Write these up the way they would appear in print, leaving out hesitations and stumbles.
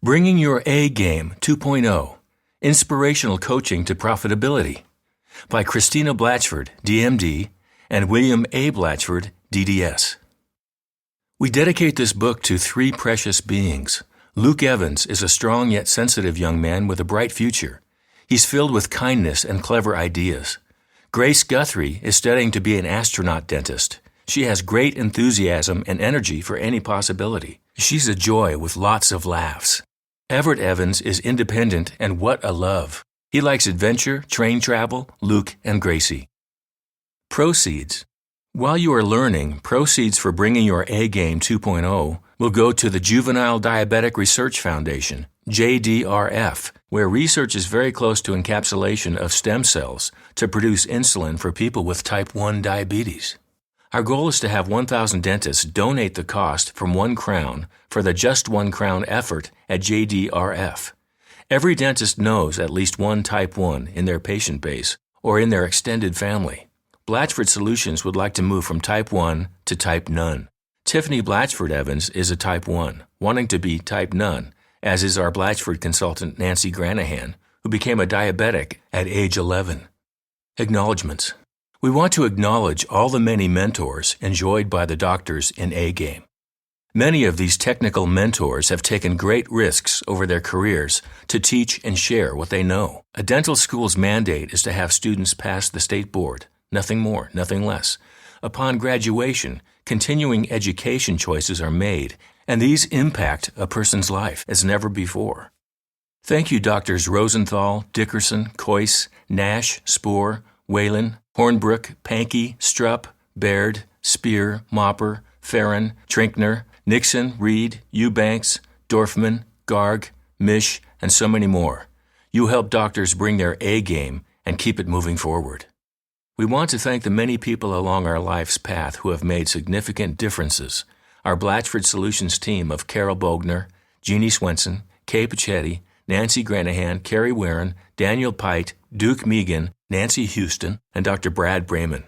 Bringing Your A Game 2.0, Inspirational Coaching to Profitability by Christina Blatchford, DMD, and William A. Blatchford, DDS. We dedicate this book to three precious beings. Luke Evans is a strong yet sensitive young man with a bright future. He's filled with kindness and clever ideas. Grace Guthrie is studying to be an astronaut dentist. She has great enthusiasm and energy for any possibility. She's a joy with lots of laughs. Everett Evans is independent and what a love. He likes adventure, train travel, Luke and Gracie. Proceeds. While you are learning, proceeds for Bringing Your A Game 2.0 will go to the Juvenile Diabetic Research Foundation, JDRF, where research is very close to encapsulation of stem cells to produce insulin for people with type 1 diabetes. Our goal is to have 1,000 dentists donate the cost from £1 for the Just One Crown effort at JDRF. Every dentist knows at least one type 1 in their patient base or in their extended family. Blatchford Solutions would like to move from type 1 to type none. Tiffany Blatchford Evans is a type 1, wanting to be type none, as is our Blatchford consultant Nancy Granahan, who became a diabetic at age 11. Acknowledgements. We want to acknowledge all the many mentors enjoyed by the doctors in A Game. Many of these technical mentors have taken great risks over their careers to teach and share what they know. A dental school's mandate is to have students pass the state board, nothing more, nothing less. Upon graduation, continuing education choices are made, and these impact a person's life as never before. Thank you, Doctors Rosenthal, Dickerson, Coyce, Nash, Spoor, Whalen, Hornbrook, Pankey, Strupp, Baird, Spear, Mopper, Farron, Trinkner, Nixon, Reed, Eubanks, Dorfman, Garg, Mish, and so many more. You help doctors bring their A game and keep it moving forward. We want to thank the many people along our life's path who have made significant differences. Our Blatchford Solutions team of Carol Bogner, Jeannie Swenson, Kay Pachetti, Nancy Granahan, Carrie Warren, Daniel Pite, Duke Megan, Nancy Houston, and Dr. Brad Brayman.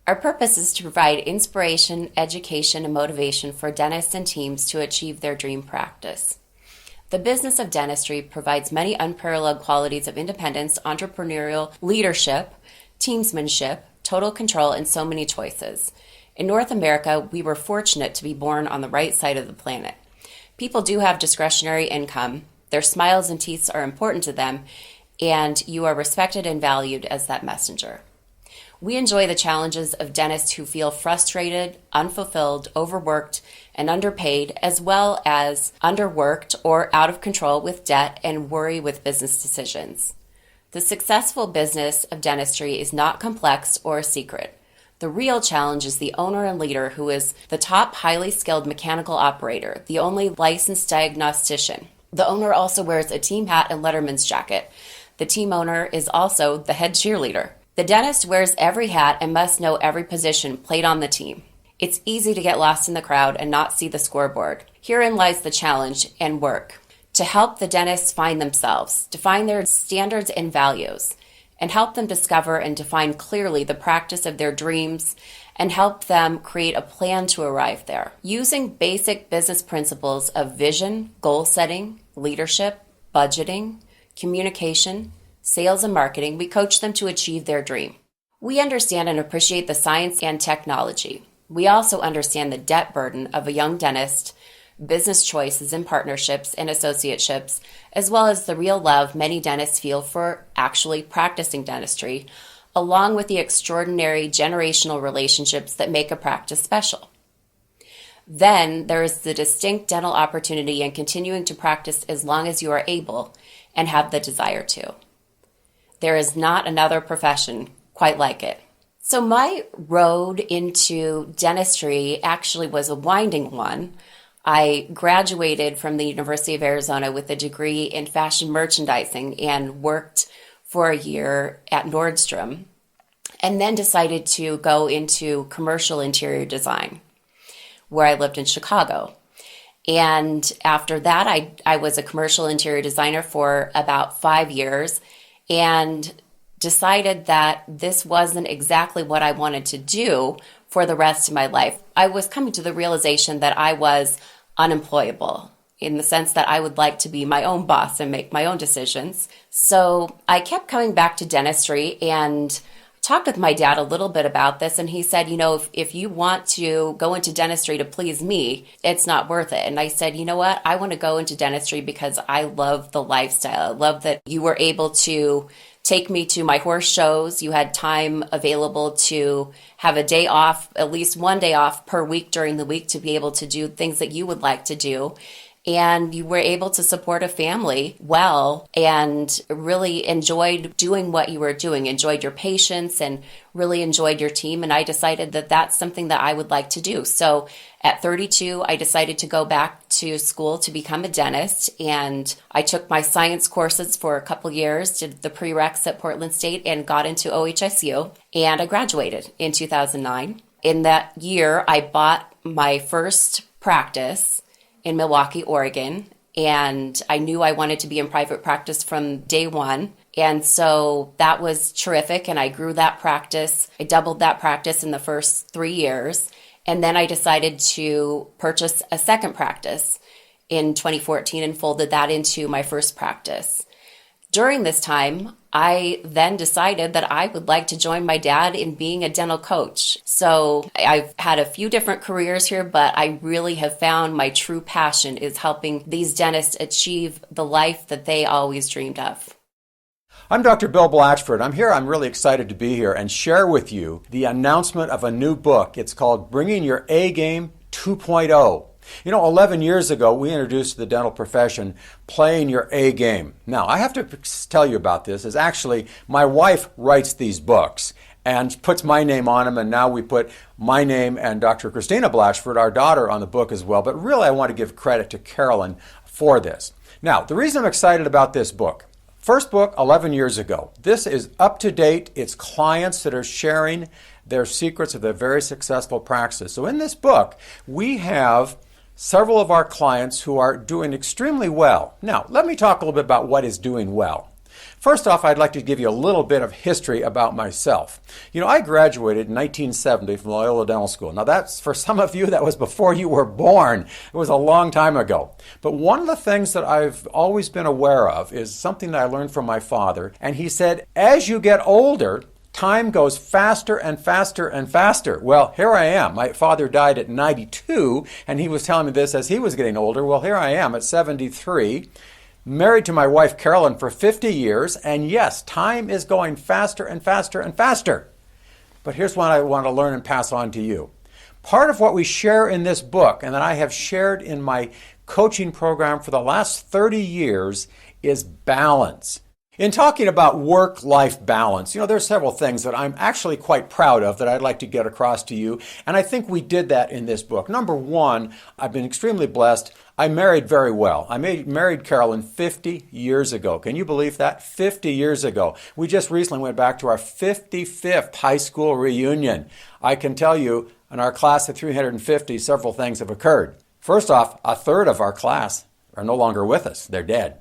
Our purpose is to provide inspiration, education, and motivation for dentists and teams to achieve their dream practice. The business of dentistry provides many unparalleled qualities of independence, entrepreneurial leadership, teamsmanship, total control, and so many choices. In North America, we were fortunate to be born on the right side of the planet. People do have discretionary income, their smiles and teeth are important to them, and you are respected and valued as that messenger. We enjoy the challenges of dentists who feel frustrated, unfulfilled, overworked, and underpaid, as well as underworked or out of control with debt and worry with business decisions. The successful business of dentistry is not complex or a secret. The real challenge is the owner and leader who is the top highly skilled mechanical operator, the only licensed diagnostician. The owner also wears a team hat and letterman's jacket. The team owner is also the head cheerleader. The dentist wears every hat and must know every position played on the team. It's easy to get lost in the crowd and not see the scoreboard. Herein lies the challenge and work to help the dentists find themselves, define their standards and values, and help them discover and define clearly the practice of their dreams and help them create a plan to arrive there. Using basic business principles of vision, goal setting, leadership, budgeting, communication, sales, and marketing, we coach them to achieve their dream. We understand and appreciate the science and technology. We also understand the debt burden of a young dentist, business choices and partnerships and associateships, as well as the real love many dentists feel for actually practicing dentistry, along with the extraordinary generational relationships that make a practice special. Then there is the distinct dental opportunity in continuing to practice as long as you are able and have the desire to. There is not another profession quite like it. So my road into dentistry actually was a winding one. I graduated from the University of Arizona with a degree in fashion merchandising and worked for a year at Nordstrom, and then decided to go into commercial interior design, where I lived in Chicago. And after that, I was a commercial interior designer for about 5 years and decided that this wasn't exactly what I wanted to do for the rest of my life. I was coming to the realization that I was unemployable. in the sense that I would like to be my own boss and make my own decisions. So I kept coming back to dentistry and talked with my dad a little bit about this, and he said, if you want to go into dentistry to please me, it's not worth it. And I said, you know what? I want to go into dentistry because I love the lifestyle. I love that you were able to take me to my horse shows. You had time available to have a day off, at least one day off per week during the week, to be able to do things that you would like to do. And you were able to support a family well and really enjoyed doing what you were doing, enjoyed your patients and really enjoyed your team. And I decided that that's something that I would like to do. So at 32, I decided to go back to school to become a dentist. And I took my science courses for a couple years, did the prereqs at Portland State and got into OHSU. And I graduated in 2009. In that year, I bought my first practice in Milwaukee, Oregon, and I knew I wanted to be in private practice from day one. And so that was terrific, and I grew that practice. I doubled that practice in the first 3 years, and then I decided to purchase a second practice in 2014 and folded that into my first practice. During this time, I then decided that I would like to join my dad in being a dental coach. So I've had a few different careers here, but I really have found my true passion is helping these dentists achieve the life that they always dreamed of. I'm Dr. Bill Blatchford. I'm really excited to be here and share with you the announcement of a new book. It's called Bringing Your A Game 2.0. 11 years ago, we introduced the dental profession playing your A game. Now, I have to tell you about this, is actually my wife writes these books and puts my name on them, and now we put my name and Dr. Christina Blatchford, our daughter, on the book as well. But really, I want to give credit to Carolyn for this. Now, the reason I'm excited about this book, first book, 11 years ago. This is up to date. It's clients that are sharing their secrets of their very successful practices. So in this book, we have several of our clients who are doing extremely well. Now, let me talk a little bit about what is doing well. First off, I'd like to give you a little bit of history about myself. I graduated in 1970 from Loyola Dental School. Now, that's, for some of you, that was before you were born. It was a long time ago. But one of the things that I've always been aware of is something that I learned from my father. And he said, as you get older, time goes faster and faster and faster. Well, here I am. My father died at 92, and he was telling me this as he was getting older. Well, here I am at 73, married to my wife Carolyn for 50 years, and yes, time is going faster and faster and faster. But here's what I want to learn and pass on to you. Part of what we share in this book, and that I have shared in my coaching program for the last 30 years, is balance. In talking about work-life balance, there's several things that I'm actually quite proud of that I'd like to get across to you, and I think we did that in this book. Number one, I've been extremely blessed. I married very well. I married Carolyn 50 years ago. Can you believe that? 50 years ago. We just recently went back to our 55th high school reunion. I can tell you, in our class of 350, several things have occurred. First off, a third of our class are no longer with us. They're dead.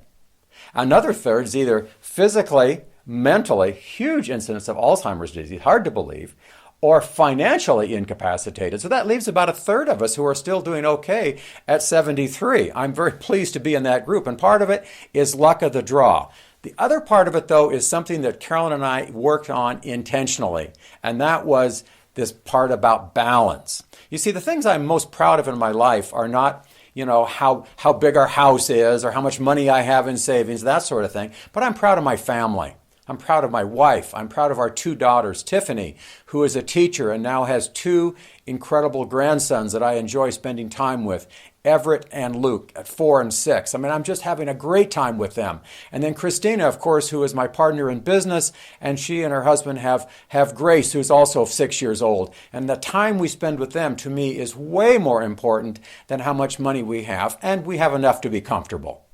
Another third is either physically, mentally, huge incidence of Alzheimer's disease, hard to believe, or financially incapacitated. So that leaves about a third of us who are still doing okay at 73. I'm very pleased to be in that group, and part of it is luck of the draw. The other part of it, though, is something that Carolyn and I worked on intentionally, and that was this part about balance. You see, the things I'm most proud of in my life are not how big our house is or how much money I have in savings, that sort of thing. But I'm proud of my family. I'm proud of my wife. I'm proud of our two daughters, Tiffany, who is a teacher and now has two incredible grandsons that I enjoy spending time with, Everett and Luke at 4 and 6. I'm just having a great time with them. And then Christina, of course, who is my partner in business, and she and her husband have Grace, who's also 6 years old. And the time we spend with them, to me, is way more important than how much money we have, and we have enough to be comfortable.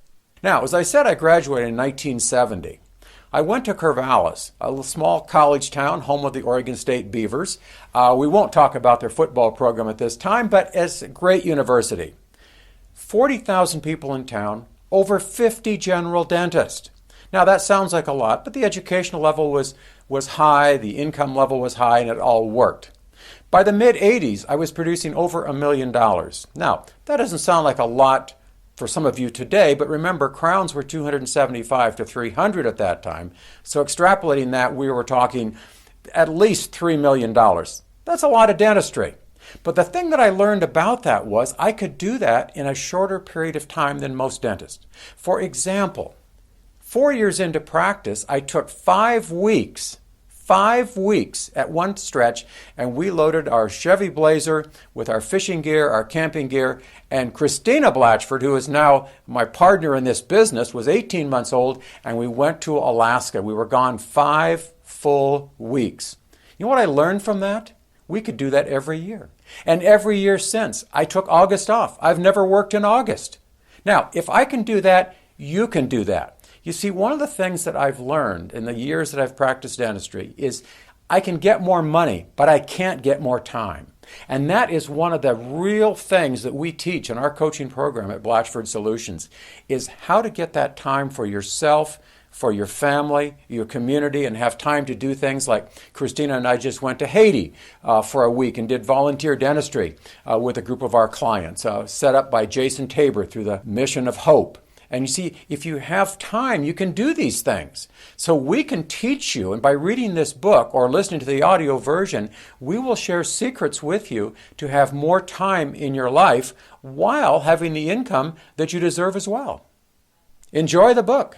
Now, as I said, I graduated in 1970. I went to Corvallis, a small college town, home of the Oregon State Beavers. We won't talk about their football program at this time, but it's a great university. 40,000 people in town, over 50 general dentists. Now that sounds like a lot, but the educational level was high, the income level was high, and it all worked. By the mid-'80s, I was producing over $1 million. Now, that doesn't sound like a lot for some of you today, but remember, crowns were $275 to $300 at that time. So extrapolating that, we were talking at least $3 million. That's a lot of dentistry. But the thing that I learned about that was I could do that in a shorter period of time than most dentists. For example, 4 years into practice, I took 5 weeks at one stretch, and we loaded our Chevy Blazer with our fishing gear, our camping gear, and Christina Blatchford, who is now my partner in this business, was 18 months old, and we went to Alaska. We were gone 5 full weeks. You know what I learned from that? We could do that every year. And every year since, I took August off. I've never worked in August. Now, if I can do that, you can do that. You see, one of the things that I've learned in the years that I've practiced dentistry is I can get more money, but I can't get more time. And that is one of the real things that we teach in our coaching program at Blatchford Solutions, is how to get that time for yourself, for your family, your community, and have time to do things like Christina and I just went to Haiti for a week and did volunteer dentistry with a group of our clients, set up by Jason Tabor through the Mission of Hope. And you see, if you have time, you can do these things. So we can teach you, and by reading this book or listening to the audio version, we will share secrets with you to have more time in your life while having the income that you deserve as well. Enjoy the book.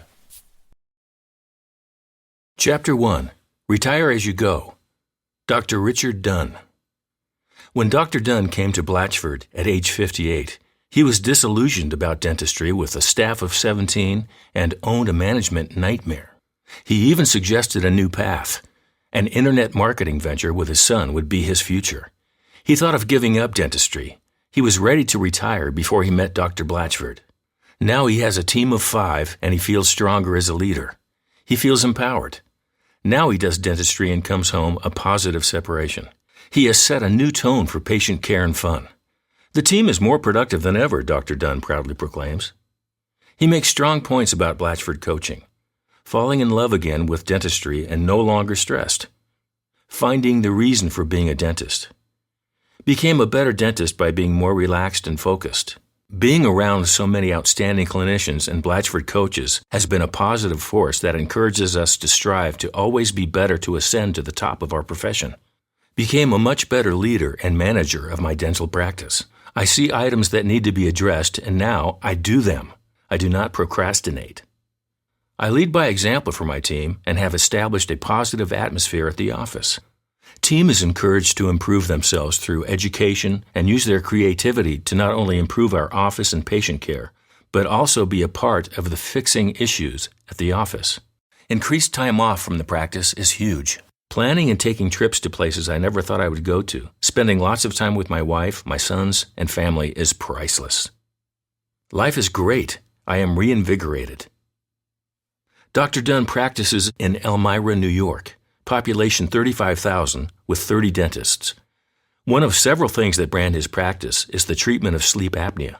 Chapter 1. Retire as you go. Dr. Richard Dunn. When Dr. Dunn came to Blatchford at age 58, he was disillusioned about dentistry with a staff of 17 and owned a management nightmare. He even suggested a new path. An internet marketing venture with his son would be his future. He thought of giving up dentistry. He was ready to retire before he met Dr. Blatchford. Now he has a team of 5 and he feels stronger as a leader. He feels empowered. Now he does dentistry and comes home a positive separation. He has set a new tone for patient care and fun. The team is more productive than ever, Dr. Dunn proudly proclaims. He makes strong points about Blatchford coaching. Falling in love again with dentistry and no longer stressed. Finding the reason for being a dentist. Became a better dentist by being more relaxed and focused. Being around so many outstanding clinicians and Blatchford coaches has been a positive force that encourages us to strive to always be better to ascend to the top of our profession. Became a much better leader and manager of my dental practice. I see items that need to be addressed, and now I do them. I do not procrastinate. I lead by example for my team and have established a positive atmosphere at the office. Team is encouraged to improve themselves through education and use their creativity to not only improve our office and patient care, but also be a part of the fixing issues at the office. Increased time off from the practice is huge. Planning and taking trips to places I never thought I would go to, spending lots of time with my wife, my sons, and family is priceless. Life is great. I am reinvigorated. Dr. Dunn practices in Elmira, New York, population 35,000 with 30 dentists. One of several things that brand his practice is the treatment of sleep apnea.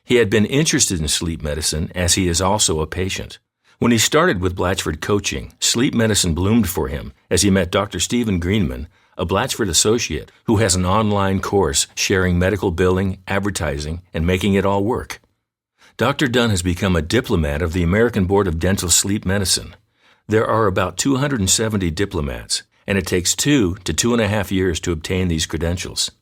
He had been interested in sleep medicine as he is also a patient. When he started with Blatchford Coaching, sleep medicine bloomed for him as he met Dr. Stephen Greenman, a Blatchford associate who has an online course sharing medical billing, advertising, and making it all work. Dr. Dunn has become a diplomat of the American Board of Dental Sleep Medicine. There are about 270 diplomats, and it takes 2 to 2.5 years to obtain these credentials.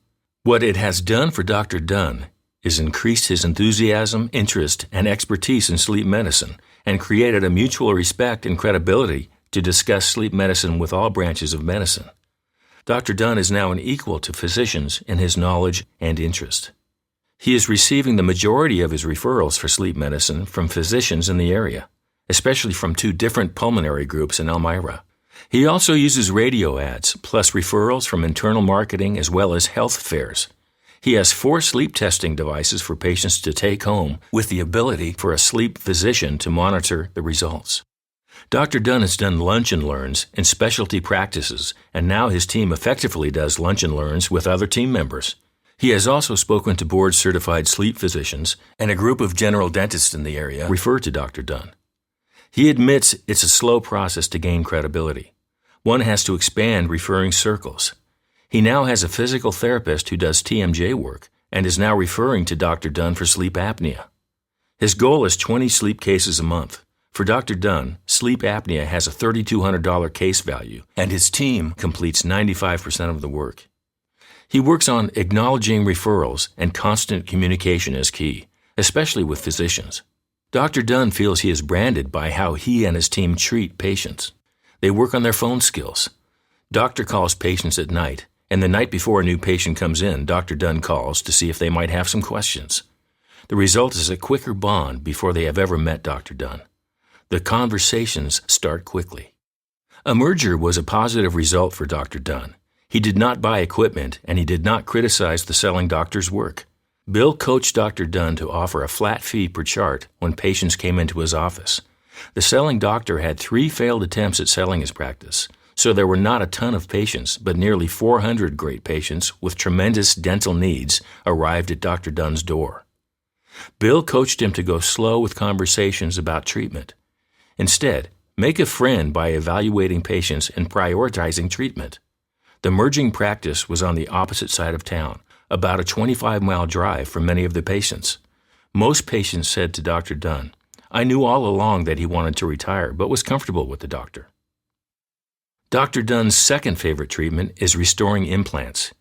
What it has done for Dr. Dunn is increased his enthusiasm, interest, and expertise in sleep medicine, and created a mutual respect and credibility to discuss sleep medicine with all branches of medicine. Dr. Dunn is now an equal to physicians in his knowledge and interest. He is receiving the majority of his referrals for sleep medicine from physicians in the area, especially from 2 different pulmonary groups in Elmira. He also uses radio ads, plus referrals from internal marketing as well as health fairs. He has 4 sleep testing devices for patients to take home with the ability for a sleep physician to monitor the results. Dr. Dunn has done lunch and learns in specialty practices, and now his team effectively does lunch and learns with other team members. He has also spoken to board-certified sleep physicians, and a group of general dentists in the area refer to Dr. Dunn. He admits it's a slow process to gain credibility. One has to expand referring circles. He now has a physical therapist who does TMJ work and is now referring to Dr. Dunn for sleep apnea. His goal is 20 sleep cases a month. For Dr. Dunn, sleep apnea has a $3,200 case value, and his team completes 95% of the work. He works on acknowledging referrals, and constant communication is key, especially with physicians. Dr. Dunn feels he is branded by how he and his team treat patients. They work on their phone skills. Doctor calls patients at night, and the night before a new patient comes in, Dr. Dunn calls to see if they might have some questions. The result is a quicker bond before they have ever met Dr. Dunn. The conversations start quickly. A merger was a positive result for Dr. Dunn. He did not buy equipment, and he did not criticize the selling doctor's work. Bill coached Dr. Dunn to offer a flat fee per chart when patients came into his office. The selling doctor had 3 failed attempts at selling his practice, so there were not a ton of patients, but nearly 400 great patients with tremendous dental needs arrived at Dr. Dunn's door. Bill coached him to go slow with conversations about treatment. Instead, make a friend by evaluating patients and prioritizing treatment. The merging practice was on the opposite side of town, about a 25-mile drive from many of the patients. Most patients said to Dr. Dunn, "I knew all along that he wanted to retire, but was comfortable with the doctor." Dr. Dunn's second favorite treatment is restoring implants.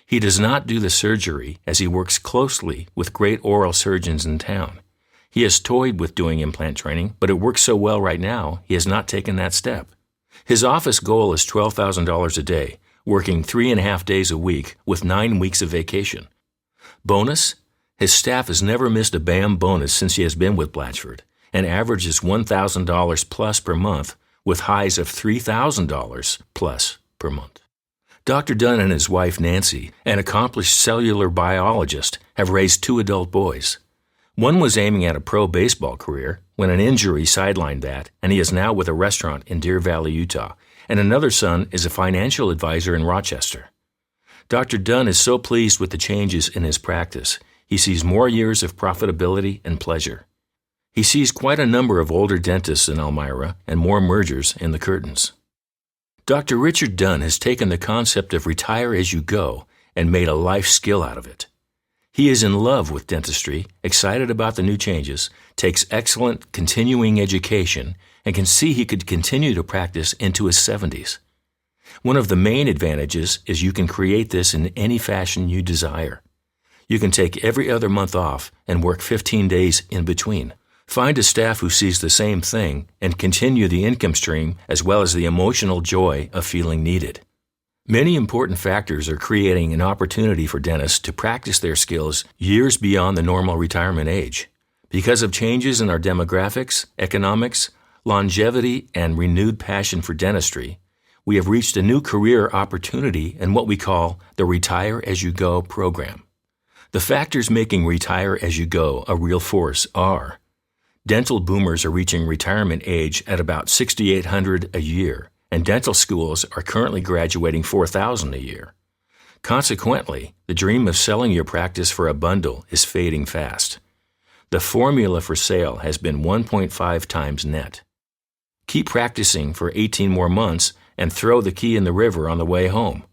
He does not do the surgery as he works closely with great oral surgeons in town. He has toyed with doing implant training, but it works so well right now, he has not taken that step. His office goal is $12,000 a day, working 3.5 days a week with 9 weeks of vacation. Bonus? His staff has never missed a BAM bonus since he has been with Blatchford, and averages $1,000 plus per month, with highs of $3,000 plus per month. Dr. Dunn and his wife Nancy, an accomplished cellular biologist, have raised 2 adult boys. One was aiming at a pro baseball career when an injury sidelined that, and he is now with a restaurant in Deer Valley, Utah, and another son is a financial advisor in Rochester. Dr. Dunn is so pleased with the changes in his practice, he sees more years of profitability and pleasure. He sees quite a number of older dentists in Elmira and more mergers in the curtains. Dr. Richard Dunn has taken the concept of retire as you go and made a life skill out of it. He is in love with dentistry, excited about the new changes, takes excellent continuing education, and can see he could continue to practice into his 70s. One of the main advantages is you can create this in any fashion you desire. You can take every other month off and work 15 days in between. Find a staff who sees the same thing and continue the income stream as well as the emotional joy of feeling needed. Many important factors are creating an opportunity for dentists to practice their skills years beyond the normal retirement age. Because of changes in our demographics, economics, longevity, and renewed passion for dentistry, we have reached a new career opportunity in what we call the Retire As You Go program. The factors making Retire As You Go a real force are: dental boomers are reaching retirement age at about $6,800 a year, and dental schools are currently graduating 4,000 a year. Consequently, the dream of selling your practice for a bundle is fading fast. The formula for sale has been 1.5 times net. Keep practicing for 18 more months and throw the key in the river on the way home.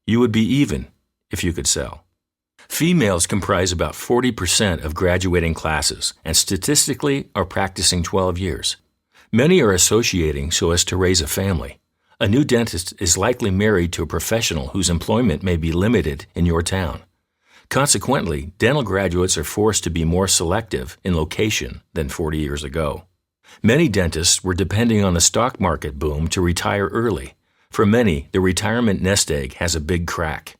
You would be even if you could sell. Females comprise about 40% of graduating classes and statistically are practicing 12 years. Many are associating so as to raise a family. A new dentist is likely married to a professional whose employment may be limited in your town. Consequently, dental graduates are forced to be more selective in location than 40 years ago. Many dentists were depending on the stock market boom to retire early. For many, the retirement nest egg has a big crack.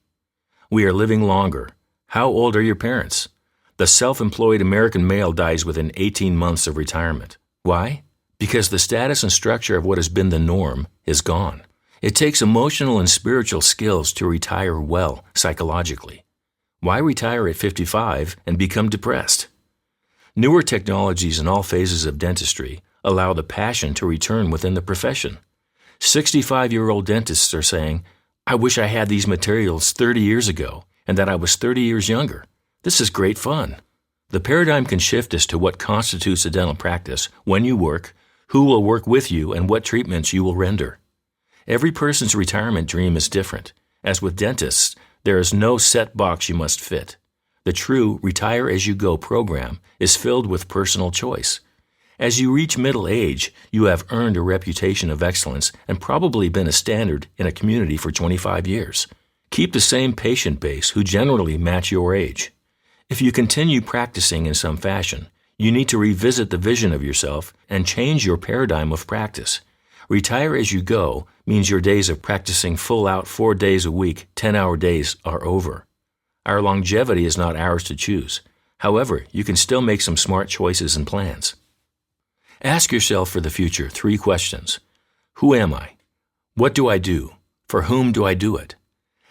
We are living longer. How old are your parents? The self-employed American male dies within 18 months of retirement. Why? Because the status and structure of what has been the norm is gone. It takes emotional and spiritual skills to retire well psychologically. Why retire at 55 and become depressed? Newer technologies in all phases of dentistry allow the passion to return within the profession. 65-year-old dentists are saying, "I wish I had these materials 30 years ago and that I was 30 years younger. This is great fun." The paradigm can shift as to what constitutes a dental practice, when you work, who will work with you, and what treatments you will render. Every person's retirement dream is different. As with dentists, there is no set box you must fit. The true Retire As You Go program is filled with personal choice. As you reach middle age, you have earned a reputation of excellence and probably been a standard in a community for 25 years. Keep the same patient base who generally match your age. If you continue practicing in some fashion, you need to revisit the vision of yourself and change your paradigm of practice. Retire as you go means your days of practicing full out 4 days a week, 10-hour days are over. Our longevity is not ours to choose. However, you can still make some smart choices and plans. Ask yourself for the future 3 questions. Who am I? What do I do? For whom do I do it?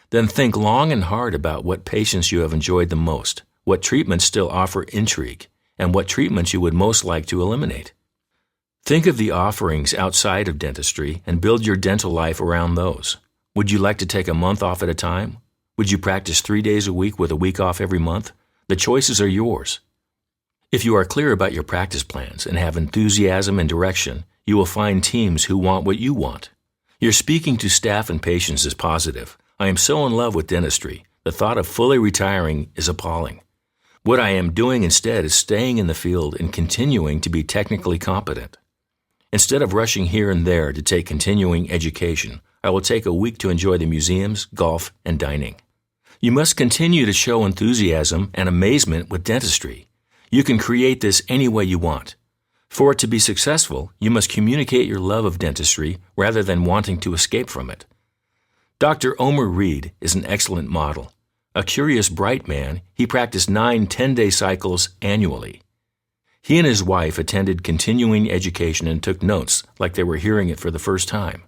Then think long and hard about what patients you have enjoyed the most, what treatments still offer intrigue, and what treatments you would most like to eliminate. Think of the offerings outside of dentistry and build your dental life around those. Would you like to take a month off at a time? Would you practice 3 days a week with a week off every month? The choices are yours. If you are clear about your practice plans and have enthusiasm and direction, you will find teams who want what you want. Your speaking to staff and patients is positive. I am so in love with dentistry. The thought of fully retiring is appalling. What I am doing instead is staying in the field and continuing to be technically competent. Instead of rushing here and there to take continuing education, I will take a week to enjoy the museums, golf, and dining. You must continue to show enthusiasm and amazement with dentistry. You can create this any way you want. For it to be successful, you must communicate your love of dentistry rather than wanting to escape from it. Dr. Omer Reed is an excellent model. A curious, bright man, he practiced 9 10-day cycles annually. He and his wife attended continuing education and took notes like they were hearing it for the first time.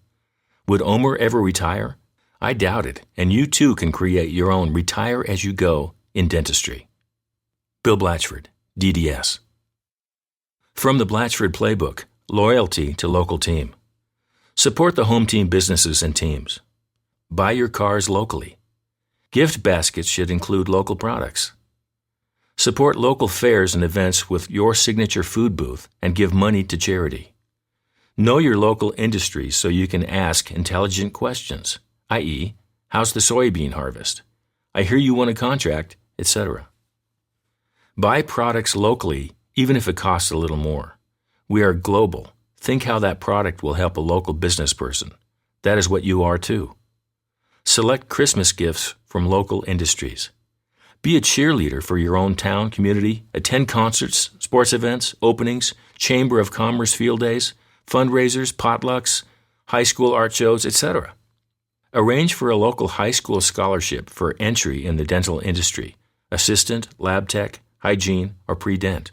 Would Omer ever retire? I doubt it, and you too can create your own Retire As You Go in dentistry. Bill Blatchford, DDS. From the Blatchford Playbook, Loyalty to Local Team. Support the home team businesses and teams. Buy your cars locally. Gift baskets should include local products. Support local fairs and events with your signature food booth and give money to charity. Know your local industries so you can ask intelligent questions, i.e., how's the soybean harvest? I hear you want a contract, etc. Buy products locally even if it costs a little more. We are global. Think how that product will help a local business person. That is what you are too. Select Christmas gifts from local industries. Be a cheerleader for your own town, community. Attend concerts, sports events, openings, Chamber of Commerce field days, fundraisers, potlucks, high school art shows, etc. Arrange for a local high school scholarship for entry in the dental industry, assistant, lab tech, hygiene, or pre-dent.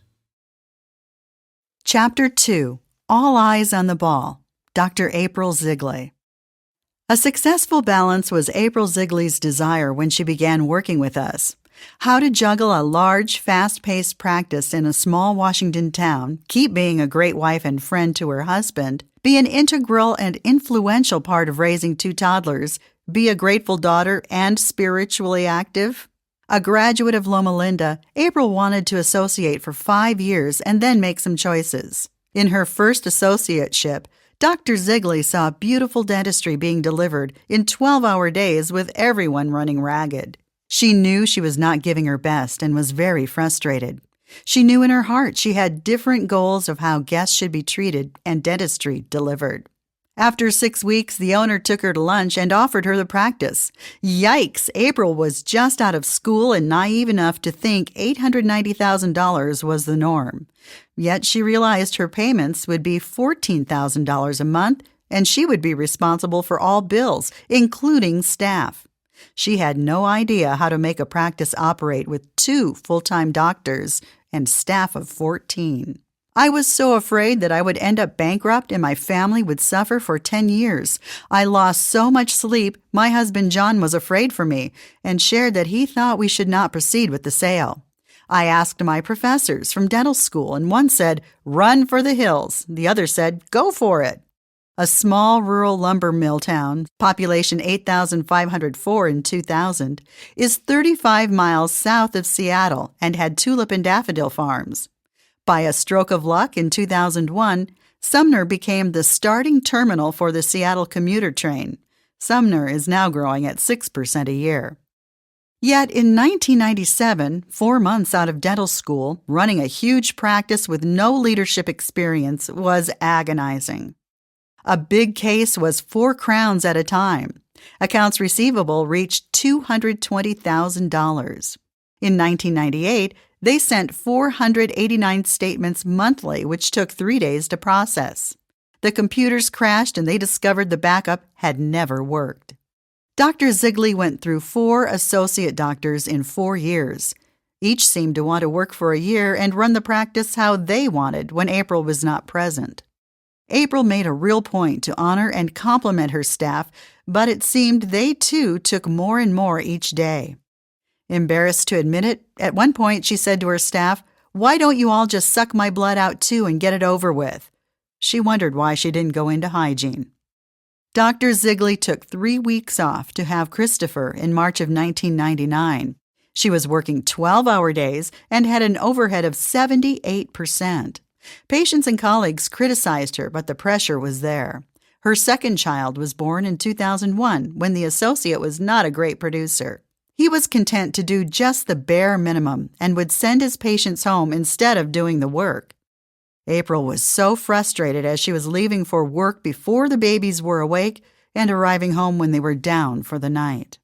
Chapter 2, All Eyes on the Ball, Dr. April Ziggley. A successful balance was April Ziggley's desire when she began working with us. How to juggle a large, fast-paced practice in a small Washington town, keep being a great wife and friend to her husband, be an integral and influential part of raising 2 toddlers, be a grateful daughter and spiritually active? A graduate of Loma Linda, April wanted to associate for 5 years and then make some choices. In her first associateship, Dr. Ziggley saw beautiful dentistry being delivered in 12-hour days with everyone running ragged. She knew she was not giving her best and was very frustrated. She knew in her heart she had different goals of how guests should be treated and dentistry delivered. After 6 weeks, the owner took her to lunch and offered her the practice. Yikes! April was just out of school and naive enough to think $890,000 was the norm. Yet she realized her payments would be $14,000 a month, and she would be responsible for all bills, including staff. She had no idea how to make a practice operate with 2 full-time doctors and staff of 14. I was so afraid that I would end up bankrupt and my family would suffer for 10 years. I lost so much sleep, my husband John was afraid for me and shared that he thought we should not proceed with the sale. I asked my professors from dental school, and one said, "Run for the hills." The other said, "Go for it." A small rural lumber mill town, population 8,504 in 2000, is 35 miles south of Seattle and had tulip and daffodil farms. By a stroke of luck in 2001, Sumner became the starting terminal for the Seattle commuter train. Sumner is now growing at 6% a year. Yet in 1997, 4 months out of dental school, running a huge practice with no leadership experience was agonizing. A big case was 4 crowns at a time. Accounts receivable reached $220,000. In 1998, they sent 489 statements monthly, which took 3 days to process. The computers crashed and they discovered the backup had never worked. Dr. Ziggley went through 4 associate doctors in 4 years. Each seemed to want to work for a year and run the practice how they wanted when April was not present. April made a real point to honor and compliment her staff, but it seemed they too took more and more each day. Embarrassed to admit it, at one point she said to her staff, "Why don't you all just suck my blood out too and get it over with?" She wondered why she didn't go into hygiene. Dr. Ziggley took 3 weeks off to have Christopher in March of 1999. She was working 12-hour days and had an overhead of 78%. Patients and colleagues criticized her, but the pressure was there. Her second child was born in 2001 when the associate was not a great producer. He was content to do just the bare minimum and would send his patients home instead of doing the work. April was so frustrated as she was leaving for work before the babies were awake and arriving home when they were down for the night.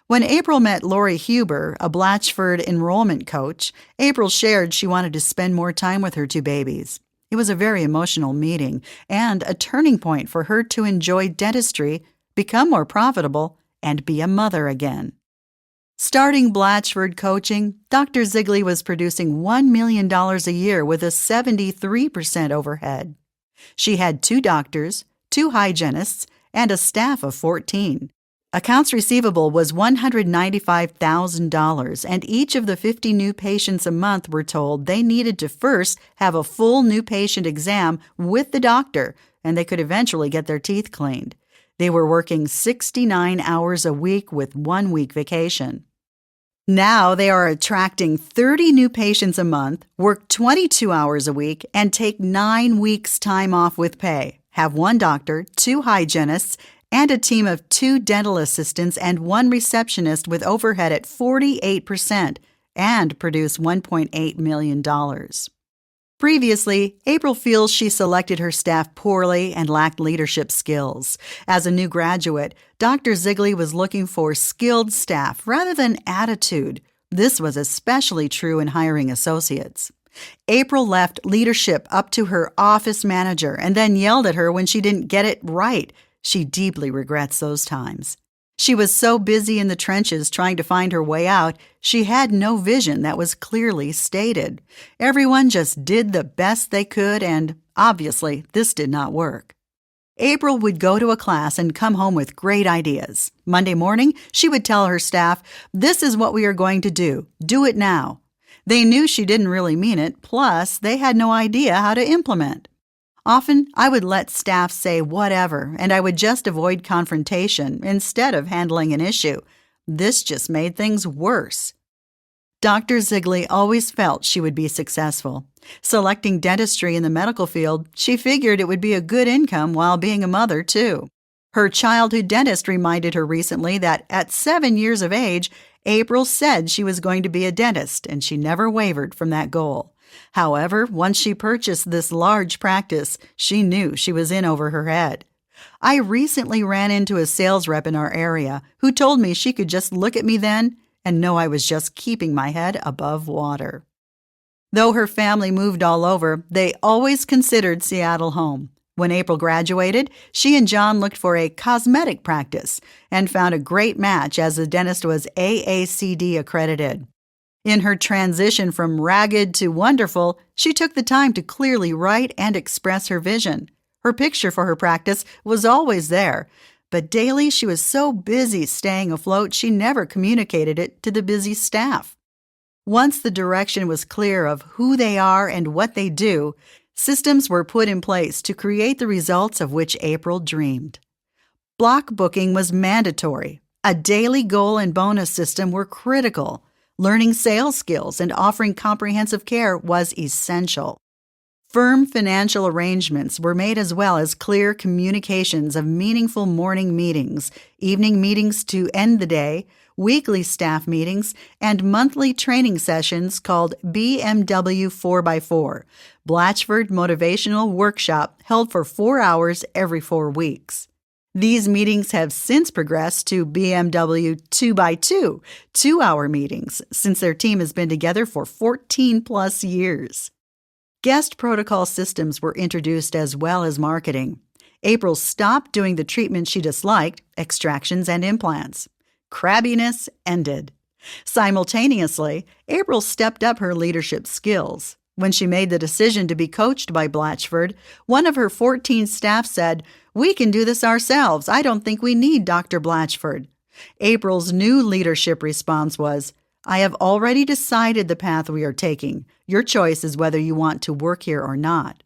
When April met Lori Huber, a Blatchford enrollment coach, April shared she wanted to spend more time with her 2 babies. It was a very emotional meeting and a turning point for her to enjoy dentistry, become more profitable, and be a mother again. Starting Blatchford Coaching, Dr. Ziggley was producing $1 million a year with a 73% overhead. She had 2 doctors, 2 hygienists, and a staff of 14. Accounts receivable was $195,000, and each of the 50 new patients a month were told they needed to first have a full new patient exam with the doctor, and they could eventually get their teeth cleaned. They were working 69 hours a week with 1 week vacation. Now they are attracting 30 new patients a month, work 22 hours a week, and take 9 weeks' time off with pay, have 1 doctor, 2 hygienists, and a team of 2 dental assistants and 1 receptionist with overhead at 48%, and produce $1.8 million. Previously, April feels she selected her staff poorly and lacked leadership skills. As a new graduate, Dr. Ziggley was looking for skilled staff rather than attitude. This was especially true in hiring associates. April left leadership up to her office manager and then yelled at her when she didn't get it right. She deeply regrets those times. She was so busy in the trenches trying to find her way out, she had no vision that was clearly stated. Everyone just did the best they could, and obviously this did not work. April would go to a class and come home with great ideas. Monday morning, she would tell her staff, "This is what we are going to do. Do it now." They knew she didn't really mean it, plus they had no idea how to implement. Often, I would let staff say whatever, and I would just avoid confrontation instead of handling an issue. This just made things worse. Dr. Ziggley always felt she would be successful. Selecting dentistry in the medical field, she figured it would be a good income while being a mother, too. Her childhood dentist reminded her recently that at 7 years of age, April said she was going to be a dentist, and she never wavered from that goal. However, once she purchased this large practice, she knew she was in over her head. I recently ran into a sales rep in our area who told me she could just look at me then and know I was just keeping my head above water. Though her family moved all over, they always considered Seattle home. When April graduated, she and John looked for a cosmetic practice and found a great match as the dentist was AACD accredited. In her transition from ragged to wonderful, she took the time to clearly write and express her vision. Her picture for her practice was always there, but daily she was so busy staying afloat she never communicated it to the busy staff. Once the direction was clear of who they are and what they do, systems were put in place to create the results of which April dreamed. Block booking was mandatory. A daily goal and bonus system were critical. Learning sales skills and offering comprehensive care was essential. Firm financial arrangements were made as well as clear communications of meaningful morning meetings, evening meetings to end the day, weekly staff meetings, and monthly training sessions called BMW 4x4, Blatchford Motivational Workshop, held for 4 hours every 4 weeks. These meetings have since progressed to BMW 2x2, 2-hour meetings, since their team has been together for 14 plus years. Guest protocol systems were introduced as well as marketing. April stopped doing the treatment she disliked, extractions and implants. Crabbiness ended. Simultaneously, April stepped up her leadership skills. When she made the decision to be coached by Blatchford, one of her 14 staff said, "We can do this ourselves. I don't think we need Dr. Blatchford." April's new leadership response was, "I have already decided the path we are taking. Your choice is whether you want to work here or not."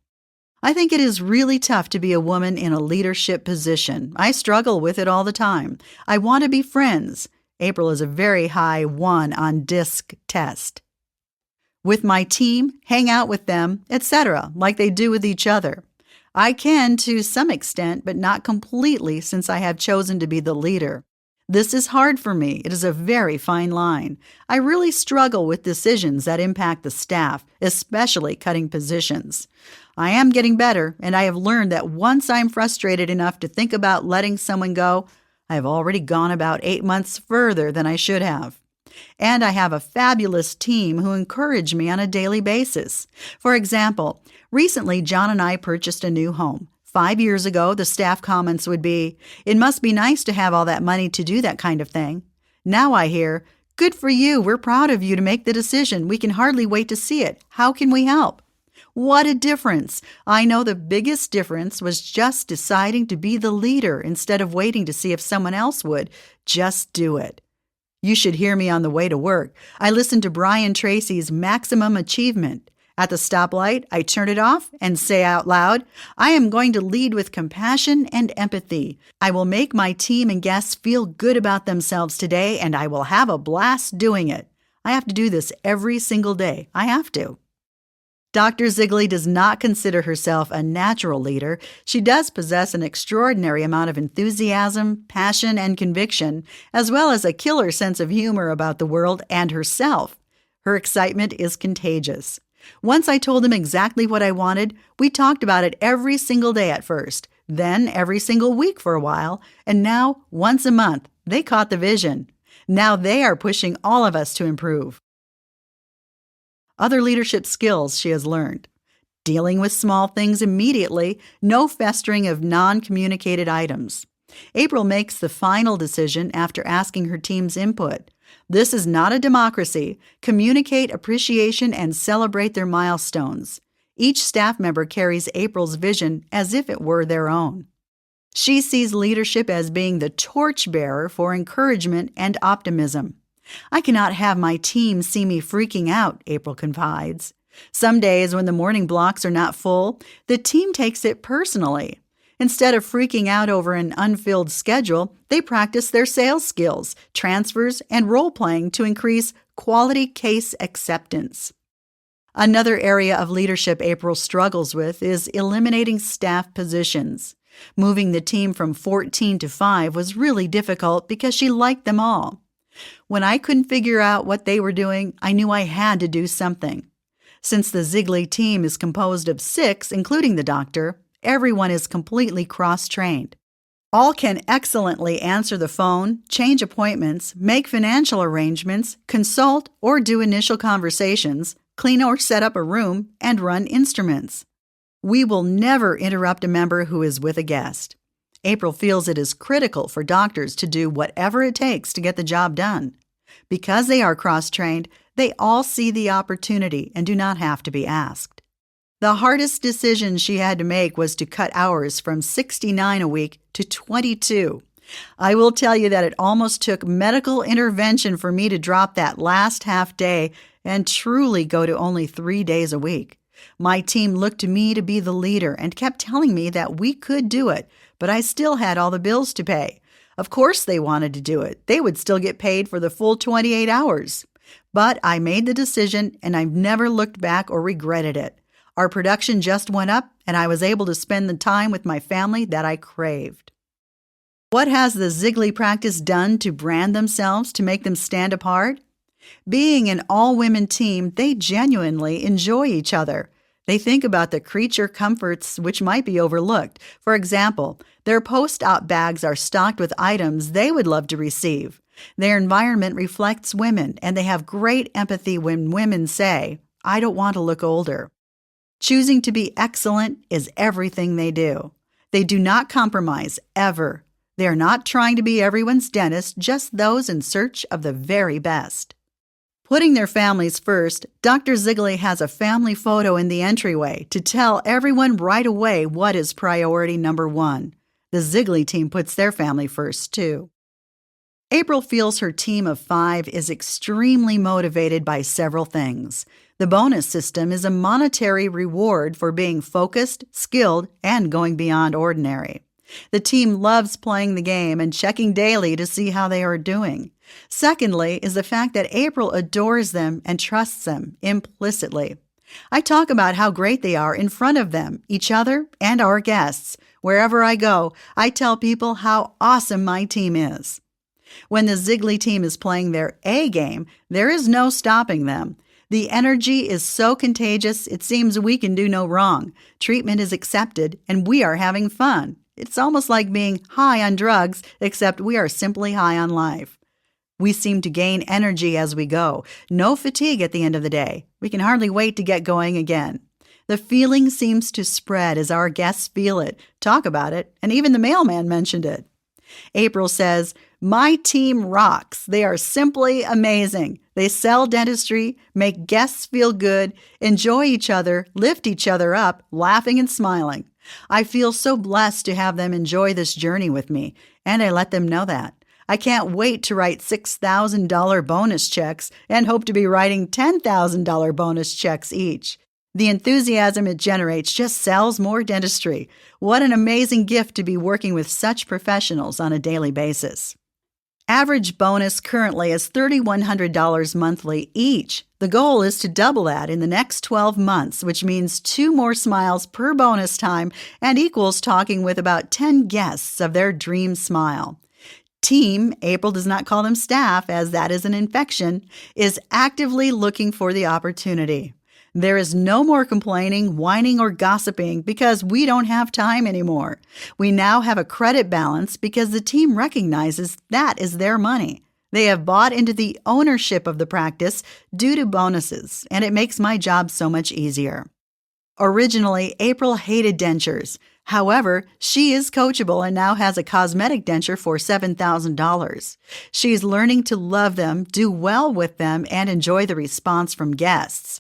I think it is really tough to be a woman in a leadership position. I struggle with it all the time. I want to be friends. April is a very high 1 on DISC test. With my team, hang out with them, etc., like they do with each other. I can to some extent, but not completely, since I have chosen to be the leader. This is hard for me. It is a very fine line. I really struggle with decisions that impact the staff, especially cutting positions. I am getting better, and I have learned that once I'm frustrated enough to think about letting someone go, I have already gone about 8 months further than I should have. And I have a fabulous team who encourage me on a daily basis. For example, recently John and I purchased a new home. 5 years ago, the staff comments would be, "It must be nice to have all that money to do that kind of thing." Now I hear, "Good for you. We're proud of you to make the decision. We can hardly wait to see it. How can we help?" What a difference! I know the biggest difference was just deciding to be the leader instead of waiting to see if someone else would. Just do it. You should hear me on the way to work. I listen to Brian Tracy's Maximum Achievement. At the stoplight, I turn it off and say out loud, "I am going to lead with compassion and empathy. I will make my team and guests feel good about themselves today, and I will have a blast doing it." I have to do this every single day. I have to. Dr. Ziggley does not consider herself a natural leader. She does possess an extraordinary amount of enthusiasm, passion, and conviction, as well as a killer sense of humor about the world and herself. Her excitement is contagious. Once I told him exactly what I wanted, we talked about it every single day at first, then every single week for a while, and now once a month. They caught the vision. Now they are pushing all of us to improve. Other leadership skills she has learned: dealing with small things immediately, no festering of non-communicated items. April makes the final decision after asking her team's input. This is not a democracy. Communicate appreciation and celebrate their milestones. Each staff member carries April's vision as if it were their own. She sees leadership as being the torchbearer for encouragement and optimism. "I cannot have my team see me freaking out," April confides. Some days when the morning blocks are not full, the team takes it personally. Instead of freaking out over an unfilled schedule, they practice their sales skills, transfers, and role-playing to increase quality case acceptance. Another area of leadership April struggles with is eliminating staff positions. Moving the team from 14 to 5 was really difficult because she liked them all. When I couldn't figure out what they were doing, I knew I had to do something. Since the Ziggley team is composed of 6, including the doctor, everyone is completely cross-trained. All can excellently answer the phone, change appointments, make financial arrangements, consult or do initial conversations, clean or set up a room, and run instruments. We will never interrupt a member who is with a guest. April feels it is critical for doctors to do whatever it takes to get the job done. Because they are cross-trained, they all see the opportunity and do not have to be asked. The hardest decision she had to make was to cut hours from 69 a week to 22. I will tell you that it almost took medical intervention for me to drop that last half day and truly go to only 3 days a week. My team looked to me to be the leader and kept telling me that we could do it, but I still had all the bills to pay. Of course they wanted to do it. They would still get paid for the full 28 hours. But I made the decision, and I've never looked back or regretted it. Our production just went up, and I was able to spend the time with my family that I craved. What has the Ziggley practice done to brand themselves to make them stand apart? Being an all-women team, they genuinely enjoy each other. They think about the creature comforts which might be overlooked. For example, their post-op bags are stocked with items they would love to receive. Their environment reflects women, and they have great empathy when women say, "I don't want to look older." Choosing to be excellent is everything they do. They do not compromise, ever. They are not trying to be everyone's dentist, just those in search of the very best. Putting their families first, Dr. Ziggley has a family photo in the entryway to tell everyone right away what is priority number one. The Ziggley team puts their family first, too. April feels her team of 5 is extremely motivated by several things. The bonus system is a monetary reward for being focused, skilled, and going beyond ordinary. The team loves playing the game and checking daily to see how they are doing. Secondly is the fact that April adores them and trusts them implicitly. I talk about how great they are in front of them, each other, and our guests. Wherever I go, I tell people how awesome my team is. When the Ziggley team is playing their A game, there is no stopping them. The energy is so contagious, it seems we can do no wrong. Treatment is accepted, and we are having fun. It's almost like being high on drugs, except we are simply high on life. We seem to gain energy as we go. No fatigue at the end of the day. We can hardly wait to get going again. The feeling seems to spread as our guests feel it, talk about it, and even the mailman mentioned it. April says, "My team rocks. They are simply amazing. They sell dentistry, make guests feel good, enjoy each other, lift each other up, laughing and smiling. I feel so blessed to have them enjoy this journey with me, and I let them know that. I can't wait to write $6,000 bonus checks and hope to be writing $10,000 bonus checks each. The enthusiasm it generates just sells more dentistry. What an amazing gift to be working with such professionals on a daily basis." Average bonus currently is $3,100 monthly each. The goal is to double that in the next 12 months, which means 2 more smiles per bonus time and equals talking with about 10 guests of their dream smile. Team, April does not call them staff as that is an infection, is actively looking for the opportunity. There is no more complaining, whining, or gossiping because we don't have time anymore. We now have a credit balance because the team recognizes that is their money. They have bought into the ownership of the practice due to bonuses, and it makes my job so much easier. Originally, April hated dentures. However, she is coachable and now has a cosmetic denture for $7,000. She's learning to love them, do well with them, and enjoy the response from guests.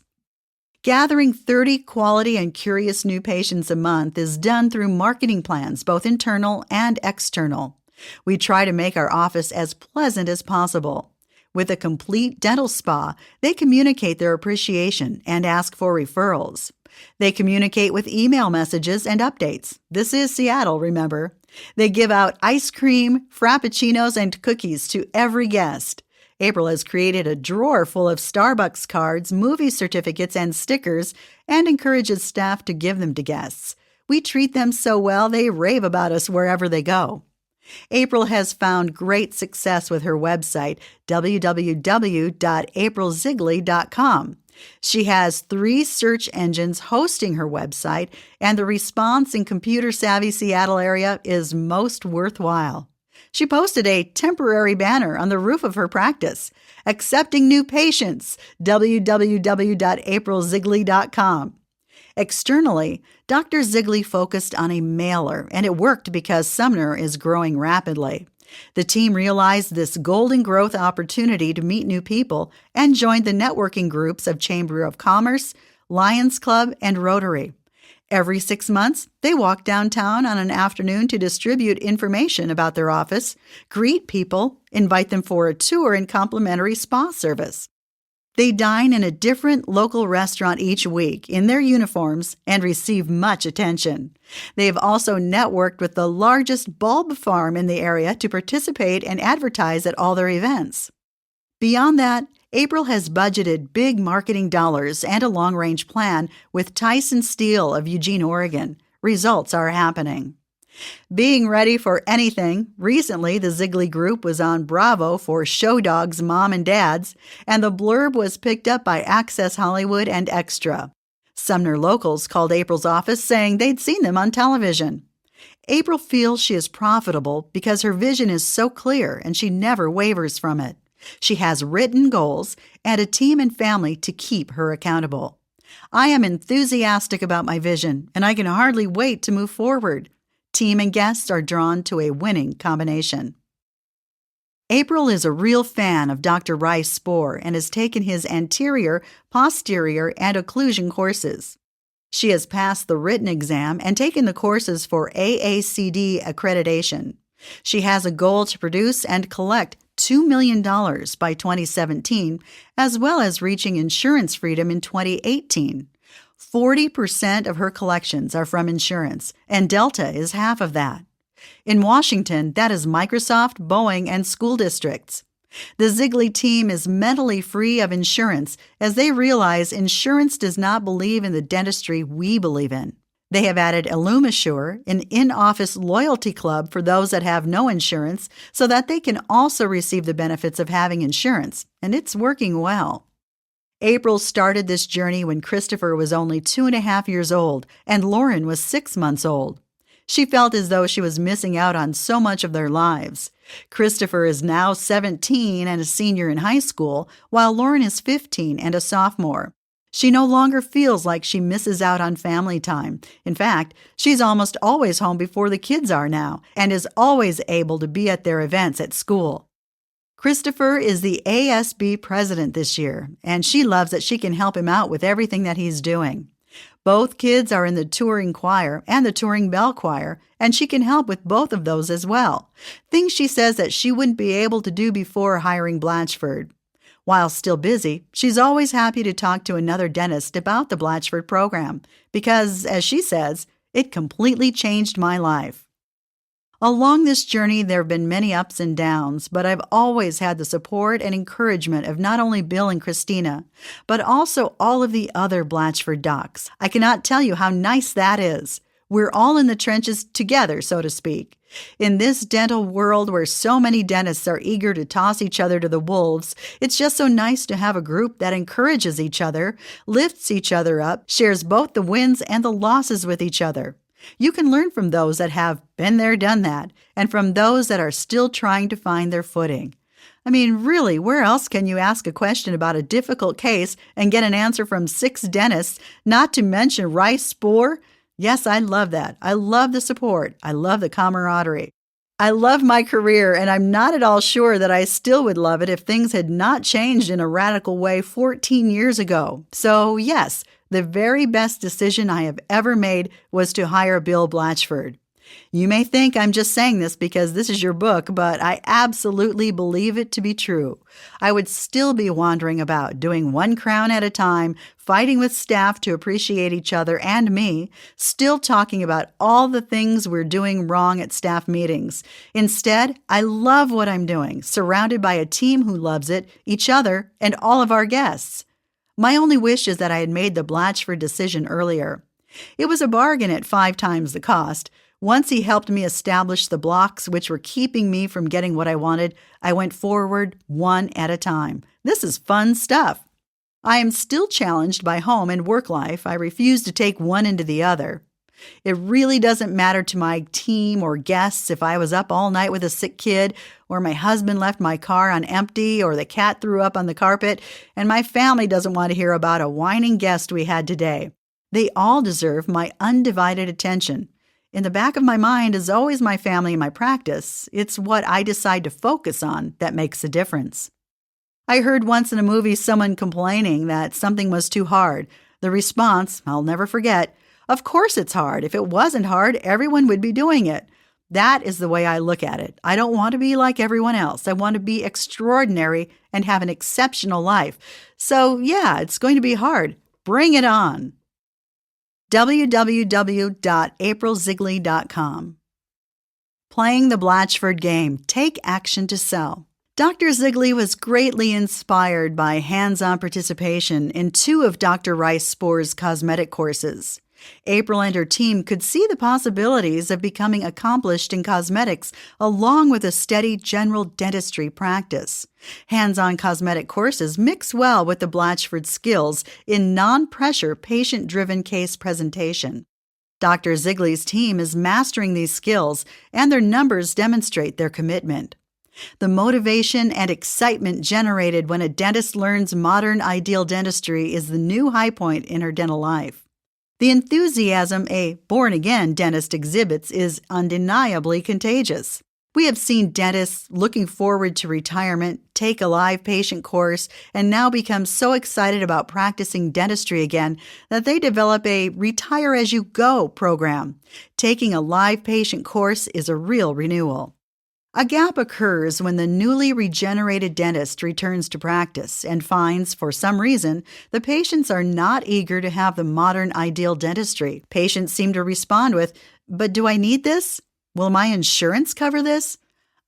Gathering 30 quality and curious new patients a month is done through marketing plans, both internal and external. We try to make our office as pleasant as possible. With a complete dental spa, they communicate their appreciation and ask for referrals. They communicate with email messages and updates. This is Seattle, remember. They give out ice cream, frappuccinos, and cookies to every guest. April has created a drawer full of Starbucks cards, movie certificates, and stickers, and encourages staff to give them to guests. We treat them so well, they rave about us wherever they go. April has found great success with her website, www.aprilziggley.com. She has 3 search engines hosting her website, and the response in computer-savvy Seattle area is most worthwhile. She posted a temporary banner on the roof of her practice, accepting new patients, www.aprilziggley.com. Externally, Dr. Ziggley focused on a mailer, and it worked because Sumner is growing rapidly. The team realized this golden growth opportunity to meet new people and joined the networking groups of Chamber of Commerce, Lions Club, and Rotary. Every 6 months, they walk downtown on an afternoon to distribute information about their office, greet people, invite them for a tour and complimentary spa service. They dine in a different local restaurant each week in their uniforms and receive much attention. They have also networked with the largest bulb farm in the area to participate and advertise at all their events. Beyond that, April has budgeted big marketing dollars and a long-range plan with Tyson Steel of Eugene, Oregon. Results are happening. Being ready for anything, recently the Ziggley Group was on Bravo for Show Dogs Mom and Dads, and the blurb was picked up by Access Hollywood and Extra. Sumner locals called April's office saying they'd seen them on television. April feels she is profitable because her vision is so clear and she never wavers from it. She has written goals and a team and family to keep her accountable. I am enthusiastic about my vision, and I can hardly wait to move forward. Team and guests are drawn to a winning combination. April is a real fan of Dr. Rice Spohr and has taken his anterior, posterior, and occlusion courses. She has passed the written exam and taken the courses for AACD accreditation. She has a goal to produce and collect $2 million by 2017, as well as reaching insurance freedom in 2018. 40% of her collections are from insurance, and Delta is half of that. In Washington, that is Microsoft, Boeing, and school districts. The Ziggley team is mentally free of insurance as they realize insurance does not believe in the dentistry we believe in. They have added IllumiSure, an in-office loyalty club for those that have no insurance, so that they can also receive the benefits of having insurance, and it's working well. April started this journey when Christopher was only 2.5 years old and Lauren was 6 months old. She felt as though she was missing out on so much of their lives. Christopher is now 17 and a senior in high school, while Lauren is 15 and a sophomore. She no longer feels like she misses out on family time. In fact, she's almost always home before the kids are now and is always able to be at their events at school. Christopher is the ASB president this year, and she loves that she can help him out with everything that he's doing. Both kids are in the touring choir and the touring bell choir, and she can help with both of those as well, things she says that she wouldn't be able to do before hiring Blatchford. While still busy, she's always happy to talk to another dentist about the Blatchford program because, as she says, it completely changed my life. Along this journey, there have been many ups and downs, but I've always had the support and encouragement of not only Bill and Christina, but also all of the other Blatchford docs. I cannot tell you how nice that is. We're all in the trenches together, so to speak. In this dental world where so many dentists are eager to toss each other to the wolves, it's just so nice to have a group that encourages each other, lifts each other up, shares both the wins and the losses with each other. You can learn from those that have been there, done that, and from those that are still trying to find their footing. I mean, really, where else can you ask a question about a difficult case and get an answer from 6 dentists, not to mention Rice Spohr? Yes, I love that. I love the support. I love the camaraderie. I love my career, and I'm not at all sure that I still would love it if things had not changed in a radical way 14 years ago. So, yes, the very best decision I have ever made was to hire Bill Blatchford. You may think I'm just saying this because this is your book, but I absolutely believe it to be true. I would still be wandering about, doing one crown at a time, fighting with staff to appreciate each other and me, still talking about all the things we're doing wrong at staff meetings. Instead, I love what I'm doing, surrounded by a team who loves it, each other, and all of our guests. My only wish is that I had made the Blatchford decision earlier. It was a bargain at 5 times the cost. Once he helped me establish the blocks which were keeping me from getting what I wanted, I went forward one at a time. This is fun stuff. I am still challenged by home and work life. I refuse to take one into the other. It really doesn't matter to my team or guests if I was up all night with a sick kid, or my husband left my car on empty, or the cat threw up on the carpet, and my family doesn't want to hear about a whining guest we had today. They all deserve my undivided attention. In the back of my mind is always my family and my practice. It's what I decide to focus on that makes a difference. I heard once in a movie someone complaining that something was too hard. The response, I'll never forget, "Of course it's hard. If it wasn't hard, everyone would be doing it." That is the way I look at it. I don't want to be like everyone else. I want to be extraordinary and have an exceptional life. So yeah, it's going to be hard. Bring it on. www.aprilziggley.com. Playing the Blatchford game. Take action to sell. Dr. Ziggley was greatly inspired by hands-on participation in 2 of Dr. Rice Spohr's cosmetic courses. April and her team could see the possibilities of becoming accomplished in cosmetics along with a steady general dentistry practice. Hands-on cosmetic courses mix well with the Blatchford skills in non-pressure, patient-driven case presentation. Dr. Ziggley's team is mastering these skills, and their numbers demonstrate their commitment. The motivation and excitement generated when a dentist learns modern ideal dentistry is the new high point in her dental life. The enthusiasm a born-again dentist exhibits is undeniably contagious. We have seen dentists looking forward to retirement, take a live patient course, and now become so excited about practicing dentistry again that they develop a retire-as-you-go program. Taking a live patient course is a real renewal. A gap occurs when the newly regenerated dentist returns to practice and finds, for some reason, the patients are not eager to have the modern ideal dentistry. Patients seem to respond with, "But do I need this? Will my insurance cover this?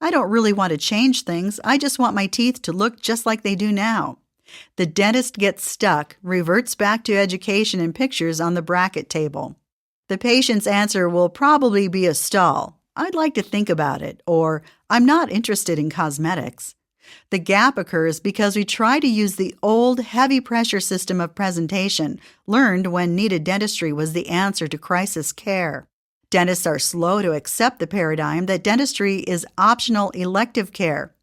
I don't really want to change things. I just want my teeth to look just like they do now." The dentist gets stuck, reverts back to education and pictures on the bracket table. The patient's answer will probably be a stall. "I'd like to think about it," or "I'm not interested in cosmetics." The gap occurs because we try to use the old heavy pressure system of presentation, learned when needed dentistry was the answer to crisis care. Dentists are slow to accept the paradigm that dentistry is optional elective care.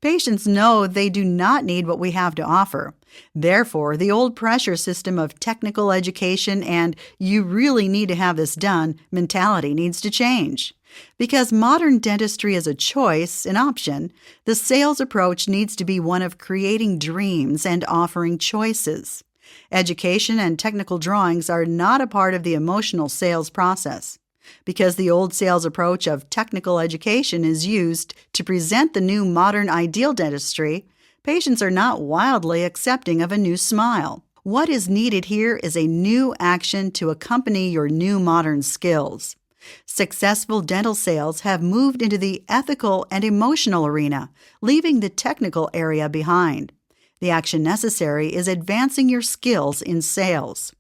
Patients know they do not need what we have to offer. Therefore, the old pressure system of technical education and "you really need to have this done" mentality needs to change. Because modern dentistry is a choice, an option, the sales approach needs to be one of creating dreams and offering choices. Education and technical drawings are not a part of the emotional sales process. Because the old sales approach of technical education is used to present the new modern ideal dentistry, patients are not wildly accepting of a new smile. What is needed here is a new action to accompany your new modern skills. Successful dental sales have moved into the ethical and emotional arena, leaving the technical area behind. The action necessary is advancing your skills in sales.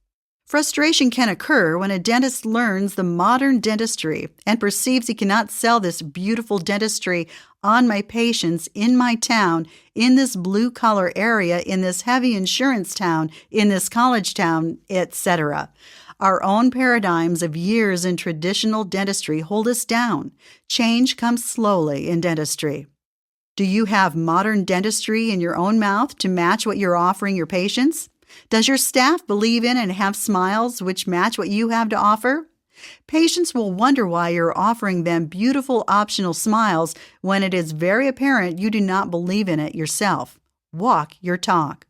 Frustration can occur when a dentist learns the modern dentistry and perceives he cannot sell this beautiful dentistry on my patients in my town, in this blue-collar area, in this heavy insurance town, in this college town, etc. Our own paradigms of years in traditional dentistry hold us down. Change comes slowly in dentistry. Do you have modern dentistry in your own mouth to match what you're offering your patients? Does your staff believe in and have smiles which match what you have to offer? Patients will wonder why you're offering them beautiful optional smiles when it is very apparent you do not believe in it yourself. Walk your talk.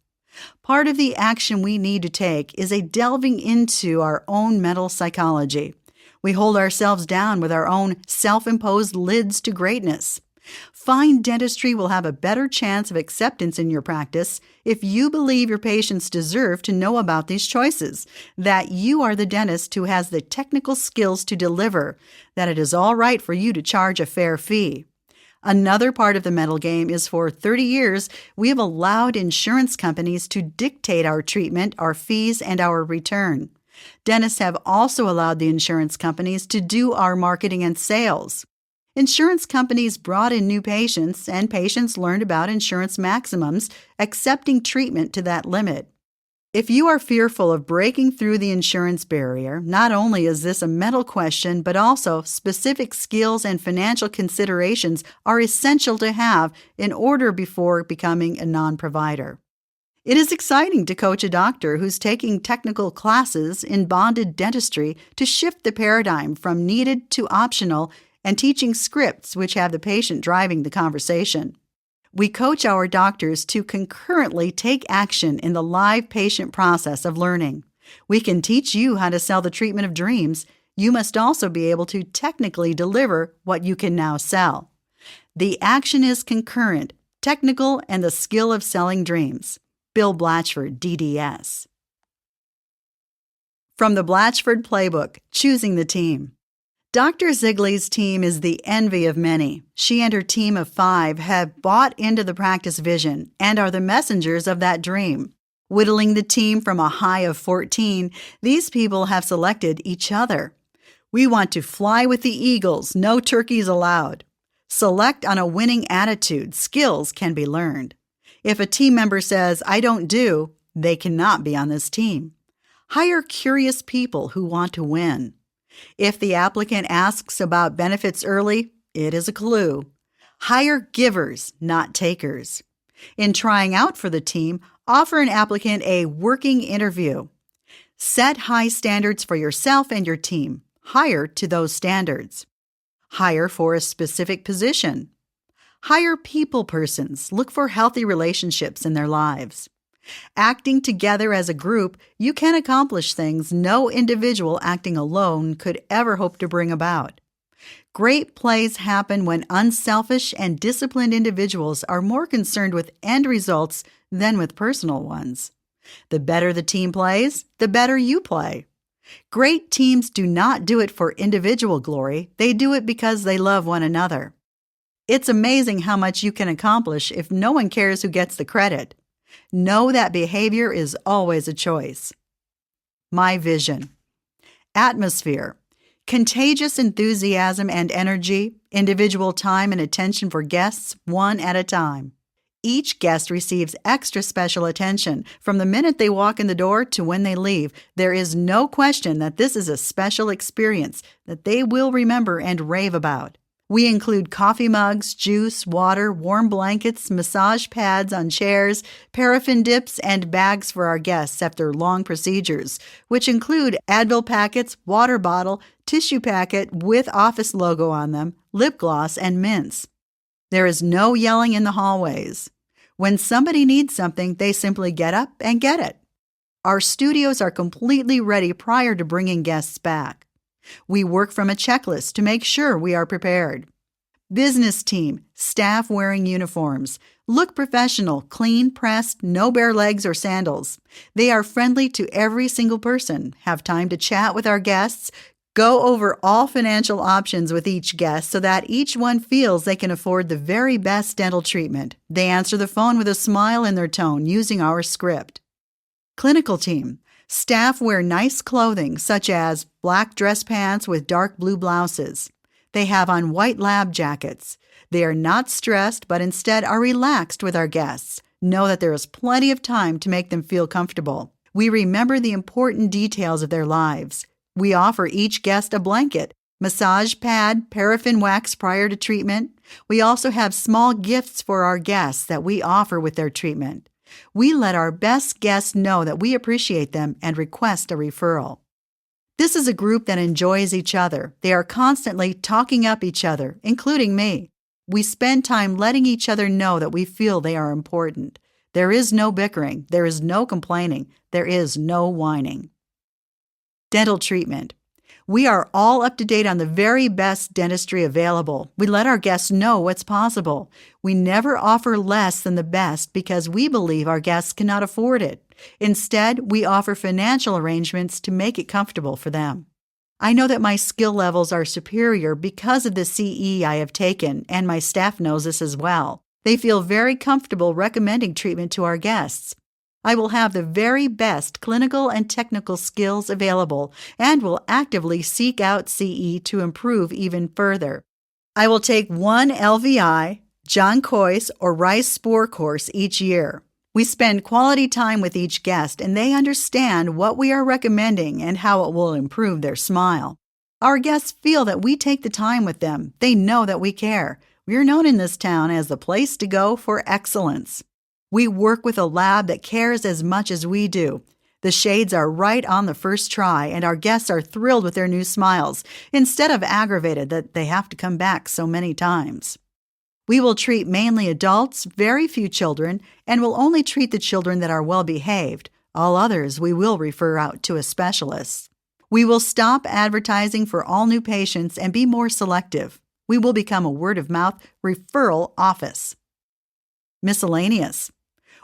Part of the action we need to take is a delving into our own mental psychology. We hold ourselves down with our own self-imposed lids to greatness. Fine dentistry will have a better chance of acceptance in your practice if you believe your patients deserve to know about these choices, that you are the dentist who has the technical skills to deliver, that it is all right for you to charge a fair fee. Another part of the mental game is for 30 years, we have allowed insurance companies to dictate our treatment, our fees, and our return. Dentists have also allowed the insurance companies to do our marketing and sales. Insurance companies brought in new patients, and patients learned about insurance maximums, accepting treatment to that limit. If you are fearful of breaking through the insurance barrier, not only is this a mental question, but also specific skills and financial considerations are essential to have in order before becoming a non-provider. It is exciting to coach a doctor who's taking technical classes in bonded dentistry to shift the paradigm from needed to optional and teaching scripts which have the patient driving the conversation. We coach our doctors to concurrently take action in the live patient process of learning. We can teach you how to sell the treatment of dreams. You must also be able to technically deliver what you can now sell. The action is concurrent, technical, and the skill of selling dreams. Bill Blatchford, DDS. From the Blatchford Playbook, Choosing the Team. Dr. Ziggley's team is the envy of many. She and her team of 5 have bought into the practice vision and are the messengers of that dream. Whittling the team from a high of 14, these people have selected each other. We want to fly with the eagles, no turkeys allowed. Select on a winning attitude. Skills can be learned. If a team member says, "I don't do," they cannot be on this team. Hire curious people who want to win. If the applicant asks about benefits early, it is a clue. Hire givers, not takers. In trying out for the team, offer an applicant a working interview. Set high standards for yourself and your team. Hire to those standards. Hire for a specific position. Hire people persons. Look for healthy relationships in their lives. Acting together as a group, you can accomplish things no individual acting alone could ever hope to bring about. Great plays happen when unselfish and disciplined individuals are more concerned with end results than with personal ones. The better the team plays, the better you play. Great teams do not do it for individual glory. They do it because they love one another. It's amazing how much you can accomplish if no one cares who gets the credit. Know that behavior is always a choice. My vision. Atmosphere. Contagious enthusiasm and energy, individual time and attention for guests, one at a time. Each guest receives extra special attention from the minute they walk in the door to when they leave. There is no question that this is a special experience that they will remember and rave about. We include coffee mugs, juice, water, warm blankets, massage pads on chairs, paraffin dips, and bags for our guests after long procedures, which include Advil packets, water bottle, tissue packet with office logo on them, lip gloss, and mints. There is no yelling in the hallways. When somebody needs something, they simply get up and get it. Our studios are completely ready prior to bringing guests back. We work from a checklist to make sure we are prepared. Business team, staff wearing uniforms. Look professional, clean, pressed, no bare legs or sandals. They are friendly to every single person, have time to chat with our guests, go over all financial options with each guest so that each one feels they can afford the very best dental treatment. They answer the phone with a smile in their tone using our script. Clinical team. Staff wear nice clothing such as black dress pants with dark blue blouses. They have on white lab jackets. They are not stressed but instead are relaxed with our guests. Know that there is plenty of time to make them feel comfortable. We remember the important details of their lives. We offer each guest a blanket, massage pad, paraffin wax prior to treatment. We also have small gifts for our guests that we offer with their treatment. We let our best guests know that we appreciate them and request a referral. This is a group that enjoys each other. They are constantly talking up each other, including me. We spend time letting each other know that we feel they are important. There is no bickering. There is no complaining. There is no whining. Dental treatment. We are all up to date on the very best dentistry available. We let our guests know what's possible. We never offer less than the best because we believe our guests cannot afford it. Instead, we offer financial arrangements to make it comfortable for them. I know that my skill levels are superior because of the CE I have taken, and my staff knows this as well. They feel very comfortable recommending treatment to our guests. I will have the very best clinical and technical skills available and will actively seek out CE to improve even further. I will take one LVI, John Coyce, or Rice Spore course each year. We spend quality time with each guest and they understand what we are recommending and how it will improve their smile. Our guests feel that we take the time with them. They know that we care. We are known in this town as the place to go for excellence. We work with a lab that cares as much as we do. The shades are right on the first try, and our guests are thrilled with their new smiles, instead of aggravated that they have to come back so many times. We will treat mainly adults, very few children, and will only treat the children that are well behaved. All others we will refer out to a specialist. We will stop advertising for all new patients and be more selective. We will become a word-of-mouth referral office. Miscellaneous.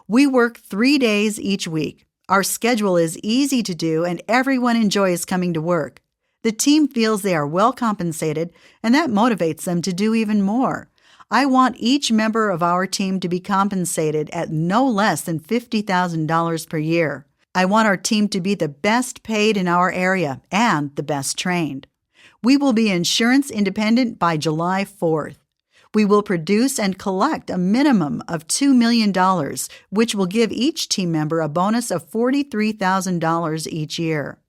We work 3 days each week. Our schedule is easy to do and everyone enjoys coming to work. The team feels they are well compensated and that motivates them to do even more. I want each member of our team to be compensated at no less than $50,000 per year. I want our team to be the best paid in our area and the best trained. We will be insurance independent by July 4th. We will produce and collect a minimum of $2 million, which will give each team member a bonus of $43,000 each year.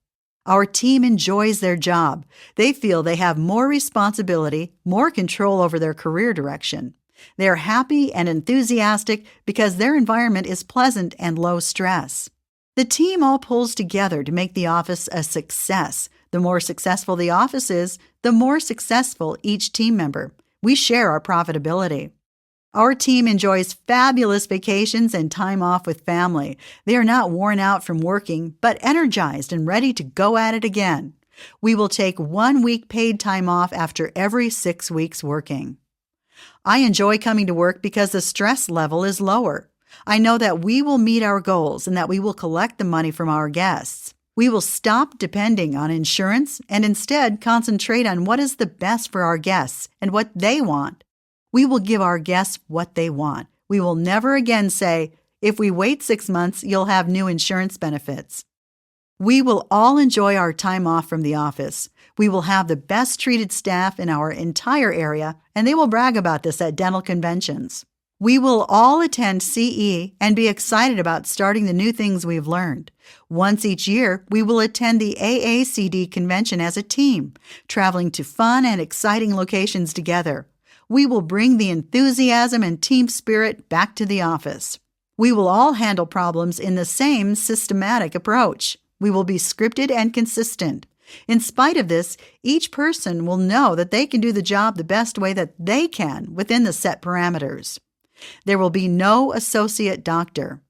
Our team enjoys their job. They feel they have more responsibility, more control over their career direction. They are happy and enthusiastic because their environment is pleasant and low stress. The team all pulls together to make the office a success. The more successful the office is, the more successful each team member. We share our profitability. Our team enjoys fabulous vacations and time off with family. They are not worn out from working, but energized and ready to go at it again. We will take 1 week paid time off after every 6 weeks working. I enjoy coming to work because the stress level is lower. I know that we will meet our goals and that we will collect the money from our guests. We will stop depending on insurance and instead concentrate on what is the best for our guests and what they want. We will give our guests what they want. We will never again say, if we wait 6 months, you'll have new insurance benefits. We will all enjoy our time off from the office. We will have the best treated staff in our entire area, and they will brag about this at dental conventions. We will all attend CE and be excited about starting the new things we've learned. Once each year, we will attend the AACD convention as a team, traveling to fun and exciting locations together. We will bring the enthusiasm and team spirit back to the office. We will all handle problems in the same systematic approach. We will be scripted and consistent. In spite of this, each person will know that they can do the job the best way that they can within the set parameters. There will be no associate doctor.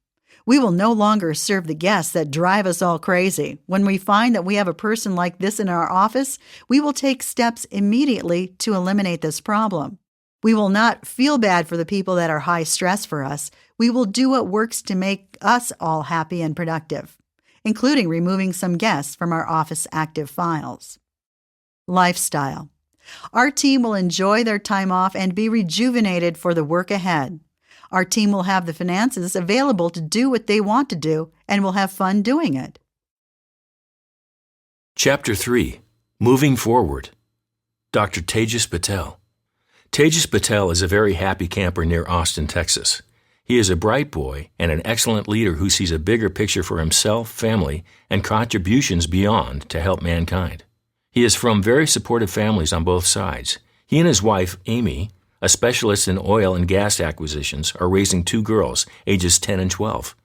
We will no longer serve the guests that drive us all crazy. When we find that we have a person like this in our office, we will take steps immediately to eliminate this problem. We will not feel bad for the people that are high stress for us. We will do what works to make us all happy and productive, including removing some guests from our office active files. Lifestyle. Our team will enjoy their time off and be rejuvenated for the work ahead. Our team will have the finances available to do what they want to do and will have fun doing it. Chapter 3. Moving Forward. Dr. Tejas Patel. Tejas Patel is a very happy camper near Austin, Texas. He is a bright boy and an excellent leader who sees a bigger picture for himself, family, and contributions beyond to help mankind. He is from very supportive families on both sides. He and his wife, Amy, a specialist in oil and gas acquisitions, are raising 2 girls, ages 10 and 12.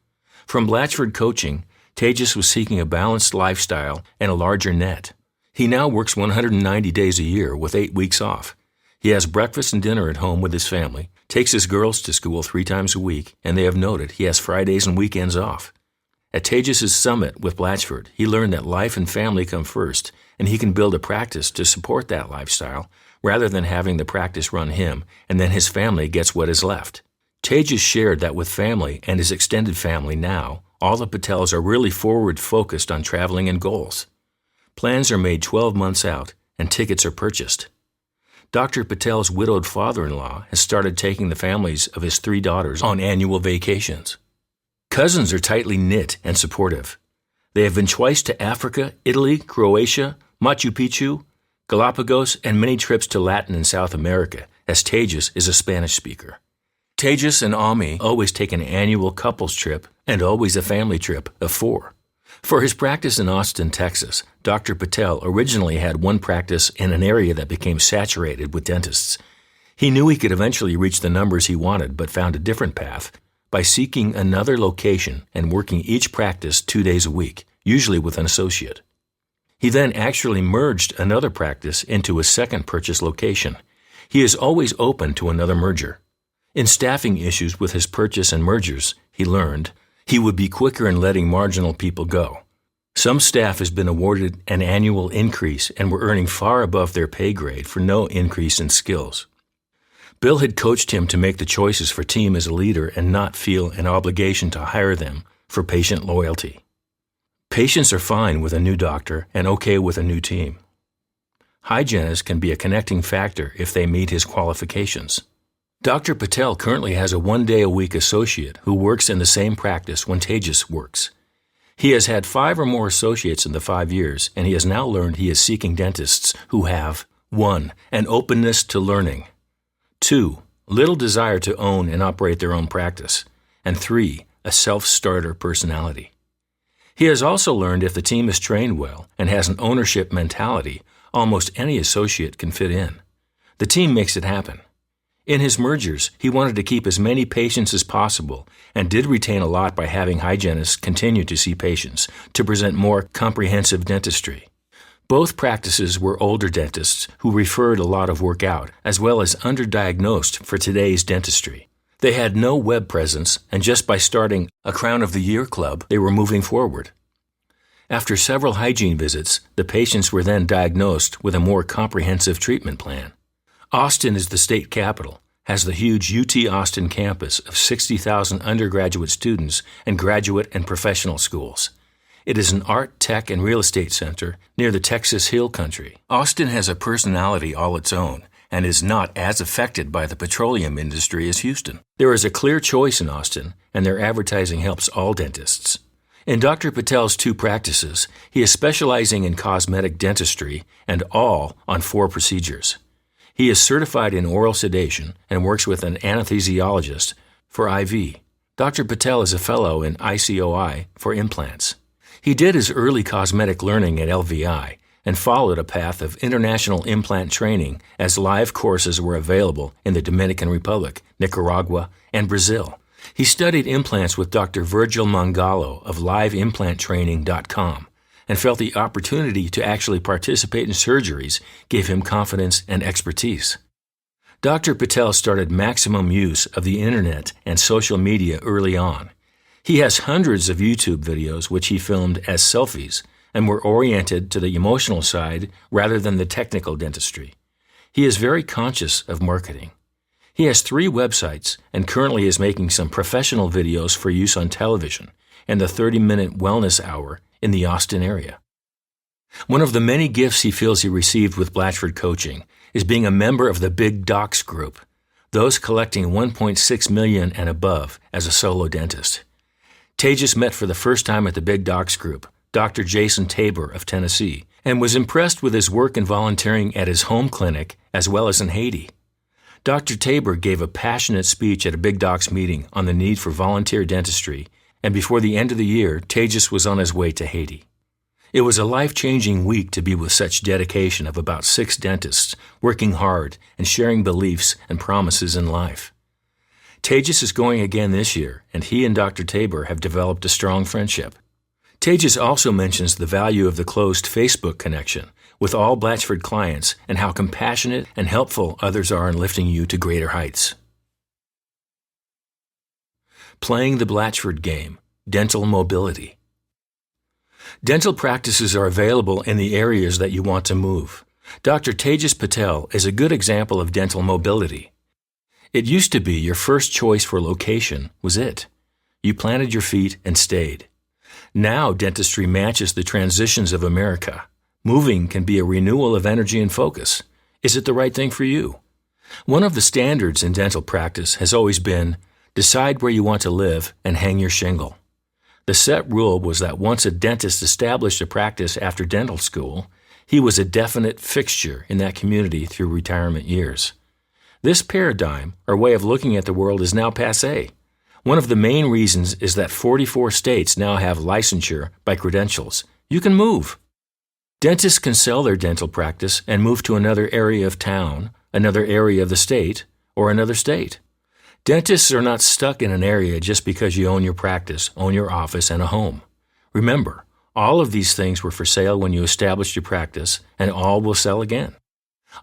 From Blatchford Coaching, Tejas was seeking a balanced lifestyle and a larger net. He now works 190 days a year with 8 weeks off. He has breakfast and dinner at home with his family, takes his girls to school 3 times a week, and they have noted he has Fridays and weekends off. At Tejas' summit with Blatchford, he learned that life and family come first, and he can build a practice to support that lifestyle rather than having the practice run him, and then his family gets what is left. Tejas shared that with family and his extended family now, all the Patels are really forward-focused on traveling and goals. Plans are made 12 months out, and tickets are purchased. Dr. Patel's widowed father-in-law has started taking the families of his 3 daughters on annual vacations. Cousins are tightly knit and supportive. They have been twice to Africa, Italy, Croatia, Machu Picchu, Galapagos, and many trips to Latin and South America, as Tejas is a Spanish speaker. Tejas and Ami always take an annual couples trip and always a family trip of 4. For his practice in Austin, Texas, Dr. Patel originally had one practice in an area that became saturated with dentists. He knew he could eventually reach the numbers he wanted, but found a different path by seeking another location and working each practice 2 days a week, usually with an associate. He then actually merged another practice into a second purchase location. He is always open to another merger. In staffing issues with his purchase and mergers, he learned he would be quicker in letting marginal people go. Some staff has been awarded an annual increase and were earning far above their pay grade for no increase in skills. Bill had coached him to make the choices for team as a leader and not feel an obligation to hire them for patient loyalty. Patients are fine with a new doctor and okay with a new team. Hygienists can be a connecting factor if they meet his qualifications. Dr. Patel currently has a one-day-a-week associate who works in the same practice when Tejas works. He has had 5 or more associates in the 5 years, and he has now learned he is seeking dentists who have 1. An openness to learning, 2. Little desire to own and operate their own practice, and 3. A self-starter personality. He has also learned if the team is trained well and has an ownership mentality, almost any associate can fit in. The team makes it happen. In his mergers, he wanted to keep as many patients as possible and did retain a lot by having hygienists continue to see patients to present more comprehensive dentistry. Both practices were older dentists who referred a lot of work out, as well as underdiagnosed for today's dentistry. They had no web presence, and just by starting a Crown of the Year club, they were moving forward. After several hygiene visits, the patients were then diagnosed with a more comprehensive treatment plan. Austin is the state capital, has the huge UT Austin campus of 60,000 undergraduate students and graduate and professional schools. It is an art, tech, and real estate center near the Texas Hill Country. Austin has a personality all its own and is not as affected by the petroleum industry as Houston. There is a clear choice in Austin, and their advertising helps all dentists. In Dr. Patel's 2 practices, he is specializing in cosmetic dentistry and all on 4 procedures. He is certified in oral sedation and works with an anesthesiologist for IV. Dr. Patel is a fellow in ICOI for implants. He did his early cosmetic learning at LVI and followed a path of international implant training as live courses were available in the Dominican Republic, Nicaragua, and Brazil. He studied implants with Dr. Virgil Mangallo of LiveImplantTraining.com and felt the opportunity to actually participate in surgeries gave him confidence and expertise. Dr. Patel started maximum use of the internet and social media early on. He has hundreds of YouTube videos which he filmed as selfies and were oriented to the emotional side rather than the technical dentistry. He is very conscious of marketing. He has 3 websites and currently is making some professional videos for use on television and the 30-minute wellness hour in the Austin area. One of the many gifts he feels he received with Blatchford Coaching is being a member of the Big Docs Group, those collecting $1.6 million and above as a solo dentist. Tejas met for the first time at the Big Docs Group, Dr. Jason Tabor of Tennessee, and was impressed with his work and volunteering at his home clinic as well as in Haiti. Dr. Tabor gave a passionate speech at a Big Docs meeting on the need for volunteer dentistry, and before the end of the year, Tejas was on his way to Haiti. It was a life-changing week to be with such dedication of about 6 dentists, working hard and sharing beliefs and promises in life. Tejas is going again this year, and he and Dr. Tabor have developed a strong friendship. Tejas also mentions the value of the closed Facebook connection with all Blatchford clients and how compassionate and helpful others are in lifting you to greater heights. Playing the Blatchford game, dental mobility. Dental practices are available in the areas that you want to move. Dr. Tejas Patel is a good example of dental mobility. It used to be your first choice for location was it. You planted your feet and stayed. Now dentistry matches the transitions of America. Moving can be a renewal of energy and focus. Is it the right thing for you? One of the standards in dental practice has always been decide where you want to live and hang your shingle. The set rule was that once a dentist established a practice after dental school, he was a definite fixture in that community through retirement years. This paradigm, or way of looking at the world, is now passé. One of the main reasons is that 44 states now have licensure by credentials. You can move. Dentists can sell their dental practice and move to another area of town, another area of the state, or another state. Dentists are not stuck in an area just because you own your practice, own your office, and a home. Remember, all of these things were for sale when you established your practice, and all will sell again.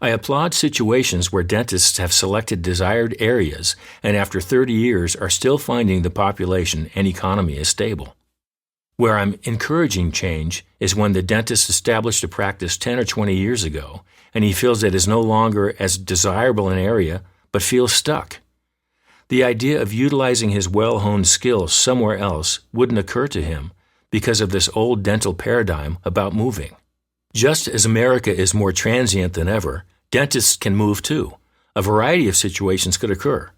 I applaud situations where dentists have selected desired areas and after 30 years are still finding the population and economy is stable. Where I'm encouraging change is when the dentist established a practice 10 or 20 years ago and he feels it is no longer as desirable an area but feels stuck. The idea of utilizing his well-honed skills somewhere else wouldn't occur to him because of this old dental paradigm about moving. Just as America is more transient than ever, dentists can move too. A variety of situations could occur.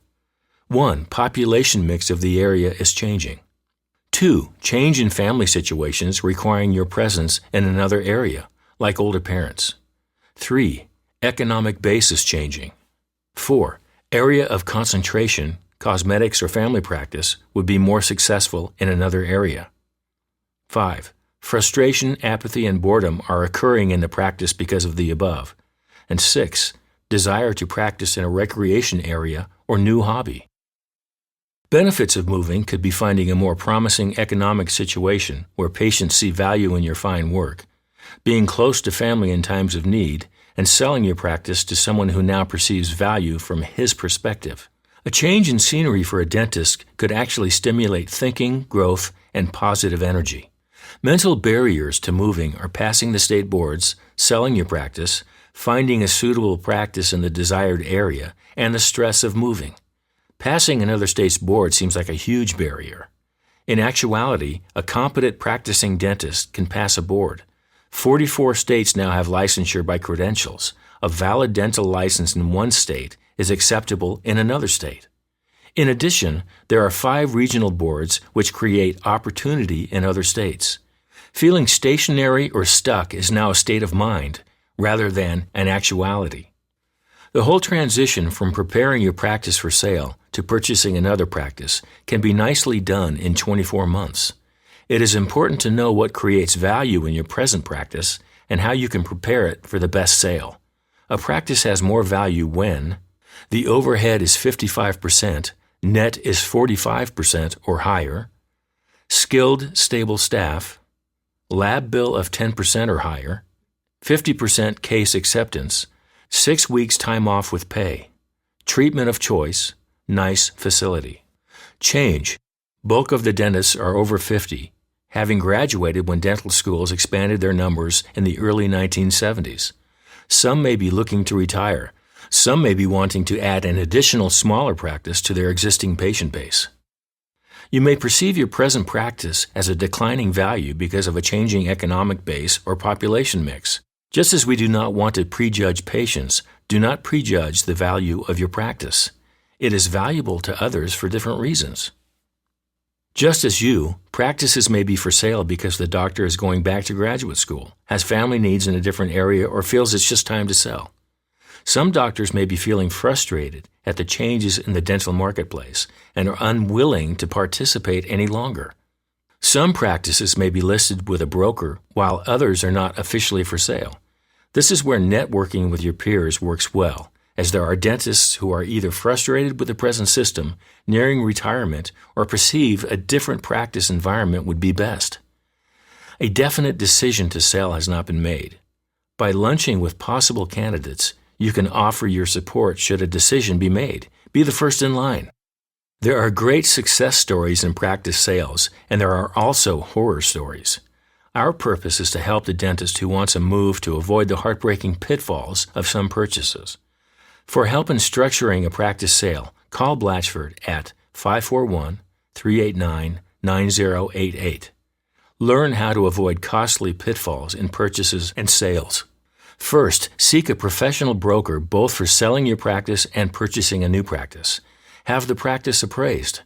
1. Population mix of the area is changing. 2. Change in family situations requiring your presence in another area, like older parents. 3. Economic base is changing. 4. Area of concentration, cosmetics or family practice, would be more successful in another area. 5. Frustration, apathy, and boredom are occurring in the practice because of the above. And 6. Desire to practice in a recreation area or new hobby. Benefits of moving could be finding a more promising economic situation where patients see value in your fine work, being close to family in times of need, and selling your practice to someone who now perceives value from his perspective. A change in scenery for a dentist could actually stimulate thinking, growth, and positive energy. Mental barriers to moving are passing the state boards, selling your practice, finding a suitable practice in the desired area, and the stress of moving. Passing another state's board seems like a huge barrier. In actuality, a competent practicing dentist can pass a board. 44 states now have licensure by credentials. A valid dental license in one state is acceptable in another state. In addition, there are 5 regional boards which create opportunity in other states. Feeling stationary or stuck is now a state of mind rather than an actuality. The whole transition from preparing your practice for sale to purchasing another practice can be nicely done in 24 months. It is important to know what creates value in your present practice and how you can prepare it for the best sale. A practice has more value when the overhead is 55%, net is 45% or higher, skilled, stable staff, lab bill of 10% or higher, 50% case acceptance, 6 weeks time off with pay, treatment of choice, nice facility. Change. Bulk of the dentists are over 50, having graduated when dental schools expanded their numbers in the early 1970s. Some may be looking to retire. Some may be wanting to add an additional smaller practice to their existing patient base. You may perceive your present practice as a declining value because of a changing economic base or population mix. Just as we do not want to prejudge patients, do not prejudge the value of your practice. It is valuable to others for different reasons. Just as you, practices may be for sale because the doctor is going back to graduate school, has family needs in a different area, or feels it's just time to sell. Some doctors may be feeling frustrated at the changes in the dental marketplace and are unwilling to participate any longer. Some practices may be listed with a broker while others are not officially for sale. This is where networking with your peers works well, as there are dentists who are either frustrated with the present system, nearing retirement, or perceive a different practice environment would be best. A definite decision to sell has not been made. By lunching with possible candidates, you can offer your support should a decision be made. Be the first in line. There are great success stories in practice sales, and there are also horror stories. Our purpose is to help the dentist who wants a move to avoid the heartbreaking pitfalls of some purchases. For help in structuring a practice sale, call Blatchford at 541-389-9088. Learn how to avoid costly pitfalls in purchases and sales. First, seek a professional broker both for selling your practice and purchasing a new practice. Have the practice appraised.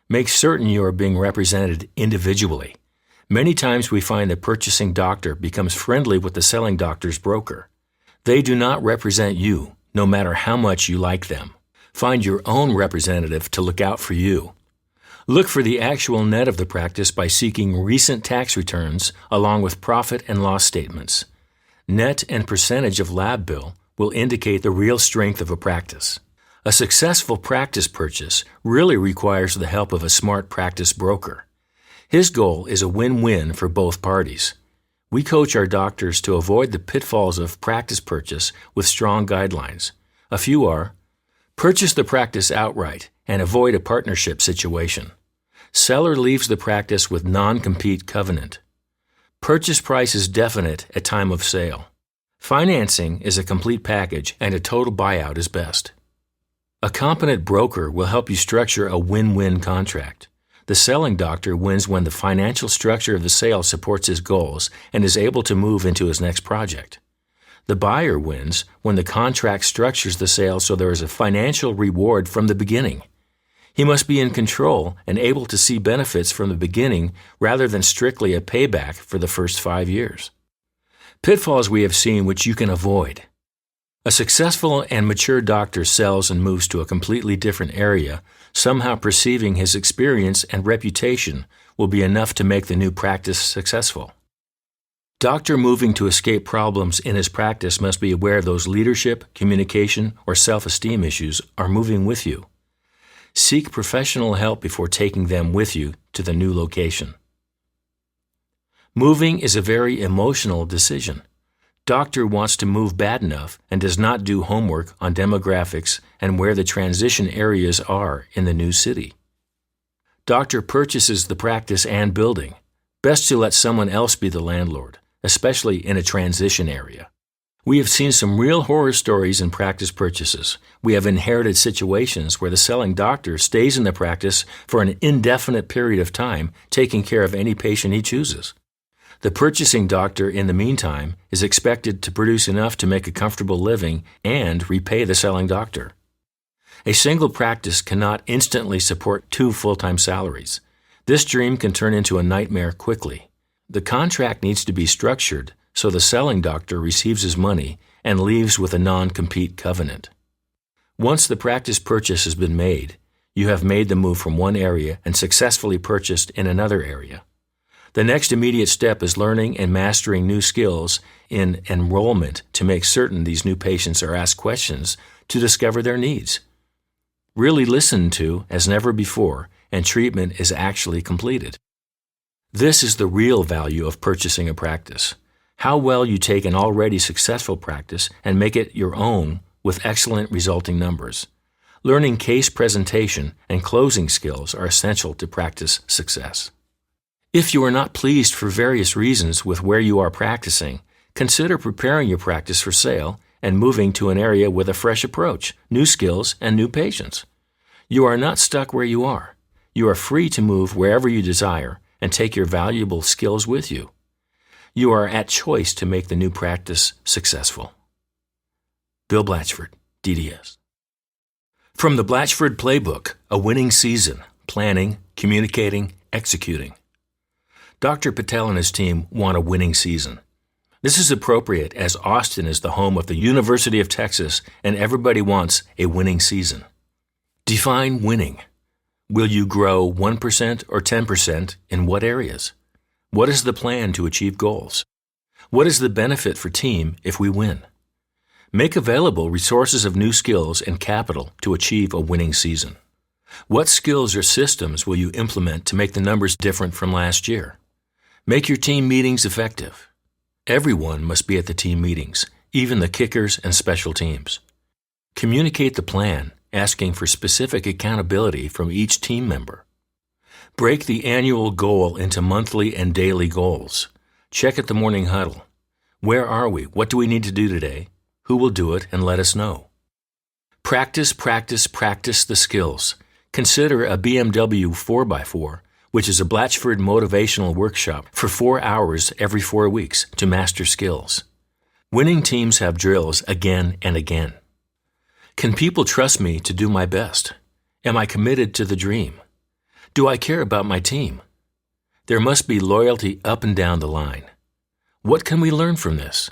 Make certain you are being represented individually. Many times we find the purchasing doctor becomes friendly with the selling doctor's broker. They do not represent you, no matter how much you like them. Find your own representative to look out for you. Look for the actual net of the practice by seeking recent tax returns along with profit and loss statements. Net and percentage of lab bill will indicate the real strength of a practice. A successful practice purchase really requires the help of a smart practice broker. His goal is a win-win for both parties. We coach our doctors to avoid the pitfalls of practice purchase with strong guidelines. A few are: purchase the practice outright and avoid a partnership situation. Seller leaves the practice with non-compete covenant. Purchase price is definite at time of sale. Financing is a complete package and a total buyout is best. A competent broker will help you structure a win-win contract. The selling doctor wins when the financial structure of the sale supports his goals and is able to move into his next project. The buyer wins when the contract structures the sale so there is a financial reward from the beginning. He must be in control and able to see benefits from the beginning rather than strictly a payback for the first 5 years. Pitfalls we have seen which you can avoid. A successful and mature doctor sells and moves to a completely different area, somehow perceiving his experience and reputation will be enough to make the new practice successful. Doctor moving to escape problems in his practice must be aware those leadership, communication, or self-esteem issues are moving with you. Seek professional help before taking them with you to the new location. Moving is a very emotional decision. Doctor wants to move bad enough and does not do homework on demographics and where the transition areas are in the new city. Doctor purchases the practice and building. Best to let someone else be the landlord, especially in a transition area. We have seen some real horror stories in practice purchases. We have inherited situations where the selling doctor stays in the practice for an indefinite period of time, taking care of any patient he chooses. The purchasing doctor, in the meantime, is expected to produce enough to make a comfortable living and repay the selling doctor. A single practice cannot instantly support 2 full-time salaries. This dream can turn into a nightmare quickly. The contract needs to be structured so the selling doctor receives his money and leaves with a non-compete covenant. Once the practice purchase has been made, you have made the move from one area and successfully purchased in another area. The next immediate step is learning and mastering new skills in enrollment to make certain these new patients are asked questions to discover their needs. Really listened to as never before, and treatment is actually completed. This is the real value of purchasing a practice. How well you take an already successful practice and make it your own with excellent resulting numbers. Learning case presentation and closing skills are essential to practice success. If you are not pleased for various reasons with where you are practicing, consider preparing your practice for sale and moving to an area with a fresh approach, new skills, and new patients. You are not stuck where you are. You are free to move wherever you desire and take your valuable skills with you. You are at choice to make the new practice successful. Bill Blatchford, DDS. From the Blatchford Playbook, A Winning Season, Planning, Communicating, Executing. Dr. Patel and his team want a winning season. This is appropriate as Austin is the home of the University of Texas and everybody wants a winning season. Define winning. Will you grow 1% or 10% in what areas? What is the plan to achieve goals? What is the benefit for team if we win? Make available resources of new skills and capital to achieve a winning season. What skills or systems will you implement to make the numbers different from last year? Make your team meetings effective. Everyone must be at the team meetings, even the kickers and special teams. Communicate the plan, asking for specific accountability from each team member. Break the annual goal into monthly and daily goals. Check at the morning huddle. Where are we? What do we need to do today? Who will do it and let us know? Practice, practice, practice the skills. Consider a BMW 4x4, which is a Blatchford motivational workshop for 4 hours every 4 weeks to master skills. Winning teams have drills again and again. Can people trust me to do my best? Am I committed to the dream? Do I care about my team? There must be loyalty up and down the line. What can we learn from this?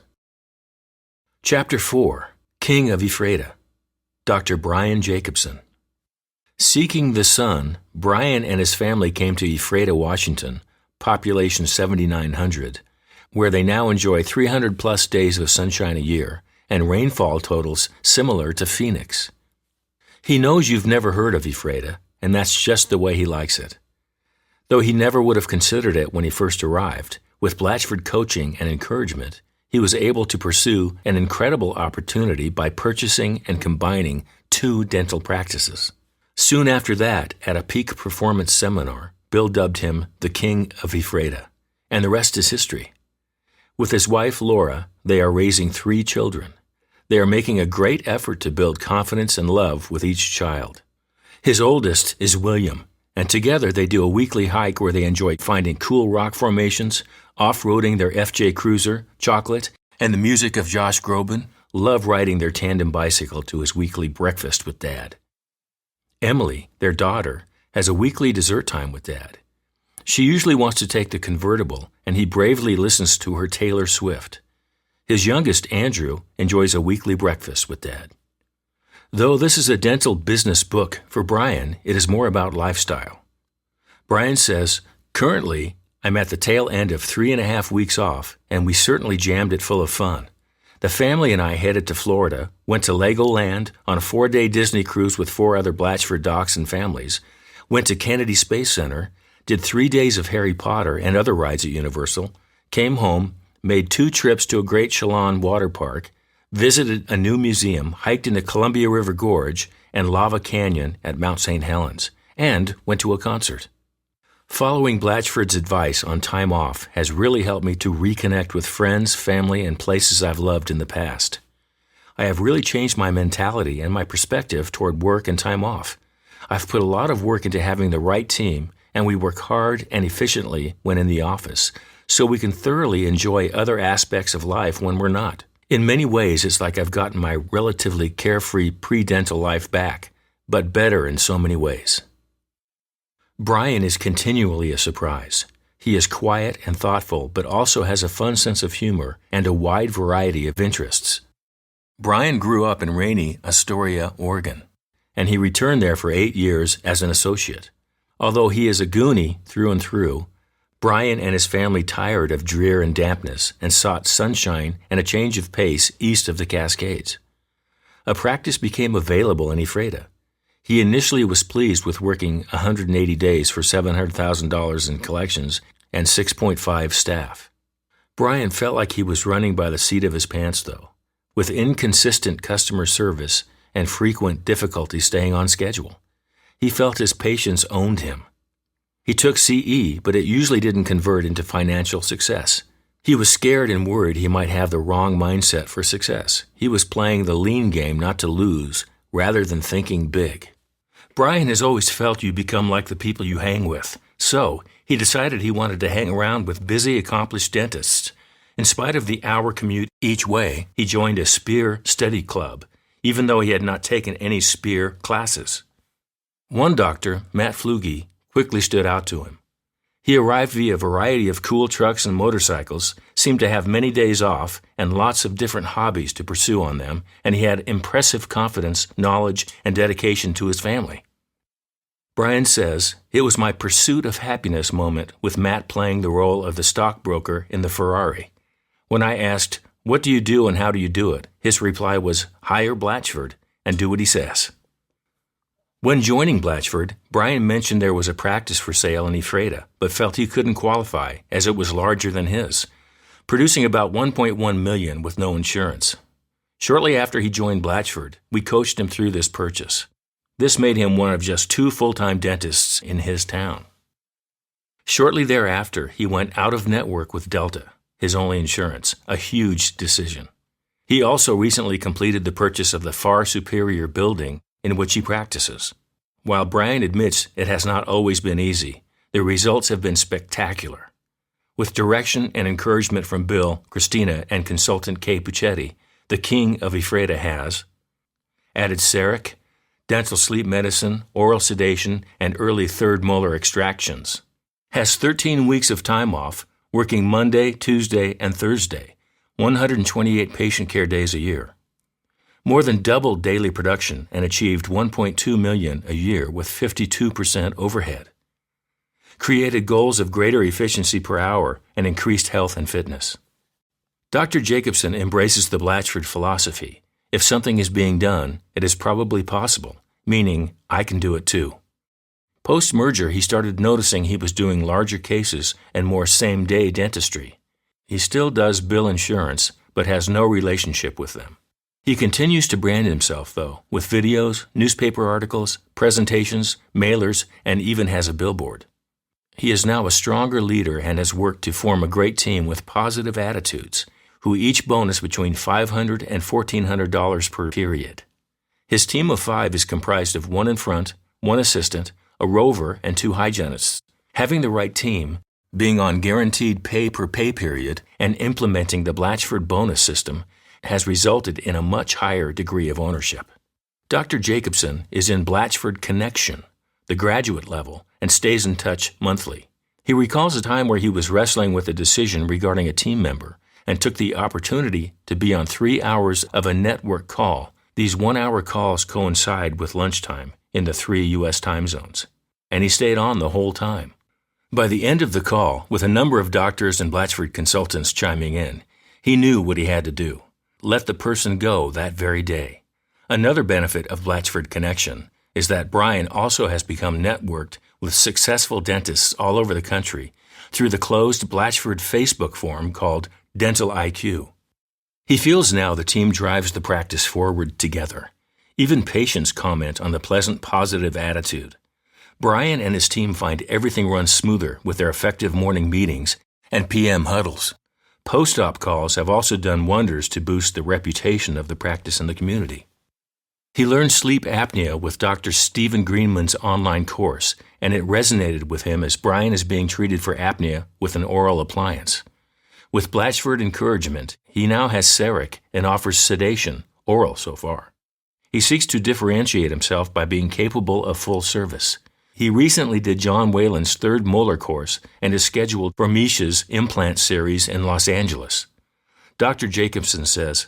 Chapter 4, King of Ephrata, Dr. Brian Jacobson. Seeking the sun, Brian and his family came to Ephrata, Washington, population 7,900, where they now enjoy 300-plus days of sunshine a year and rainfall totals similar to Phoenix. He knows you've never heard of Ephrata, and that's just the way he likes it. Though he never would have considered it when he first arrived, with Blatchford coaching and encouragement, he was able to pursue an incredible opportunity by purchasing and combining 2 dental practices. Soon after that, at a peak performance seminar, Bill dubbed him the King of Ephrata, and the rest is history. With his wife, Laura, they are raising 3 children. They are making a great effort to build confidence and love with each child. His oldest is William, and together they do a weekly hike where they enjoy finding cool rock formations, off-roading their FJ Cruiser, Chocolate, and the music of Josh Groban love riding their tandem bicycle to his weekly breakfast with Dad. Emily, their daughter, has a weekly dessert time with Dad. She usually wants to take the convertible, and he bravely listens to her Taylor Swift. His youngest, Andrew, enjoys a weekly breakfast with Dad. Though this is a dental business book, for Brian, it is more about lifestyle. Brian says, "Currently, I'm at the tail end of 3.5 weeks off, and we certainly jammed it full of fun. The family and I headed to Florida, went to Legoland on a 4-day Disney cruise with 4 other Blatchford docs and families, went to Kennedy Space Center, did 3 days of Harry Potter and other rides at Universal, came home, made 2 trips to a Great Chelan water park, visited a new museum, hiked into Columbia River Gorge and Lava Canyon at Mount St. Helens, and went to a concert." Following Blatchford's advice on time off has really helped me to reconnect with friends, family, and places I've loved in the past. I have really changed my mentality and my perspective toward work and time off. I've put a lot of work into having the right team, and we work hard and efficiently when in the office, so we can thoroughly enjoy other aspects of life when we're not. In many ways, it's like I've gotten my relatively carefree pre-dental life back, but better in so many ways. Brian is continually a surprise. He is quiet and thoughtful, but also has a fun sense of humor and a wide variety of interests. Brian grew up in rainy Astoria, Oregon, and he returned there for 8 years as an associate. Although he is a Goonie through and through, Brian and his family tired of drear and dampness and sought sunshine and a change of pace east of the Cascades. A practice became available in Ephrata. He initially was pleased with working 180 days for $700,000 in collections and 6.5 staff. Brian felt like he was running by the seat of his pants, though, with inconsistent customer service and frequent difficulty staying on schedule. He felt his patients owned him. He took CE, but it usually didn't convert into financial success. He was scared and worried he might have the wrong mindset for success. He was playing the lean game not to lose, rather than thinking big. Brian has always felt you become like the people you hang with, so he decided he wanted to hang around with busy, accomplished dentists. In spite of the hour commute each way, he joined a Spear study club, even though he had not taken any Spear classes. One doctor, Matt Flugie, quickly stood out to him. He arrived via a variety of cool trucks and motorcycles, seemed to have many days off and lots of different hobbies to pursue on them, and he had impressive confidence, knowledge, and dedication to his family. Brian says, "It was my pursuit of happiness moment with Matt playing the role of the stockbroker in the Ferrari. When I asked, 'What do you do and how do you do it?' his reply was, 'Hire Blatchford and do what he says.'" When joining Blatchford, Brian mentioned there was a practice for sale in Ephrata, but felt he couldn't qualify as it was larger than his, producing about $1.1 million with no insurance. Shortly after he joined Blatchford, we coached him through this purchase. This made him one of just 2 full-time dentists in his town. Shortly thereafter, he went out of network with Delta, his only insurance, a huge decision. He also recently completed the purchase of the far superior building in which he practices. While Brian admits it has not always been easy, the results have been spectacular. With direction and encouragement from Bill, Christina, and consultant Kay Puccetti, the King of Ephrata has added CEREC, dental sleep medicine, oral sedation, and early third molar extractions. Has 13 weeks of time off, working Monday, Tuesday, and Thursday, 128 patient care days a year. More than doubled daily production and achieved $1.2 million a year with 52% overhead. Created goals of greater efficiency per hour and increased health and fitness. Dr. Jacobson embraces the Blatchford philosophy. If something is being done, it is probably possible, meaning I can do it too. Post-merger, he started noticing he was doing larger cases and more same-day dentistry. He still does bill insurance, but has no relationship with them. He continues to brand himself, though, with videos, newspaper articles, presentations, mailers, and even has a billboard. He is now a stronger leader and has worked to form a great team with positive attitudes, who each bonus between $500 and $1,400 per period. His team of 5 is comprised of 1 in front, 1 assistant, a rover, and 2 hygienists. Having the right team, Being on guaranteed pay-per-pay period and implementing the Blatchford bonus system has resulted in a much higher degree of ownership. Dr. Jacobson is in Blatchford Connection, the graduate level, and stays in touch monthly. He recalls a time where he was wrestling with a decision regarding a team member and took the opportunity to be on 3 hours of a network call. These 1-hour calls coincide with lunchtime in the 3 U.S. time zones, and he stayed on the whole time. By the end of the call, with a number of doctors and Blatchford consultants chiming in, he knew what he had to do. Let the person go that very day. Another benefit of Blatchford Connection is that Brian also has become networked with successful dentists all over the country through the closed Blatchford Facebook forum called Dental IQ. He feels now the team drives the practice forward together. Even patients comment on the pleasant, positive attitude. Brian and his team find everything runs smoother with their effective morning meetings and PM huddles. Post-op calls have also done wonders to boost the reputation of the practice in the community. He learned sleep apnea with Dr. Stephen Greenman's online course, and it resonated with him as Brian is being treated for apnea with an oral appliance. With Blatchford encouragement, he now has CEREC and offers sedation, oral so far. He seeks to differentiate himself by being capable of full service. He recently did John Whalen's 3rd molar course and is scheduled for Misha's implant series in Los Angeles. Dr. Jacobson says,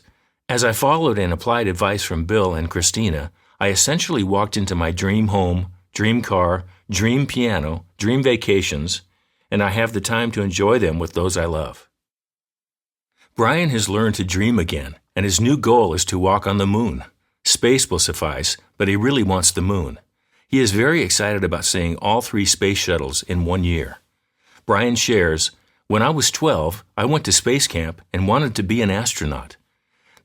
"As I followed and applied advice from Bill and Christina, I essentially walked into my dream home, dream car, dream piano, dream vacations, and I have the time to enjoy them with those I love." Brian has learned to dream again, and his new goal is to walk on the moon. Space will suffice, but he really wants the moon. He is very excited about seeing all 3 space shuttles in 1 year. Brian shares, "When I was 12, I went to space camp and wanted to be an astronaut.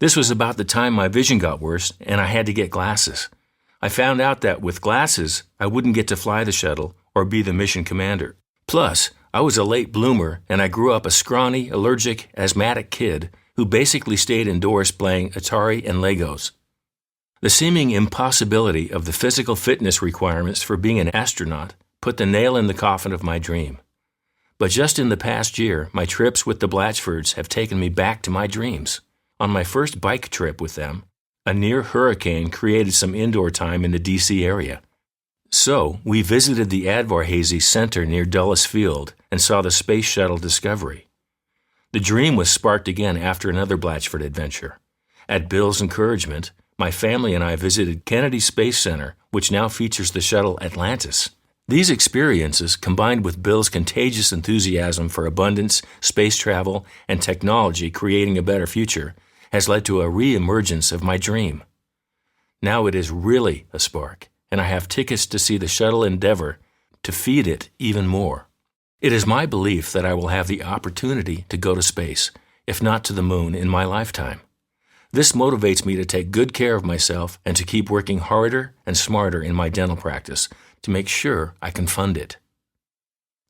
This was about the time my vision got worse and I had to get glasses. I found out that with glasses, I wouldn't get to fly the shuttle or be the mission commander. Plus, I was a late bloomer and I grew up a scrawny, allergic, asthmatic kid who basically stayed indoors playing Atari and Legos. The seeming impossibility of the physical fitness requirements for being an astronaut put the nail in the coffin of my dream. But just in the past year, my trips with the Blatchfords have taken me back to my dreams. On my first bike trip with them, a near hurricane created some indoor time in the D.C. area. So, we visited the Advarhazy Center near Dulles Field and saw the Space Shuttle Discovery. The dream was sparked again after another Blatchford adventure. At Bill's encouragement, my family and I visited Kennedy Space Center, which now features the shuttle Atlantis. These experiences, combined with Bill's contagious enthusiasm for abundance, space travel, and technology creating a better future, has led to a re-emergence of my dream. Now it is really a spark, and I have tickets to see the shuttle Endeavour to feed it even more. It is my belief that I will have the opportunity to go to space, if not to the moon, in my lifetime. This motivates me to take good care of myself and to keep working harder and smarter in my dental practice to make sure I can fund it.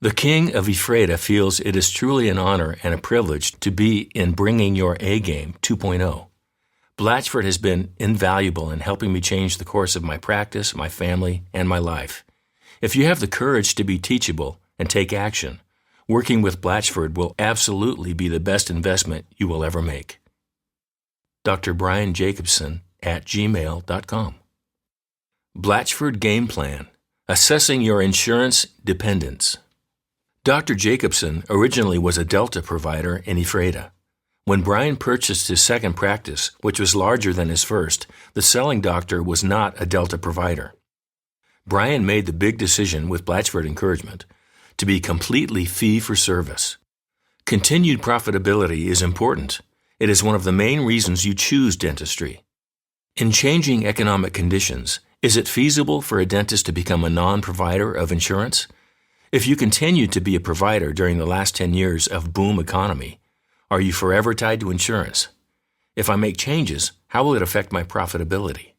The King of Ephrata feels it is truly an honor and a privilege to be in Bringing Your A Game 2.0. Blatchford has been invaluable in helping me change the course of my practice, my family, and my life. If you have the courage to be teachable and take action, working with Blatchford will absolutely be the best investment you will ever make. Dr. Brian Jacobson @gmail.com. Blatchford Game Plan: Assessing Your Insurance Dependence. Dr. Jacobson originally was a Delta provider in Ephrata. When Brian purchased his second practice, which was larger than his first, the selling doctor was not a Delta provider. Brian made the big decision, with Blatchford encouragement, to be completely fee-for-service. Continued profitability is important. It is one of the main reasons you choose dentistry. In changing economic conditions, is it feasible for a dentist to become a non-provider of insurance? If you continue to be a provider during the last 10 years of boom economy, are you forever tied to insurance? If I make changes, how will it affect my profitability?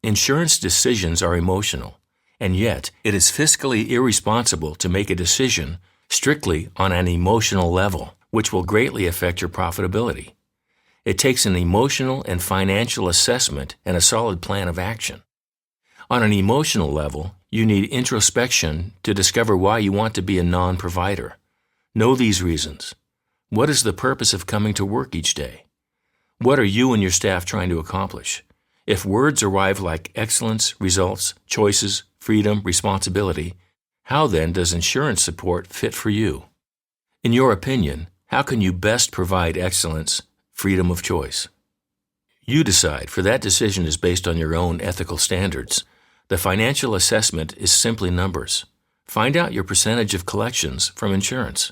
Insurance decisions are emotional, and yet it is fiscally irresponsible to make a decision strictly on an emotional level, which will greatly affect your profitability. It takes an emotional and financial assessment and a solid plan of action. On an emotional level, you need introspection to discover why you want to be a non-provider. Know these reasons. What is the purpose of coming to work each day? What are you and your staff trying to accomplish? If words arrive like excellence, results, choices, freedom, responsibility, how then does insurance support fit for you? In your opinion, how can you best provide excellence, freedom of choice? You decide, for that decision is based on your own ethical standards. The financial assessment is simply numbers. Find out your percentage of collections from insurance.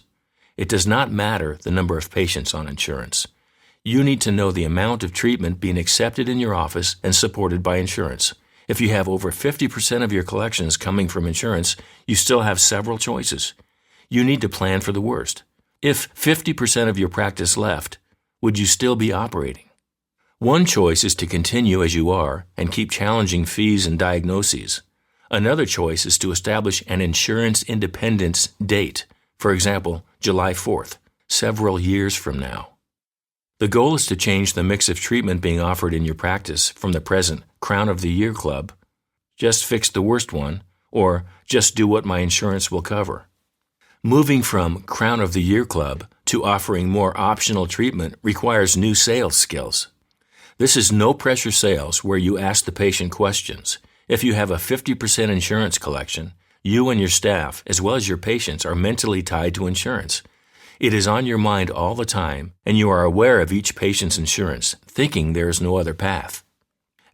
It does not matter the number of patients on insurance. You need to know the amount of treatment being accepted in your office and supported by insurance. If you have over 50% of your collections coming from insurance, you still have several choices. You need to plan for the worst. If 50% of your practice left, would you still be operating? One choice is to continue as you are and keep challenging fees and diagnoses. Another choice is to establish an insurance independence date, for example, July 4th, several years from now. The goal is to change the mix of treatment being offered in your practice from the present Crown of the Year Club, just fix the worst one, or just do what my insurance will cover. Moving from Crown of the Year Club to offering more optional treatment requires new sales skills. This is no-pressure sales where you ask the patient questions. If you have a 50% insurance collection, you and your staff, as well as your patients, are mentally tied to insurance. It is on your mind all the time, and you are aware of each patient's insurance, thinking there is no other path.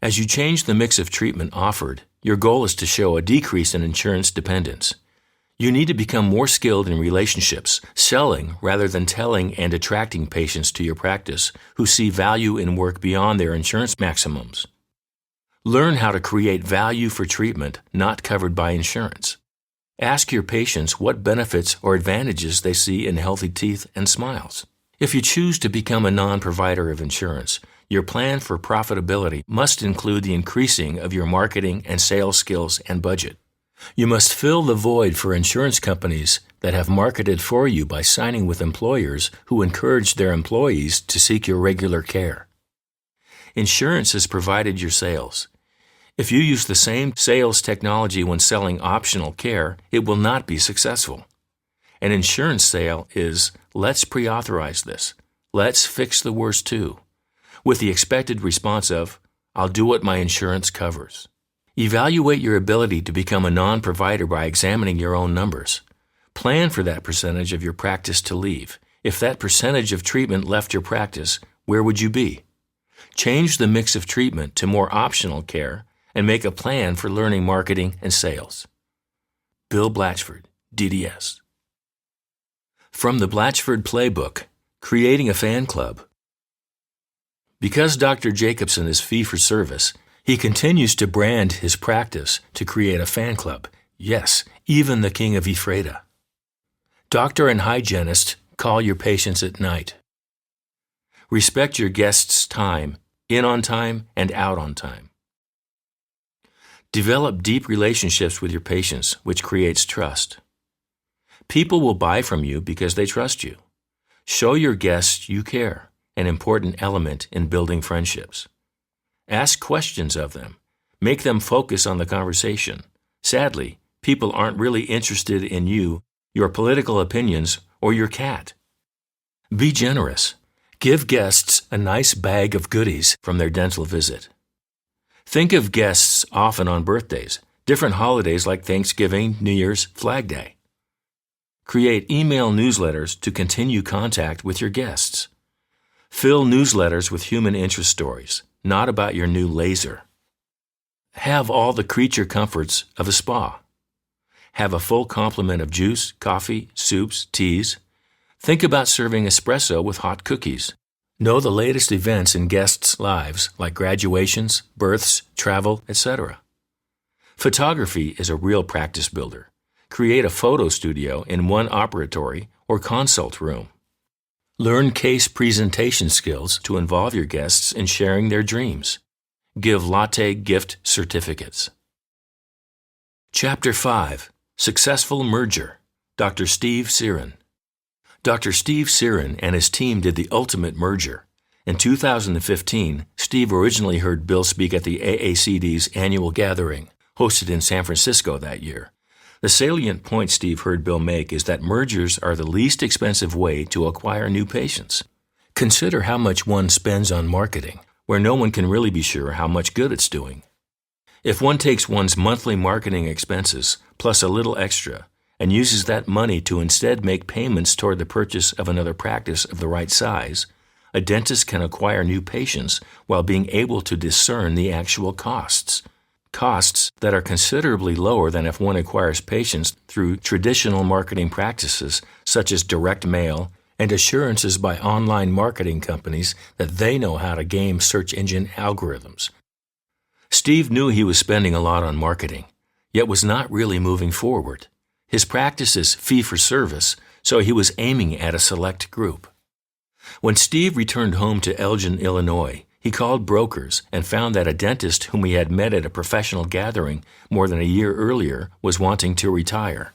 As you change the mix of treatment offered, your goal is to show a decrease in insurance dependence. You need to become more skilled in relationships, selling rather than telling and attracting patients to your practice who see value in work beyond their insurance maximums. Learn how to create value for treatment not covered by insurance. Ask your patients what benefits or advantages they see in healthy teeth and smiles. If you choose to become a non-provider of insurance, your plan for profitability must include the increasing of your marketing and sales skills and budget. You must fill the void for insurance companies that have marketed for you by signing with employers who encourage their employees to seek your regular care. Insurance has provided your sales. If you use the same sales technology when selling optional care, it will not be successful. An insurance sale is, let's pre-authorize this. Let's fix the worst too, with the expected response of, I'll do what my insurance covers. Evaluate your ability to become a non-provider by examining your own numbers. Plan for that percentage of your practice to leave. If that percentage of treatment left your practice, where would you be? Change the mix of treatment to more optional care and make a plan for learning marketing and sales. Bill Blatchford, DDS. From the Blatchford Playbook, Creating a Fan Club. Because Dr. Jacobson is fee-for-service, he continues to brand his practice to create a fan club. Yes, even the King of Ephrata. Doctor and hygienist, call your patients at night. Respect your guests' time, in on time and out on time. Develop deep relationships with your patients, which creates trust. People will buy from you because they trust you. Show your guests you care, an important element in building friendships. Ask questions of them. Make them focus on the conversation. Sadly, people aren't really interested in you, your political opinions, or your cat. Be generous. Give guests a nice bag of goodies from their dental visit. Think of guests often on birthdays, different holidays like Thanksgiving, New Year's, Flag Day. Create email newsletters to continue contact with your guests. Fill newsletters with human interest stories, not about your new laser. Have all the creature comforts of a spa. Have a full complement of juice, coffee, soups, teas. Think about serving espresso with hot cookies. Know the latest events in guests' lives like graduations, births, travel, etc. Photography is a real practice builder. Create a photo studio in one operatory or consult room. Learn case presentation skills to involve your guests in sharing their dreams. Give latte gift certificates. Chapter 5. Successful Merger. Dr. Steve Siren. Dr. Steve Siren and his team did the ultimate merger. In 2015, Steve originally heard Bill speak at the AACD's annual gathering, hosted in San Francisco that year. The salient point Steve heard Bill make is that mergers are the least expensive way to acquire new patients. Consider how much one spends on marketing, where no one can really be sure how much good it's doing. If one takes one's monthly marketing expenses, plus a little extra, and uses that money to instead make payments toward the purchase of another practice of the right size, a dentist can acquire new patients while being able to discern the actual costs that are considerably lower than if one acquires patients through traditional marketing practices such as direct mail and assurances by online marketing companies that they know how to game search engine algorithms. Steve knew he was spending a lot on marketing, yet was not really moving forward. His practice is fee-for-service, so he was aiming at a select group. When Steve returned home to Elgin, Illinois, he called brokers and found that a dentist whom he had met at a professional gathering more than a year earlier was wanting to retire.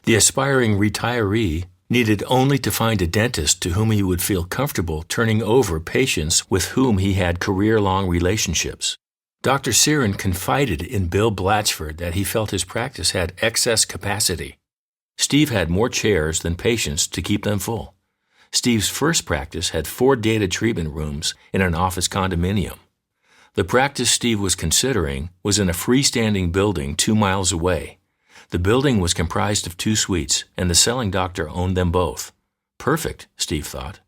The aspiring retiree needed only to find a dentist to whom he would feel comfortable turning over patients with whom he had career-long relationships. Dr. Siren confided in Bill Blatchford that he felt his practice had excess capacity. Steve had more chairs than patients to keep them full. Steve's first practice had 4 data treatment rooms in an office condominium. The practice Steve was considering was in a freestanding building 2 miles away. The building was comprised of 2 suites, and the selling doctor owned them both. Perfect, Steve thought.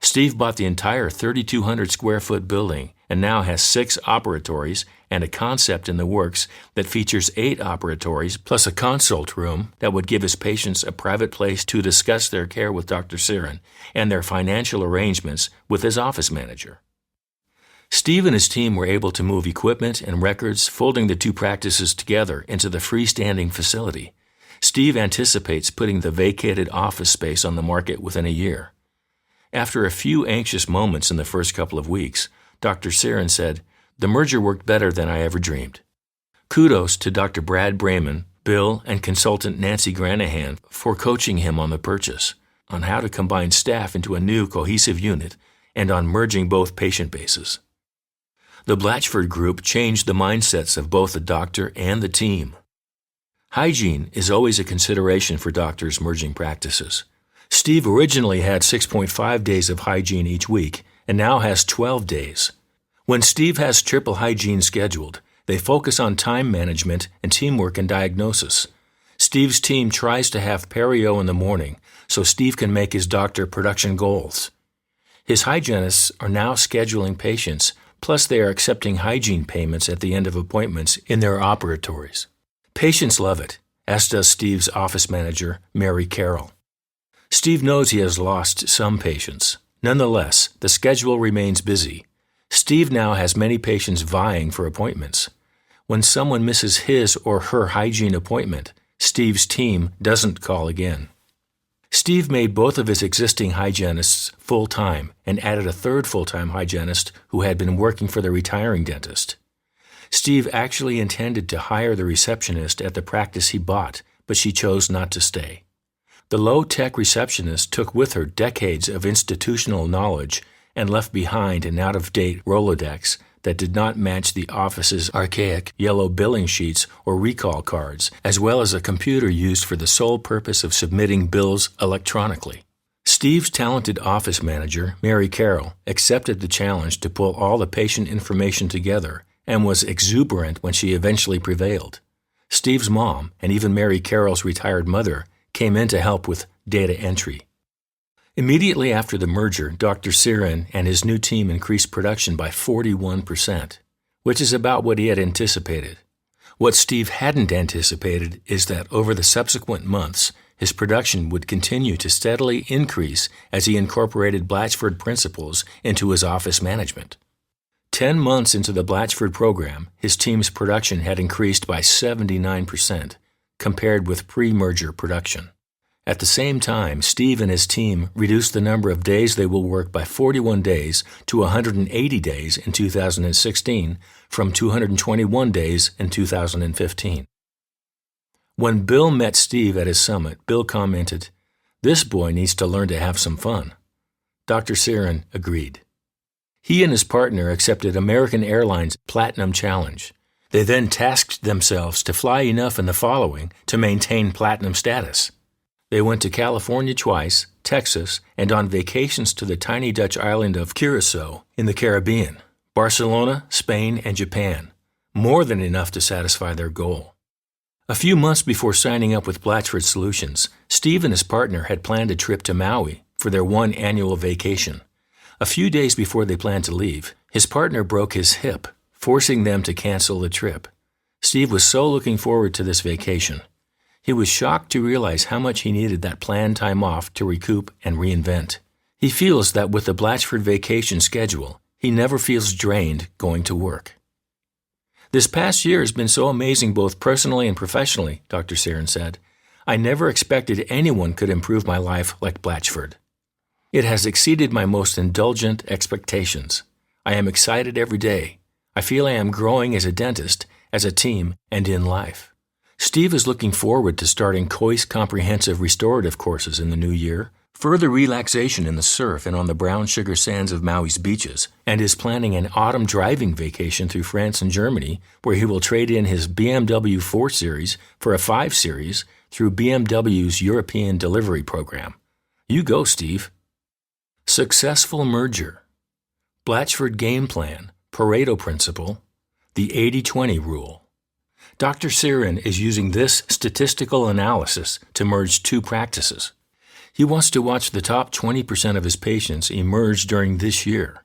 Steve bought the entire 3,200 square foot building and now has 6 operatories and a concept in the works that features 8 operatories plus a consult room that would give his patients a private place to discuss their care with Dr. Siren and their financial arrangements with his office manager. Steve and his team were able to move equipment and records, folding the 2 practices together into the freestanding facility. Steve anticipates putting the vacated office space on the market within a year. After a few anxious moments in the first couple of weeks, Dr. Siren said, "The merger worked better than I ever dreamed." Kudos to Dr. Brad Brayman, Bill, and consultant Nancy Granahan for coaching him on the purchase, on how to combine staff into a new cohesive unit, and on merging both patient bases. The Blatchford Group changed the mindsets of both the doctor and the team. Hygiene is always a consideration for doctors merging practices. Steve originally had 6.5 days of hygiene each week and now has 12 days. When Steve has triple hygiene scheduled, they focus on time management and teamwork and diagnosis. Steve's team tries to have perio in the morning so Steve can make his doctor production goals. His hygienists are now scheduling patients, plus they are accepting hygiene payments at the end of appointments in their operatories. Patients love it, as does Steve's office manager, Mary Carroll. Steve knows he has lost some patients. Nonetheless, the schedule remains busy. Steve now has many patients vying for appointments. When someone misses his or her hygiene appointment, Steve's team doesn't call again. Steve made both of his existing hygienists full-time and added a third full-time hygienist who had been working for the retiring dentist. Steve actually intended to hire the receptionist at the practice he bought, but she chose not to stay. The low-tech receptionist took with her decades of institutional knowledge and left behind an out-of-date Rolodex that did not match the office's archaic yellow billing sheets or recall cards, as well as a computer used for the sole purpose of submitting bills electronically. Steve's talented office manager, Mary Carroll, accepted the challenge to pull all the patient information together and was exuberant when she eventually prevailed. Steve's mom, and even Mary Carroll's retired mother, came in to help with data entry. Immediately after the merger, Dr. Siren and his new team increased production by 41%, which is about what he had anticipated. What Steve hadn't anticipated is that over the subsequent months, his production would continue to steadily increase as he incorporated Blatchford principles into his office management. 10 months into the Blatchford program, his team's production had increased by 79%, compared with pre-merger production. At the same time, Steve and his team reduced the number of days they will work by 41 days to 180 days in 2016 from 221 days in 2015. When Bill met Steve at his summit, Bill commented, "This boy needs to learn to have some fun." Dr. Siren agreed. He and his partner accepted American Airlines Platinum Challenge. They then tasked themselves to fly enough in the following to maintain platinum status. They went to California twice, Texas, and on vacations to the tiny Dutch island of Curacao in the Caribbean, Barcelona, Spain, and Japan, more than enough to satisfy their goal. A few months before signing up with Blatchford Solutions, Steve and his partner had planned a trip to Maui for their one annual vacation. A few days before they planned to leave, his partner broke his hip, forcing them to cancel the trip. Steve was so looking forward to this vacation. He was shocked to realize how much he needed that planned time off to recoup and reinvent. He feels that with the Blatchford vacation schedule, he never feels drained going to work. This past year has been so amazing both personally and professionally, Dr. Sarin said. I never expected anyone could improve my life like Blatchford. It has exceeded my most indulgent expectations. I am excited every day. I feel I am growing as a dentist, as a team, and in life. Steve is looking forward to starting COIS comprehensive restorative courses in the new year, further relaxation in the surf and on the brown sugar sands of Maui's beaches, and is planning an autumn driving vacation through France and Germany, where he will trade in his BMW 4 Series for a 5 Series through BMW's European delivery program. You go, Steve. Successful merger. Blatchford game plan, Pareto principle, the 80-20 rule. Dr. Sarin is using this statistical analysis to merge two practices. He wants to watch the top 20% of his patients emerge during this year.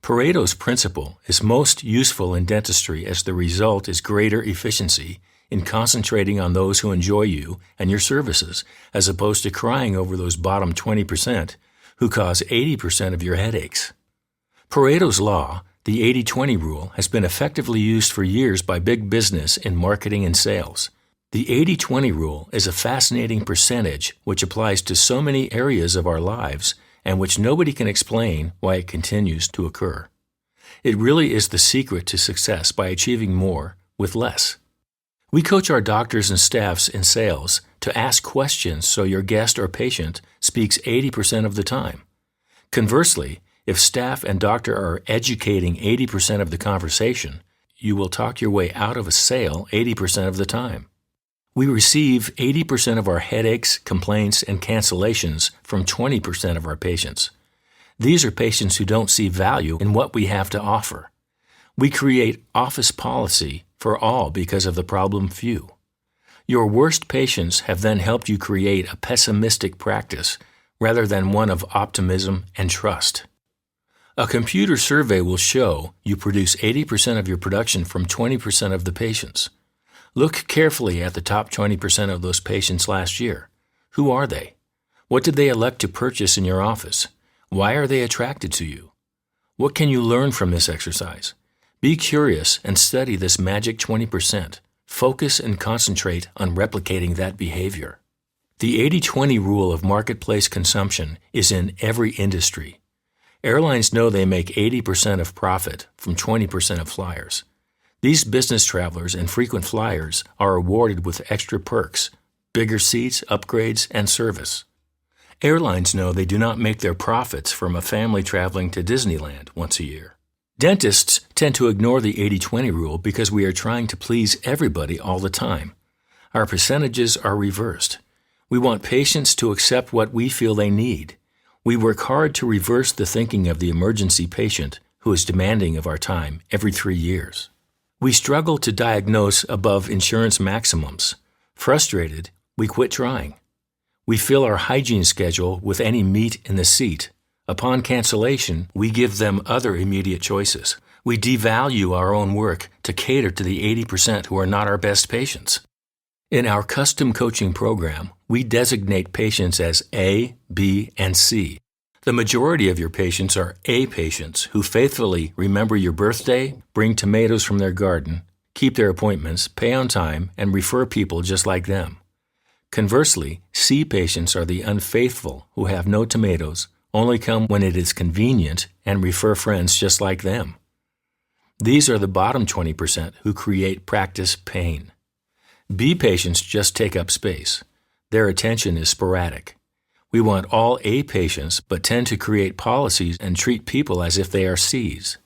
Pareto's principle is most useful in dentistry as the result is greater efficiency in concentrating on those who enjoy you and your services, as opposed to crying over those bottom 20% who cause 80% of your headaches. Pareto's law, the 80-20 rule, has been effectively used for years by big business in marketing and sales. The 80-20 rule is a fascinating percentage which applies to so many areas of our lives and which nobody can explain why it continues to occur. It really is the secret to success by achieving more with less. We coach our doctors and staffs in sales to ask questions so your guest or patient speaks 80% of the time. Conversely, if staff and doctor are educating 80% of the conversation, you will talk your way out of a sale 80% of the time. We receive 80% of our headaches, complaints, and cancellations from 20% of our patients. These are patients who don't see value in what we have to offer. We create office policy for all because of the problem few. Your worst patients have then helped you create a pessimistic practice rather than one of optimism and trust. A computer survey will show you produce 80% of your production from 20% of the patients. Look carefully at the top 20% of those patients last year. Who are they? What did they elect to purchase in your office? Why are they attracted to you? What can you learn from this exercise? Be curious and study this magic 20%. Focus and concentrate on replicating that behavior. The 80-20 rule of marketplace consumption is in every industry. Airlines know they make 80% of profit from 20% of flyers. These business travelers and frequent flyers are awarded with extra perks, bigger seats, upgrades, and service. Airlines know they do not make their profits from a family traveling to Disneyland once a year. Dentists tend to ignore the 80-20 rule because we are trying to please everybody all the time. Our percentages are reversed. We want patients to accept what we feel they need. We work hard to reverse the thinking of the emergency patient who is demanding of our time every 3 years. We struggle to diagnose above insurance maximums. Frustrated, we quit trying. We fill our hygiene schedule with any meat in the seat. Upon cancellation, we give them other immediate choices. We devalue our own work to cater to the 80% who are not our best patients. In our custom coaching program, we designate patients as A, B, and C. The majority of your patients are A patients who faithfully remember your birthday, bring tomatoes from their garden, keep their appointments, pay on time, and refer people just like them. Conversely, C patients are the unfaithful who have no tomatoes, only come when it is convenient, and refer friends just like them. These are the bottom 20% who create practice pain. B patients just take up space. Their attention is sporadic. We want all A patients, but tend to create policies and treat people as if they are Cs.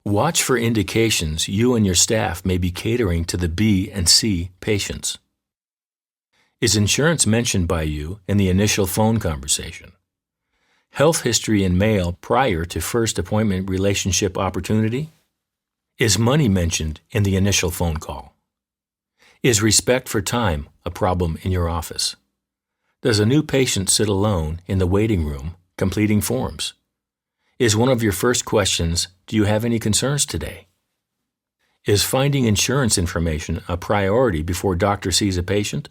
Watch for indications you and your staff may be catering to the B and C patients. Is insurance mentioned by you in the initial phone conversation? Health history in mail prior to first appointment relationship opportunity? Is money mentioned in the initial phone call? Is respect for time a problem in your office? Does a new patient sit alone in the waiting room completing forms? Is one of your first questions, do you have any concerns today? Is finding insurance information a priority before doctor sees a patient?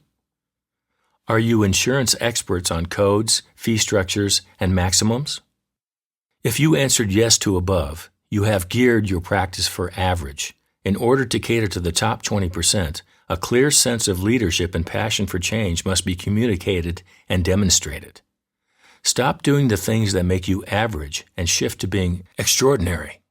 Are you insurance experts on codes, fee structures, and maximums? If you answered yes to above, you have geared your practice for average. In order to cater to the top 20%, a clear sense of leadership and passion for change must be communicated and demonstrated. Stop doing the things that make you average and shift to being extraordinary.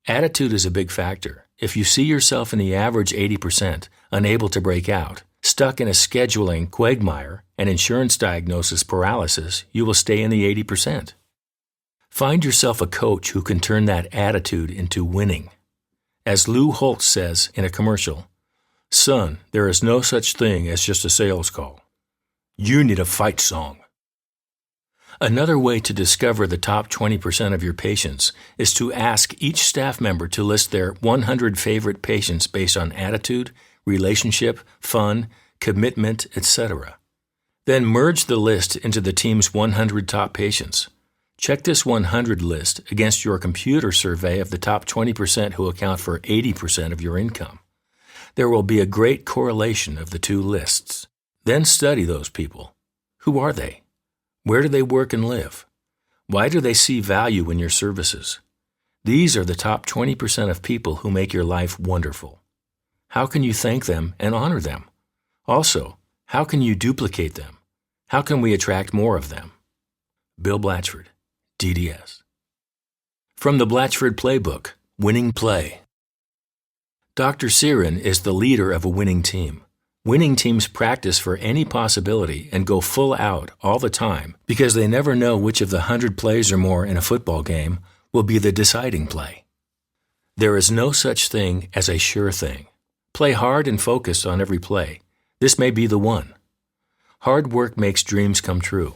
Attitude is a big factor. If you see yourself in the average 80%, unable to break out, stuck in a scheduling quagmire and insurance diagnosis paralysis, you will stay in the 80%. Find yourself a coach who can turn that attitude into winning. As Lou Holtz says in a commercial, "Son, there is no such thing as just a sales call. You need a fight song." Another way to discover the top 20% of your patients is to ask each staff member to list their 100 favorite patients based on attitude, relationship, fun, commitment, etc. Then merge the list into the team's 100 top patients. Check this 100 list against your computer survey of the top 20% who account for 80% of your income. There will be a great correlation of the two lists. Then study those people. Who are they? Where do they work and live? Why do they see value in your services? These are the top 20% of people who make your life wonderful. How can you thank them and honor them? Also, how can you duplicate them? How can we attract more of them? Bill Blatchford, DDS. From the Blatchford Playbook, Winning Play. Dr. Siren is the leader of a winning team. Winning teams practice for any possibility and go full out all the time because they never know which of the 100 plays or more in a football game will be the deciding play. There is no such thing as a sure thing. Play hard and focus on every play. This may be the one. Hard work makes dreams come true.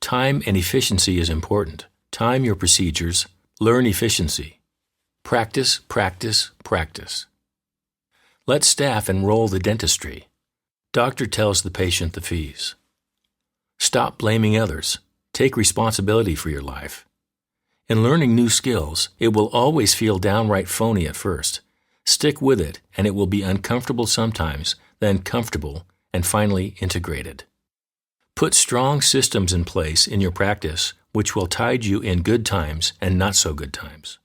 Time and efficiency is important. Time your procedures. Learn efficiency. Practice, practice, practice. Let staff enroll the dentistry. Doctor tells the patient the fees. Stop blaming others. Take responsibility for your life. In learning new skills, it will always feel downright phony at first. Stick with it, and it will be uncomfortable sometimes, then comfortable, and finally integrated. Put strong systems in place in your practice, which will tide you in good times and not so good times.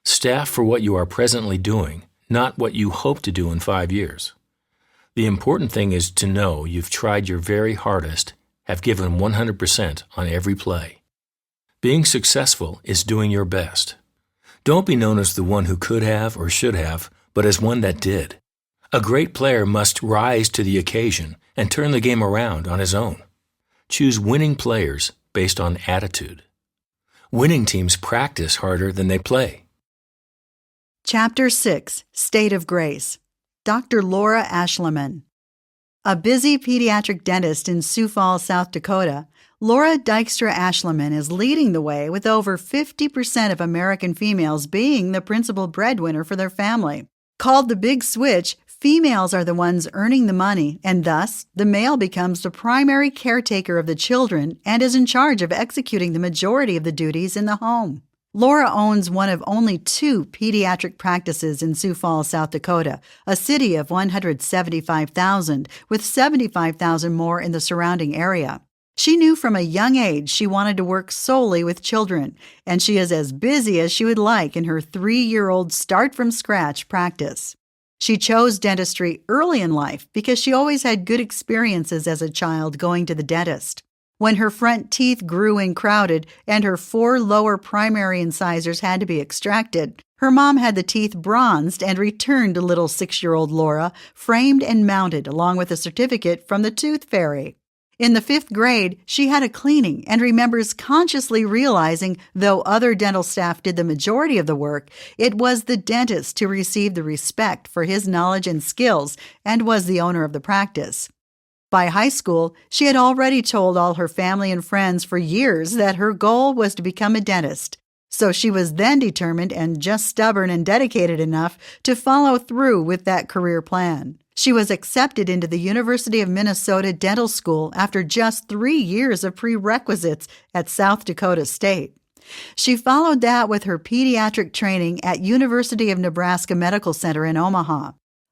Staff for what you are presently doing, not what you hope to do in 5 years. The important thing is to know you've tried your very hardest, have given 100% on every play. Being successful is doing your best. Don't be known as the one who could have or should have, but as one that did. A great player must rise to the occasion and turn the game around on his own. Choose winning players based on attitude. Winning teams practice harder than they play. Chapter 6, State of Grace. Dr. Laura Ashleman. A busy pediatric dentist in Sioux Falls, South Dakota, Laura Dykstra Ashleman is leading the way with over 50% of American females being the principal breadwinner for their family. Called the Big Switch, females are the ones earning the money, and thus the male becomes the primary caretaker of the children and is in charge of executing the majority of the duties in the home. Laura owns one of only 2 pediatric practices in Sioux Falls, South Dakota, a city of 175,000, with 75,000 more in the surrounding area. She knew from a young age she wanted to work solely with children, and she is as busy as she would like in her 3-year-old start-from-scratch practice. She chose dentistry early in life because she always had good experiences as a child going to the dentist. When her front teeth grew and crowded and her 4 lower primary incisors had to be extracted, her mom had the teeth bronzed and returned to little 6-year-old Laura, framed and mounted along with a certificate from the Tooth Fairy. In the 5th grade, she had a cleaning and remembers consciously realizing, though other dental staff did the majority of the work, it was the dentist who received the respect for his knowledge and skills and was the owner of the practice. By high school, she had already told all her family and friends for years that her goal was to become a dentist. So she was then determined and just stubborn and dedicated enough to follow through with that career plan. She was accepted into the University of Minnesota Dental School after just 3 years of prerequisites at South Dakota State. She followed that with her pediatric training at University of Nebraska Medical Center in Omaha.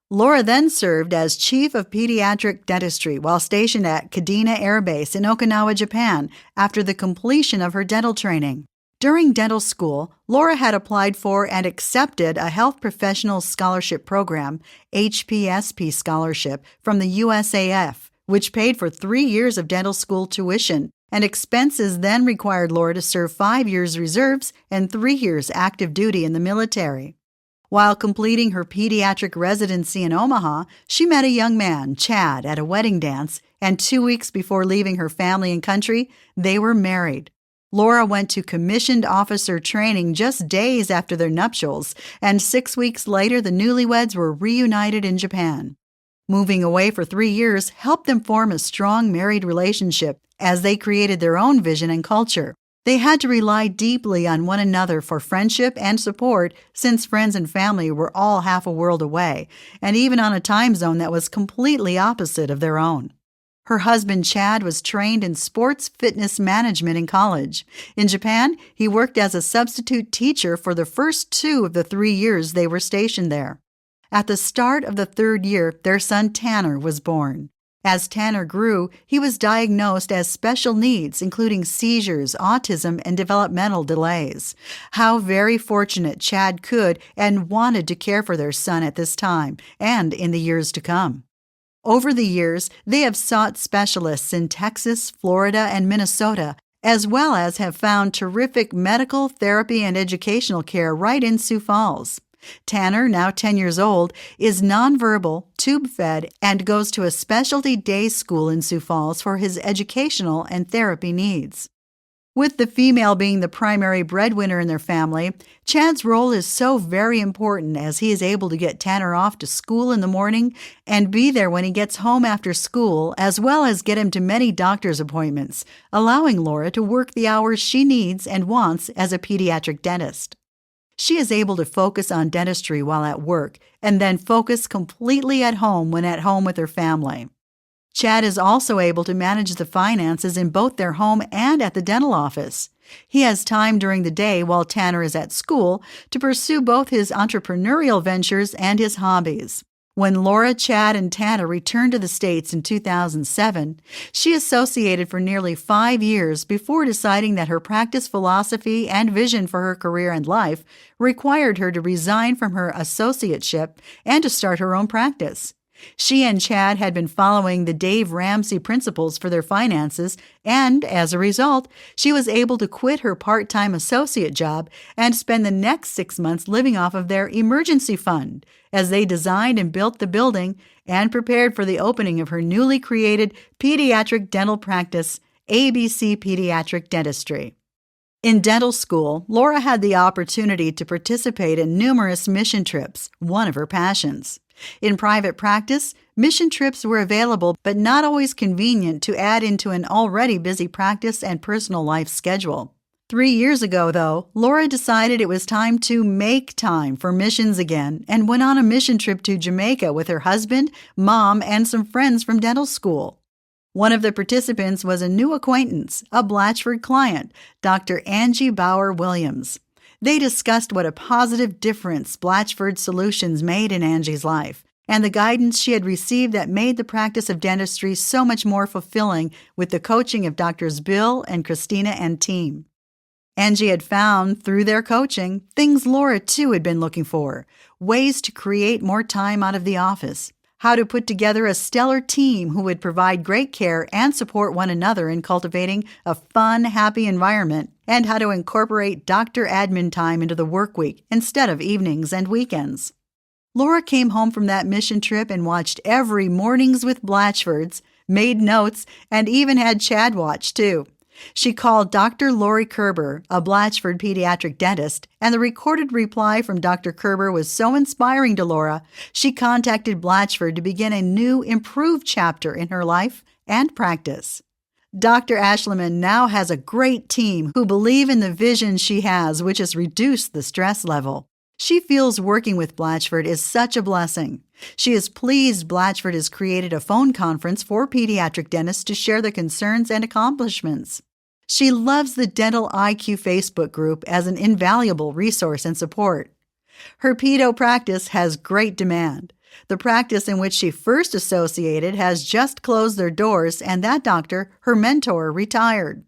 Laura then served as Chief of Pediatric Dentistry while stationed at Kadena Air Base in Okinawa, Japan, after the completion of her dental training. During dental school, Laura had applied for and accepted a Health Professionals Scholarship Program, HPSP Scholarship, from the USAF, which paid for 3 years of dental school tuition, and expenses then required Laura to serve 5 years reserves and 3 years active duty in the military. While completing her pediatric residency in Omaha, she met a young man, Chad, at a wedding dance, and 2 weeks before leaving her family and country, they were married. Laura went to commissioned officer training just days after their nuptials, and 6 weeks later the newlyweds were reunited in Japan. Moving away for 3 years helped them form a strong married relationship as they created their own vision and culture. They had to rely deeply on one another for friendship and support since friends and family were all half a world away, and even on a time zone that was completely opposite of their own. Her husband, Chad, was trained in sports fitness management in college. In Japan, he worked as a substitute teacher for the first 2 of the 3 years they were stationed there. At the start of the 3rd year, their son Tanner was born. As Tanner grew, he was diagnosed as special needs, including seizures, autism, and developmental delays. How very fortunate Chad could and wanted to care for their son at this time and in the years to come. Over the years, they have sought specialists in Texas, Florida, and Minnesota, as well as have found terrific medical, therapy, and educational care right in Sioux Falls. Tanner, now 10 years old, is nonverbal, tube-fed, and goes to a specialty day school in Sioux Falls for his educational and therapy needs. With the female being the primary breadwinner in their family, Chad's role is so very important as he is able to get Tanner off to school in the morning and be there when he gets home after school, as well as get him to many doctor's appointments, allowing Laura to work the hours she needs and wants as a pediatric dentist. She is able to focus on dentistry while at work and then focus completely at home when at home with her family. Chad is also able to manage the finances in both their home and at the dental office. He has time during the day while Tanner is at school to pursue both his entrepreneurial ventures and his hobbies. When Laura, Chad, and Tanner returned to the States in 2007, she associated for nearly 5 years before deciding that her practice philosophy and vision for her career and life required her to resign from her associateship and to start her own practice. She and Chad had been following the Dave Ramsey principles for their finances, and as a result, she was able to quit her part-time associate job and spend the next 6 months living off of their emergency fund as they designed and built the building and prepared for the opening of her newly created pediatric dental practice, ABC Pediatric Dentistry. In dental school, Laura had the opportunity to participate in numerous mission trips, one of her passions. In private practice, mission trips were available but not always convenient to add into an already busy practice and personal life schedule. 3 years ago, though, Laura decided it was time to make time for missions again and went on a mission trip to Jamaica with her husband, mom, and some friends from dental school. One of the participants was a new acquaintance, a Blatchford client, Dr. Angie Bauer-Williams. They discussed what a positive difference Blatchford Solutions made in Angie's life, and the guidance she had received that made the practice of dentistry so much more fulfilling with the coaching of Drs. Bill and Christina and team. Angie had found, through their coaching, things Laura too had been looking for, ways to create more time out of the office, how to put together a stellar team who would provide great care and support one another in cultivating a fun, happy environment, and how to incorporate doctor admin time into the work week instead of evenings and weekends. Laura came home from that mission trip and watched every Mornings with Blatchfords, made notes, and even had Chad watch, too. She called Dr. Lori Kerber, a Blatchford pediatric dentist, and the recorded reply from Dr. Kerber was so inspiring to Laura, she contacted Blatchford to begin a new, improved chapter in her life and practice. Dr. Ashleman now has a great team who believe in the vision she has, which has reduced the stress level. She feels working with Blatchford is such a blessing. She is pleased Blatchford has created a phone conference for pediatric dentists to share their concerns and accomplishments. She loves the Dental IQ Facebook group as an invaluable resource and support. Her pedo practice has great demand. The practice in which she first associated has just closed their doors, and that doctor, her mentor, retired.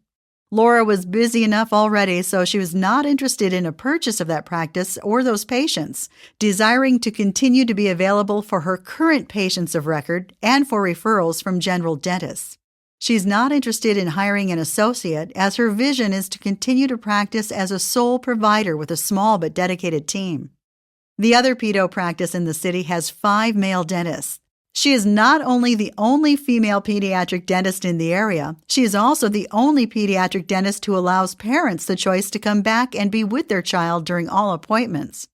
Laura was busy enough already, so she was not interested in a purchase of that practice or those patients, desiring to continue to be available for her current patients of record and for referrals from general dentists. She's not interested in hiring an associate, as her vision is to continue to practice as a sole provider with a small but dedicated team. The other pedo practice in the city has 5 male dentists. She is not only the only female pediatric dentist in the area, she is also the only pediatric dentist who allows parents the choice to come back and be with their child during all appointments.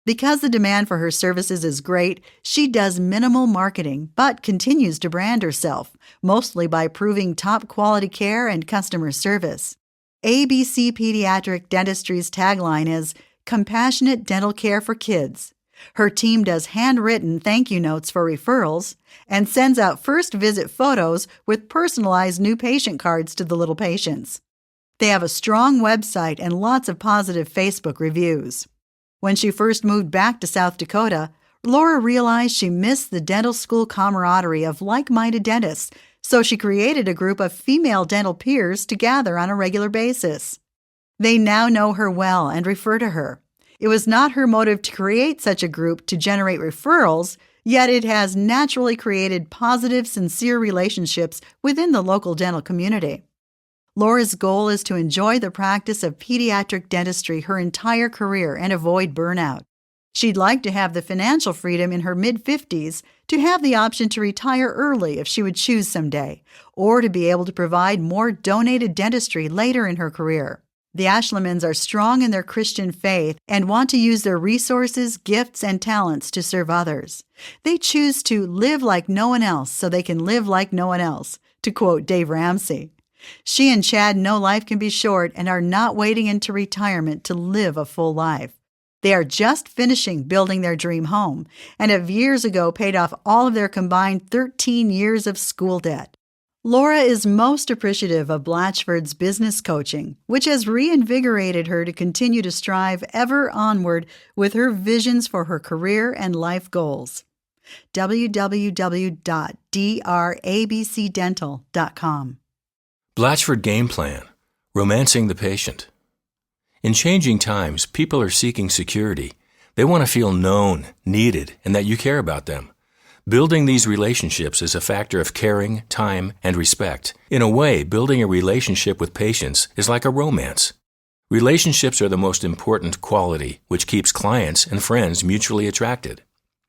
Because the demand for her services is great, she does minimal marketing, but continues to brand herself, mostly by proving top quality care and customer service. ABC Pediatric Dentistry's tagline is, "Compassionate dental care for kids." Her team does handwritten thank you notes for referrals and sends out first visit photos with personalized new patient cards to the little patients. They have a strong website and lots of positive Facebook reviews. When she first moved back to South Dakota, Laura realized she missed the dental school camaraderie of like-minded dentists, so she created a group of female dental peers to gather on a regular basis. They now know her well and refer to her. It was not her motive to create such a group to generate referrals, yet it has naturally created positive, sincere relationships within the local dental community. Laura's goal is to enjoy the practice of pediatric dentistry her entire career and avoid burnout. She'd like to have the financial freedom in her mid-50s to have the option to retire early if she would choose someday, or to be able to provide more donated dentistry later in her career. The Ashlemans are strong in their Christian faith and want to use their resources, gifts, and talents to serve others. They choose to live like no one else so they can live like no one else, to quote Dave Ramsey. She and Chad know life can be short and are not waiting into retirement to live a full life. They are just finishing building their dream home and have years ago paid off all of their combined 13 years of school debt. Laura is most appreciative of Blatchford's business coaching, which has reinvigorated her to continue to strive ever onward with her visions for her career and life goals. www.drabcdental.com. Blatchford Game Plan, Romancing the Patient. In changing times, people are seeking security. They want to feel known, needed, and that you care about them. Building these relationships is a factor of caring, time, and respect. In a way, building a relationship with patients is like a romance. Relationships are the most important quality which keeps clients and friends mutually attracted.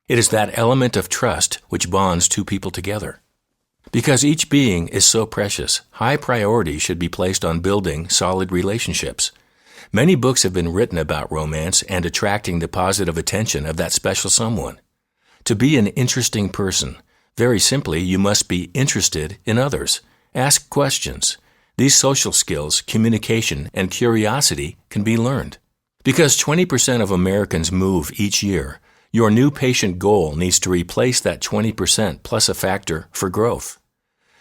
It is that element of trust which bonds two people together. Because each being is so precious, high priority should be placed on building solid relationships. Many books have been written about romance and attracting the positive attention of that special someone. To be an interesting person, very simply, you must be interested in others. Ask questions. These social skills, communication, and curiosity can be learned. Because 20% of Americans move each year, your new patient goal needs to replace that 20% plus a factor for growth.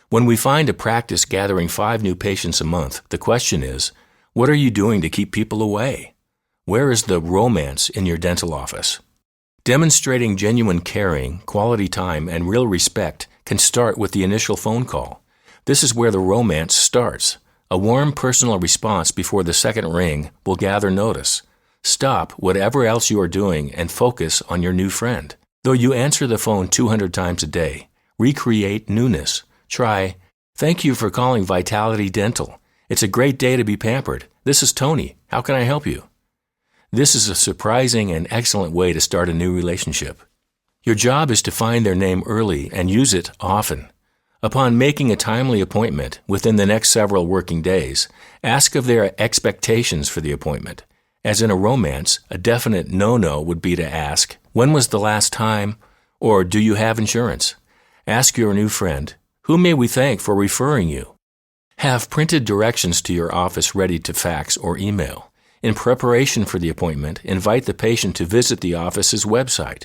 When we find a practice gathering 5 new patients a month, the question is, what are you doing to keep people away? Where is the romance in your dental office? Demonstrating genuine caring, quality time, and real respect can start with the initial phone call. This is where the romance starts. A warm personal response before the second ring will gather notice. Stop whatever else you are doing and focus on your new friend. Though you answer the phone 200 times a day, recreate newness. Try, "Thank you for calling Vitality Dental. It's a great day to be pampered. This is Tony. How can I help you?" This is a surprising and excellent way to start a new relationship. Your job is to find their name early and use it often. Upon making a timely appointment within the next several working days, ask of their expectations for the appointment. As in a romance, a definite no-no would be to ask, "When was the last time?" or "Do you have insurance?" Ask your new friend, "Who may we thank for referring you?" Have printed directions to your office ready to fax or email. In preparation for the appointment, invite the patient to visit the office's website.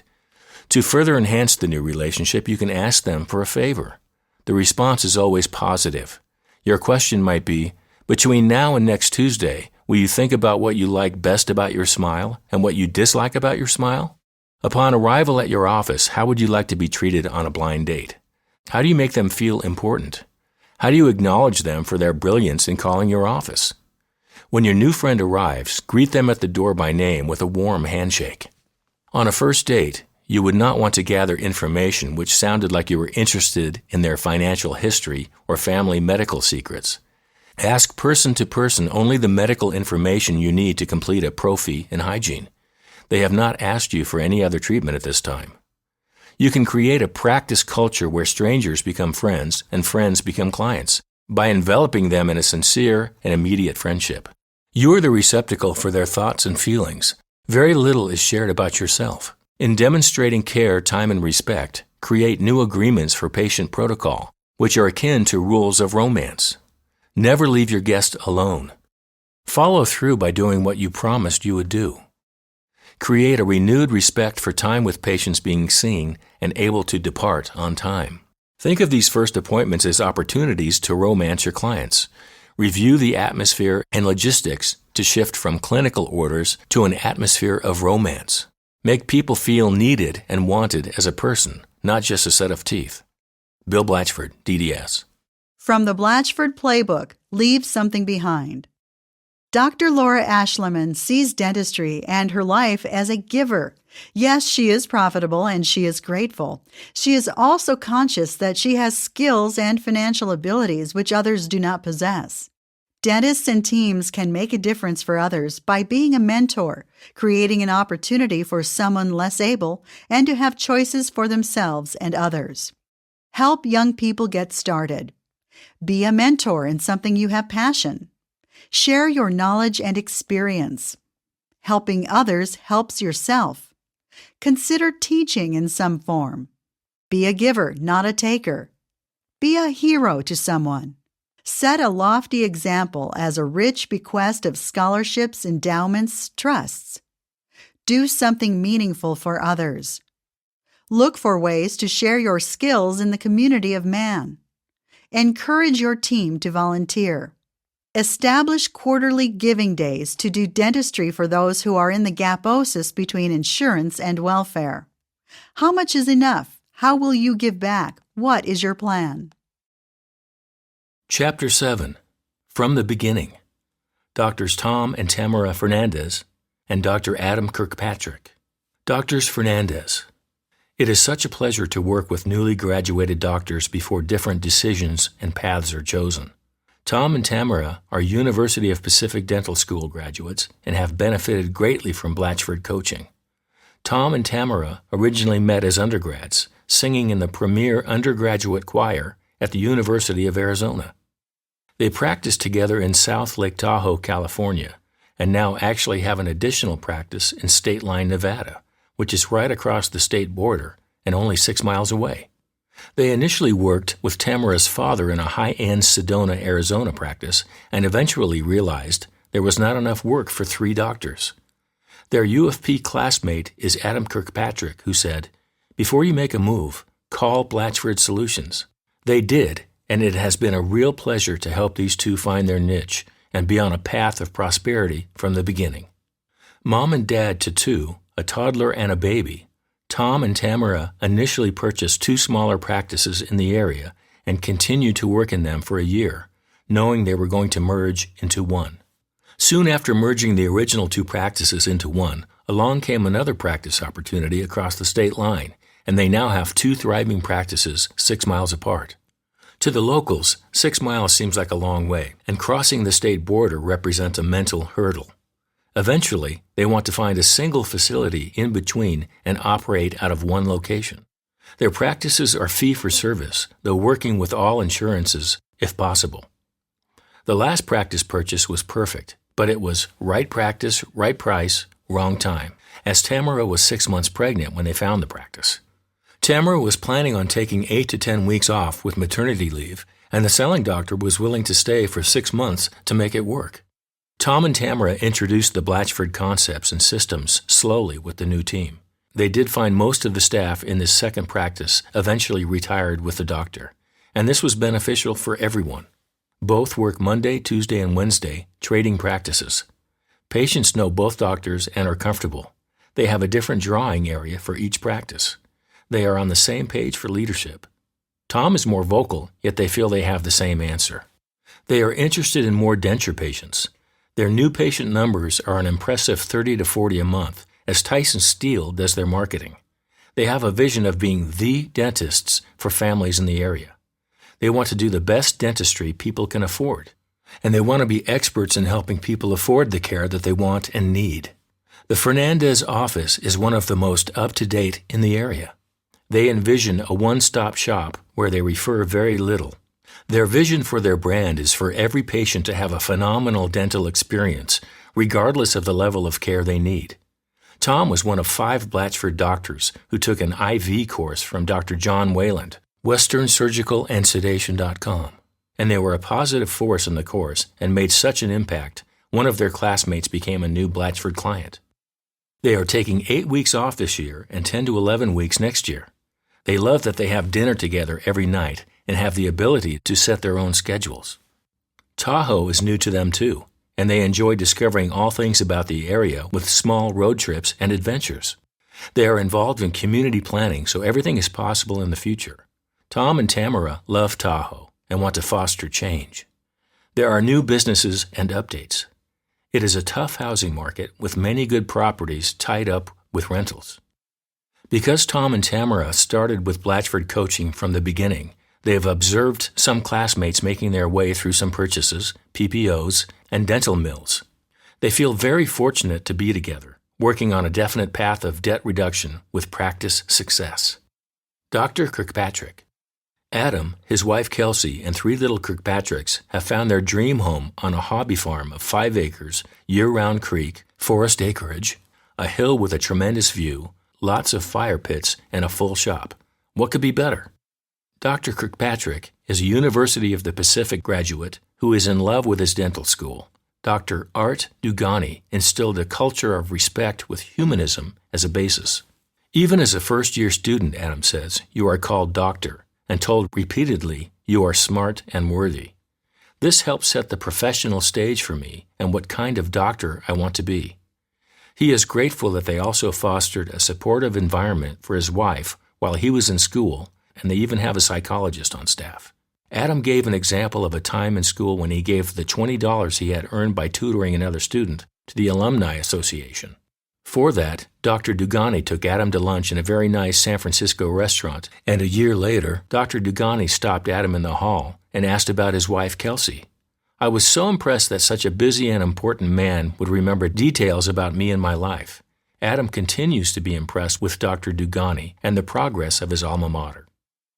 To further enhance the new relationship, you can ask them for a favor. The response is always positive. Your question might be, "Between now and next Tuesday, will you think about what you like best about your smile and what you dislike about your smile?" Upon arrival at your office, how would you like to be treated on a blind date? How do you make them feel important? How do you acknowledge them for their brilliance in calling your office? When your new friend arrives, greet them at the door by name with a warm handshake. On a first date, you would not want to gather information which sounded like you were interested in their financial history or family medical secrets. Ask person to person only the medical information you need to complete a prophy in hygiene. They have not asked you for any other treatment at this time. You can create a practice culture where strangers become friends and friends become clients by enveloping them in a sincere and immediate friendship. You are the receptacle for their thoughts and feelings. Very little is shared about yourself. In demonstrating care, time, and respect, create new agreements for patient protocol, which are akin to rules of romance. Never leave your guest alone. Follow through by doing what you promised you would do. Create a renewed respect for time with patients being seen and able to depart on time. Think of these first appointments as opportunities to romance your clients. Review the atmosphere and logistics to shift from clinical orders to an atmosphere of romance. Make people feel needed and wanted as a person, not just a set of teeth. Bill Blatchford, DDS. From the Blatchford Playbook, Leave Something Behind. Dr. Laura Ashleman sees dentistry and her life as a giver. Yes, she is profitable and she is grateful. She is also conscious that she has skills and financial abilities which others do not possess. Dentists and teams can make a difference for others by being a mentor, creating an opportunity for someone less able and to have choices for themselves and others. Help young people get started. Be a mentor in something you have passion. Share your knowledge and experience. Helping others helps yourself. Consider teaching in some form. Be a giver, not a taker. Be a hero to someone. Set a lofty example as a rich bequest of scholarships, endowments, trusts. Do something meaningful for others. Look for ways to share your skills in the community of man. Encourage your team to volunteer. Establish quarterly giving days to do dentistry for those who are in the gaposis between insurance and welfare. How much is enough? How will you give back? What is your plan? Chapter 7. From the Beginning. Doctors Tom and Tamara Fernandez and Dr. Adam Kirkpatrick. Doctors Fernandez. It is such a pleasure to work with newly graduated doctors before different decisions and paths are chosen. Tom and Tamara are University of Pacific Dental School graduates and have benefited greatly from Blatchford coaching. Tom and Tamara originally met as undergrads, singing in the premier undergraduate choir at the University of Arizona. They practiced together in South Lake Tahoe, California, and now actually have an additional practice in State Line, Nevada, which is right across the state border and only 6 miles away. They initially worked with Tamara's father in a high-end Sedona, Arizona practice and eventually realized there was not enough work for 3 doctors. Their U of P classmate is Adam Kirkpatrick, who said, "Before you make a move, call Blatchford Solutions." They did, and it has been a real pleasure to help these two find their niche and be on a path of prosperity from the beginning. Mom and dad to 2, a toddler and a baby, Tom and Tamara initially purchased 2 smaller practices in the area and continued to work in them for a year, knowing they were going to merge into one. Soon after merging the original 2 practices into one, along came another practice opportunity across the state line, and they now have 2 thriving practices 6 miles apart. To the locals, 6 miles seems like a long way, and crossing the state border represents a mental hurdle. Eventually, they want to find a single facility in between and operate out of one location. Their practices are fee-for-service, though working with all insurances, if possible. The last practice purchase was perfect, but it was right practice, right price, wrong time, as Tamara was 6 months pregnant when they found the practice. Tamara was planning on taking 8 to 10 weeks off with maternity leave, and the selling doctor was willing to stay for 6 months to make it work. Tom and Tamara introduced the Blatchford concepts and systems slowly with the new team. They did find most of the staff in this second practice eventually retired with the doctor, and this was beneficial for everyone. Both work Monday, Tuesday, and Wednesday, trading practices. Patients know both doctors and are comfortable. They have a different drawing area for each practice. They are on the same page for leadership. Tom is more vocal, yet they feel they have the same answer. They are interested in more denture patients. Their new patient numbers are an impressive 30 to 40 a month, as Tyson Steele does their marketing. They have a vision of being the dentists for families in the area. They want to do the best dentistry people can afford, and they want to be experts in helping people afford the care that they want and need. The Fernandez office is one of the most up-to-date in the area. They envision a one-stop shop where they refer very little. Their vision for their brand is for every patient to have a phenomenal dental experience, regardless of the level of care they need. Tom was one of 5 Blatchford doctors who took an IV course from Dr. John Wayland, westernsurgicalandsedation.com, and they were a positive force in the course and made such an impact, one of their classmates became a new Blatchford client. They are taking 8 weeks off this year and 10 to 11 weeks next year. They love that they have dinner together every night and have the ability to set their own schedules. Tahoe is new to them too, and they enjoy discovering all things about the area with small road trips and adventures. They are involved in community planning, so everything is possible in the future. Tom and Tamara love Tahoe and want to foster change. There are new businesses and updates. It is a tough housing market with many good properties tied up with rentals. Because Tom and Tamara started with Blatchford Coaching from the beginning, they have observed some classmates making their way through some purchases, PPOs, and dental mills. They feel very fortunate to be together, working on a definite path of debt reduction with practice success. Dr. Kirkpatrick. Adam, his wife Kelsey, and 3 little Kirkpatricks have found their dream home on a hobby farm of 5 acres, year-round creek, forest acreage, a hill with a tremendous view, lots of fire pits, and a full shop. What could be better? Dr. Kirkpatrick is a University of the Pacific graduate who is in love with his dental school. Dr. Art Dugani instilled a culture of respect with humanism as a basis. Even as a first-year student, Adam says, you are called doctor and told repeatedly you are smart and worthy. This helps set the professional stage for me and what kind of doctor I want to be. He is grateful that they also fostered a supportive environment for his wife while he was in school, and they even have a psychologist on staff. Adam gave an example of a time in school when he gave the $20 he had earned by tutoring another student to the Alumni Association. For that, Dr. Dugani took Adam to lunch in a very nice San Francisco restaurant, and a year later, Dr. Dugani stopped Adam in the hall and asked about his wife, Kelsey. I was so impressed that such a busy and important man would remember details about me and my life. Adam continues to be impressed with Dr. Dugani and the progress of his alma mater.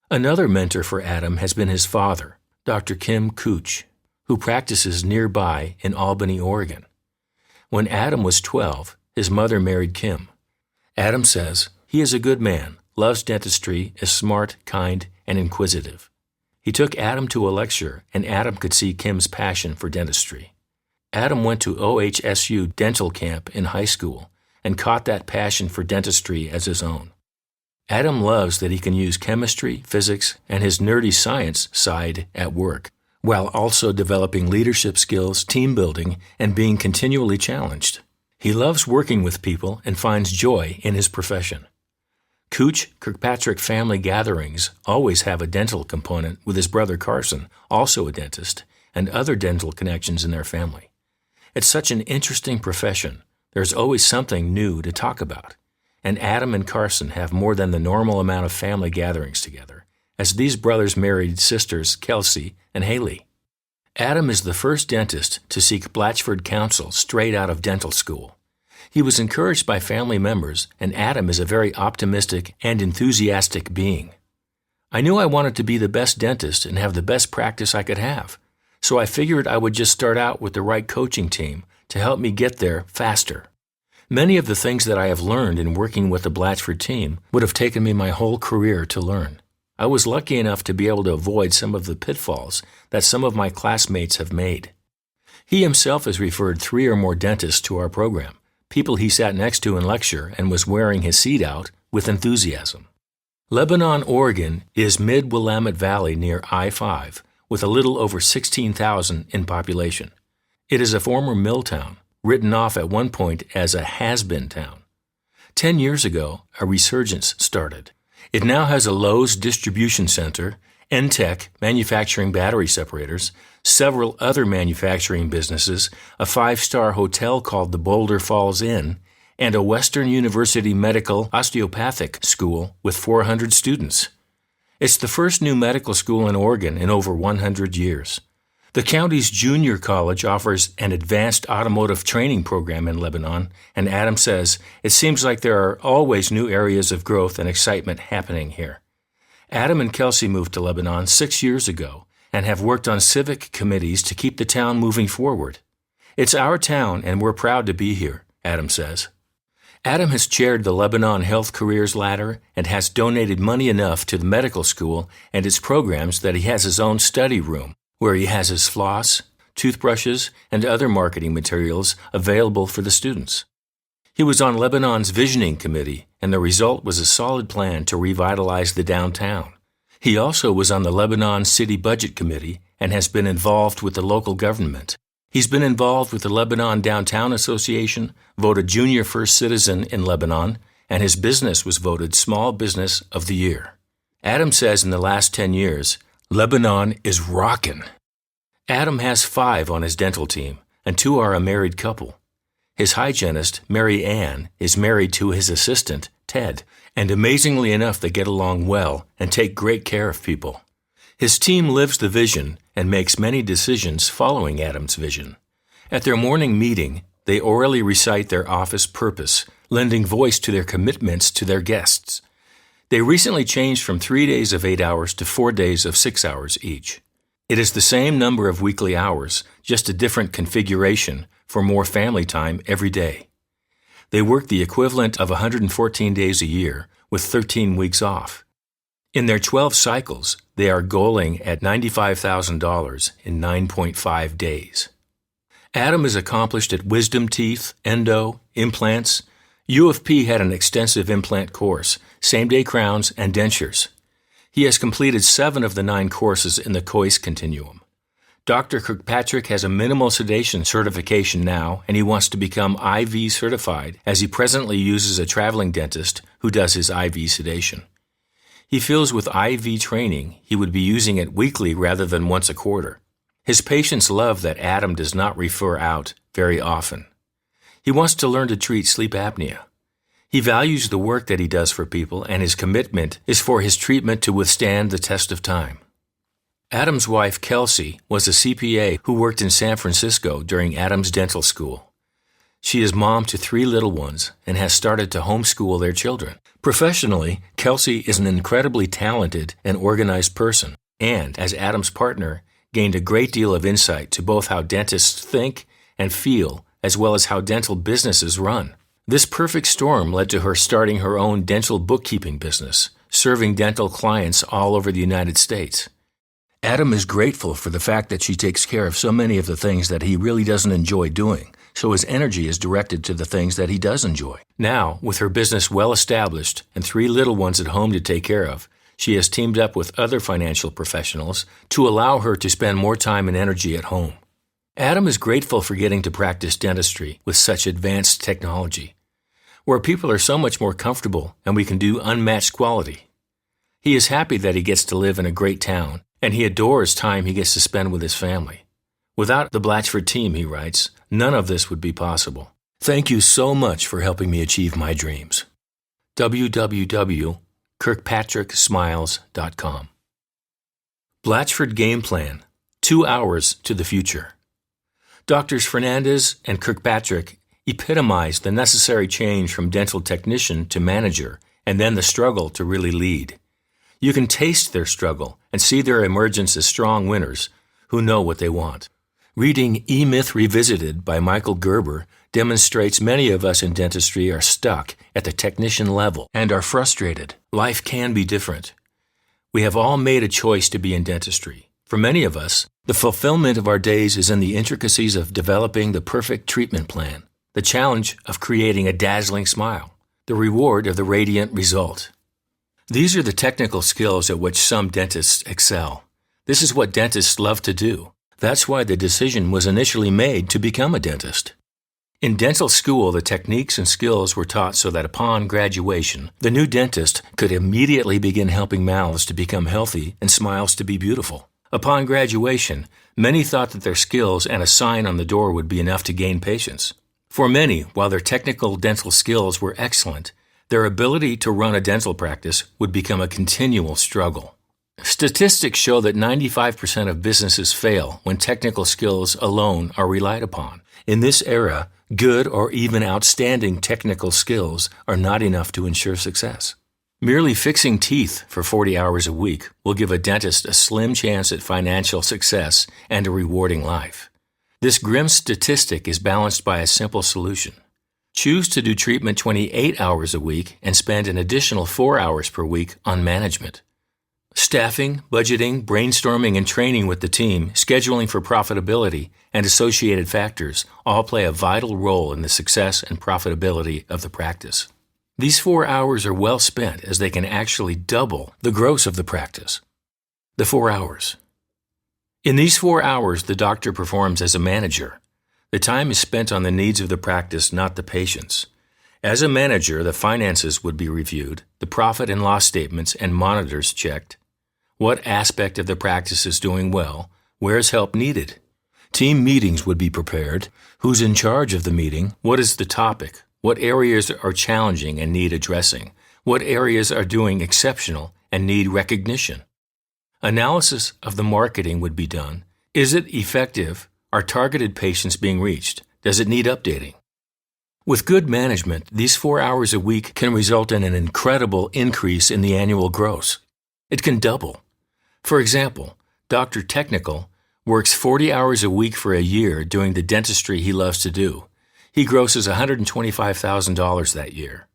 Another mentor for Adam has been his father, Dr. Kim Cooch, who practices nearby in Albany, Oregon. When Adam was 12, his mother married Kim. Adam says, he is a good man, loves dentistry, is smart, kind, and inquisitive. He took Adam to a lecture, and Adam could see Kim's passion for dentistry. Adam went to OHSU dental camp in high school and caught that passion for dentistry as his own. Adam loves that he can use chemistry, physics, and his nerdy science side at work, while also developing leadership skills, team building, and being continually challenged. He loves working with people and finds joy in his profession. Cooch Kirkpatrick family gatherings always have a dental component with his brother Carson, also a dentist, and other dental connections in their family. It's such an interesting profession. There's always something new to talk about. And Adam and Carson have more than the normal amount of family gatherings together, as these brothers married sisters Kelsey and Haley. Adam is the first dentist to seek Blatchford counsel straight out of dental school. He was encouraged by family members, and Adam is a very optimistic and enthusiastic being. I knew I wanted to be the best dentist and have the best practice I could have, so I figured I would just start out with the right coaching team to help me get there faster. Many of the things that I have learned in working with the Blatchford team would have taken me my whole career to learn. I was lucky enough to be able to avoid some of the pitfalls that some of my classmates have made. He himself has referred 3 or more dentists to our program, people he sat next to in lecture and was wearing his seat out with enthusiasm. Lebanon, Oregon is mid-Willamette Valley near I-5 with a little over 16,000 in population. It is a former mill town, written off at one point as a has-been town. 10 years ago, a resurgence started. It now has a Lowe's distribution center, Entech manufacturing battery separators, several other manufacturing businesses, a 5-star hotel called the Boulder Falls Inn, and a Western University medical osteopathic school with 400 students. It's the first new medical school in Oregon in over 100 years. The county's junior college offers an advanced automotive training program in Lebanon, and Adam says, it seems like there are always new areas of growth and excitement happening here. Adam and Kelsey moved to Lebanon 6 years ago and have worked on civic committees to keep the town moving forward. It's our town and we're proud to be here, Adam says. Adam has chaired the Lebanon Health Careers Ladder and has donated money enough to the medical school and its programs that he has his own study room, where he has his floss, toothbrushes, and other marketing materials available for the students. He was on Lebanon's visioning committee, and the result was a solid plan to revitalize the downtown. He also was on the Lebanon City Budget Committee and has been involved with the local government. He's been involved with the Lebanon Downtown Association, voted Junior First Citizen in Lebanon, and his business was voted Small Business of the Year. Adam says in the last 10 years, Lebanon is rockin'. Adam has 5 on his dental team, and 2 are a married couple. His hygienist, Mary Ann, is married to his assistant, Ted, and amazingly enough they get along well and take great care of people. His team lives the vision and makes many decisions following Adam's vision. At their morning meeting, they orally recite their office purpose, lending voice to their commitments to their guests. They recently changed from 3 days of 8 hours to 4 days of 6 hours each. It is the same number of weekly hours, just a different configuration for more family time every day. They work the equivalent of 114 days a year with 13 weeks off. In their 12 cycles, they are goaling at $95,000 in 9.5 days. Adam is accomplished at wisdom teeth, endo, implants. U of P had an extensive implant course, same-day crowns, and dentures. He has completed 7 of the 9 courses in the COIS continuum. Dr. Kirkpatrick has a minimal sedation certification now, and he wants to become IV certified as he presently uses a traveling dentist who does his IV sedation. He feels with IV training, he would be using it weekly rather than once a quarter. His patients love that Adam does not refer out very often. He wants to learn to treat sleep apnea. He values the work that he does for people, and his commitment is for his treatment to withstand the test of time. Adam's wife, Kelsey, was a CPA who worked in San Francisco during Adam's dental school. She is mom to 3 little ones and has started to homeschool their children. Professionally, Kelsey is an incredibly talented and organized person, and, as Adam's partner, gained a great deal of insight to both how dentists think and feel, as well as how dental businesses run. This perfect storm led to her starting her own dental bookkeeping business, serving dental clients all over the United States. Adam is grateful for the fact that she takes care of so many of the things that he really doesn't enjoy doing, so his energy is directed to the things that he does enjoy. Now, with her business well established and 3 little ones at home to take care of, she has teamed up with other financial professionals to allow her to spend more time and energy at home. Adam is grateful for getting to practice dentistry with such advanced technology, where people are so much more comfortable and we can do unmatched quality. He is happy that he gets to live in a great town, and he adores time he gets to spend with his family. Without the Blatchford team, he writes, none of this would be possible. Thank you so much for helping me achieve my dreams. www.kirkpatricksmiles.com. Blatchford Game Plan, 2 hours to the future. Doctors Fernandez and Kirkpatrick epitomize the necessary change from dental technician to manager, and then the struggle to really lead. You can taste their struggle and see their emergence as strong winners who know what they want. Reading E-Myth Revisited by Michael Gerber demonstrates many of us in dentistry are stuck at the technician level and are frustrated. Life can be different. We have all made a choice to be in dentistry. For many of us, the fulfillment of our days is in the intricacies of developing the perfect treatment plan, the challenge of creating a dazzling smile, the reward of the radiant result. These are the technical skills at which some dentists excel. This is what dentists love to do. That's why the decision was initially made to become a dentist. In dental school, the techniques and skills were taught so that upon graduation, the new dentist could immediately begin helping mouths to become healthy and smiles to be beautiful. Upon graduation, many thought that their skills and a sign on the door would be enough to gain patients. For many, while their technical dental skills were excellent, their ability to run a dental practice would become a continual struggle. Statistics show that 95% of businesses fail when technical skills alone are relied upon. In this era, good or even outstanding technical skills are not enough to ensure success. Merely fixing teeth for 40 hours a week will give a dentist a slim chance at financial success and a rewarding life. This grim statistic is balanced by a simple solution. Choose to do treatment 28 hours a week and spend an additional 4 hours per week on management. Staffing, budgeting, brainstorming, and training with the team, scheduling for profitability, and associated factors all play a vital role in the success and profitability of the practice. These 4 hours are well spent as they can actually double the gross of the practice. The 4 hours. In these 4 hours, the doctor performs as a manager. The time is spent on the needs of the practice, not the patient's. As a manager, the finances would be reviewed, the profit and loss statements and monitors checked. What aspect of the practice is doing well? Where is help needed? Team meetings would be prepared. Who's in charge of the meeting? What is the topic? What areas are challenging and need addressing? What areas are doing exceptional and need recognition? Analysis of the marketing would be done. Is it effective? Are targeted patients being reached? Does it need updating? With good management, these 4 hours a week can result in an incredible increase in the annual gross. It can double. For example, Dr. Technical works 40 hours a week for a year doing the dentistry he loves to do. He grosses $125,000 that year.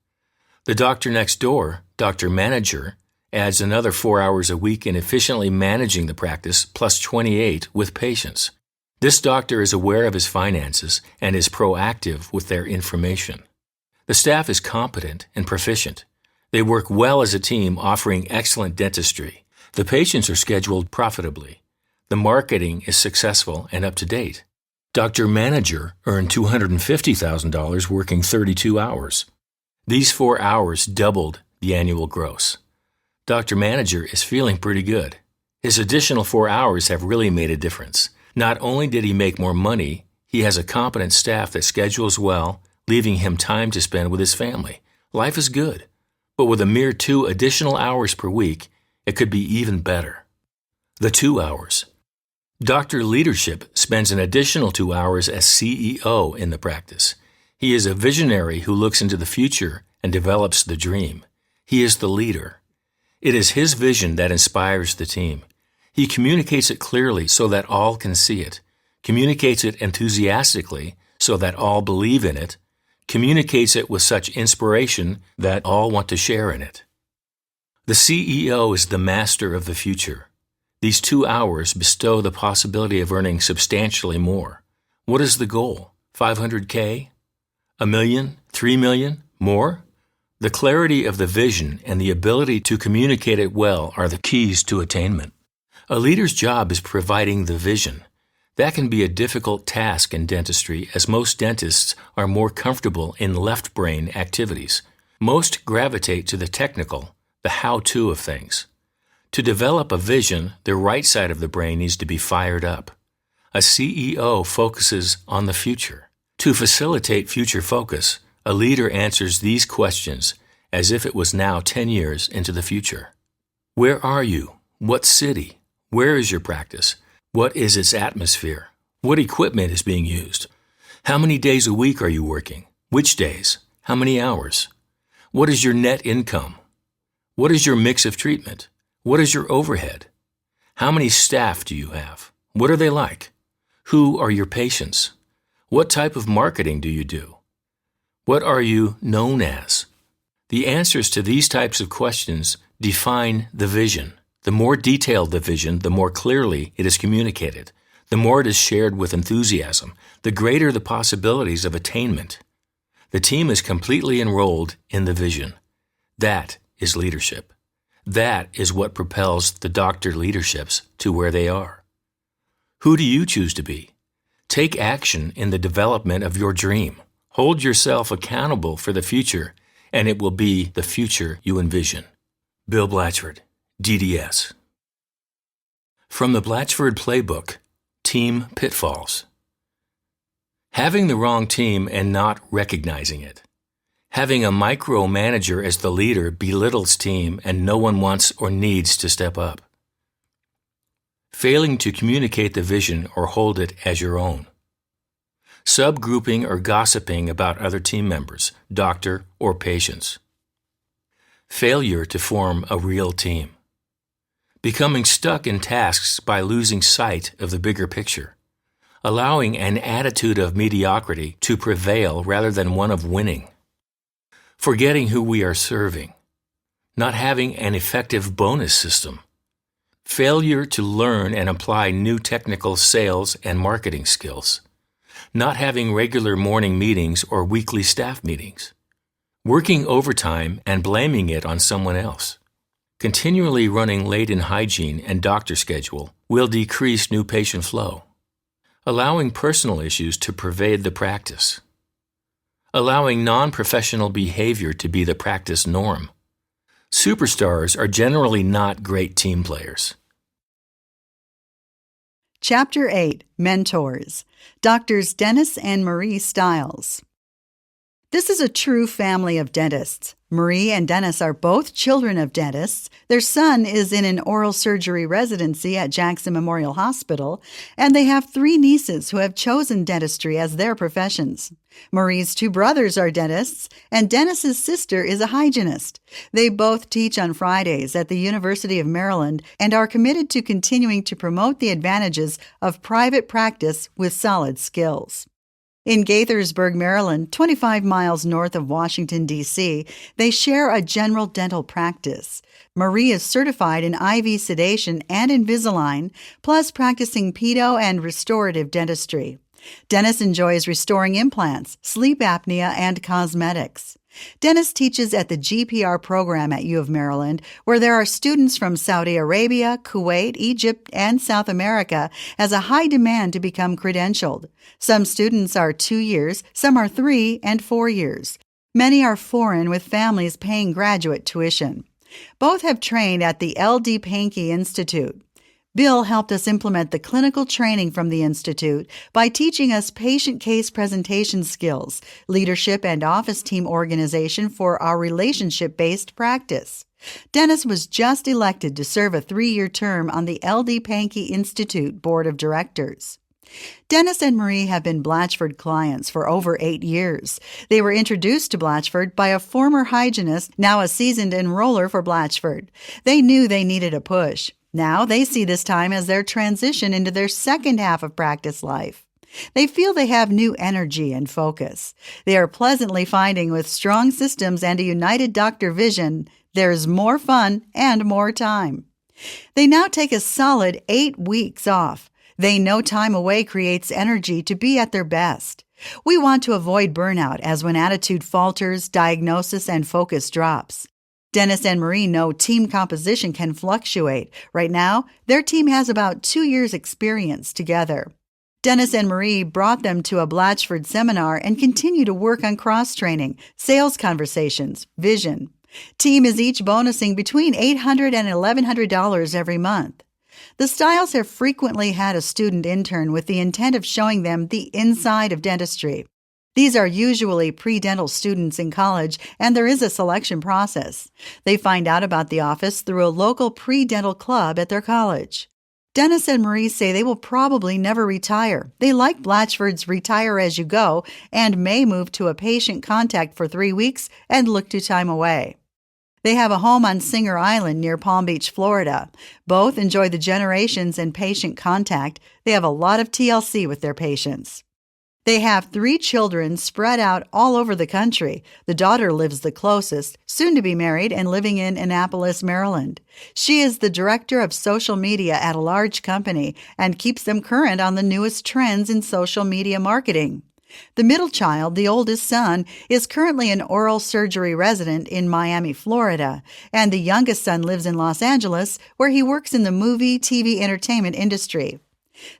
The doctor next door, Dr. Manager, adds another 4 hours a week in efficiently managing the practice plus 28 with patients. This doctor is aware of his finances and is proactive with their information. The staff is competent and proficient. They work well as a team, offering excellent dentistry. The patients are scheduled profitably. The marketing is successful and up to date. Dr. Manager earned $250,000 working 32 hours. These 4 hours doubled the annual gross. Dr. Manager is feeling pretty good. His additional 4 hours have really made a difference. Not only did he make more money, he has a competent staff that schedules well, leaving him time to spend with his family. Life is good. But with a mere 2 additional hours per week, it could be even better. The 2 hours. Dr. Leadership spends an additional 2 hours as CEO in the practice. He is a visionary who looks into the future and develops the dream. He is the leader. It is his vision that inspires the team. He communicates it clearly so that all can see it, communicates it enthusiastically so that all believe in it, communicates it with such inspiration that all want to share in it. The CEO is the master of the future. These 2 hours bestow the possibility of earning substantially more. What is the goal? $500K? $1 million? $3 million? More? The clarity of the vision and the ability to communicate it well are the keys to attainment. A leader's job is providing the vision. That can be a difficult task in dentistry, as most dentists are more comfortable in left brain activities. Most gravitate to the technical, the how-to of things. To develop a vision, the right side of the brain needs to be fired up. A CEO focuses on the future. To facilitate future focus, a leader answers these questions as if it was now 10 years into the future. Where are you? What city? Where is your practice? What is its atmosphere? What equipment is being used? How many days a week are you working? Which days? How many hours? What is your net income? What is your mix of treatment? What is your overhead? How many staff do you have? What are they like? Who are your patients? What type of marketing do you do? What are you known as? The answers to these types of questions define the vision. The more detailed the vision, the more clearly it is communicated. The more it is shared with enthusiasm, the greater the possibilities of attainment. The team is completely enrolled in the vision. That is leadership. That is what propels the doctor leaderships to where they are. Who do you choose to be? Take action in the development of your dream. Hold yourself accountable for the future, and it will be the future you envision. Bill Blatchford, DDS. From the Blatchford Playbook, Team Pitfalls. Having the wrong team and not recognizing it. Having a micromanager as the leader belittles team and no one wants or needs to step up. Failing to communicate the vision or hold it as your own. Subgrouping or gossiping about other team members, doctor, or patients. Failure to form a real team. Becoming stuck in tasks by losing sight of the bigger picture. Allowing an attitude of mediocrity to prevail rather than one of winning. Forgetting who we are serving. Not having an effective bonus system. Failure to learn and apply new technical sales and marketing skills. Not having regular morning meetings or weekly staff meetings. Working overtime and blaming it on someone else. Continually running late in hygiene and doctor schedule will decrease new patient flow. Allowing personal issues to pervade the practice. Allowing non-professional behavior to be the practice norm. Superstars are generally not great team players. Chapter 8, Mentors. Doctors Dennis and Marie Stiles. This is a true family of dentists. Marie and Dennis are both children of dentists. Their son is in an oral surgery residency at Jackson Memorial Hospital, and they have 3 nieces who have chosen dentistry as their professions. Marie's 2 brothers are dentists, and Dennis's sister is a hygienist. They both teach on Fridays at the University of Maryland and are committed to continuing to promote the advantages of private practice with solid skills. In Gaithersburg, Maryland, 25 miles north of Washington, D.C., they share a general dental practice. Marie is certified in IV sedation and Invisalign, plus practicing pedo and restorative dentistry. Dennis enjoys restoring implants, sleep apnea, and cosmetics. Dennis teaches at the GPR program at U of Maryland, where there are students from Saudi Arabia, Kuwait, Egypt, and South America, as a high demand to become credentialed. Some students are 2 years, some are 3 and 4 years. Many are foreign with families paying graduate tuition. Both have trained at the L.D. Pankey Institute. Bill helped us implement the clinical training from the Institute by teaching us patient case presentation skills, leadership and office team organization for our relationship-based practice. Dennis was just elected to serve a 3-year term on the L.D. Pankey Institute Board of Directors. Dennis and Marie have been Blatchford clients for over 8 years. They were introduced to Blatchford by a former hygienist, now a seasoned enroller for Blatchford. They knew they needed a push. Now they see this time as their transition into their second half of practice life. They feel they have new energy and focus. They are pleasantly finding with strong systems and a united doctor vision, there's more fun and more time. They now take a solid 8 weeks off. They know time away creates energy to be at their best. We want to avoid burnout as when attitude falters, diagnosis and focus drops. Dennis and Marie know team composition can fluctuate. Right now, their team has about 2 years' experience together. Dennis and Marie brought them to a Blatchford seminar and continue to work on cross-training, sales conversations, vision. Team is each bonusing between $800 and $1,100 every month. The Stiles have frequently had a student intern with the intent of showing them the inside of dentistry. These are usually pre-dental students in college, and there is a selection process. They find out about the office through a local pre-dental club at their college. Dennis and Marie say they will probably never retire. They like Blatchford's Retire As You Go and may move to a patient contact for 3 weeks and look to time away. They have a home on Singer Island near Palm Beach, Florida. Both enjoy the generations and patient contact. They have a lot of TLC with their patients. They have 3 children spread out all over the country. The daughter lives the closest, soon to be married and living in Annapolis, Maryland. She is the director of social media at a large company and keeps them current on the newest trends in social media marketing. The middle child, the oldest son, is currently an oral surgery resident in Miami, Florida, and the youngest son lives in Los Angeles, where he works in the movie, TV, entertainment industry.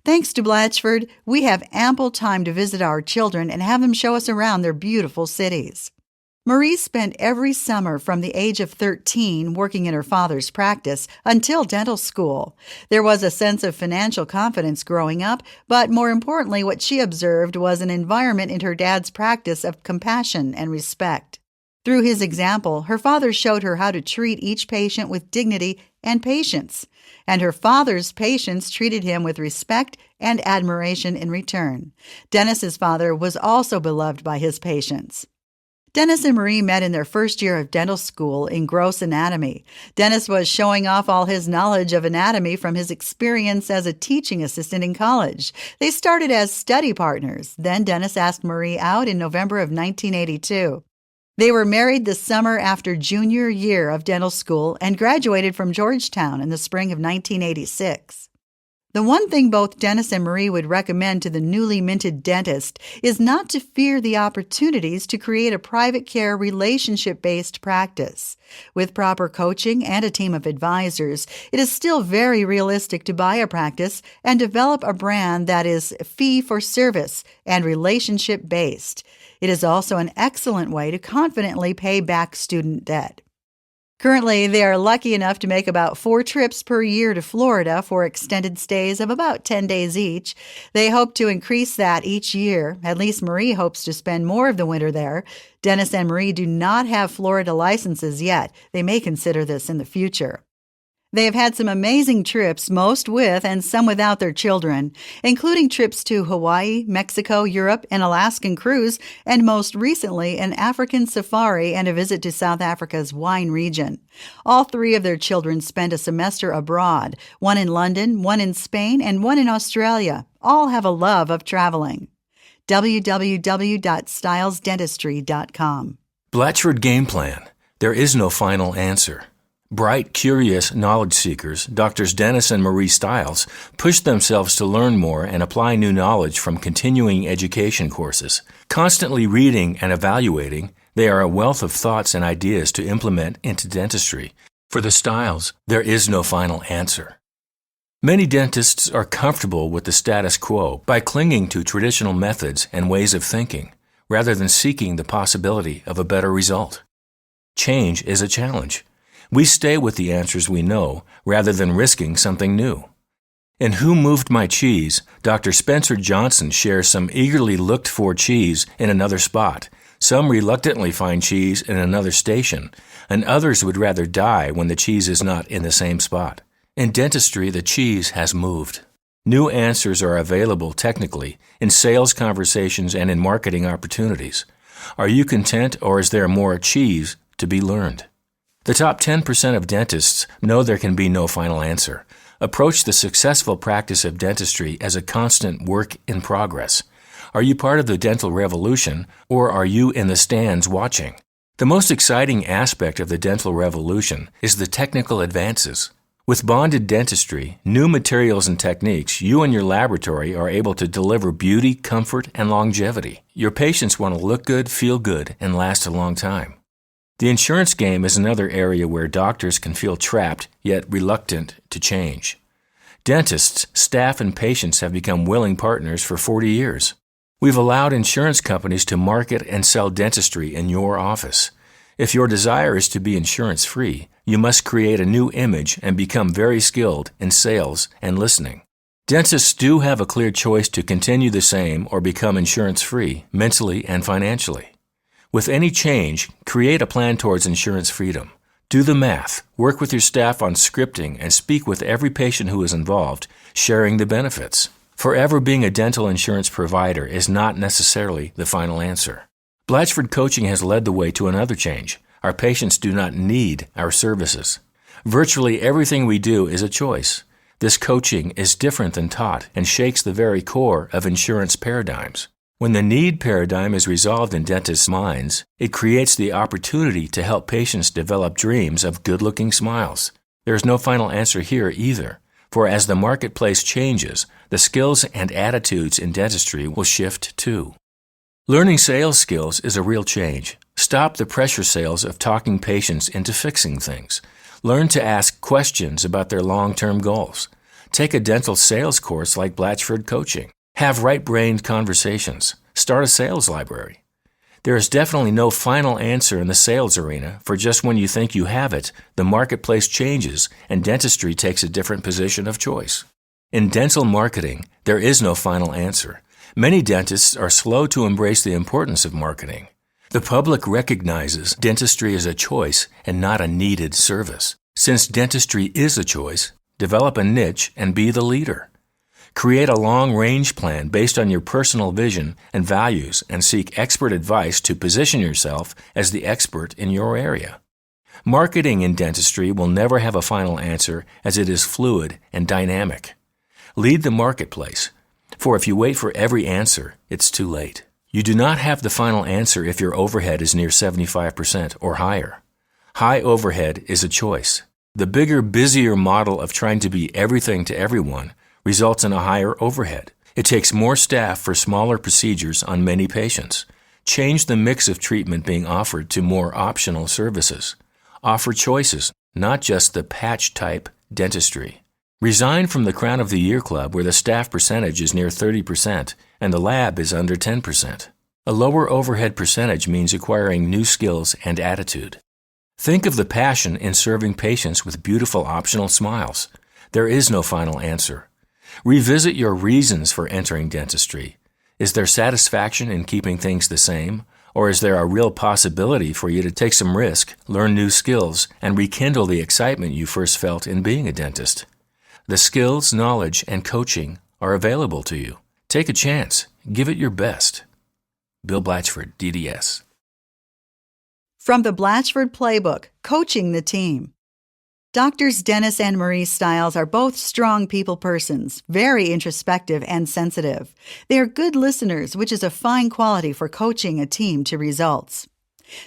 Thanks to Blatchford, we have ample time to visit our children and have them show us around their beautiful cities. Marie spent every summer from the age of 13 working in her father's practice until dental school. There was a sense of financial confidence growing up, but more importantly, what she observed was an environment in her dad's practice of compassion and respect. Through his example, her father showed her how to treat each patient with dignity and patience, and her father's patients treated him with respect and admiration in return. Dennis's father was also beloved by his patients. Dennis and Marie met in their first year of dental school in gross anatomy. Dennis was showing off all his knowledge of anatomy from his experience as a teaching assistant in college. They started as study partners. Then Dennis asked Marie out in November of 1982. They were married the summer after junior year of dental school and graduated from Georgetown in the spring of 1986. The one thing both Dennis and Marie would recommend to the newly minted dentist is not to fear the opportunities to create a private care relationship-based practice. With proper coaching and a team of advisors, it is still very realistic to buy a practice and develop a brand that is fee-for-service and relationship-based. It is also an excellent way to confidently pay back student debt. Currently, they are lucky enough to make about 4 trips per year to Florida for extended stays of about 10 days each. They hope to increase that each year. At least Marie hopes to spend more of the winter there. Dennis and Marie do not have Florida licenses yet. They may consider this in the future. They have had some amazing trips, most with and some without their children, including trips to Hawaii, Mexico, Europe, an Alaskan cruise, and most recently an African safari and a visit to South Africa's wine region. All 3 of their children spent a semester abroad, one in London, one in Spain, and one in Australia. All have a love of traveling. www.stylesdentistry.com. Blatchford Game Plan. There is no final answer. Bright, curious knowledge seekers, Drs. Dennis and Marie Stiles, push themselves to learn more and apply new knowledge from continuing education courses. Constantly reading and evaluating, they are a wealth of thoughts and ideas to implement into dentistry. For the Stiles, there is no final answer. Many dentists are comfortable with the status quo by clinging to traditional methods and ways of thinking, rather than seeking the possibility of a better result. Change is a challenge. We stay with the answers we know rather than risking something new. In Who Moved My Cheese, Dr. Spencer Johnson shares some eagerly looked-for cheese in another spot. Some reluctantly find cheese in another station, and others would rather die when the cheese is not in the same spot. In dentistry, the cheese has moved. New answers are available technically, in sales conversations and in marketing opportunities. Are you content, or is there more cheese to be learned? The top 10% of dentists know there can be no final answer. Approach the successful practice of dentistry as a constant work in progress. Are you part of the dental revolution, or are you in the stands watching? The most exciting aspect of the dental revolution is the technical advances. With bonded dentistry, new materials and techniques, you and your laboratory are able to deliver beauty, comfort, and longevity. Your patients want to look good, feel good, and last a long time. The insurance game is another area where doctors can feel trapped, yet reluctant to change. Dentists, staff, and patients have become willing partners for 40 years. We've allowed insurance companies to market and sell dentistry in your office. If your desire is to be insurance-free, you must create a new image and become very skilled in sales and listening. Dentists do have a clear choice to continue the same or become insurance-free, mentally and financially. With any change, create a plan towards insurance freedom. Do the math, work with your staff on scripting, and speak with every patient who is involved, sharing the benefits. Forever being a dental insurance provider is not necessarily the final answer. Blatchford Coaching has led the way to another change. Our patients do not need our services. Virtually everything we do is a choice. This coaching is different than taught and shakes the very core of insurance paradigms. When the need paradigm is resolved in dentists' minds, it creates the opportunity to help patients develop dreams of good-looking smiles. There is no final answer here either, for as the marketplace changes, the skills and attitudes in dentistry will shift too. Learning sales skills is a real change. Stop the pressure sales of talking patients into fixing things. Learn to ask questions about their long-term goals. Take a dental sales course like Blatchford Coaching. Have right-brained conversations. Start a sales library. There is definitely no final answer in the sales arena, for just when you think you have it, the marketplace changes and dentistry takes a different position of choice. In dental marketing, there is no final answer. Many dentists are slow to embrace the importance of marketing. The public recognizes dentistry as a choice and not a needed service. Since dentistry is a choice, develop a niche and be the leader. Create a long-range plan based on your personal vision and values and seek expert advice to position yourself as the expert in your area. Marketing in dentistry will never have a final answer as it is fluid and dynamic. Lead the marketplace, for if you wait for every answer, it's too late. You do not have the final answer if your overhead is near 75% or higher. High overhead is a choice. The bigger, busier model of trying to be everything to everyone results in a higher overhead. It takes more staff for smaller procedures on many patients. Change the mix of treatment being offered to more optional services. Offer choices, not just the patch-type dentistry. Resign from the Crown of the Year Club where the staff percentage is near 30% and the lab is under 10%. A lower overhead percentage means acquiring new skills and attitude. Think of the passion in serving patients with beautiful optional smiles. There is no final answer. Revisit your reasons for entering dentistry. Is there satisfaction in keeping things the same? Or is there a real possibility for you to take some risk, learn new skills, and rekindle the excitement you first felt in being a dentist? The skills, knowledge, and coaching are available to you. Take a chance. Give it your best. Bill Blatchford, DDS. From the Blatchford Playbook, Coaching the Team. Doctors Dennis and Marie Stiles are both strong people persons, very introspective and sensitive. They are good listeners, which is a fine quality for coaching a team to results.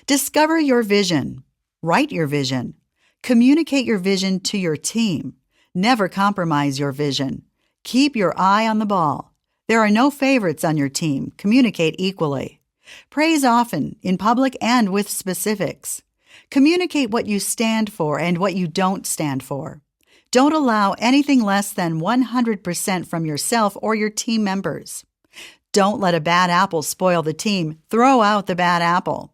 Discover your vision. Write your vision. Communicate your vision to your team. Never compromise your vision. Keep your eye on the ball. There are no favorites on your team. Communicate equally. Praise often, in public and with specifics. Communicate what you stand for and what you don't stand for. Don't allow anything less than 100% from yourself or your team members. Don't let a bad apple spoil the team. Throw out the bad apple.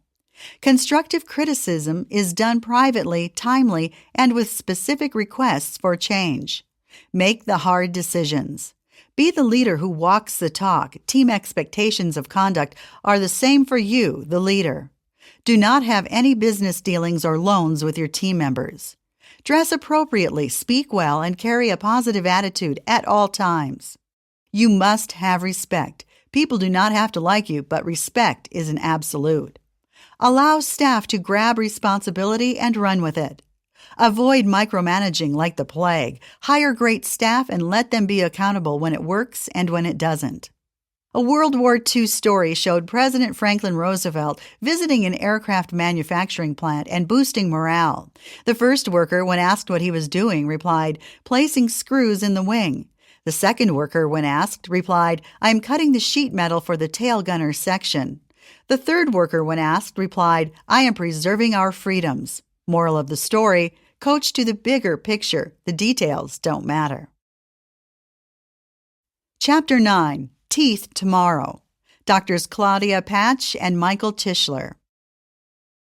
Constructive criticism is done privately, timely, and with specific requests for change. Make the hard decisions. Be the leader who walks the talk. Team expectations of conduct are the same for you, the leader. Do not have any business dealings or loans with your team members. Dress appropriately, speak well, and carry a positive attitude at all times. You must have respect. People do not have to like you, but respect is an absolute. Allow staff to grab responsibility and run with it. Avoid micromanaging like the plague. Hire great staff and let them be accountable when it works and when it doesn't. A World War II story showed President Franklin Roosevelt visiting an aircraft manufacturing plant and boosting morale. The first worker, when asked what he was doing, replied, "Placing screws in the wing." The second worker, when asked, replied, "I am cutting the sheet metal for the tail gunner section." The third worker, when asked, replied, "I am preserving our freedoms." Moral of the story, coach to the bigger picture. The details don't matter. Chapter 9. Teeth Tomorrow. Doctors Claudia Patch and Michael Tischler.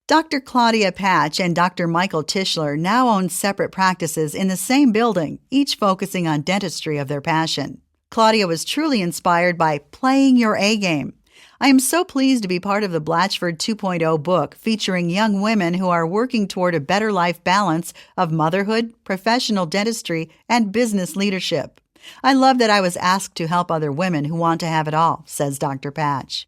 Dr. Claudia Patch and Dr. Michael Tischler now own separate practices in the same building, each focusing on dentistry of their passion. Claudia was truly inspired by playing your A game. I am so pleased to be part of the Blatchford 2.0 book featuring young women who are working toward a better life balance of motherhood, professional dentistry, and business leadership. I love that I was asked to help other women who want to have it all, says Dr. Patch.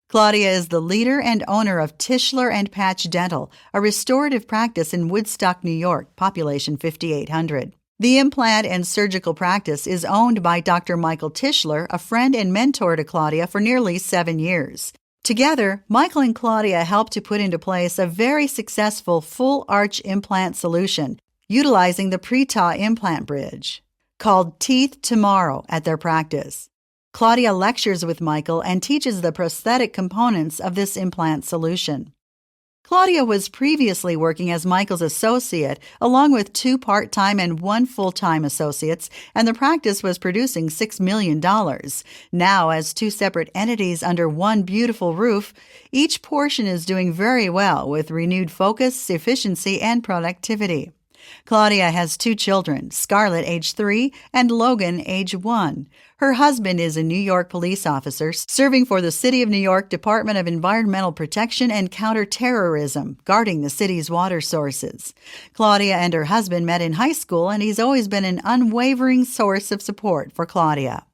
Claudia is the leader and owner of Tischler and Patch Dental, a restorative practice in Woodstock, New York, population 5,800. The implant and surgical practice is owned by Dr. Michael Tischler, a friend and mentor to Claudia for nearly 7 years. Together, Michael and Claudia helped to put into place a very successful full-arch implant solution utilizing the Pretaw implant bridge, called Teeth Tomorrow, at their practice. Claudia lectures with Michael and teaches the prosthetic components of this implant solution. Claudia was previously working as Michael's associate, along with 2 part-time and 1 full-time associates, and the practice was producing $6 million. Now, as 2 separate entities under one beautiful roof, each portion is doing very well with renewed focus, efficiency, and productivity. Claudia has 2 children, Scarlett, age 3, and Logan, age 1. Her husband is a New York police officer serving for the City of New York Department of Environmental Protection and Counterterrorism, guarding the city's water sources. Claudia and her husband met in high school, and he's always been an unwavering source of support for Claudia.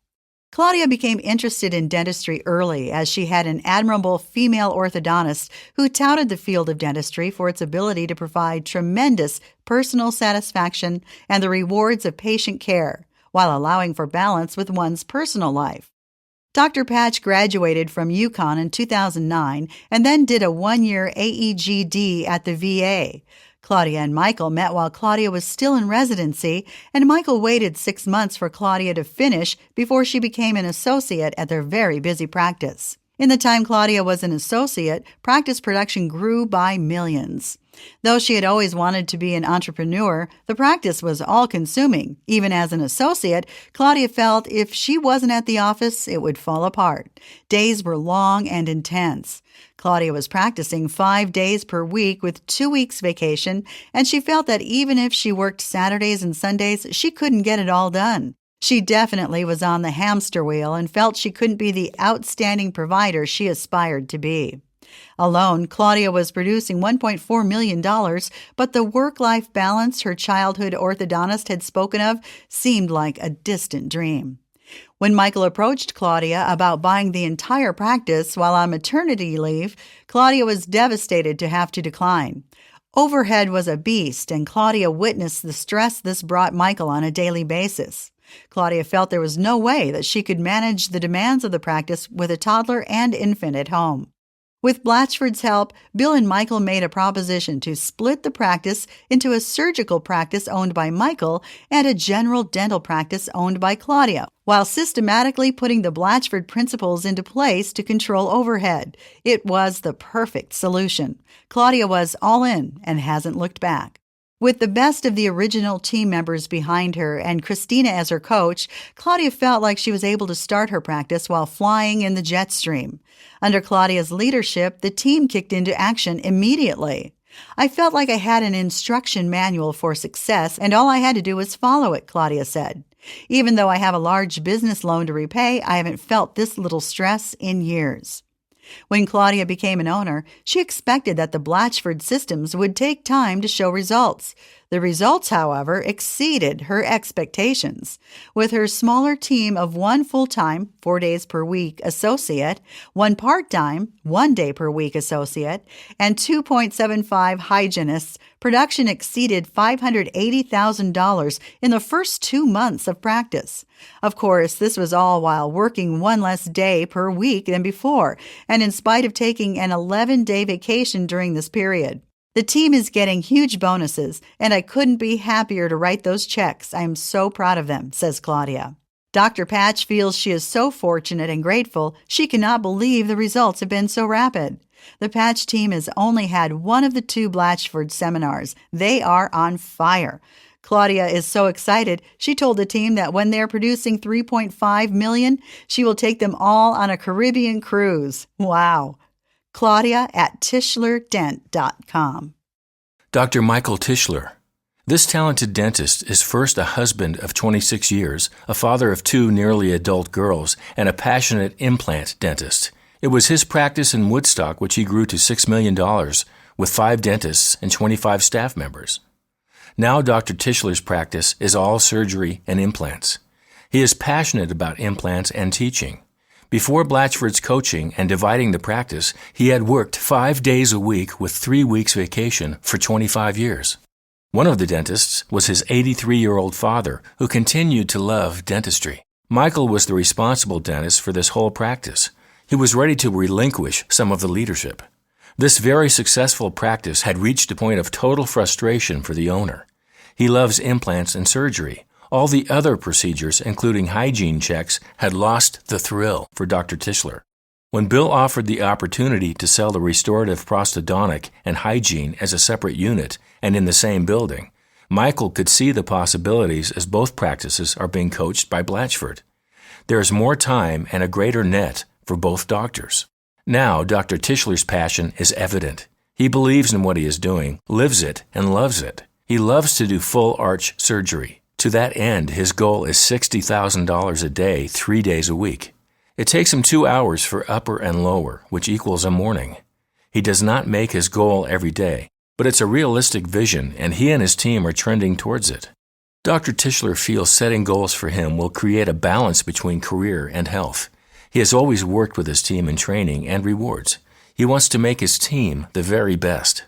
Claudia became interested in dentistry early as she had an admirable female orthodontist who touted the field of dentistry for its ability to provide tremendous personal satisfaction and the rewards of patient care, while allowing for balance with one's personal life. Dr. Patch graduated from UConn in 2009 and then did a 1-year AEGD at the VA. Claudia and Michael met while Claudia was still in residency, and Michael waited 6 months for Claudia to finish before she became an associate at their very busy practice. In the time Claudia was an associate, practice production grew by millions. Though she had always wanted to be an entrepreneur, the practice was all-consuming. Even as an associate, Claudia felt if she wasn't at the office, it would fall apart. Days were long and intense. Claudia was practicing 5 days per week with 2 weeks vacation, and she felt that even if she worked Saturdays and Sundays, she couldn't get it all done. She definitely was on the hamster wheel and felt she couldn't be the outstanding provider she aspired to be. Alone, Claudia was producing $1.4 million, but the work-life balance her childhood orthodontist had spoken of seemed like a distant dream. When Michael approached Claudia about buying the entire practice while on maternity leave, Claudia was devastated to have to decline. Overhead was a beast, and Claudia witnessed the stress this brought Michael on a daily basis. Claudia felt there was no way that she could manage the demands of the practice with a toddler and infant at home. With Blatchford's help, Bill and Michael made a proposition to split the practice into a surgical practice owned by Michael and a general dental practice owned by Claudia, while systematically putting the Blatchford principles into place to control overhead. It was the perfect solution. Claudia was all in and hasn't looked back. With the best of the original team members behind her and Christina as her coach, Claudia felt like she was able to start her practice while flying in the jet stream. Under Claudia's leadership, the team kicked into action immediately. I felt like I had an instruction manual for success, and all I had to do was follow it, Claudia said. Even though I have a large business loan to repay, I haven't felt this little stress in years. When Claudia became an owner, she expected that the Blatchford systems would take time to show results. The results, however, exceeded her expectations. With her smaller team of 1 full-time, 4 days per week associate, 1 part-time, 1 day per week associate, and 2.75 hygienists, production exceeded $580,000 in the first 2 months of practice. Of course, this was all while working 1 less day per week than before, and in spite of taking an 11-day vacation during this period. The team is getting huge bonuses, and I couldn't be happier to write those checks. I am so proud of them, says Claudia. Dr. Patch feels she is so fortunate and grateful she cannot believe the results have been so rapid. The Patch team has only had 1 of the 2 Blatchford seminars. They are on fire. Claudia is so excited, she told the team that when they're producing $3.5 million, she will take them all on a Caribbean cruise. Wow. Claudia at TischlerDent.com. Dr. Michael Tischler. This talented dentist is first a husband of 26 years, a father of 2 nearly adult girls, and a passionate implant dentist. It was his practice in Woodstock which he grew to $6 million with 5 dentists and 25 staff members. Now Dr. Tischler's practice is all surgery and implants. He is passionate about implants and teaching. Before Blatchford's coaching and dividing the practice, he had worked 5 days a week with 3 weeks vacation for 25 years. One of the dentists was his 83-year-old father, who continued to love dentistry. Michael was the responsible dentist for this whole practice. He was ready to relinquish some of the leadership. This very successful practice had reached a point of total frustration for the owner. He loves implants and surgery. All the other procedures, including hygiene checks, had lost the thrill for Dr. Tischler. When Bill offered the opportunity to sell the restorative prosthodontic and hygiene as a separate unit and in the same building, Michael could see the possibilities as both practices are being coached by Blatchford. There is more time and a greater net for both doctors. Now, Dr. Tischler's passion is evident. He believes in what he is doing, lives it, and loves it. He loves to do full arch surgery. To that end, his goal is $60,000 a day, 3 days a week. It takes him 2 hours for upper and lower, which equals a morning. He does not make his goal every day, but it's a realistic vision, and he and his team are trending towards it. Dr. Tischler feels setting goals for him will create a balance between career and health. He has always worked with his team in training and rewards. He wants to make his team the very best.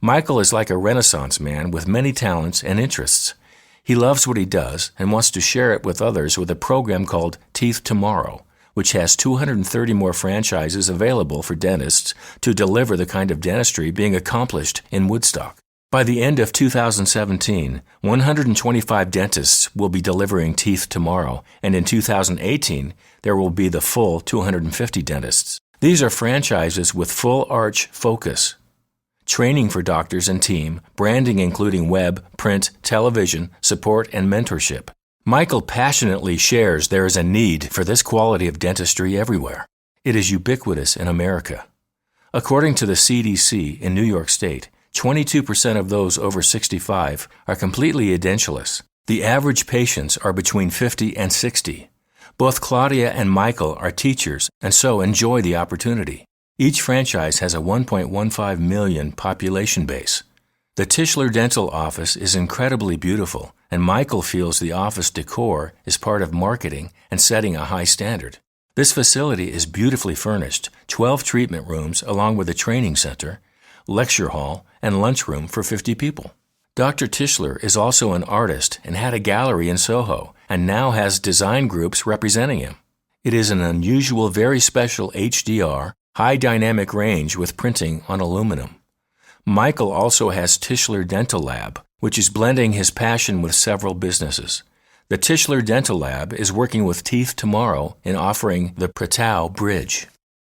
Michael is like a Renaissance man with many talents and interests. He loves what he does and wants to share it with others with a program called Teeth Tomorrow, which has 230 more franchises available for dentists to deliver the kind of dentistry being accomplished in Woodstock. By the end of 2017, 125 dentists will be delivering Teeth Tomorrow, and in 2018, there will be the full 250 dentists. These are franchises with full arch focus, training for doctors and team, branding including web, print, television, support, and mentorship. Michael passionately shares there is a need for this quality of dentistry everywhere. It is ubiquitous in America. According to the CDC in New York State, 22% of those over 65 are completely edentulous. The average patients are between 50 and 60. Both Claudia and Michael are teachers and so enjoy the opportunity. Each franchise has a 1.15 million population base. The Tischler Dental office is incredibly beautiful, and Michael feels the office decor is part of marketing and setting a high standard. This facility is beautifully furnished, 12 treatment rooms along with a training center, lecture hall, and lunchroom for 50 people. Dr. Tischler is also an artist and had a gallery in Soho, and now has design groups representing him. It is an unusual, very special HDR, high dynamic range with printing on aluminum. Michael also has Tischler Dental Lab, which is blending his passion with several businesses. The Tischler Dental Lab is working with Teeth Tomorrow in offering the Patel bridge.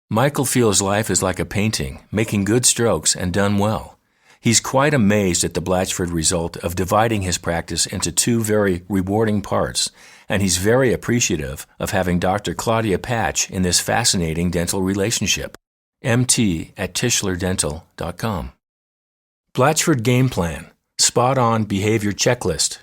Michael feels life is like a painting, making good strokes and done well. He's quite amazed at the Blatchford result of dividing his practice into 2 very rewarding parts, and he's very appreciative of having Dr. Claudia Patch in this fascinating dental relationship. mt@tischlerdental.com. Blatchford Game Plan, Spot-On Behavior Checklist.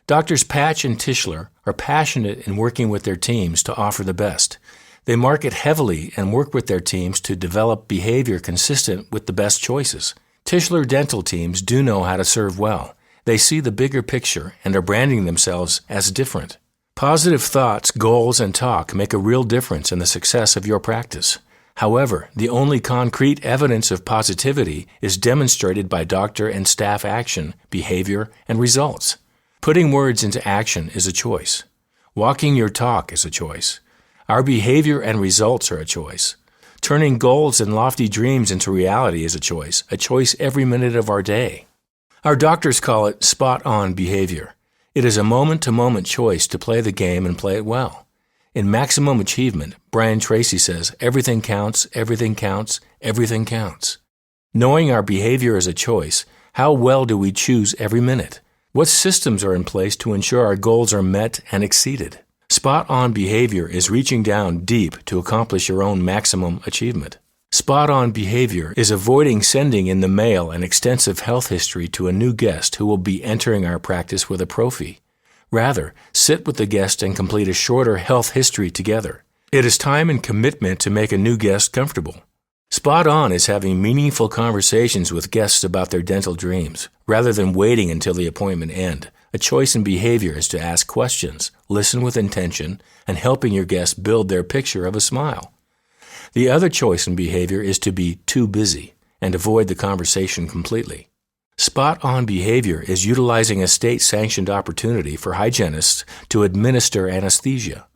Doctors Patch and Tischler are passionate in working with their teams to offer the best. They market heavily and work with their teams to develop behavior consistent with the best choices. Tischler dental teams do know how to serve well. They see the bigger picture and are branding themselves as different. Positive thoughts, goals, and talk make a real difference in the success of your practice. However, the only concrete evidence of positivity is demonstrated by doctor and staff action, behavior, and results. Putting words into action is a choice. Walking your talk is a choice. Our behavior and results are a choice. Turning goals and lofty dreams into reality is a choice every minute of our day. Our doctors call it spot-on behavior. It is a moment-to-moment choice to play the game and play it well. In Maximum Achievement, Brian Tracy says, everything counts, everything counts, everything counts. Knowing our behavior is a choice, how well do we choose every minute? What systems are in place to ensure our goals are met and exceeded? Spot-on behavior is reaching down deep to accomplish your own maximum achievement. Spot-on behavior is avoiding sending in the mail an extensive health history to a new guest who will be entering our practice with a pro fee. Rather, sit with the guest and complete a shorter health history together. It is time and commitment to make a new guest comfortable. Spot On is having meaningful conversations with guests about their dental dreams, rather than waiting until the appointment end. A choice in behavior is to ask questions, listen with intention, and helping your guests build their picture of a smile. The other choice in behavior is to be too busy and avoid the conversation completely. Spot On behavior is utilizing a state-sanctioned opportunity for hygienists to administer anesthesia.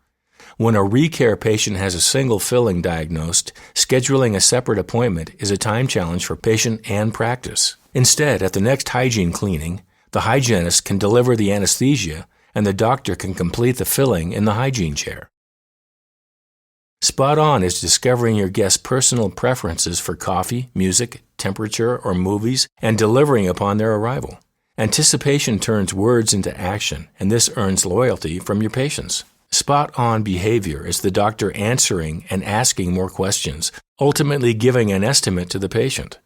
When a recare patient has a single filling diagnosed, scheduling a separate appointment is a time challenge for patient and practice. Instead, at the next hygiene cleaning, the hygienist can deliver the anesthesia and the doctor can complete the filling in the hygiene chair. Spot On is discovering your guests' personal preferences for coffee, music, temperature, or movies and delivering upon their arrival. Anticipation turns words into action, and this earns loyalty from your patients. Spot On behavior is the doctor answering and asking more questions, ultimately giving an estimate to the patient.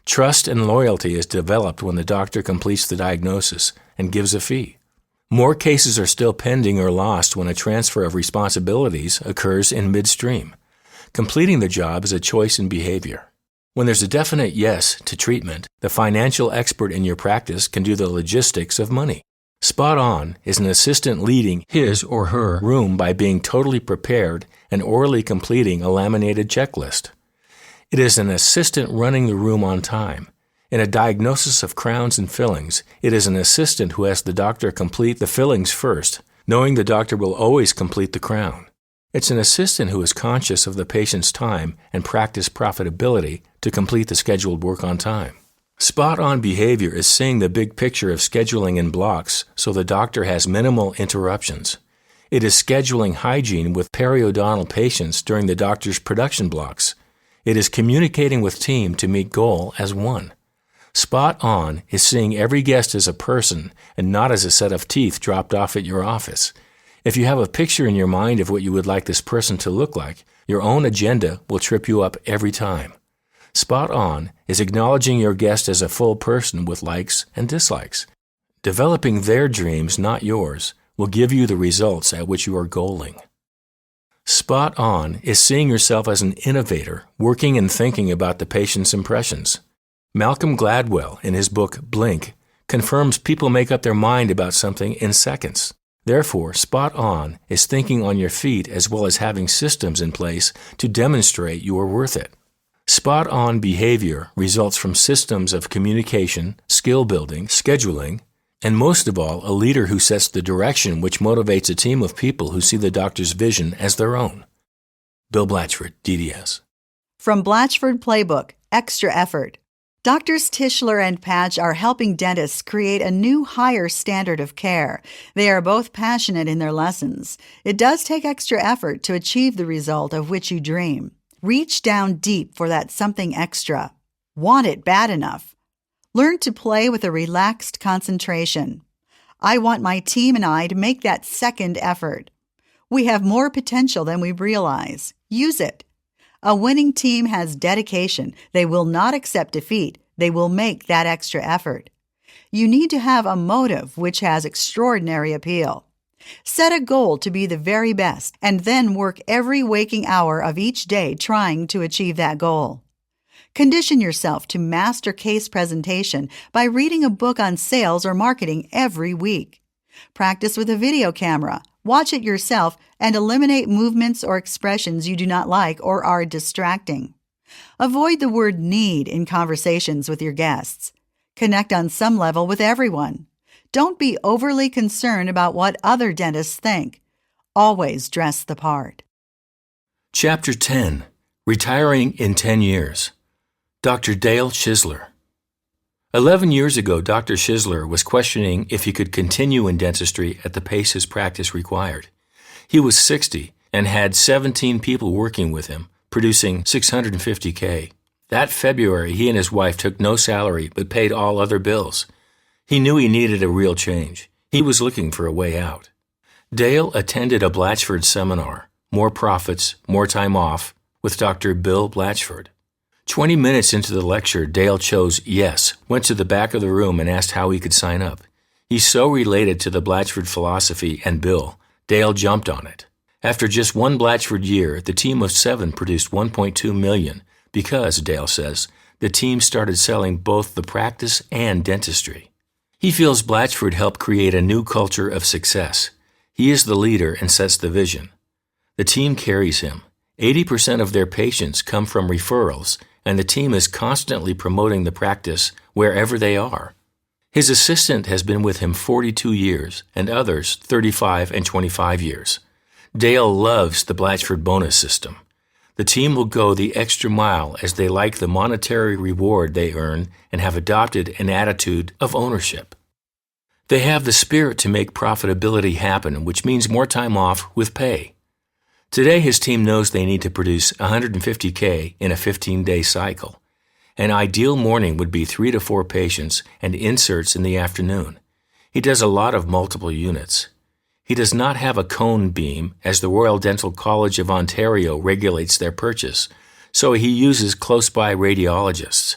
Trust and loyalty is developed when the doctor completes the diagnosis and gives a fee. More cases are still pending or lost when a transfer of responsibilities occurs in midstream. Completing the job is a choice in behavior. When there's a definite yes to treatment, the financial expert in your practice can do the logistics of money. Spot On is an assistant leading his or her room by being totally prepared and orally completing a laminated checklist. It is an assistant running the room on time. In a diagnosis of crowns and fillings, it is an assistant who has the doctor complete the fillings first, knowing the doctor will always complete the crown. It's an assistant who is conscious of the patient's time and practice profitability to complete the scheduled work on time. Spot On behavior is seeing the big picture of scheduling in blocks so the doctor has minimal interruptions. It is scheduling hygiene with periodontal patients during the doctor's production blocks. It is communicating with team to meet goal as one. Spot On is seeing every guest as a person and not as a set of teeth dropped off at your office. If you have a picture in your mind of what you would like this person to look like, your own agenda will trip you up every time. Spot On is acknowledging your guest as a full person with likes and dislikes. Developing their dreams, not yours, will give you the results at which you are goaling. Spot On is seeing yourself as an innovator, working and thinking about the patient's impressions. Malcolm Gladwell, in his book Blink, confirms people make up their mind about something in seconds. Therefore, Spot On is thinking on your feet as well as having systems in place to demonstrate you are worth it. Spot On behavior results from systems of communication, skill building, scheduling, and most of all, a leader who sets the direction which motivates a team of people who see the doctor's vision as their own. Bill Blatchford, DDS. From Blatchford Playbook, Extra Effort. Doctors Tischler and Patch are helping dentists create a new higher standard of care. They are both passionate in their lessons. It does take extra effort to achieve the result of which you dream. Reach down deep for that something extra. Want it bad enough. Learn to play with a relaxed concentration. I want my team and I to make that second effort. We have more potential than we realize. Use it. A winning team has dedication. They will not accept defeat. They will make that extra effort. You need to have a motive which has extraordinary appeal. Set a goal to be the very best and then work every waking hour of each day trying to achieve that goal. Condition yourself to master case presentation by reading a book on sales or marketing every week. Practice with a video camera. Watch it yourself and eliminate movements or expressions you do not like or are distracting. Avoid the word need in conversations with your guests. Connect on some level with everyone. Don't be overly concerned about what other dentists think. Always dress the part. Chapter 10. Retiring in 10 Years. Dr. Dale Schisler. 11 years ago, Dr. Schisler was questioning if he could continue in dentistry at the pace his practice required. He was 60 and had 17 people working with him, producing $650K. That February, he and his wife took no salary but paid all other bills. He knew he needed a real change. He was looking for a way out. Dale attended a Blatchford seminar, More Profits, More Time Off, with Dr. Bill Blatchford. 20 minutes into the lecture, Dale chose yes, went to the back of the room and asked how he could sign up. He so related to the Blatchford philosophy and Bill, Dale jumped on it. After just one Blatchford year, the team of 7 produced $1.2 million because, Dale says, the team started selling both the practice and dentistry. He feels Blatchford helped create a new culture of success. He is the leader and sets the vision. The team carries him. 80% of their patients come from referrals, and the team is constantly promoting the practice wherever they are. His assistant has been with him 42 years, and others 35 and 25 years. Dale loves the Blatchford bonus system. The team will go the extra mile as they like the monetary reward they earn and have adopted an attitude of ownership. They have the spirit to make profitability happen, which means more time off with pay. Today, his team knows they need to produce $150K in a 15-day cycle. An ideal morning would be 3 to 4 patients and inserts in the afternoon. He does a lot of multiple units. He does not have a cone beam, as the Royal Dental College of Ontario regulates their purchase, so he uses close-by radiologists.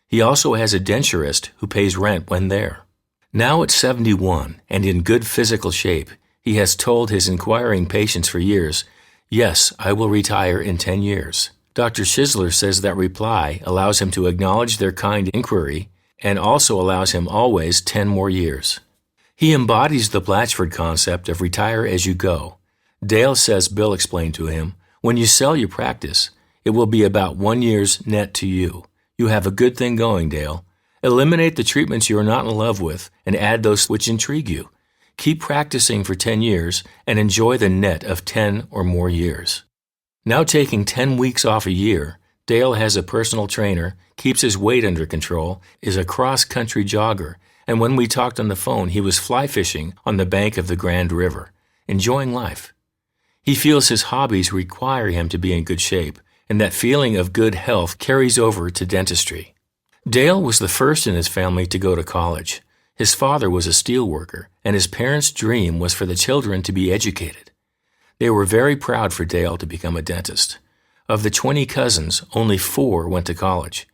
He also has a denturist who pays rent when there. Now at 71 and in good physical shape, he has told his inquiring patients for years, "Yes, I will retire in 10 years." Dr. Schisler says that reply allows him to acknowledge their kind inquiry and also allows him always 10 more years. He embodies the Blatchford concept of retire as you go. Dale says Bill explained to him, "When you sell your practice, it will be about 1 year's net to you. You have a good thing going, Dale. Eliminate the treatments you are not in love with and add those which intrigue you. Keep practicing for 10 years and enjoy the net of 10 or more years." Now taking 10 weeks off a year, Dale has a personal trainer, keeps his weight under control, is a cross-country jogger, and when we talked on the phone, he was fly fishing on the bank of the Grand River, enjoying life. He feels his hobbies require him to be in good shape, and that feeling of good health carries over to dentistry. Dale was the first in his family to go to college. His father was a steel worker, and his parents' dream was for the children to be educated. They were very proud for Dale to become a dentist. Of the 20 cousins, only 4 went to college.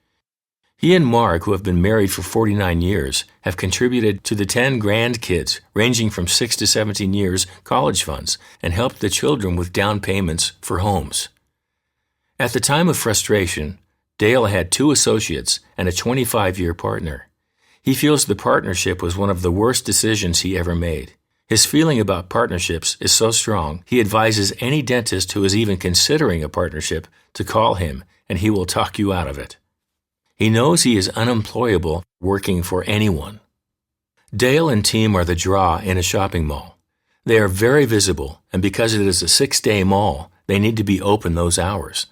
He and Marg, who have been married for 49 years, have contributed to the 10 grandkids, ranging from 6 to 17 years, college funds, and helped the children with down payments for homes. At the time of frustration, Dale had 2 associates and a 25-year partner. He feels the partnership was one of the worst decisions he ever made. His feeling about partnerships is so strong, he advises any dentist who is even considering a partnership to call him, and he will talk you out of it. He knows he is unemployable working for anyone. Dale and team are the draw in a shopping mall. They are very visible, and because it is a 6-day mall, they need to be open those hours.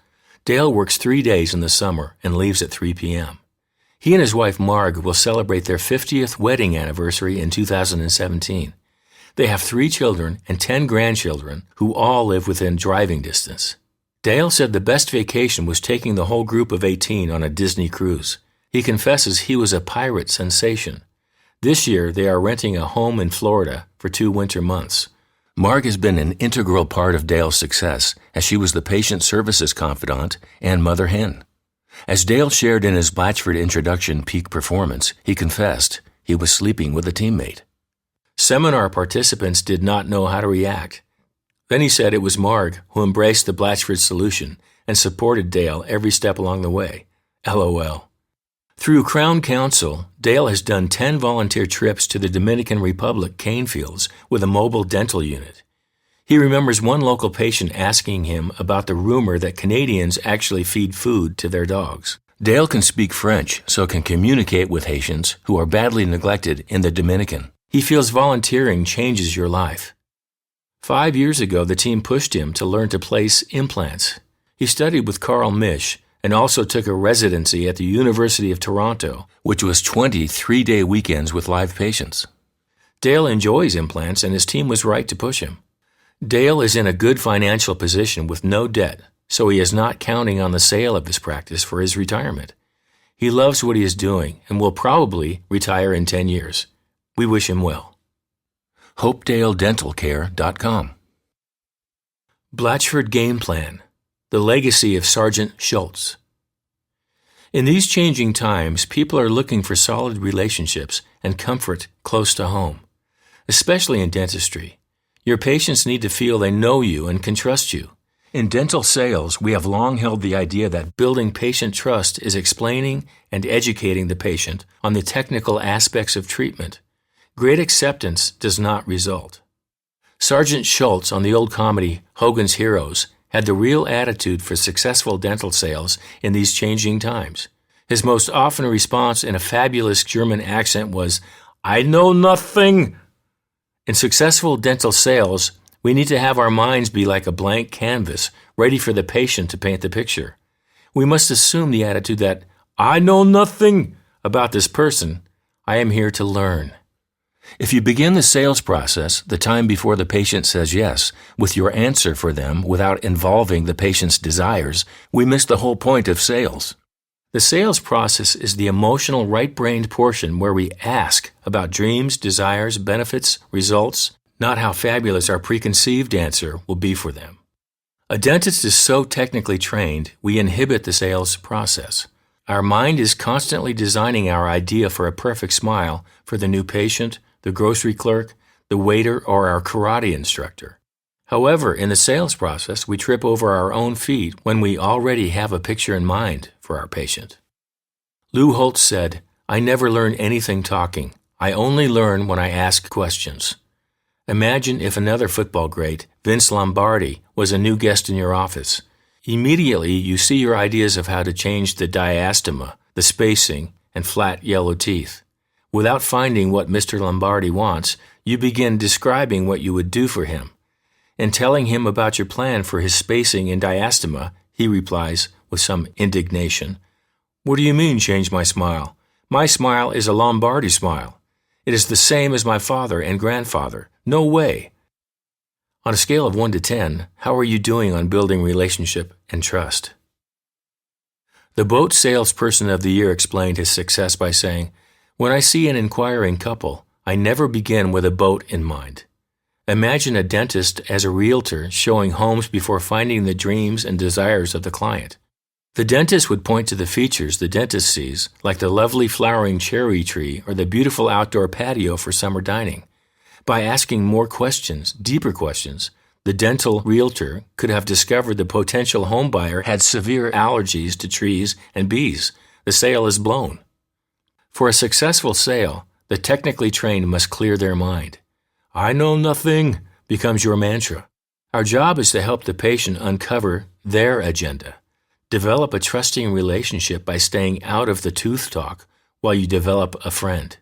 Dale works 3 days in the summer and leaves at 3 p.m. He and his wife Marg will celebrate their 50th wedding anniversary in 2017. They have 3 children and 10 grandchildren who all live within driving distance. Dale said the best vacation was taking the whole group of 18 on a Disney cruise. He confesses he was a pirate sensation. This year, they are renting a home in Florida for 2 winter months. Marg has been an integral part of Dale's success, as she was the patient services confidant and mother hen. As Dale shared in his Blatchford introduction peak performance, he confessed he was sleeping with a teammate. Seminar participants did not know how to react. Then he said it was Marg who embraced the Blatchford solution and supported Dale every step along the way. LOL. Through Crown Council, Dale has done 10 volunteer trips to the Dominican Republic cane fields with a mobile dental unit. He remembers one local patient asking him about the rumor that Canadians actually feed food to their dogs. Dale can speak French, so can communicate with Haitians who are badly neglected in the Dominican. He feels volunteering changes your life. 5 years ago, the team pushed him to learn to place implants. He studied with Carl Misch and also took a residency at the University of Toronto, which was 20 3-day weekends with live patients. Dale enjoys implants, and his team was right to push him. Dale is in a good financial position with no debt, so he is not counting on the sale of his practice for his retirement. He loves what he is doing and will probably retire in 10 years. We wish him well. HopedaleDentalCare.com. Blatchford Game Plan, the legacy of Sergeant Schultz. In these changing times, people are looking for solid relationships and comfort close to home, especially in dentistry. Your patients need to feel they know you and can trust you. In dental sales, we have long held the idea that building patient trust is explaining and educating the patient on the technical aspects of treatment. Great acceptance does not result. Sergeant Schultz on the old comedy Hogan's Heroes had the real attitude for successful dental sales in these changing times. His most often response in a fabulous German accent was, "I know nothing." In successful dental sales, we need to have our minds be like a blank canvas, ready for the patient to paint the picture. We must assume the attitude that, "I know nothing about this person. I am here to learn." If you begin the sales process, the time before the patient says yes, with your answer for them without involving the patient's desires, we miss the whole point of sales. The sales process is the emotional right-brained portion where we ask about dreams, desires, benefits, results, not how fabulous our preconceived answer will be for them. A dentist is so technically trained, we inhibit the sales process. Our mind is constantly designing our idea for a perfect smile for the new patient, the grocery clerk, the waiter, or our karate instructor. However, in the sales process, we trip over our own feet when we already have a picture in mind for our patient. Lou Holtz said, "I never learn anything talking. I only learn when I ask questions." Imagine if another football great, Vince Lombardi, was a new guest in your office. Immediately, you see your ideas of how to change the diastema, the spacing, and flat yellow teeth. Without finding what Mr. Lombardi wants, you begin describing what you would do for him. In telling him about your plan for his spacing and diastema, he replies, with some indignation, "What do you mean, change my smile? My smile is a Lombardi smile. It is the same as my father and grandfather. No way." On a scale of 1 to 10, how are you doing on building relationship and trust? The boat salesperson of the year explained his success by saying, "When I see an inquiring couple, I never begin with a boat in mind. Imagine a dentist as a realtor showing homes before finding the dreams and desires of the client. The dentist would point to the features the dentist sees, like the lovely flowering cherry tree or the beautiful outdoor patio for summer dining. By asking more questions, deeper questions, the dental realtor could have discovered the potential homebuyer had severe allergies to trees and bees. The sale is blown. For a successful sale, the technically trained must clear their mind. "I know nothing" becomes your mantra. Our job is to help the patient uncover their agenda. Develop a trusting relationship by staying out of the tooth talk while you develop a friend.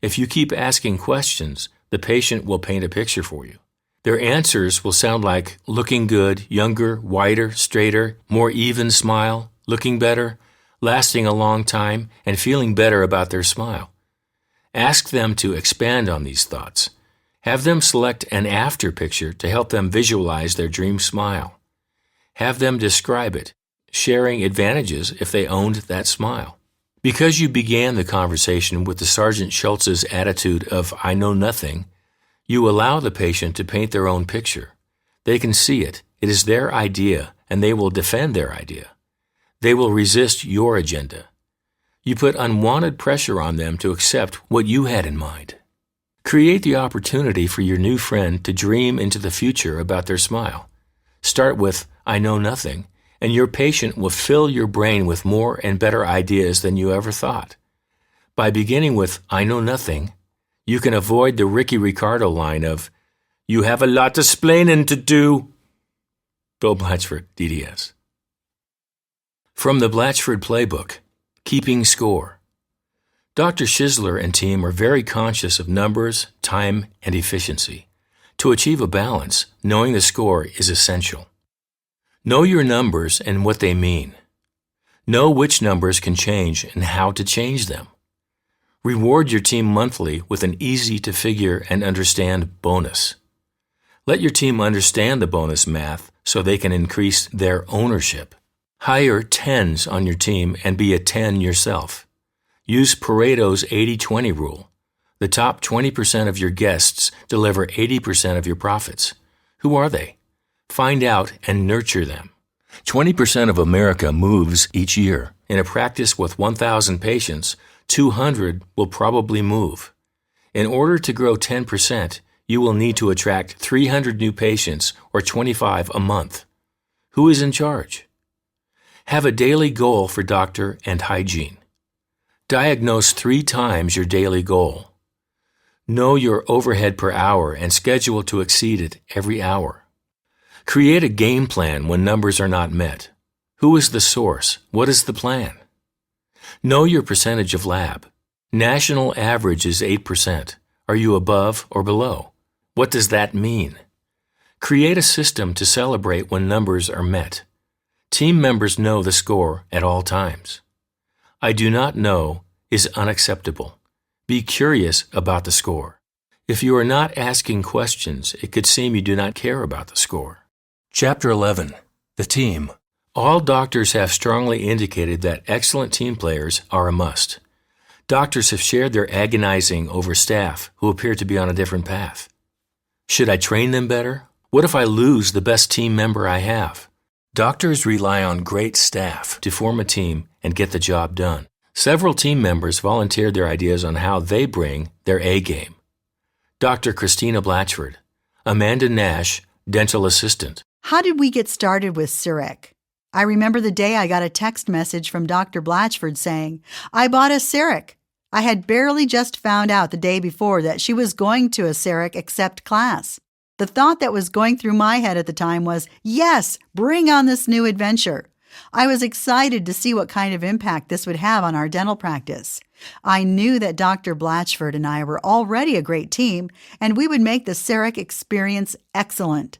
If you keep asking questions, the patient will paint a picture for you. Their answers will sound like looking good, younger, whiter, straighter, more even smile, looking better, lasting a long time, and feeling better about their smile. Ask them to expand on these thoughts. Have them select an after picture to help them visualize their dream smile. Have them describe it, sharing advantages if they owned that smile. Because you began the conversation with the Sergeant Schultz's attitude of "I know nothing," you allow the patient to paint their own picture. They can see it. It is their idea, and they will defend their idea. They will resist your agenda. You put unwanted pressure on them to accept what you had in mind. Create the opportunity for your new friend to dream into the future about their smile. Start with "I know nothing," and your patient will fill your brain with more and better ideas than you ever thought. By beginning with "I know nothing," you can avoid the Ricky Ricardo line of, "You have a lot of splaining to do." Bill Blatchford, DDS. From the Blatchford Playbook, Keeping Score. Dr. Schizler and team are very conscious of numbers, time, and efficiency. To achieve a balance, knowing the score is essential. Know your numbers and what they mean. Know which numbers can change and how to change them. Reward your team monthly with an easy-to-figure and understand bonus. Let your team understand the bonus math so they can increase their ownership. Hire 10s on your team and be a 10 yourself. Use Pareto's 80-20 rule. The top 20% of your guests deliver 80% of your profits. Who are they? Find out and nurture them. 20% of America moves each year. In a practice with 1,000 patients, 200 will probably move. In order to grow 10%, you will need to attract 300 new patients or 25 a month. Who is in charge? Have a daily goal for doctor and hygiene. Diagnose 3 times your daily goal. Know your overhead per hour and schedule to exceed it every hour. Create a game plan when numbers are not met. Who is the source? What is the plan? Know your percentage of lab. National average is 8%. Are you above or below? What does that mean? Create a system to celebrate when numbers are met. Team members know the score at all times. I do not know is unacceptable. Be curious about the score. If you are not asking questions, it could seem you do not care about the score. Chapter 11. The Team. All doctors have strongly indicated that excellent team players are a must. Doctors have shared their agonizing over staff who appear to be on a different path. Should I train them better? What if I lose the best team member I have? Doctors rely on great staff to form a team and get the job done. Several team members volunteered their ideas on how they bring their A game. Dr. Christina Blatchford, Amanda Nash, dental assistant. How did we get started with CEREC? I remember the day I got a text message from Dr. Blatchford saying, "I bought a CEREC." I had barely just found out the day before that she was going to a CEREC Accept class. The thought that was going through my head at the time was, yes, bring on this new adventure. I was excited to see what kind of impact this would have on our dental practice. I knew that Dr. Blatchford and I were already a great team, and we would make the CEREC experience excellent.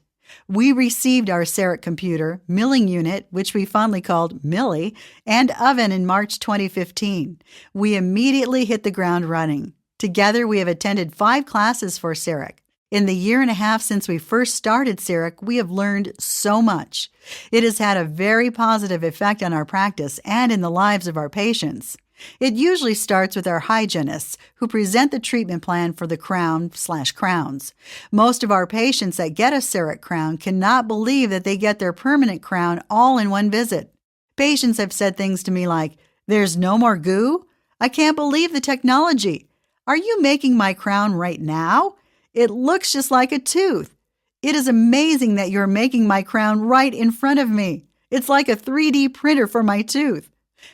We received our CEREC computer, milling unit, which we fondly called Millie, and oven in March 2015. We immediately hit the ground running. Together, we have attended 5 classes for CEREC. In the year and a half since we first started CEREC, we have learned so much. It has had a very positive effect on our practice and in the lives of our patients. It usually starts with our hygienists, who present the treatment plan for the crown/crowns. Most of our patients that get a CEREC crown cannot believe that they get their permanent crown all in one visit. Patients have said things to me like, "There's no more goo? I can't believe the technology. Are you making my crown right now? It looks just like a tooth. It is amazing that you're making my crown right in front of me. It's like a 3D printer for my tooth."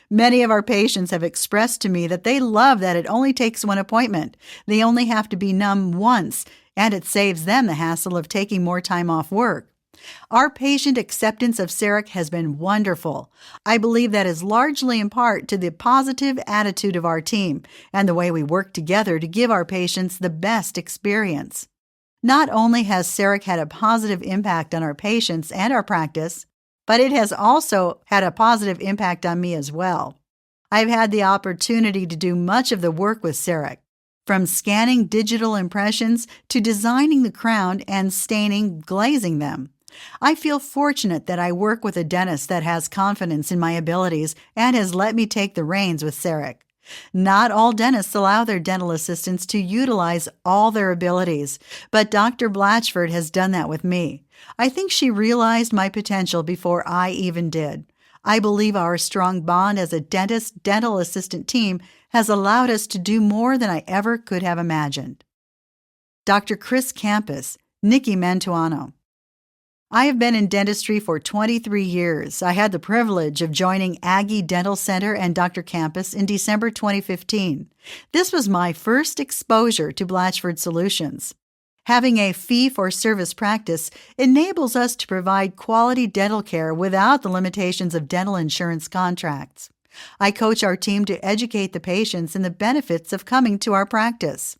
Many of our patients have expressed to me that they love that it only takes one appointment. They only have to be numb once, and it saves them the hassle of taking more time off work. Our patient acceptance of CEREC has been wonderful. I believe that is largely in part to the positive attitude of our team and the way we work together to give our patients the best experience. Not only has CEREC had a positive impact on our patients and our practice, but it has also had a positive impact on me as well. I've had the opportunity to do much of the work with CEREC, from scanning digital impressions to designing the crown and glazing them. I feel fortunate that I work with a dentist that has confidence in my abilities and has let me take the reins with CEREC. Not all dentists allow their dental assistants to utilize all their abilities, but Dr. Blatchford has done that with me. I think she realized my potential before I even did. I believe our strong bond as a dentist-dental assistant team has allowed us to do more than I ever could have imagined. Dr. Chris Campus, Nikki Mantuano. I have been in dentistry for 23 years. I had the privilege of joining Aggie Dental Center and Dr. Campus in December 2015. This was my first exposure to Blatchford Solutions. Having a fee-for-service practice enables us to provide quality dental care without the limitations of dental insurance contracts. I coach our team to educate the patients in the benefits of coming to our practice.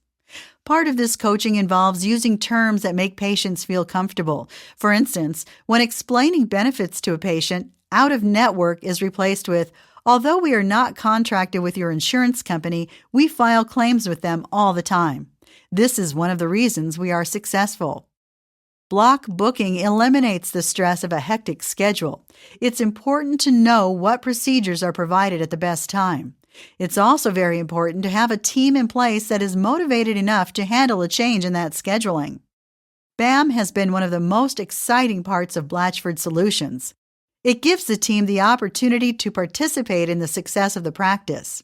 Part of this coaching involves using terms that make patients feel comfortable. For instance, when explaining benefits to a patient, out-of-network is replaced with, "Although we are not contracted with your insurance company, we file claims with them all the time." This is one of the reasons we are successful. Block booking eliminates the stress of a hectic schedule. It's important to know what procedures are provided at the best time. It's also very important to have a team in place that is motivated enough to handle a change in that scheduling. BAM has been one of the most exciting parts of Blatchford Solutions. It gives the team the opportunity to participate in the success of the practice.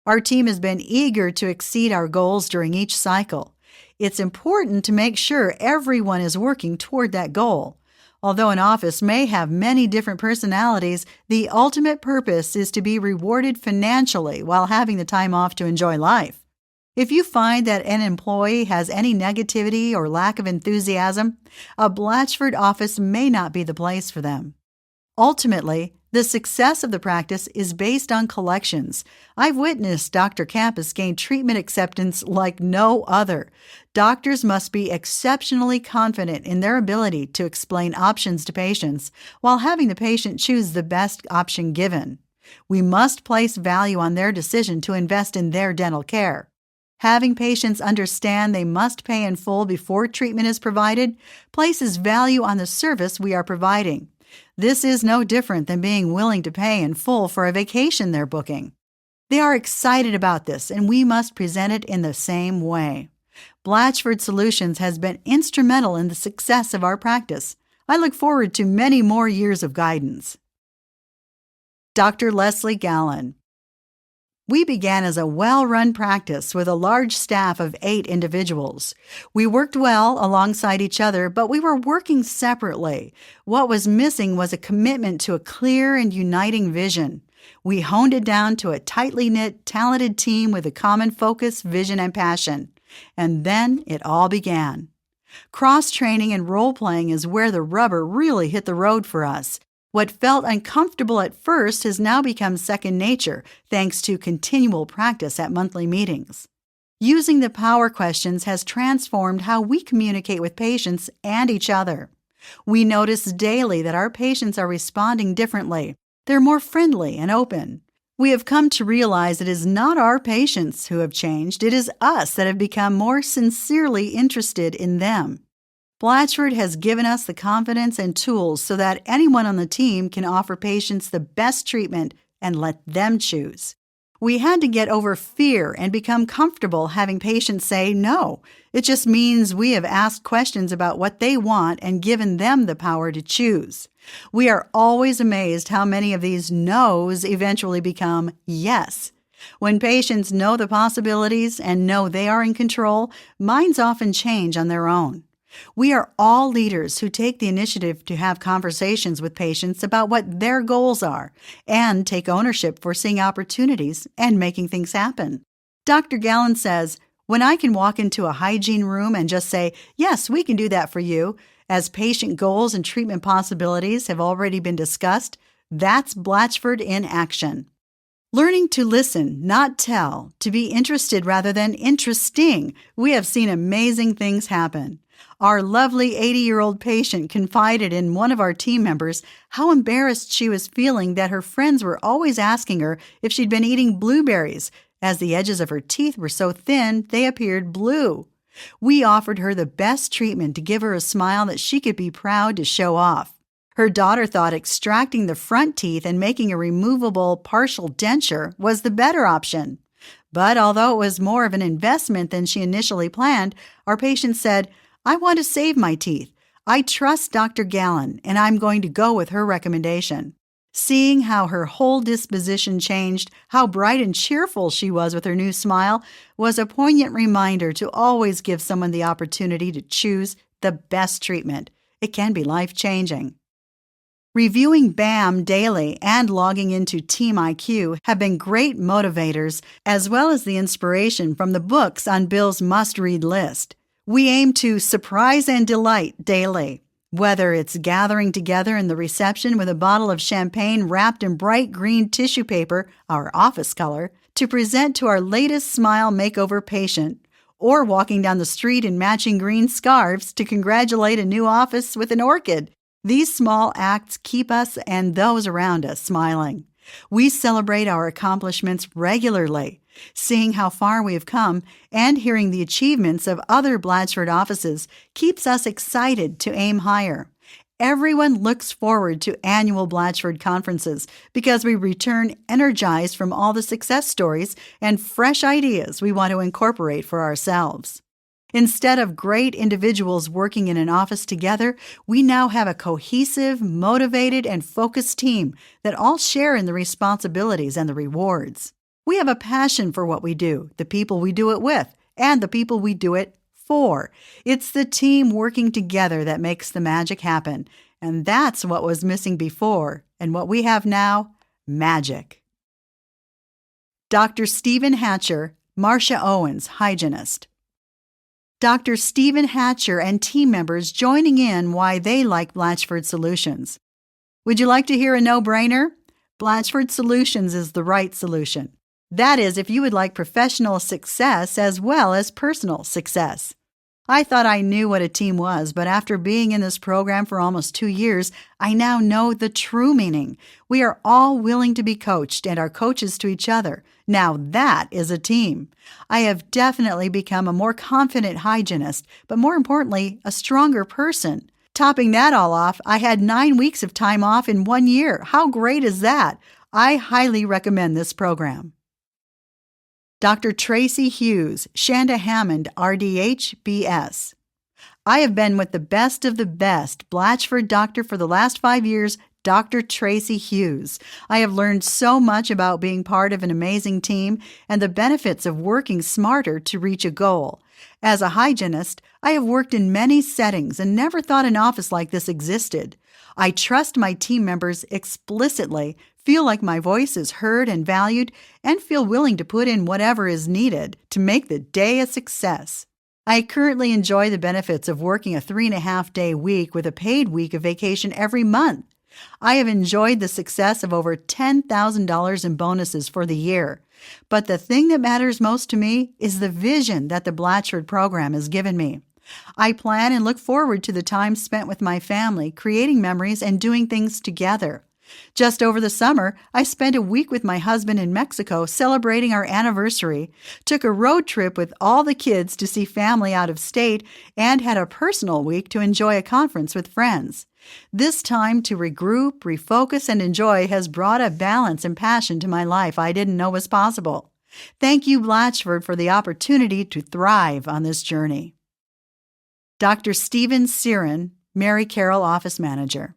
Our team has been eager to exceed our goals during each cycle. It's important to make sure everyone is working toward that goal. Although an office may have many different personalities, the ultimate purpose is to be rewarded financially while having the time off to enjoy life. If you find that an employee has any negativity or lack of enthusiasm, a Blatchford office may not be the place for them. Ultimately, the success of the practice is based on collections. I've witnessed Dr. Campus gain treatment acceptance like no other. Doctors must be exceptionally confident in their ability to explain options to patients while having the patient choose the best option given. We must place value on their decision to invest in their dental care. Having patients understand they must pay in full before treatment is provided places value on the service we are providing. This is no different than being willing to pay in full for a vacation they're booking. They are excited about this, and we must present it in the same way. Blatchford Solutions has been instrumental in the success of our practice. I look forward to many more years of guidance. Dr. Leslie Gallen. We began as a well-run practice with a large staff of 8 individuals. We worked well alongside each other, but we were working separately. What was missing was a commitment to a clear and uniting vision. We honed it down to a tightly knit, talented team with a common focus, vision, and passion. And then it all began. Cross-training and role-playing is where the rubber really hit the road for us. What felt uncomfortable at first has now become second nature, thanks to continual practice at monthly meetings. Using the power questions has transformed how we communicate with patients and each other. We notice daily that our patients are responding differently. They're more friendly and open. We have come to realize it is not our patients who have changed, it is us that have become more sincerely interested in them. Blatchford has given us the confidence and tools so that anyone on the team can offer patients the best treatment and let them choose. We had to get over fear and become comfortable having patients say no. It just means we have asked questions about what they want and given them the power to choose. We are always amazed how many of these no's eventually become yes. When patients know the possibilities and know they are in control, minds often change on their own. We are all leaders who take the initiative to have conversations with patients about what their goals are and take ownership for seeing opportunities and making things happen. Dr. Gallen says, when I can walk into a hygiene room and just say, yes, we can do that for you, as patient goals and treatment possibilities have already been discussed, that's Blatchford in action. Learning to listen, not tell, to be interested rather than interesting, we have seen amazing things happen. Our lovely 80-year-old patient confided in one of our team members how embarrassed she was feeling that her friends were always asking her if she'd been eating blueberries, as the edges of her teeth were so thin they appeared blue. We offered her the best treatment to give her a smile that she could be proud to show off. Her daughter thought extracting the front teeth and making a removable partial denture was the better option. But although it was more of an investment than she initially planned, our patient said, I want to save my teeth. I trust Dr. Gallen, and I'm going to go with her recommendation. Seeing how her whole disposition changed, how bright and cheerful she was with her new smile, was a poignant reminder to always give someone the opportunity to choose the best treatment. It can be life-changing. Reviewing BAM daily and logging into Team IQ have been great motivators, as well as the inspiration from the books on Bill's must-read list. We aim to surprise and delight daily, whether it's gathering together in the reception with a bottle of champagne wrapped in bright green tissue paper, our office color, to present to our latest smile makeover patient, or walking down the street in matching green scarves to congratulate a new office with an orchid. These small acts keep us and those around us smiling. We celebrate our accomplishments regularly. Seeing how far we have come and hearing the achievements of other Blatchford offices keeps us excited to aim higher. Everyone looks forward to annual Blatchford conferences because we return energized from all the success stories and fresh ideas we want to incorporate for ourselves. Instead of great individuals working in an office together, we now have a cohesive, motivated, and focused team that all share in the responsibilities and the rewards. We have a passion for what we do, the people we do it with, and the people we do it 4. It's the team working together that makes the magic happen. And that's what was missing before. And what we have now, magic. Dr. Stephen Hatcher, Marcia Owens, hygienist. Dr. Stephen Hatcher and team members joining in why they like Blatchford Solutions. Would you like to hear a no-brainer? Blatchford Solutions is the right solution. That is, if you would like professional success as well as personal success. I thought I knew what a team was, but after being in this program for almost 2 years, I now know the true meaning. We are all willing to be coached and are coaches to each other. Now that is a team. I have definitely become a more confident hygienist, but more importantly, a stronger person. Topping that all off, I had 9 weeks of time off in 1 year. How great is that? I highly recommend this program. Dr. Tracy Hughes, Shanda Hammond, RDH, BS. I have been with the best of the best Blatchford doctor for the last 5 years, Dr. Tracy Hughes. I have learned so much about being part of an amazing team and the benefits of working smarter to reach a goal. As a hygienist, I have worked in many settings and never thought an office like this existed. I trust my team members explicitly, feel like my voice is heard and valued, and feel willing to put in whatever is needed to make the day a success. I currently enjoy the benefits of working a 3.5-day week with a paid week of vacation every month. I have enjoyed the success of over $10,000 in bonuses for the year. But the thing that matters most to me is the vision that the Blatchford program has given me. I plan and look forward to the time spent with my family, creating memories and doing things together. Just over the summer, I spent a week with my husband in Mexico celebrating our anniversary, took a road trip with all the kids to see family out of state, and had a personal week to enjoy a conference with friends. This time to regroup, refocus, and enjoy has brought a balance and passion to my life I didn't know was possible. Thank you, Blatchford, for the opportunity to thrive on this journey. Dr. Stephen Siren, Mary Carroll Office Manager.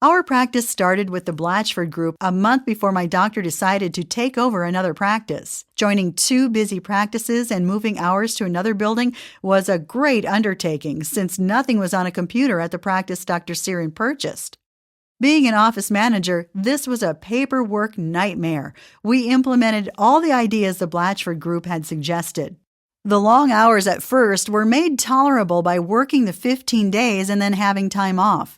Our practice started with the Blatchford Group a month before my doctor decided to take over another practice. Joining 2 busy practices and moving hours to another building was a great undertaking since nothing was on a computer at the practice Dr. Siren purchased. Being an office manager, this was a paperwork nightmare. We implemented all the ideas the Blatchford Group had suggested. The long hours at first were made tolerable by working the 15 days and then having time off.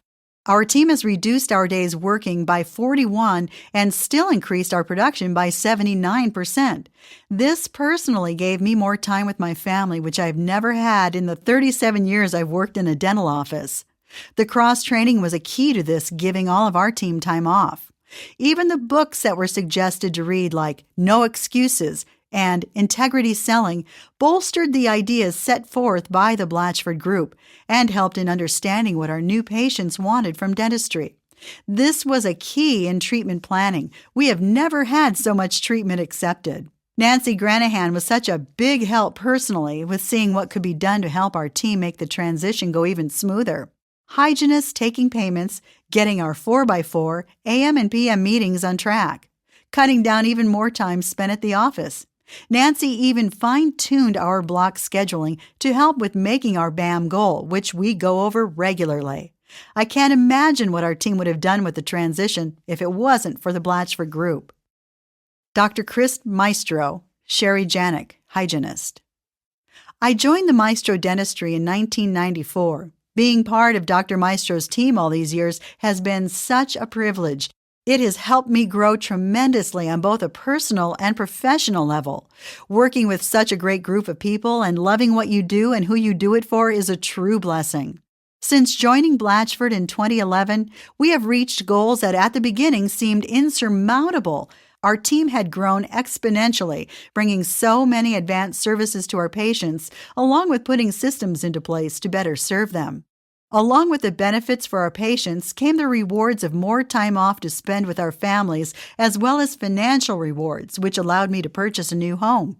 Our team has reduced our days working by 41 and still increased our production by 79%. This personally gave me more time with my family, which I've never had in the 37 years I've worked in a dental office. The cross-training was a key to this, giving all of our team time off. Even the books that were suggested to read, like No Excuses and Integrity Selling, bolstered the ideas set forth by the Blatchford Group and helped in understanding what our new patients wanted from dentistry. This was a key in treatment planning. We have never had so much treatment accepted. Nancy Granahan was such a big help personally with seeing what could be done to help our team make the transition go even smoother. Hygienists taking payments, getting our 4x4 AM and PM meetings on track, cutting down even more time spent at the office. Nancy even fine-tuned our block scheduling to help with making our BAM goal, which we go over regularly. I can't imagine what our team would have done with the transition if it wasn't for the Blatchford Group. Dr. Chris Maestro, Sherry Janik, hygienist. I joined the Maestro Dentistry in 1994. Being part of Dr. Maestro's team all these years has been such a privilege. It has helped me grow tremendously on both a personal and professional level. Working with such a great group of people and loving what you do and who you do it for is a true blessing. Since joining Blatchford in 2011, we have reached goals that at the beginning seemed insurmountable. Our team had grown exponentially, bringing so many advanced services to our patients, along with putting systems into place to better serve them. Along with the benefits for our patients came the rewards of more time off to spend with our families, as well as financial rewards, which allowed me to purchase a new home.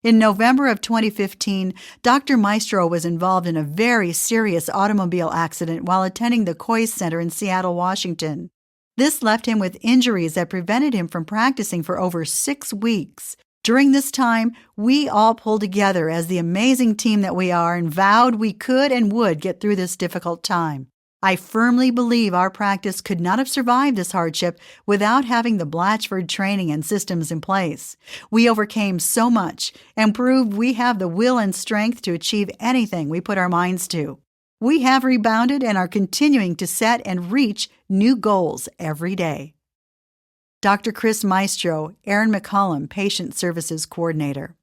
In November of 2015, Dr. Maestro was involved in a very serious automobile accident while attending the Coy Center in Seattle, Washington. This left him with injuries that prevented him from practicing for over 6 weeks. During this time, we all pulled together as the amazing team that we are and vowed we could and would get through this difficult time. I firmly believe our practice could not have survived this hardship without having the Blatchford training and systems in place. We overcame so much and proved we have the will and strength to achieve anything we put our minds to. We have rebounded and are continuing to set and reach new goals every day. Dr. Chris Maestro, Erin McCollum, Patient Services Coordinator.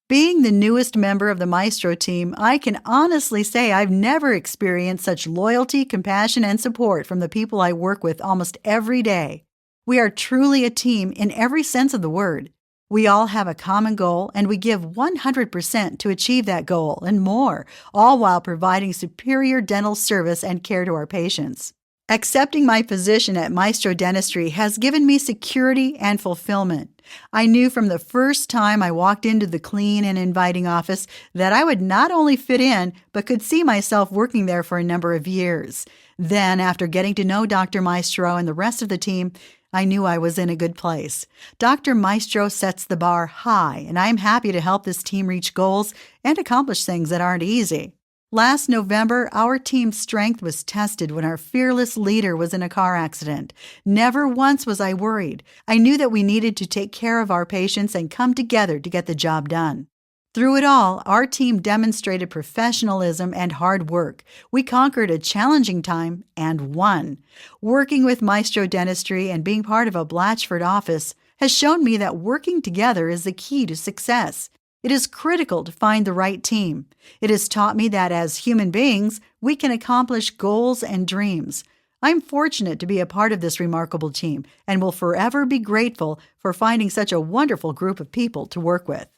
Being the newest member of the Maestro team, I can honestly say I've never experienced such loyalty, compassion, and support from the people I work with almost every day. We are truly a team in every sense of the word. We all have a common goal, and we give 100% to achieve that goal and more, all while providing superior dental service and care to our patients. Accepting my position at Maestro Dentistry has given me security and fulfillment. I knew from the first time I walked into the clean and inviting office that I would not only fit in, but could see myself working there for a number of years. Then, after getting to know Dr. Maestro and the rest of the team, I knew I was in a good place. Dr. Maestro sets the bar high, and I am happy to help this team reach goals and accomplish things that aren't easy. Last November, our team's strength was tested when our fearless leader was in a car accident. Never once was I worried. I knew that we needed to take care of our patients and come together to get the job done. Through it all, our team demonstrated professionalism and hard work. We conquered a challenging time and won. Working with Maestro Dentistry and being part of a Blatchford office has shown me that working together is the key to success. It is critical to find the right team. It has taught me that as human beings, we can accomplish goals and dreams. I'm fortunate to be a part of this remarkable team and will forever be grateful for finding such a wonderful group of people to work with.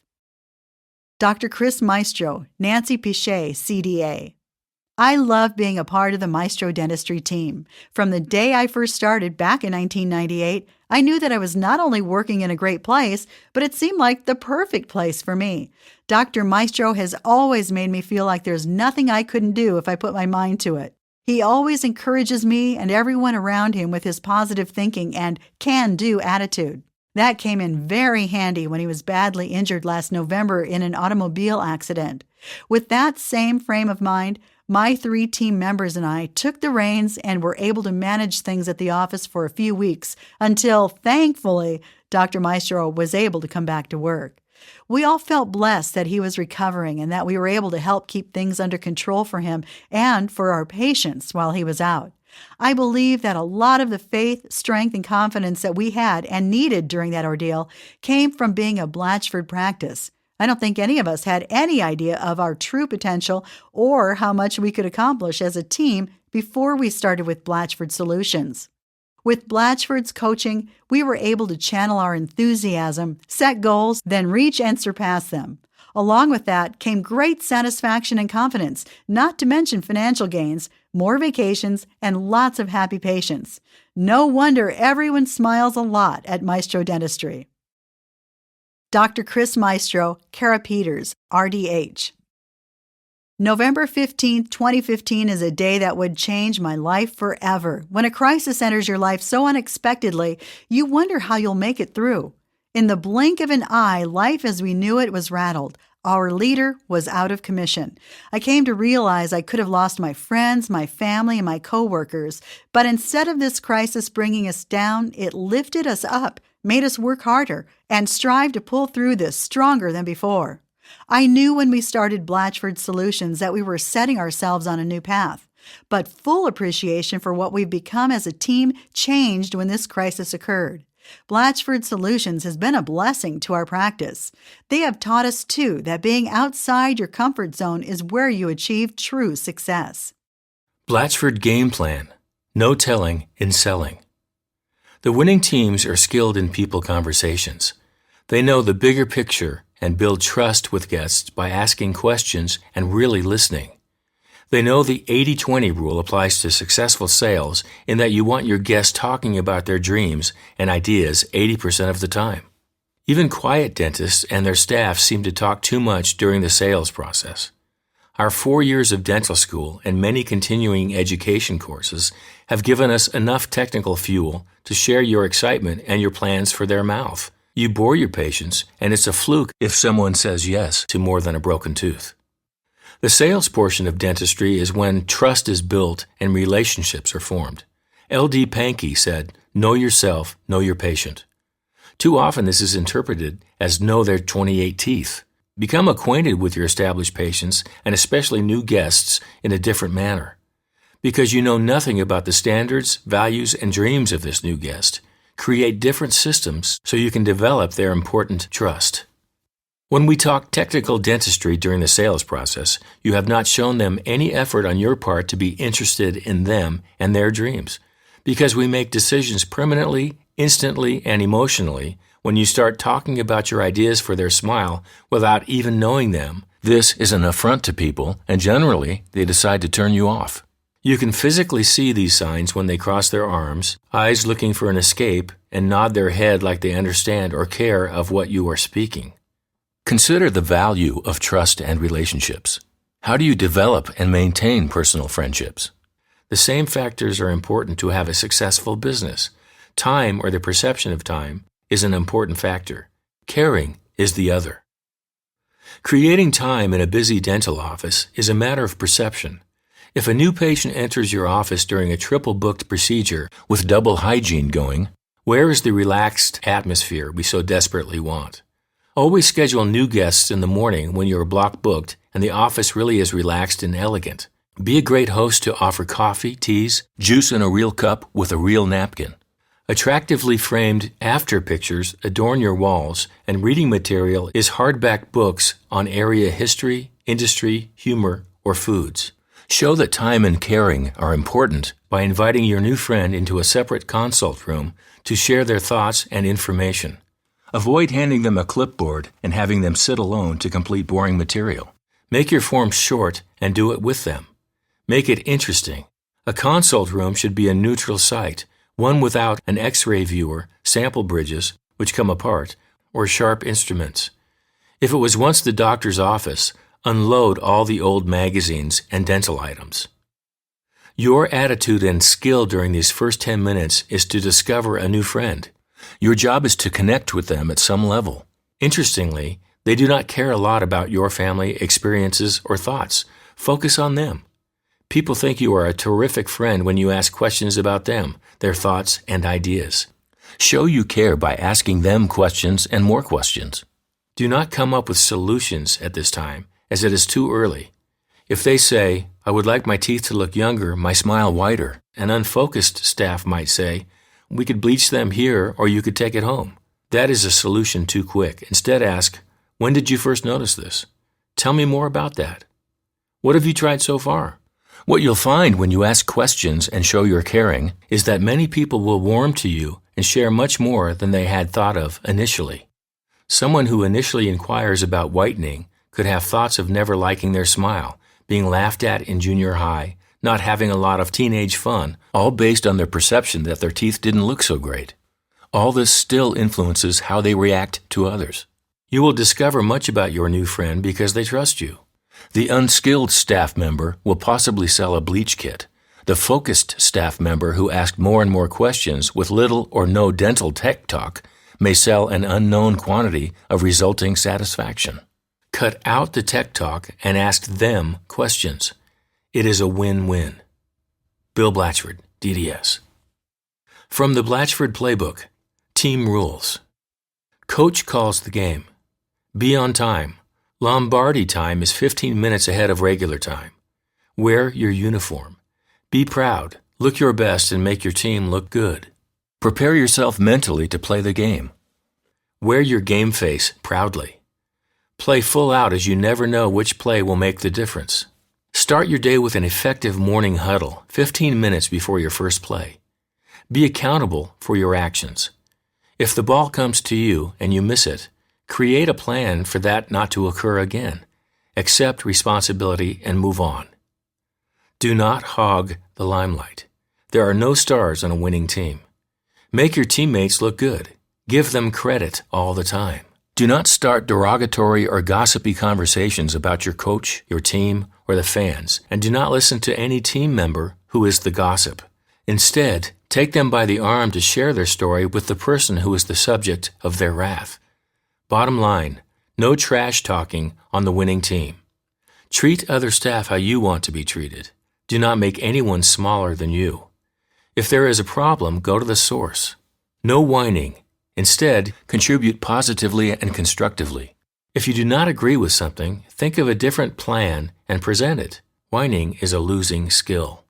Dr. Chris Maestro, Nancy Pichet, CDA. I love being a part of the Maestro Dentistry team. From the day I first started back in 1998, I knew that I was not only working in a great place, but it seemed like the perfect place for me. Dr. Maestro has always made me feel like there's nothing I couldn't do if I put my mind to it. He always encourages me and everyone around him with his positive thinking and can-do attitude. That came in very handy when he was badly injured last November in an automobile accident. With that same frame of mind, my 3 team members and I took the reins and were able to manage things at the office for a few weeks until, thankfully, Dr. Maestro was able to come back to work. We all felt blessed that he was recovering and that we were able to help keep things under control for him and for our patients while he was out. I believe that a lot of the faith, strength, and confidence that we had and needed during that ordeal came from being a Blatchford practice. I don't think any of us had any idea of our true potential or how much we could accomplish as a team before we started with Blatchford Solutions. With Blatchford's coaching, we were able to channel our enthusiasm, set goals, then reach and surpass them. Along with that came great satisfaction and confidence, not to mention financial gains, more vacations, and lots of happy patients. No wonder everyone smiles a lot at Maestro Dentistry. Dr. Chris Maestro, Kara Peters, RDH. November 15, 2015 is a day that would change my life forever. When a crisis enters your life so unexpectedly, you wonder how you'll make it through. In the blink of an eye, life as we knew it was rattled. Our leader was out of commission. I came to realize I could have lost my friends, my family, and my coworkers. But instead of this crisis bringing us down, it lifted us up, made us work harder, and strive to pull through this stronger than before. I knew when we started Blatchford Solutions that we were setting ourselves on a new path. But full appreciation for what we've become as a team changed when this crisis occurred. Blatchford Solutions has been a blessing to our practice. They have taught us, too, that being outside your comfort zone is where you achieve true success. Blatchford Game Plan. No telling in selling. The winning teams are skilled in people conversations. They know the bigger picture and build trust with guests by asking questions and really listening. They know the 80-20 rule applies to successful sales in that you want your guests talking about their dreams and ideas 80% of the time. Even quiet dentists and their staff seem to talk too much during the sales process. Our 4 years of dental school and many continuing education courses have given us enough technical fuel to share your excitement and your plans for their mouth. You bore your patients, and it's a fluke if someone says yes to more than a broken tooth. The sales portion of dentistry is when trust is built and relationships are formed. L.D. Pankey said, "Know yourself, know your patient." Too often this is interpreted as know their 28 teeth. Become acquainted with your established patients and especially new guests in a different manner. Because you know nothing about the standards, values, and dreams of this new guest, create different systems so you can develop their important trust. When we talk technical dentistry during the sales process, you have not shown them any effort on your part to be interested in them and their dreams. Because we make decisions permanently, instantly, and emotionally when you start talking about your ideas for their smile without even knowing them, this is an affront to people, and generally, they decide to turn you off. You can physically see these signs when they cross their arms, eyes looking for an escape, and nod their head like they understand or care of what you are speaking. Consider the value of trust and relationships. How do you develop and maintain personal friendships? The same factors are important to have a successful business. Time, or the perception of time, is an important factor. Caring is the other. Creating time in a busy dental office is a matter of perception. If a new patient enters your office during a triple-booked procedure with double hygiene going, where is the relaxed atmosphere we so desperately want? Always schedule new guests in the morning when you are block-booked and the office really is relaxed and elegant. Be a great host to offer coffee, teas, juice in a real cup with a real napkin. Attractively framed after pictures adorn your walls, and reading material is hardback books on area history, industry, humor, or foods. Show that time and caring are important by inviting your new friend into a separate consult room to share their thoughts and information. Avoid handing them a clipboard and having them sit alone to complete boring material. Make your forms short and do it with them. Make it interesting. A consult room should be a neutral site, one without an X-ray viewer, sample bridges, which come apart, or sharp instruments. If it was once the doctor's office, unload all the old magazines and dental items. Your attitude and skill during these first 10 minutes is to discover a new friend. Your job is to connect with them at some level. Interestingly, they do not care a lot about your family, experiences, or thoughts. Focus on them. People think you are a terrific friend when you ask questions about them, their thoughts, and ideas. Show you care by asking them questions and more questions. Do not come up with solutions at this time, as it is too early. If they say, "I would like my teeth to look younger, my smile whiter," an unfocused staff might say, "We could bleach them here, or you could take it home." That is a solution too quick. Instead ask, "When did you first notice this? Tell me more about that. What have you tried so far?" What you'll find when you ask questions and show your caring is that many people will warm to you and share much more than they had thought of initially. Someone who initially inquires about whitening could have thoughts of never liking their smile, being laughed at in junior high, not having a lot of teenage fun, all based on their perception that their teeth didn't look so great. All this still influences how they react to others. You will discover much about your new friend because they trust you. The unskilled staff member will possibly sell a bleach kit. The focused staff member who asked more and more questions with little or no dental tech talk may sell an unknown quantity of resulting satisfaction. Cut out the tech talk and ask them questions. It is a win-win. Bill Blatchford, DDS. From the Blatchford Playbook, Team Rules. Coach calls the game. Be on time. Lombardi time is 15 minutes ahead of regular time. Wear your uniform. Be proud. Look your best and make your team look good. Prepare yourself mentally to play the game. Wear your game face proudly. Play full out as you never know which play will make the difference. Start your day with an effective morning huddle 15 minutes before your first play. Be accountable for your actions. If the ball comes to you and you miss it, create a plan for that not to occur again. Accept responsibility and move on. Do not hog the limelight. There are no stars on a winning team. Make your teammates look good. Give them credit all the time. Do not start derogatory or gossipy conversations about your coach, your team, or the fans, and do not listen to any team member who is the gossip. Instead, take them by the arm to share their story with the person who is the subject of their wrath. Bottom line, no trash talking on the winning team. Treat other staff how you want to be treated. Do not make anyone smaller than you. If there is a problem, go to the source. No whining. Instead, contribute positively and constructively. If you do not agree with something, think of a different plan and present it. Whining is a losing skill.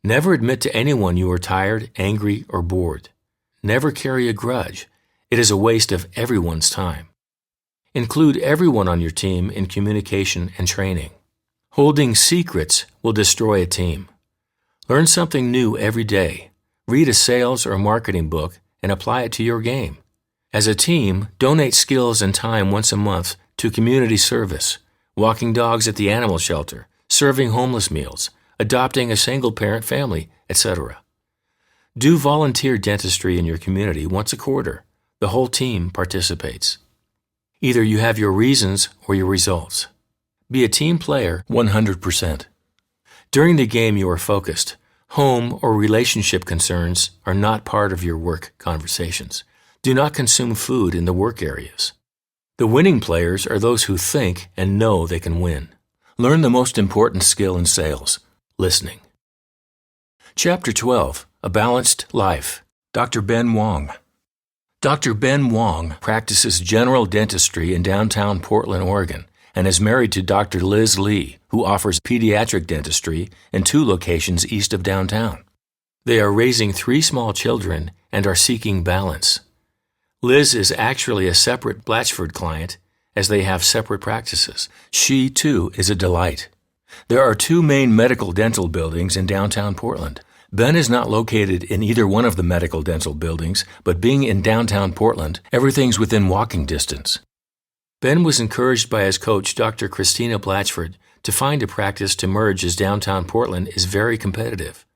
Never admit to anyone you are tired, angry, or bored. Never carry a grudge. It is a waste of everyone's time. Include everyone on your team in communication and training. Holding secrets will destroy a team. Learn something new every day. Read a sales or marketing book and apply it to your game. As a team, donate skills and time once a month to community service, walking dogs at the animal shelter, serving homeless meals, adopting a single-parent family, etc. Do volunteer dentistry in your community once a quarter. The whole team participates. Either you have your reasons or your results. Be a team player 100%. During the game you are focused. Home or relationship concerns are not part of your work conversations. Do not consume food in the work areas. The winning players are those who think and know they can win. Learn the most important skill in sales, listening. Chapter 12, A Balanced Life. Dr. Ben Wong. Dr. Ben Wong practices general dentistry in downtown Portland, Oregon, and is married to Dr. Liz Lee, who offers pediatric dentistry in 2 locations east of downtown. They are raising 3 small children and are seeking balance. Liz is actually a separate Blatchford client, as they have separate practices. She, too, is a delight. There are 2 main medical dental buildings in downtown Portland. Ben is not located in either one of the medical dental buildings, but being in downtown Portland, everything's within walking distance. Ben was encouraged by his coach, Dr. Christina Blatchford, to find a practice to merge as downtown Portland is very competitive.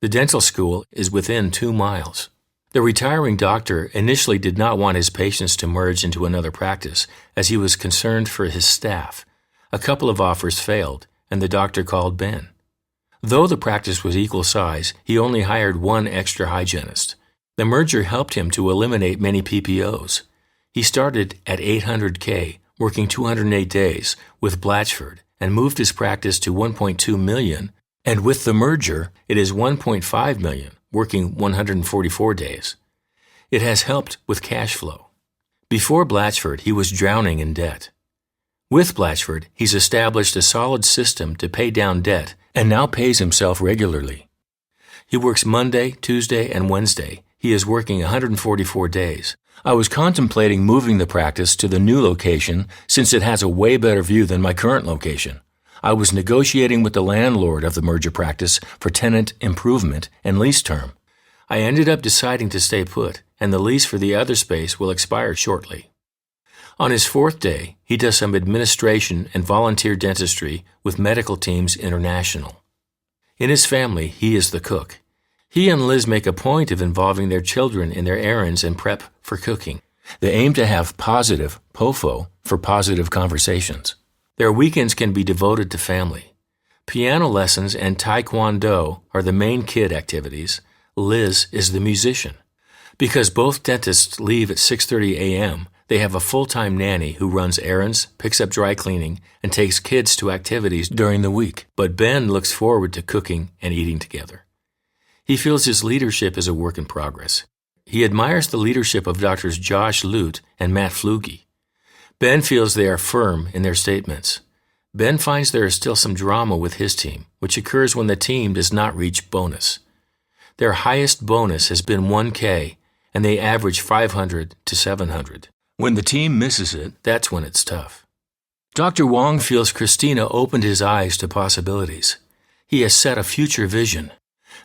The dental school is within 2 miles. The retiring doctor initially did not want his patients to merge into another practice, as he was concerned for his staff. A couple of offers failed, and the doctor called Ben. Though the practice was equal size, he only hired 1 extra hygienist. The merger helped him to eliminate many PPOs. He started at $800K, working 208 days, with Blatchford, and moved his practice to $1.2 million, and with the merger, it is $1.5 million, working 144 days. It has helped with cash flow. Before Blatchford, he was drowning in debt. With Blatchford, he's established a solid system to pay down debt and now pays himself regularly. He works Monday, Tuesday, and Wednesday. He is working 144 days. I was contemplating moving the practice to the new location since it has a way better view than my current location. I was negotiating with the landlord of the merger practice for tenant improvement and lease term. I ended up deciding to stay put, and the lease for the other space will expire shortly. On his 4th day, he does some administration and volunteer dentistry with Medical Teams International. In his family, he is the cook. He and Liz make a point of involving their children in their errands and prep for cooking. They aim to have positive, POFO, for positive conversations. Their weekends can be devoted to family. Piano lessons and Taekwondo are the main kid activities. Liz is the musician. Because both dentists leave at 6:30 a.m., they have a full-time nanny who runs errands, picks up dry cleaning, and takes kids to activities during the week. But Ben looks forward to cooking and eating together. He feels his leadership is a work in progress. He admires the leadership of Drs. Josh Lute and Matt Fluge. Ben feels they are firm in their statements. Ben finds there is still some drama with his team, which occurs when the team does not reach bonus. Their highest bonus has been $1K, and they average $500 to $700. When the team misses it, that's when it's tough. Dr. Wong feels Christina opened his eyes to possibilities. He has set a future vision.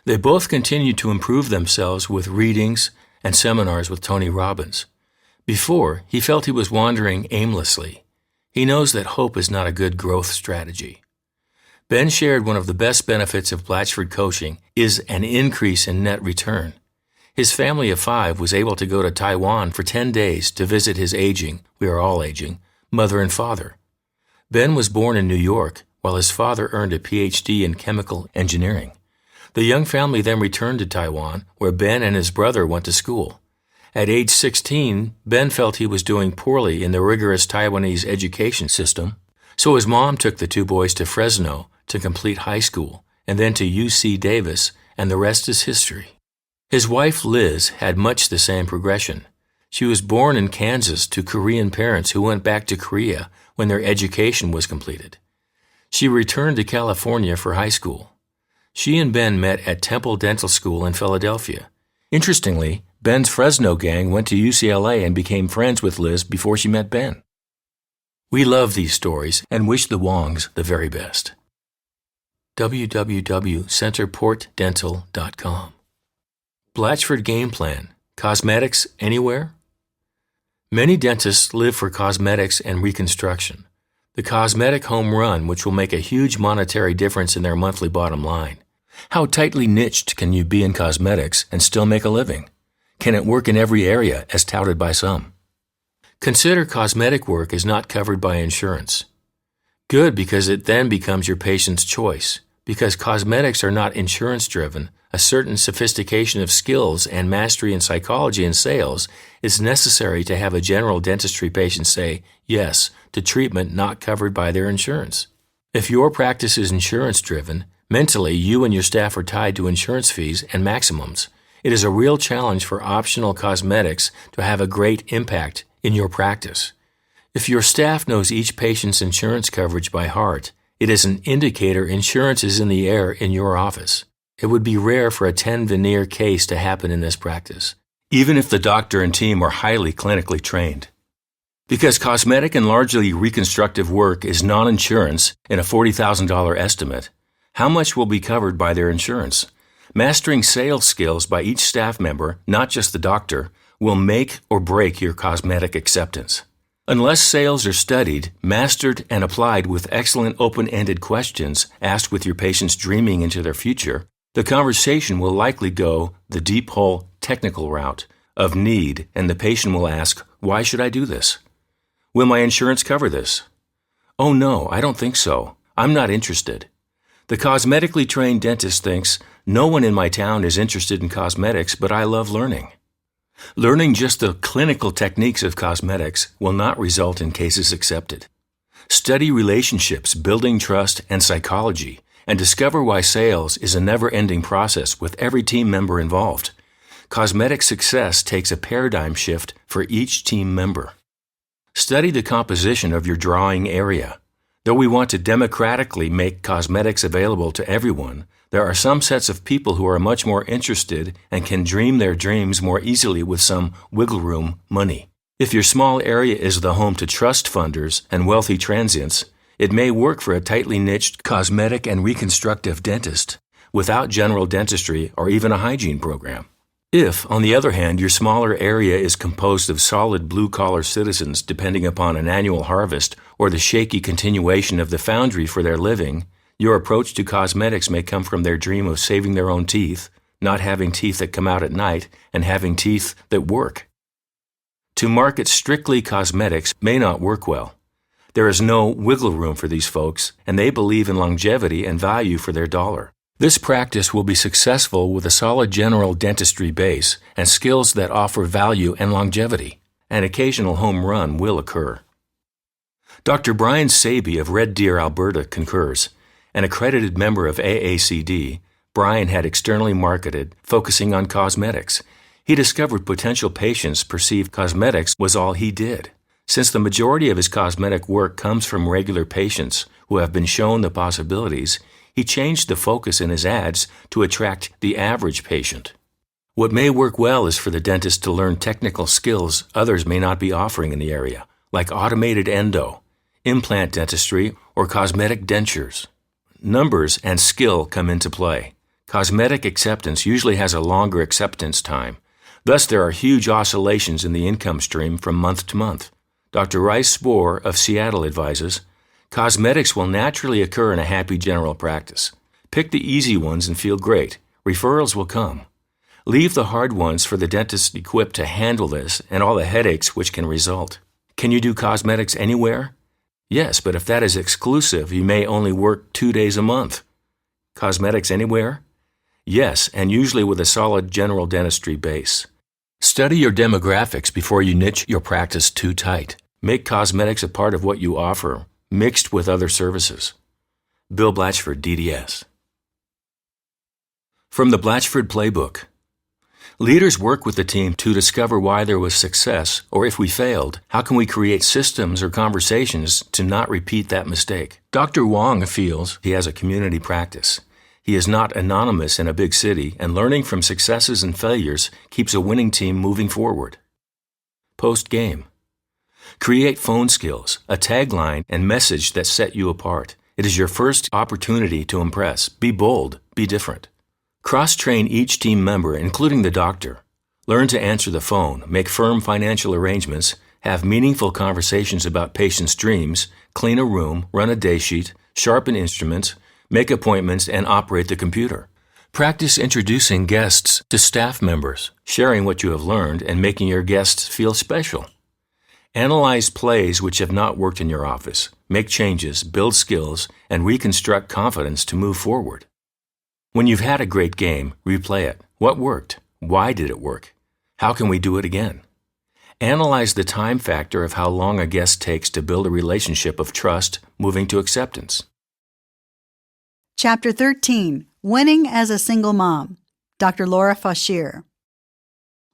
They both continue to improve themselves with readings and seminars with Tony Robbins. Before, he felt he was wandering aimlessly. He knows that hope is not a good growth strategy. Ben shared one of the best benefits of Blatchford coaching is an increase in net return. His family of 5 was able to go to Taiwan for 10 days to visit his aging, we are all aging, mother and father. Ben was born in New York, while his father earned a PhD in chemical engineering. The young family then returned to Taiwan, where Ben and his brother went to school. At age 16, Ben felt he was doing poorly in the rigorous Taiwanese education system, so his mom took the two boys to Fresno to complete high school, and then to UC Davis, and the rest is history. His wife, Liz, had much the same progression. She was born in Kansas to Korean parents who went back to Korea when their education was completed. She returned to California for high school. She and Ben met at Temple Dental School in Philadelphia. Interestingly, Ben's Fresno gang went to UCLA and became friends with Liz before she met Ben. We love these stories and wish the Wongs the very best. www.centerportdental.com. Blatchford Game Plan. Cosmetics anywhere? Many dentists live for cosmetics and reconstruction. The cosmetic home run, which will make a huge monetary difference in their monthly bottom line. How tightly niched can you be in cosmetics and still make a living? Can it work in every area, as touted by some? Consider cosmetic work is not covered by insurance. Good, because it then becomes your patient's choice. Because cosmetics are not insurance-driven, a certain sophistication of skills and mastery in psychology and sales is necessary to have a general dentistry patient say yes to treatment not covered by their insurance. If your practice is insurance-driven, mentally you and your staff are tied to insurance fees and maximums. It is a real challenge for optional cosmetics to have a great impact in your practice. If your staff knows each patient's insurance coverage by heart, it is an indicator insurance is in the air in your office. It would be rare for a 10 veneer case to happen in this practice, even if the doctor and team are highly clinically trained. Because cosmetic and largely reconstructive work is non-insurance in a $40,000 estimate, how much will be covered by their insurance? Mastering sales skills by each staff member, not just the doctor, will make or break your cosmetic acceptance. Unless sales are studied, mastered, and applied with excellent open-ended questions asked with your patients dreaming into their future, the conversation will likely go the deep hole technical route of need, and the patient will ask, "Why should I do this? Will my insurance cover this? Oh no, I don't think so. I'm not interested." The cosmetically trained dentist thinks, "No one in my town is interested in cosmetics, but I love learning." Learning just the clinical techniques of cosmetics will not result in cases accepted. Study relationships, building trust, and psychology, and discover why sales is a never-ending process with every team member involved. Cosmetic success takes a paradigm shift for each team member. Study the composition of your drawing area. Though we want to democratically make cosmetics available to everyone, there are some sets of people who are much more interested and can dream their dreams more easily with some wiggle room money. If your small area is the home to trust funders and wealthy transients, it may work for a tightly niched cosmetic and reconstructive dentist without general dentistry or even a hygiene program. If, on the other hand, your smaller area is composed of solid blue-collar citizens depending upon an annual harvest or the shaky continuation of the foundry for their living, your approach to cosmetics may come from their dream of saving their own teeth, not having teeth that come out at night, and having teeth that work. To market strictly cosmetics may not work well. There is no wiggle room for these folks, and they believe in longevity and value for their dollar. This practice will be successful with a solid general dentistry base and skills that offer value and longevity. An occasional home run will occur. Dr. Brian Saby of Red Deer, Alberta concurs. An accredited member of AACD, Brian had externally marketed, focusing on cosmetics. He discovered potential patients perceived cosmetics was all he did. Since the majority of his cosmetic work comes from regular patients who have been shown the possibilities, he changed the focus in his ads to attract the average patient. What may work well is for the dentist to learn technical skills others may not be offering in the area, like automated endo, implant dentistry, or cosmetic dentures. Numbers and skill come into play. Cosmetic acceptance usually has a longer acceptance time. Thus, there are huge oscillations in the income stream from month to month. Dr. Rice Spohr of Seattle advises, "Cosmetics will naturally occur in a happy general practice. Pick the easy ones and feel great. Referrals will come. Leave the hard ones for the dentist equipped to handle this and all the headaches which can result. Can you do cosmetics anywhere? Yes, but if that is exclusive, you may only work 2 days a month. Cosmetics anywhere? Yes, and usually with a solid general dentistry base. Study your demographics before you niche your practice too tight. Make cosmetics a part of what you offer, mixed with other services. Bill Blatchford, DDS. From the Blatchford Playbook. Leaders work with the team to discover why there was success, or if we failed, how can we create systems or conversations to not repeat that mistake? Dr. Wong feels he has a community practice. He is not anonymous in a big city, and learning from successes and failures keeps a winning team moving forward. Post-game. Create phone skills, a tagline and message that set you apart. It is your first opportunity to impress. Be bold. Be different. Cross-train each team member, including the doctor. Learn to answer the phone, make firm financial arrangements, have meaningful conversations about patients' dreams, clean a room, run a day sheet, sharpen instruments, make appointments, and operate the computer. Practice introducing guests to staff members, sharing what you have learned, and making your guests feel special. Analyze plays which have not worked in your office, make changes, build skills, and reconstruct confidence to move forward. When you've had a great game, replay it. What worked? Why did it work? How can we do it again? Analyze the time factor of how long a guest takes to build a relationship of trust, moving to acceptance. Chapter 13, Winning as a Single Mom, Dr. Laura Fauchier.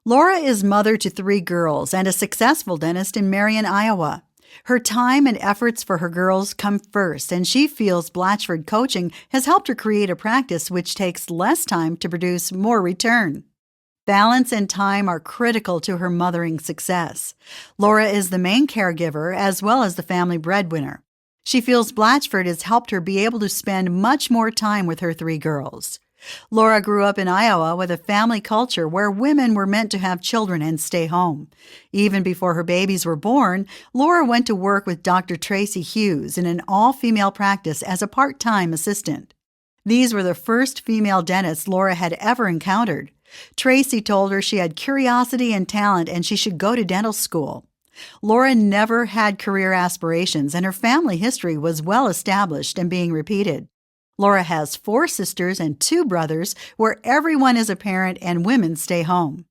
Laura is mother to 3 girls and a successful dentist in Marion, Iowa. Her time and efforts for her girls come first, and she feels Blatchford Coaching has helped her create a practice which takes less time to produce more return. Balance and time are critical to her mothering success. Laura is the main caregiver as well as the family breadwinner. She feels Blatchford has helped her be able to spend much more time with her 3 girls. Laura grew up in Iowa with a family culture where women were meant to have children and stay home. Even before her babies were born, Laura went to work with Dr. Tracy Hughes in an all-female practice as a part-time assistant. These were the first female dentists Laura had ever encountered. Tracy told her she had curiosity and talent and she should go to dental school. Laura never had career aspirations, and her family history was well established and being repeated. Laura has 4 sisters and 2 brothers where everyone is a parent and women stay home.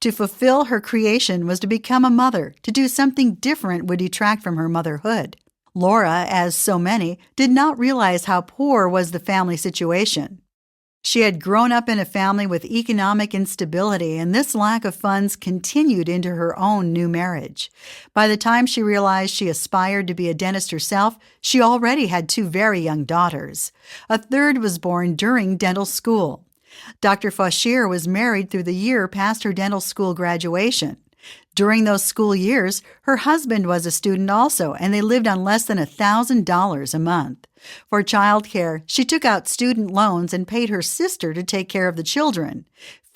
To fulfill her creation was to become a mother. To do something different would detract from her motherhood. Laura, as so many, did not realize how poor was the family situation. She had grown up in a family with economic instability, and this lack of funds continued into her own new marriage. By the time she realized she aspired to be a dentist herself, she already had 2 very young daughters. A third was born during dental school. Dr. Fauchier was married through the year past her dental school graduation. During those school years, her husband was a student also, and they lived on less than $1,000 a month. For childcare, she took out student loans and paid her sister to take care of the children.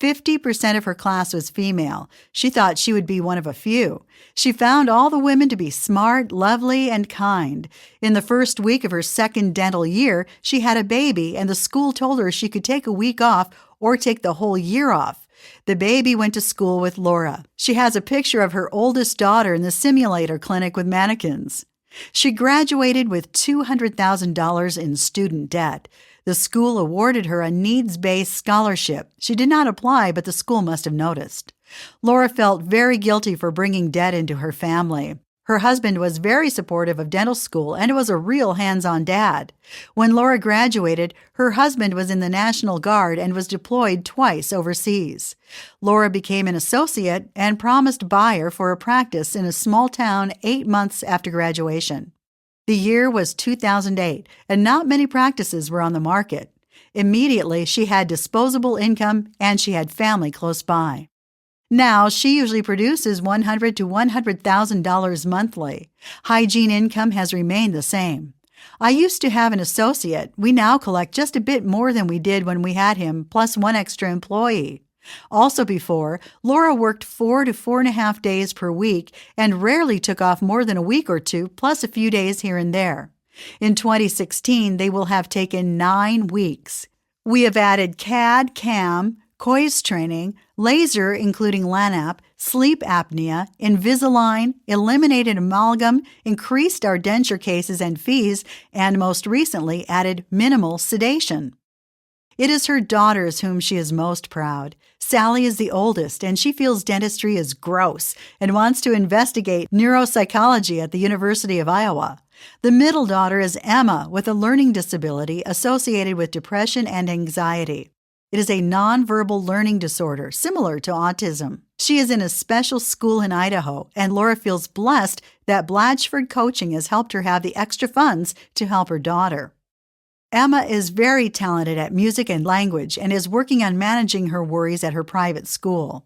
50% of her class was female. She thought she would be one of a few. She found all the women to be smart, lovely, and kind. In the first week of her second dental year, she had a baby, and the school told her she could take a week off or take the whole year off. The baby went to school with Laura. She has a picture of her oldest daughter in the simulator clinic with mannequins. She graduated with $200,000 in student debt. The school awarded her a needs-based scholarship. She did not apply, but the school must have noticed. Laura felt very guilty for bringing debt into her family. Her husband was very supportive of dental school and was a real hands-on dad. When Laura graduated, her husband was in the National Guard and was deployed twice overseas. Laura became an associate and promised buyer for a practice in a small town 8 months after graduation. The year was 2008, and not many practices were on the market. Immediately, she had disposable income and she had family close by. Now, she usually produces $100,000 to $100,000 monthly. Hygiene income has remained the same. I used to have an associate. We now collect just a bit more than we did when we had him, plus 1 extra employee. Also before, Laura worked 4 to 4.5 days per week and rarely took off more than a week or 2, plus a few days here and there. In 2016, they will have taken 9 weeks. We have added CAD, CAM, COIS training, laser including LANAP, sleep apnea, Invisalign, eliminated amalgam, increased our denture cases and fees, and most recently added minimal sedation. It is her daughters whom she is most proud. Sally is the oldest, and she feels dentistry is gross and wants to investigate neuropsychology at the University of Iowa. The middle daughter is Emma, with a learning disability associated with depression and anxiety. It is a nonverbal learning disorder, similar to autism. She is in a special school in Idaho, and Laura feels blessed that Blatchford Coaching has helped her have the extra funds to help her daughter. Emma is very talented at music and language and is working on managing her worries at her private school.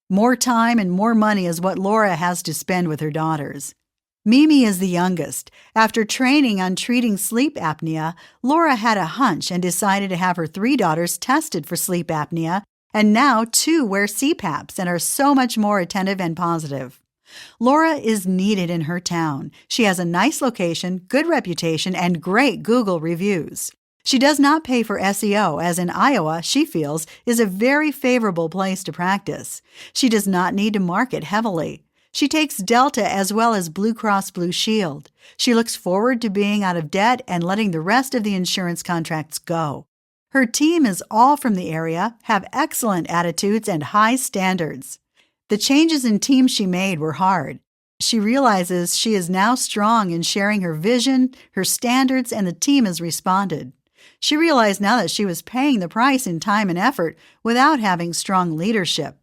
More time and more money is what Laura has to spend with her daughters. Mimi is the youngest. After training on treating sleep apnea, Laura had a hunch and decided to have her 3 daughters tested for sleep apnea, and now 2 wear CPAPs and are so much more attentive and positive. Laura is needed in her town. She has a nice location, good reputation, and great Google reviews. She does not pay for SEO, as in Iowa, she feels, is a very favorable place to practice. She does not need to market heavily. She takes Delta as well as Blue Cross Blue Shield. She looks forward to being out of debt and letting the rest of the insurance contracts go. Her team is all from the area, have excellent attitudes and high standards. The changes in team she made were hard. She realizes she is now strong in sharing her vision, her standards, and the team has responded. She realized now that she was paying the price in time and effort without having strong leadership.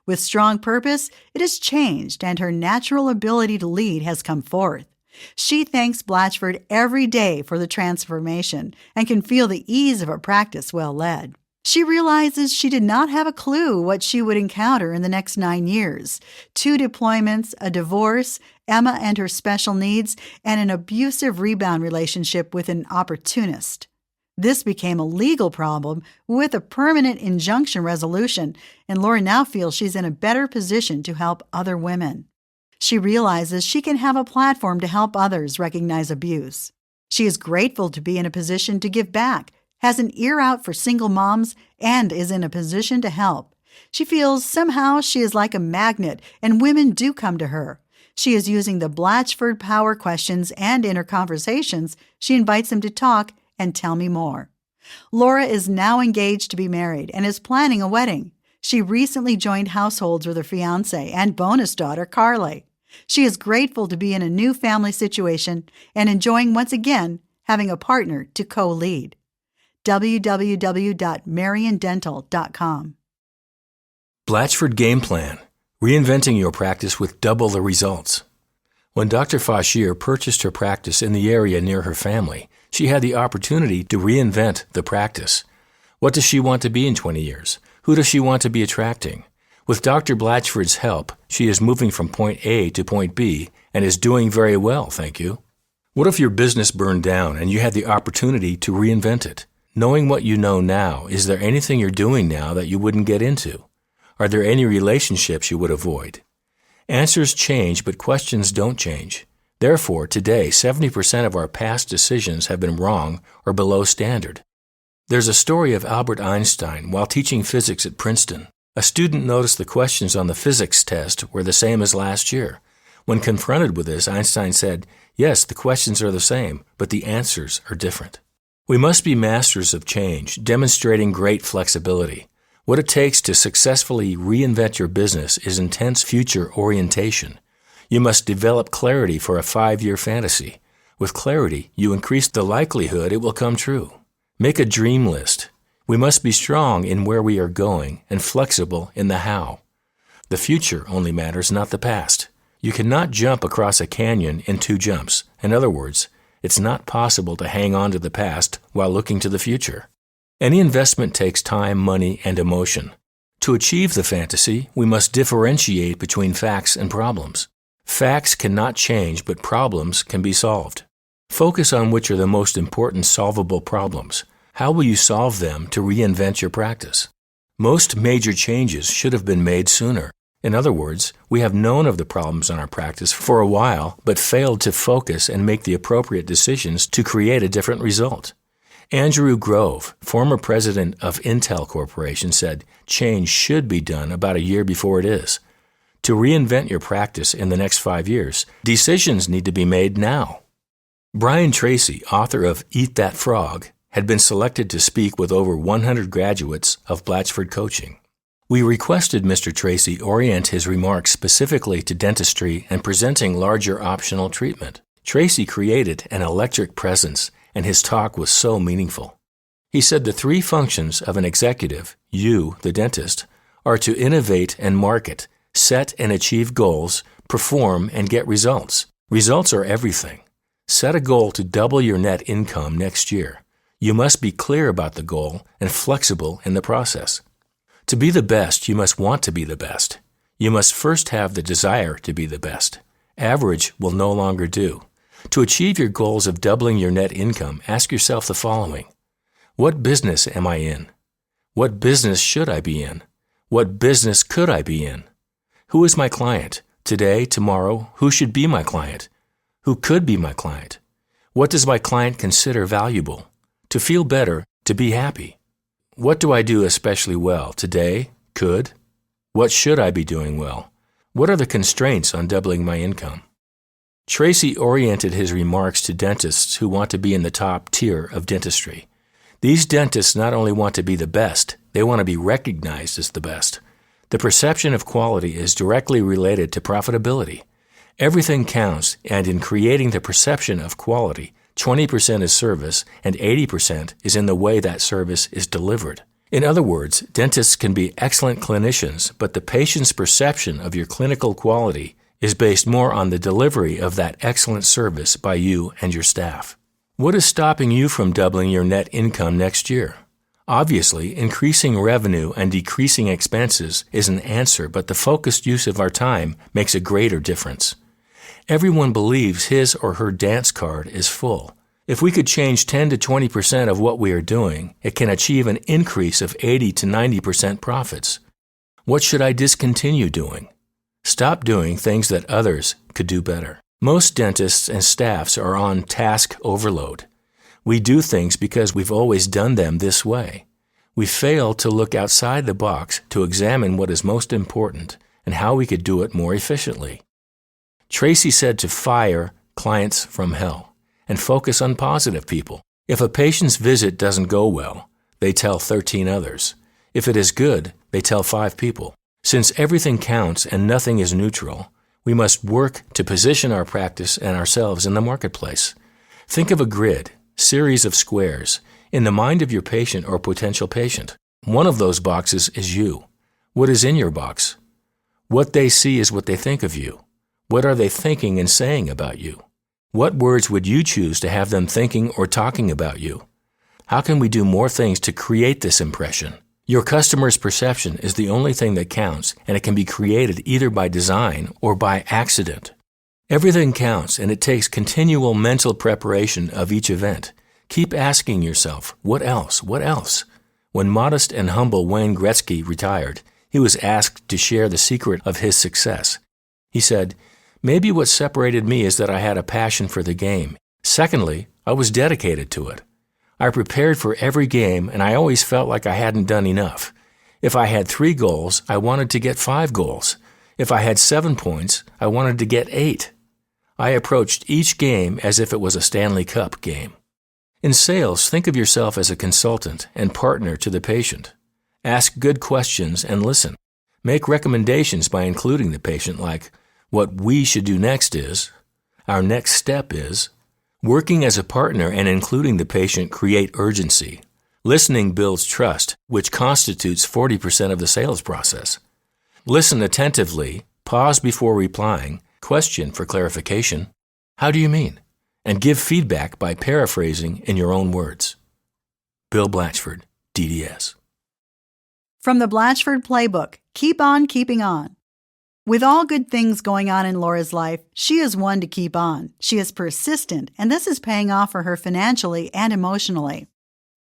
With strong purpose, it has changed, and her natural ability to lead has come forth. She thanks Blatchford every day for the transformation and can feel the ease of a practice well led. She realizes she did not have a clue what she would encounter in the next 9 years. 2 deployments, a divorce, Emma and her special needs, and an abusive rebound relationship with an opportunist. This became a legal problem with a permanent injunction resolution, and Laura now feels she's in a better position to help other women. She realizes she can have a platform to help others recognize abuse. She is grateful to be in a position to give back, has an ear out for single moms, and is in a position to help. She feels somehow she is like a magnet, and women do come to her. She is using the Blatchford Power questions, and in her conversations, she invites them to talk and tell me more. Laura is now engaged to be married and is planning a wedding. She recently joined households with her fiancé and bonus daughter, Carly. She is grateful to be in a new family situation and enjoying once again having a partner to co-lead. www.mariondental.com. Blatchford Game Plan, reinventing your practice with double the results. When Dr. Fashier purchased her practice in the area near her family, she had the opportunity to reinvent the practice. What does she want to be in 20 years? Who does she want to be attracting? With Dr. Blatchford's help, she is moving from point A to point B and is doing very well, thank you. What if your business burned down and you had the opportunity to reinvent it? Knowing what you know now, is there anything you're doing now that you wouldn't get into? Are there any relationships you would avoid? Answers change, but questions don't change. Therefore, today, 70% of our past decisions have been wrong or below standard. There's a story of Albert Einstein while teaching physics at Princeton. A student noticed the questions on the physics test were the same as last year. When confronted with this, Einstein said, "Yes, the questions are the same, but the answers are different." We must be masters of change, demonstrating great flexibility. What it takes to successfully reinvent your business is intense future orientation. You must develop clarity for a 5-year fantasy. With clarity, you increase the likelihood it will come true. Make a dream list. We must be strong in where we are going and flexible in the how. The future only matters, not the past. You cannot jump across a canyon in 2 jumps. In other words, it's not possible to hang on to the past while looking to the future. Any investment takes time, money, and emotion. To achieve the fantasy, we must differentiate between facts and problems. Facts cannot change, but problems can be solved. Focus on which are the most important solvable problems. How will you solve them to reinvent your practice? Most major changes should have been made sooner. In other words, we have known of the problems in our practice for a while, but failed to focus and make the appropriate decisions to create a different result. Andrew Grove, former president of Intel Corporation, said, "Change should be done about a year before it is." To reinvent your practice in the next 5 years, decisions need to be made now. Brian Tracy, author of Eat That Frog, had been selected to speak with over 100 graduates of Blatchford Coaching. We requested Mr. Tracy orient his remarks specifically to dentistry and presenting larger optional treatment. Tracy created an electric presence, and his talk was so meaningful. He said the three functions of an executive, you, the dentist, are to innovate and market, set and achieve goals, perform and get results. Results are everything. Set a goal to double your net income next year. You must be clear about the goal and flexible in the process. To be the best, you must want to be the best. You must first have the desire to be the best. Average will no longer do. To achieve your goals of doubling your net income, ask yourself the following. What business am I in? What business should I be in? What business could I be in? Who is my client? Today, tomorrow, who should be my client? Who could be my client? What does my client consider valuable? To feel better, to be happy. What do I do especially well today? Could? What should I be doing well? What are the constraints on doubling my income? Tracy oriented his remarks to dentists who want to be in the top tier of dentistry. These dentists not only want to be the best, they want to be recognized as the best. The perception of quality is directly related to profitability. Everything counts, and in creating the perception of quality, 20% is service and 80% is in the way that service is delivered. In other words, dentists can be excellent clinicians, but the patient's perception of your clinical quality is based more on the delivery of that excellent service by you and your staff. What is stopping you from doubling your net income next year? Obviously, increasing revenue and decreasing expenses is an answer, but the focused use of our time makes a greater difference. Everyone believes his or her dance card is full. If we could change 10 to 20% of what we are doing, it can achieve an increase of 80 to 90% profits. What should I discontinue doing? Stop doing things that others could do better. Most dentists and staffs are on task overload. We do things because we've always done them this way. We fail to look outside the box to examine what is most important and how we could do it more efficiently. Tracy said to fire clients from hell and focus on positive people. If a patient's visit doesn't go well, they tell 13 others. If it is good, they tell 5 people. Since everything counts and nothing is neutral, we must work to position our practice and ourselves in the marketplace. Think of a grid, series of squares, in the mind of your patient or potential patient. One of those boxes is you. What is in your box? What they see is what they think of you. What are they thinking and saying about you? What words would you choose to have them thinking or talking about you? How can we do more things to create this impression? Your customer's perception is the only thing that counts, and it can be created either by design or by accident. Everything counts, and it takes continual mental preparation of each event. Keep asking yourself, what else? What else? When modest and humble Wayne Gretzky retired, he was asked to share the secret of his success. He said, "Maybe what separated me is that I had a passion for the game. Secondly, I was dedicated to it. I prepared for every game, and I always felt like I hadn't done enough. If I had 3 goals, I wanted to get 5 goals. If I had 7 points, I wanted to get 8. I approached each game as if it was a Stanley Cup game." In sales, think of yourself as a consultant and partner to the patient. Ask good questions and listen. Make recommendations by including the patient, like, what we should do next is, our next step is. Working as a partner and including the patient create urgency. Listening builds trust, which constitutes 40% of the sales process. Listen attentively, pause before replying, question for clarification. How do you mean? And give feedback by paraphrasing in your own words. Bill Blatchford, DDS. From the Blatchford Playbook, keep on keeping on. With all good things going on in Laura's life, she is one to keep on. She is persistent, and this is paying off for her financially and emotionally.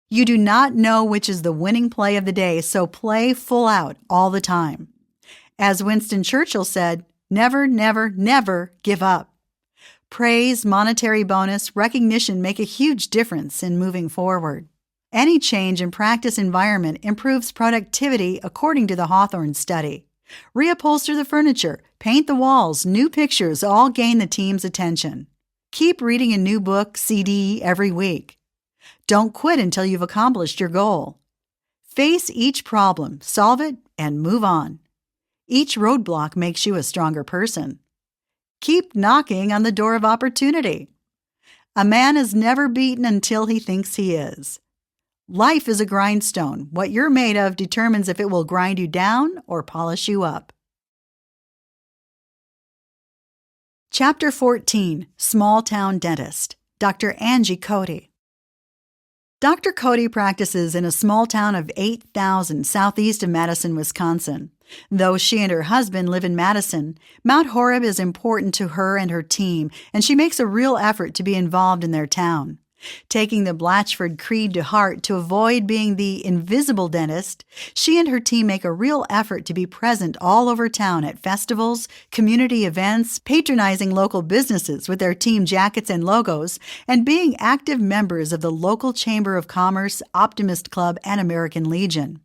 You do not know which is the winning play of the day, so play full out all the time. As Winston Churchill said, never, never, never give up. Praise, monetary bonus, recognition make a huge difference in moving forward. Any change in practice environment improves productivity according to the Hawthorne study. Reupholster the furniture, paint the walls, new pictures all gain the team's attention. Keep reading a new book, CD every week. Don't quit until you've accomplished your goal. Face each problem, solve it, and move on. Each roadblock makes you a stronger person. Keep knocking on the door of opportunity. A man is never beaten until he thinks he is. Life is a grindstone. What you're made of determines if it will grind you down or polish you up. Chapter 14, Small Town Dentist, Dr. Angie Cody. Dr. Cody practices in a small town of 8,000 southeast of Madison, Wisconsin. Though she and her husband live in Madison, Mount Horeb is important to her and her team, and she makes a real effort to be involved in their town. Taking the Blatchford creed to heart to avoid being the invisible dentist, she and her team make a real effort to be present all over town at festivals, community events, patronizing local businesses with their team jackets and logos, and being active members of the local Chamber of Commerce, Optimist Club, and American Legion.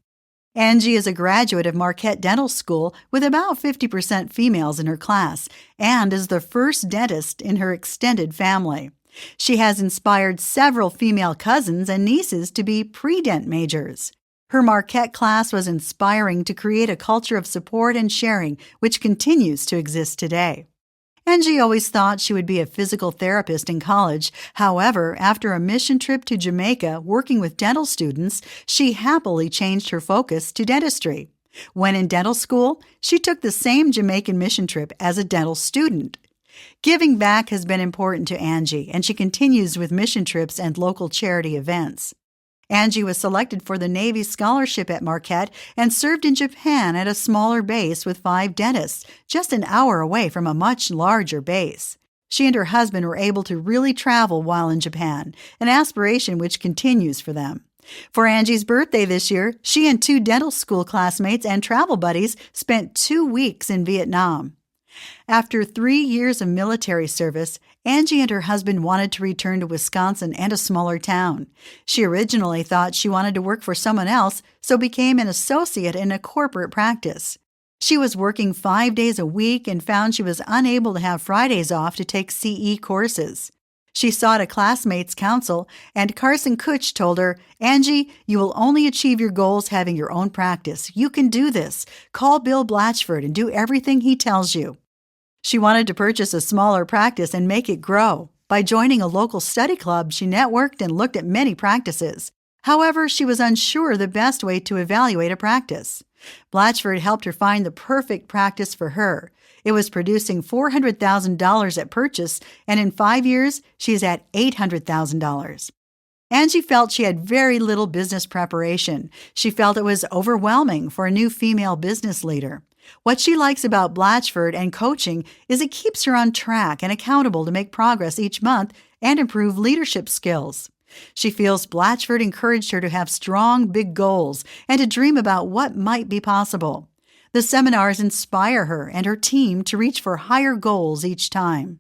Angie is a graduate of Marquette Dental School with about 50% females in her class and is the first dentist in her extended family. She has inspired several female cousins and nieces to be pre-dent majors. Her Marquette class was inspiring to create a culture of support and sharing, which continues to exist today. Angie always thought she would be a physical therapist in college. However, after a mission trip to Jamaica working with dental students, she happily changed her focus to dentistry. When in dental school, she took the same Jamaican mission trip as a dental student. Giving back has been important to Angie, and she continues with mission trips and local charity events. Angie was selected for the Navy Scholarship at Marquette and served in Japan at a smaller base with 5 dentists, just an hour away from a much larger base. She and her husband were able to really travel while in Japan, an aspiration which continues for them. For Angie's birthday this year, she and 2 dental school classmates and travel buddies spent 2 weeks in Vietnam. After 3 years of military service, Angie and her husband wanted to return to Wisconsin and a smaller town. She originally thought she wanted to work for someone else, so became an associate in a corporate practice. She was working 5 days a week and found she was unable to have Fridays off to take CE courses. She sought a classmates' counsel, and Carson Kutch told her, "Angie, you will only achieve your goals having your own practice. You can do this. Call Bill Blatchford and do everything he tells you." She wanted to purchase a smaller practice and make it grow. By joining a local study club, she networked and looked at many practices. However, she was unsure the best way to evaluate a practice. Blatchford helped her find the perfect practice for her. It was producing $400,000 at purchase, and in 5 years, she's at $800,000. Angie felt she had very little business preparation. She felt it was overwhelming for a new female business leader. What she likes about Blatchford and coaching is it keeps her on track and accountable to make progress each month and improve leadership skills. She feels Blatchford encouraged her to have strong, big goals and to dream about what might be possible. The seminars inspire her and her team to reach for higher goals each time.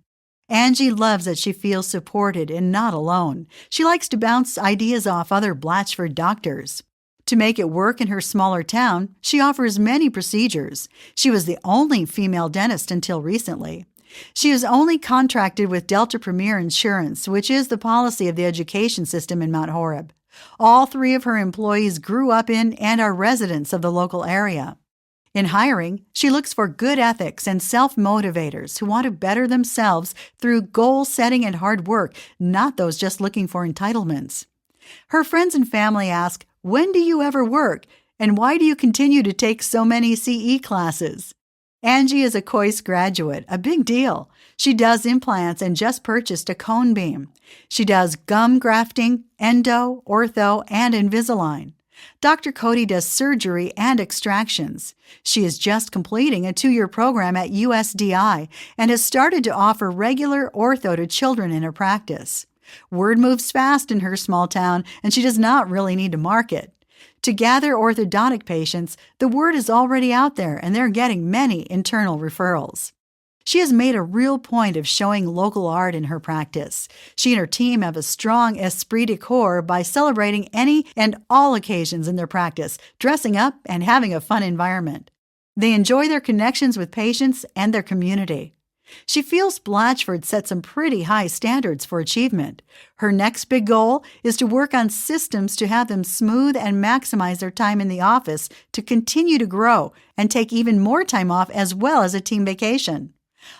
Angie loves that she feels supported and not alone. She likes to bounce ideas off other Blatchford doctors. To make it work in her smaller town, she offers many procedures. She was the only female dentist until recently. She is only contracted with Delta Premier Insurance, which is the policy of the education system in Mount Horeb. All 3 of her employees grew up in and are residents of the local area. In hiring, she looks for good ethics and self-motivators who want to better themselves through goal setting and hard work, not those just looking for entitlements. Her friends and family ask, "When do you ever work? And why do you continue to take so many CE classes?" Angie is a COIS graduate, a big deal. She does implants and just purchased a cone beam. She does gum grafting, endo, ortho, and Invisalign. Dr. Cody does surgery and extractions. She is just completing a 2-year program at USDI and has started to offer regular ortho to children in her practice. Word moves fast in her small town, and she does not really need to market. To gather orthodontic patients, the word is already out there, and they're getting many internal referrals. She has made a real point of showing local art in her practice. She and her team have a strong esprit de corps by celebrating any and all occasions in their practice, dressing up, and having a fun environment. They enjoy their connections with patients and their community. She feels Blatchford set some pretty high standards for achievement. Her next big goal is to work on systems to have them smooth and maximize their time in the office to continue to grow and take even more time off as well as a team vacation.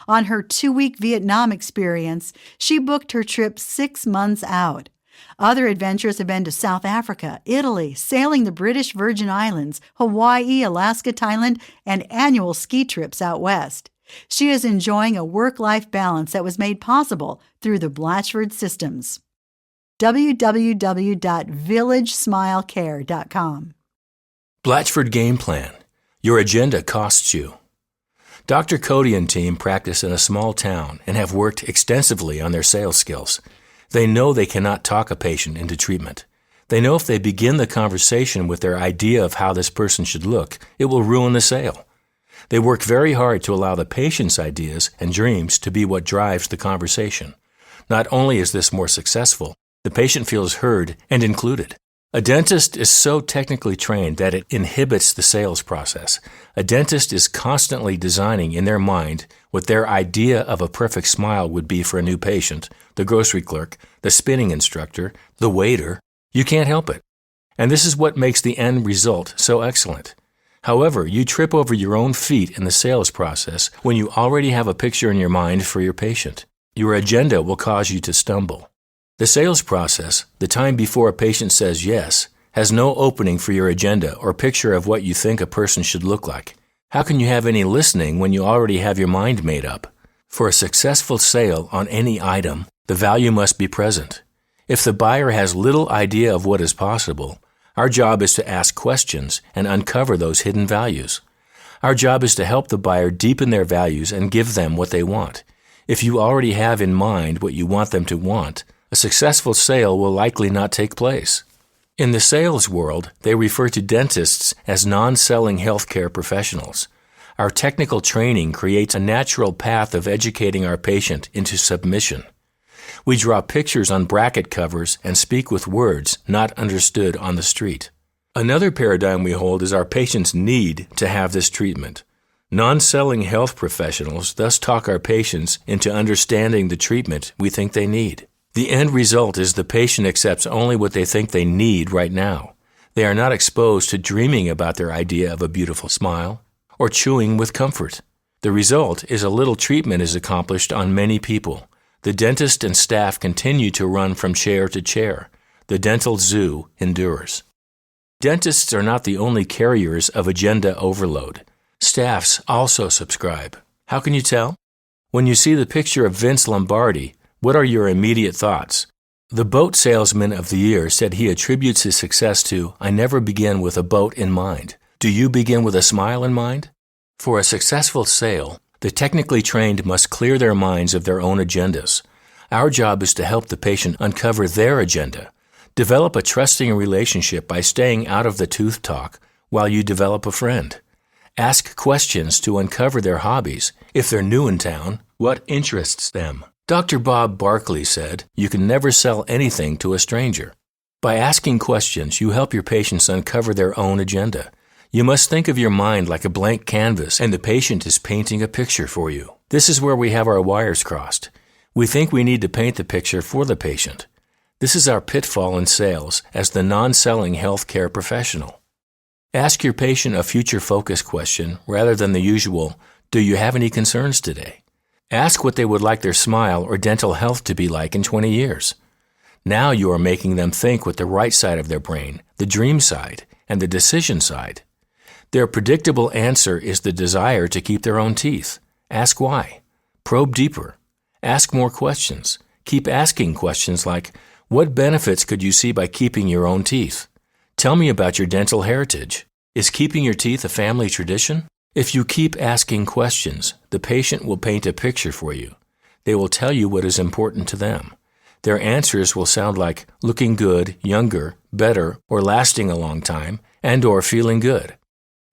On her 2-week Vietnam experience, she booked her trip 6 months out. Other adventures have been to South Africa, Italy, sailing the British Virgin Islands, Hawaii, Alaska, Thailand, and annual ski trips out west. She is enjoying a work-life balance that was made possible through the Blatchford systems. www.villagesmilecare.com. Blatchford Game Plan. Your agenda costs you. Dr. Cody and team practice in a small town and have worked extensively on their sales skills. They know they cannot talk a patient into treatment. They know if they begin the conversation with their idea of how this person should look, it will ruin the sale. They work very hard to allow the patient's ideas and dreams to be what drives the conversation. Not only is this more successful, the patient feels heard and included. A dentist is so technically trained that it inhibits the sales process. A dentist is constantly designing in their mind what their idea of a perfect smile would be for a new patient, the grocery clerk, the spinning instructor, the waiter. You can't help it. And this is what makes the end result so excellent. However, you trip over your own feet in the sales process when you already have a picture in your mind for your patient. Your agenda will cause you to stumble. The sales process, the time before a patient says yes, has no opening for your agenda or picture of what you think a person should look like. How can you have any listening when you already have your mind made up? For a successful sale on any item, the value must be present. If the buyer has little idea of what is possible, our job is to ask questions and uncover those hidden values. Our job is to help the buyer deepen their values and give them what they want. If you already have in mind what you want them to want, a successful sale will likely not take place. In the sales world, they refer to dentists as non-selling healthcare professionals. Our technical training creates a natural path of educating our patient into submission. We draw pictures on bracket covers and speak with words not understood on the street. Another paradigm we hold is our patients need to have this treatment. Non-selling health professionals thus talk our patients into understanding the treatment we think they need. The end result is the patient accepts only what they think they need right now. They are not exposed to dreaming about their idea of a beautiful smile or chewing with comfort. The result is a little treatment is accomplished on many people. The dentist and staff continue to run from chair to chair. The dental zoo endures. Dentists are not the only carriers of agenda overload. Staffs also subscribe. How can you tell? When you see the picture of Vince Lombardi, what are your immediate thoughts? The boat salesman of the year said he attributes his success to, "I never begin with a boat in mind." Do you begin with a smile in mind? For a successful sale, the technically trained must clear their minds of their own agendas. Our job is to help the patient uncover their agenda. Develop a trusting relationship by staying out of the tooth talk while you develop a friend. Ask questions to uncover their hobbies. If they're new in town, what interests them? Dr. Bob Barkley said, "You can never sell anything to a stranger." By asking questions, you help your patients uncover their own agenda. You must think of your mind like a blank canvas, and the patient is painting a picture for you. This is where we have our wires crossed. We think we need to paint the picture for the patient. This is our pitfall in sales as the non-selling healthcare professional. Ask your patient a future focus question rather than the usual, "Do you have any concerns today?" Ask what they would like their smile or dental health to be like in 20 years. Now you are making them think with the right side of their brain, the dream side, and the decision side. Their predictable answer is the desire to keep their own teeth. Ask why. Probe deeper. Ask more questions. Keep asking questions like, "What benefits could you see by keeping your own teeth? Tell me about your dental heritage. Is keeping your teeth a family tradition?" If you keep asking questions, the patient will paint a picture for you. They will tell you what is important to them. Their answers will sound like looking good, younger, better, or lasting a long time, and or feeling good.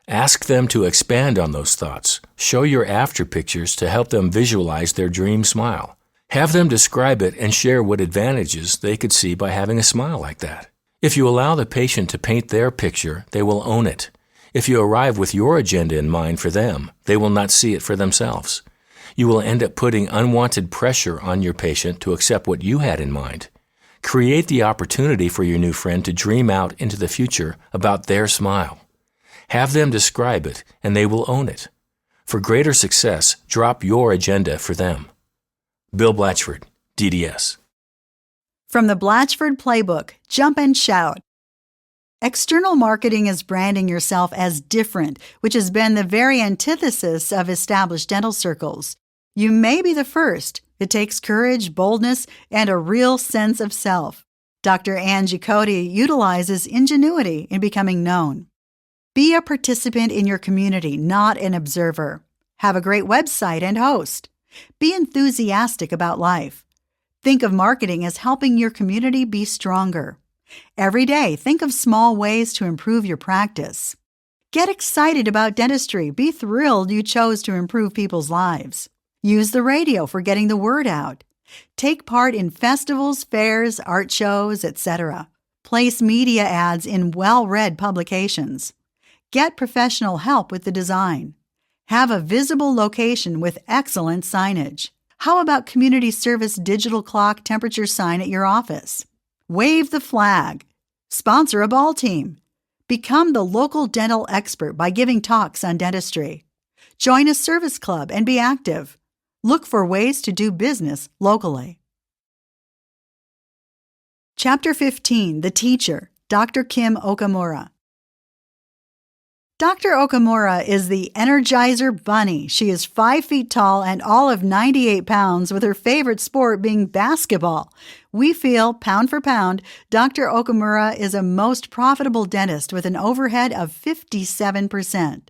Ask them to expand on those thoughts. Show your after pictures to help them visualize their dream smile. Have them describe it and share what advantages they could see by having a smile like that. If you allow the patient to paint their picture, they will own it. If you arrive with your agenda in mind for them, they will not see it for themselves. You will end up putting unwanted pressure on your patient to accept what you had in mind. Create the opportunity for your new friend to dream out into the future about their smile. Have them describe it, and they will own it. For greater success, drop your agenda for them. Bill Blatchford, DDS. From the Blatchford Playbook, Jump and Shout. External marketing is branding yourself as different, which has been the very antithesis of established dental circles. You may be the first. It takes courage, boldness, and a real sense of self. Dr. Angie Cody utilizes ingenuity in becoming known. Be a participant in your community, not an observer. Have a great website and host. Be enthusiastic about life. Think of marketing as helping your community be stronger. Every day, think of small ways to improve your practice. Get excited about dentistry. Be thrilled you chose to improve people's lives. Use the radio for getting the word out. Take part in festivals, fairs, art shows, etc. Place media ads in well-read publications. Get professional help with the design. Have a visible location with excellent signage. How about community service digital clock temperature sign at your office? Wave the flag. Sponsor a ball team. Become the local dental expert by giving talks on dentistry. Join a service club and be active. Look for ways to do business locally. Chapter 15, The Teacher, Dr. Kim Okamura. Dr. Okamura is the Energizer Bunny. She is 5 feet tall and all of 98 pounds, with her favorite sport being basketball. We feel, pound for pound, Dr. Okamura is a most profitable dentist with an overhead of 57%.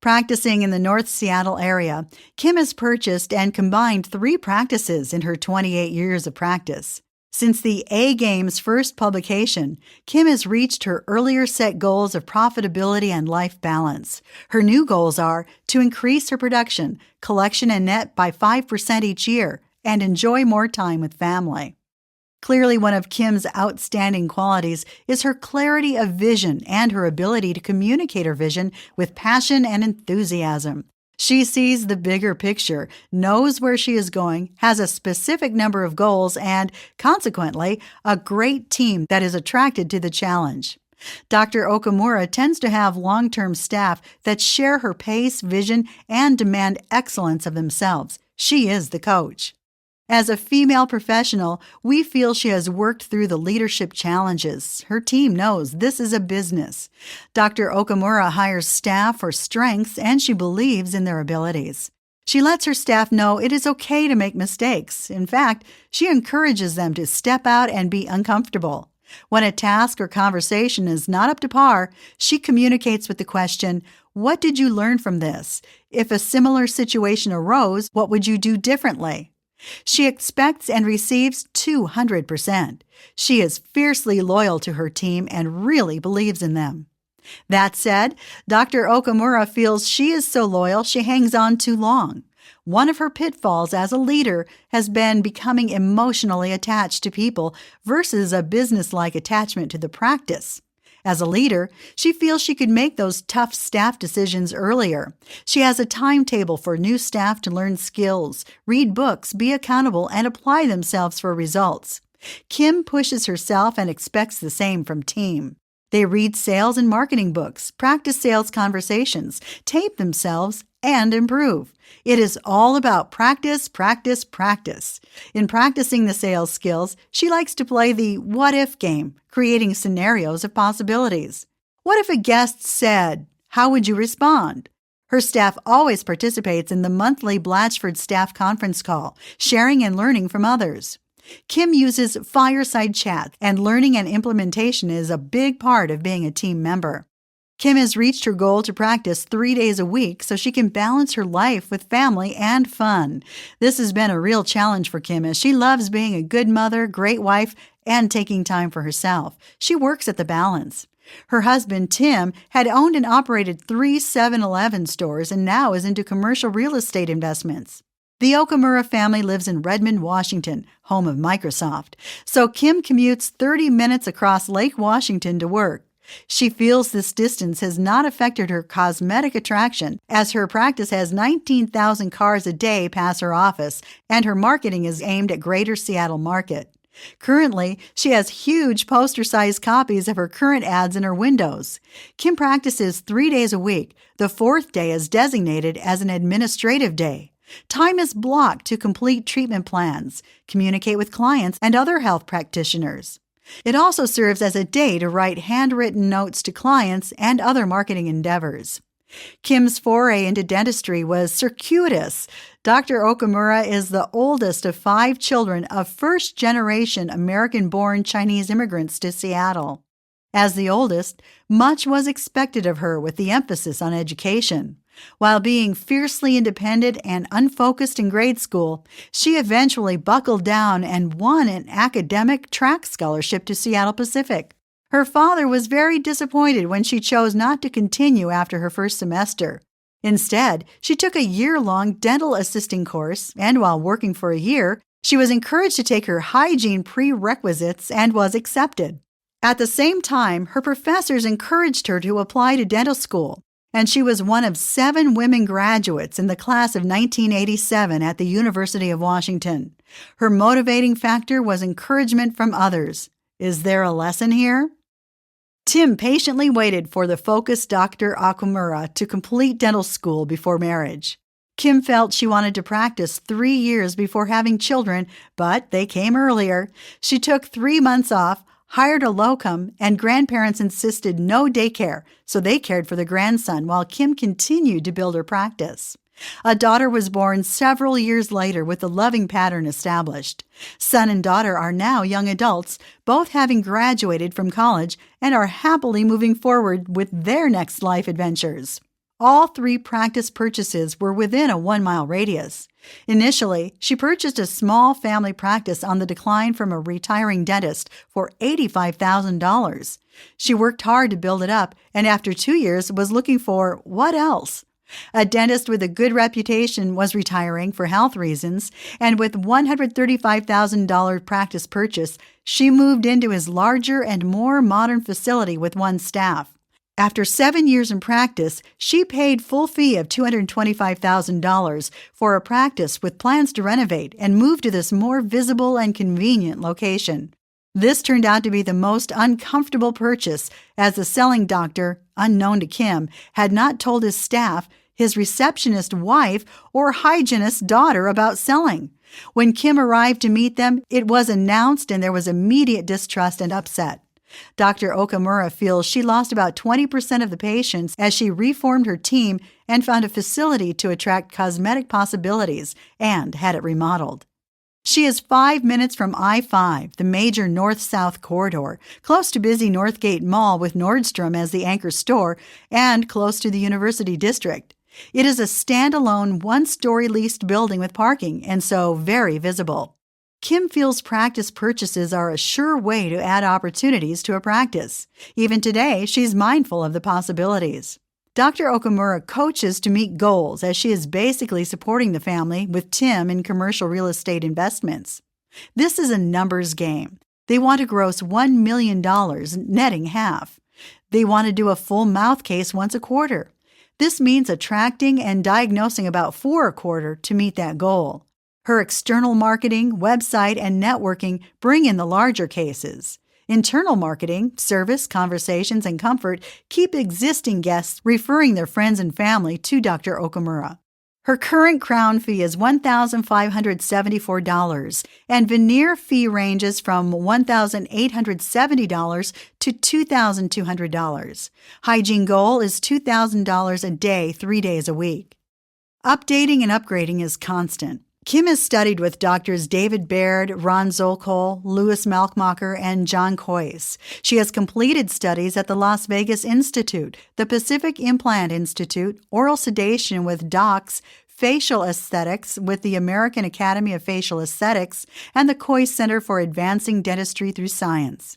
Practicing in the North Seattle area, Kim has purchased and combined 3 practices in her 28 years of practice. Since the A-Game's first publication, Kim has reached her earlier set goals of profitability and life balance. Her new goals are to increase her production, collection, and net by 5% each year, and enjoy more time with family. Clearly, one of Kim's outstanding qualities is her clarity of vision and her ability to communicate her vision with passion and enthusiasm. She sees the bigger picture, knows where she is going, has a specific number of goals, and, consequently, a great team that is attracted to the challenge. Dr. Okamura tends to have long-term staff that share her pace, vision, and demand excellence of themselves. She is the coach. As a female professional, we feel she has worked through the leadership challenges. Her team knows this is a business. Dr. Okamura hires staff for strengths, and she believes in their abilities. She lets her staff know it is okay to make mistakes. In fact, she encourages them to step out and be uncomfortable. When a task or conversation is not up to par, she communicates with the question, "What did you learn from this? If a similar situation arose, what would you do differently?" She expects and receives 200%. She is fiercely loyal to her team and really believes in them. That said, Dr. Okamura feels she is so loyal she hangs on too long. One of her pitfalls as a leader has been becoming emotionally attached to people versus a business-like attachment to the practice. As a leader, she feels she could make those tough staff decisions earlier. She has a timetable for new staff to learn skills, read books, be accountable, and apply themselves for results. Kim pushes herself and expects the same from team. They read sales and marketing books, practice sales conversations, tape themselves, and improve. It is all about practice, practice, practice. In practicing the sales skills, she likes to play the what-if game, creating scenarios of possibilities. What if a guest said, "How would you respond?" Her staff always participates in the monthly Blatchford staff conference call, sharing and learning from others. Kim uses fireside chats, and learning and implementation is a big part of being a team member. Kim has reached her goal to practice 3 days a week so she can balance her life with family and fun. This has been a real challenge for Kim as she loves being a good mother, great wife, and taking time for herself. She works at the balance. Her husband, Tim, had owned and operated 3 7-Eleven stores and now is into commercial real estate investments. The Okamura family lives in Redmond, Washington, home of Microsoft, so Kim commutes 30 minutes across Lake Washington to work. She feels this distance has not affected her cosmetic attraction, as her practice has 19,000 cars a day pass her office, and her marketing is aimed at Greater Seattle market. Currently, she has huge poster-sized copies of her current ads in her windows. Kim practices 3 days a week. The fourth day is designated as an administrative day. Time is blocked to complete treatment plans, communicate with clients and other health practitioners. It also serves as a day to write handwritten notes to clients and other marketing endeavors. Kim's foray into dentistry was circuitous. Dr. Okamura is the oldest of 5 children of first-generation American-born Chinese immigrants to Seattle. As the oldest, much was expected of her with the emphasis on education. While being fiercely independent and unfocused in grade school, she eventually buckled down and won an academic track scholarship to Seattle Pacific. Her father was very disappointed when she chose not to continue after her first semester. Instead, she took a year-long dental assisting course, and while working for a year, she was encouraged to take her hygiene prerequisites and was accepted. At the same time, her professors encouraged her to apply to dental school, and she was one of 7 women graduates in the class of 1987 at the University of Washington. Her motivating factor was encouragement from others. Is there a lesson here? Tim patiently waited for the focused Dr. Okamura to complete dental school before marriage. Kim felt she wanted to practice 3 years before having children, but they came earlier. She took 3 months off, hired a locum, and grandparents insisted no daycare, so they cared for the grandson while Kim continued to build her practice. A daughter was born several years later with the loving pattern established. Son and daughter are now young adults, both having graduated from college and are happily moving forward with their next life adventures. All 3 practice purchases were within a 1-mile radius. Initially, she purchased a small family practice on the decline from a retiring dentist for $85,000. She worked hard to build it up, and after 2 years was looking for what else? A dentist with a good reputation was retiring for health reasons, and with $135,000 practice purchase, she moved into his larger and more modern facility with 1 staff. After 7 years in practice, she paid full fee of $225,000 for a practice with plans to renovate and move to this more visible and convenient location. This turned out to be the most uncomfortable purchase, as the selling doctor, unknown to Kim, had not told his staff, his receptionist wife, or hygienist daughter about selling. When Kim arrived to meet them, it was announced and there was immediate distrust and upset. Dr. Okamura feels she lost about 20% of the patients as she reformed her team and found a facility to attract cosmetic possibilities and had it remodeled. She is 5 minutes from I-5, the major north-south corridor, close to busy Northgate Mall with Nordstrom as the anchor store, and close to the University District. It is a standalone 1-story leased building with parking, and so very visible. Kim feels practice purchases are a sure way to add opportunities to a practice. Even today, she's mindful of the possibilities. Dr. Okamura coaches to meet goals as she is basically supporting the family with Tim in commercial real estate investments. This is a numbers game. They want to gross $1 million, netting half. They want to do a full mouth case once a quarter. This means attracting and diagnosing about 4 a quarter to meet that goal. Her external marketing, website, and networking bring in the larger cases. Internal marketing, service, conversations, and comfort keep existing guests referring their friends and family to Dr. Okamura. Her current crown fee is $1,574, and veneer fee ranges from $1,870 to $2,200. Hygiene goal is $2,000 a day, 3 days a week. Updating and upgrading is constant. Kim has studied with Drs. David Baird, Ron Zolkol, Louis Malkmacher, and John Kois. She has completed studies at the Las Vegas Institute, the Pacific Implant Institute, Oral Sedation with DOCS, Facial Aesthetics with the American Academy of Facial Aesthetics, and the Kois Center for Advancing Dentistry Through Science.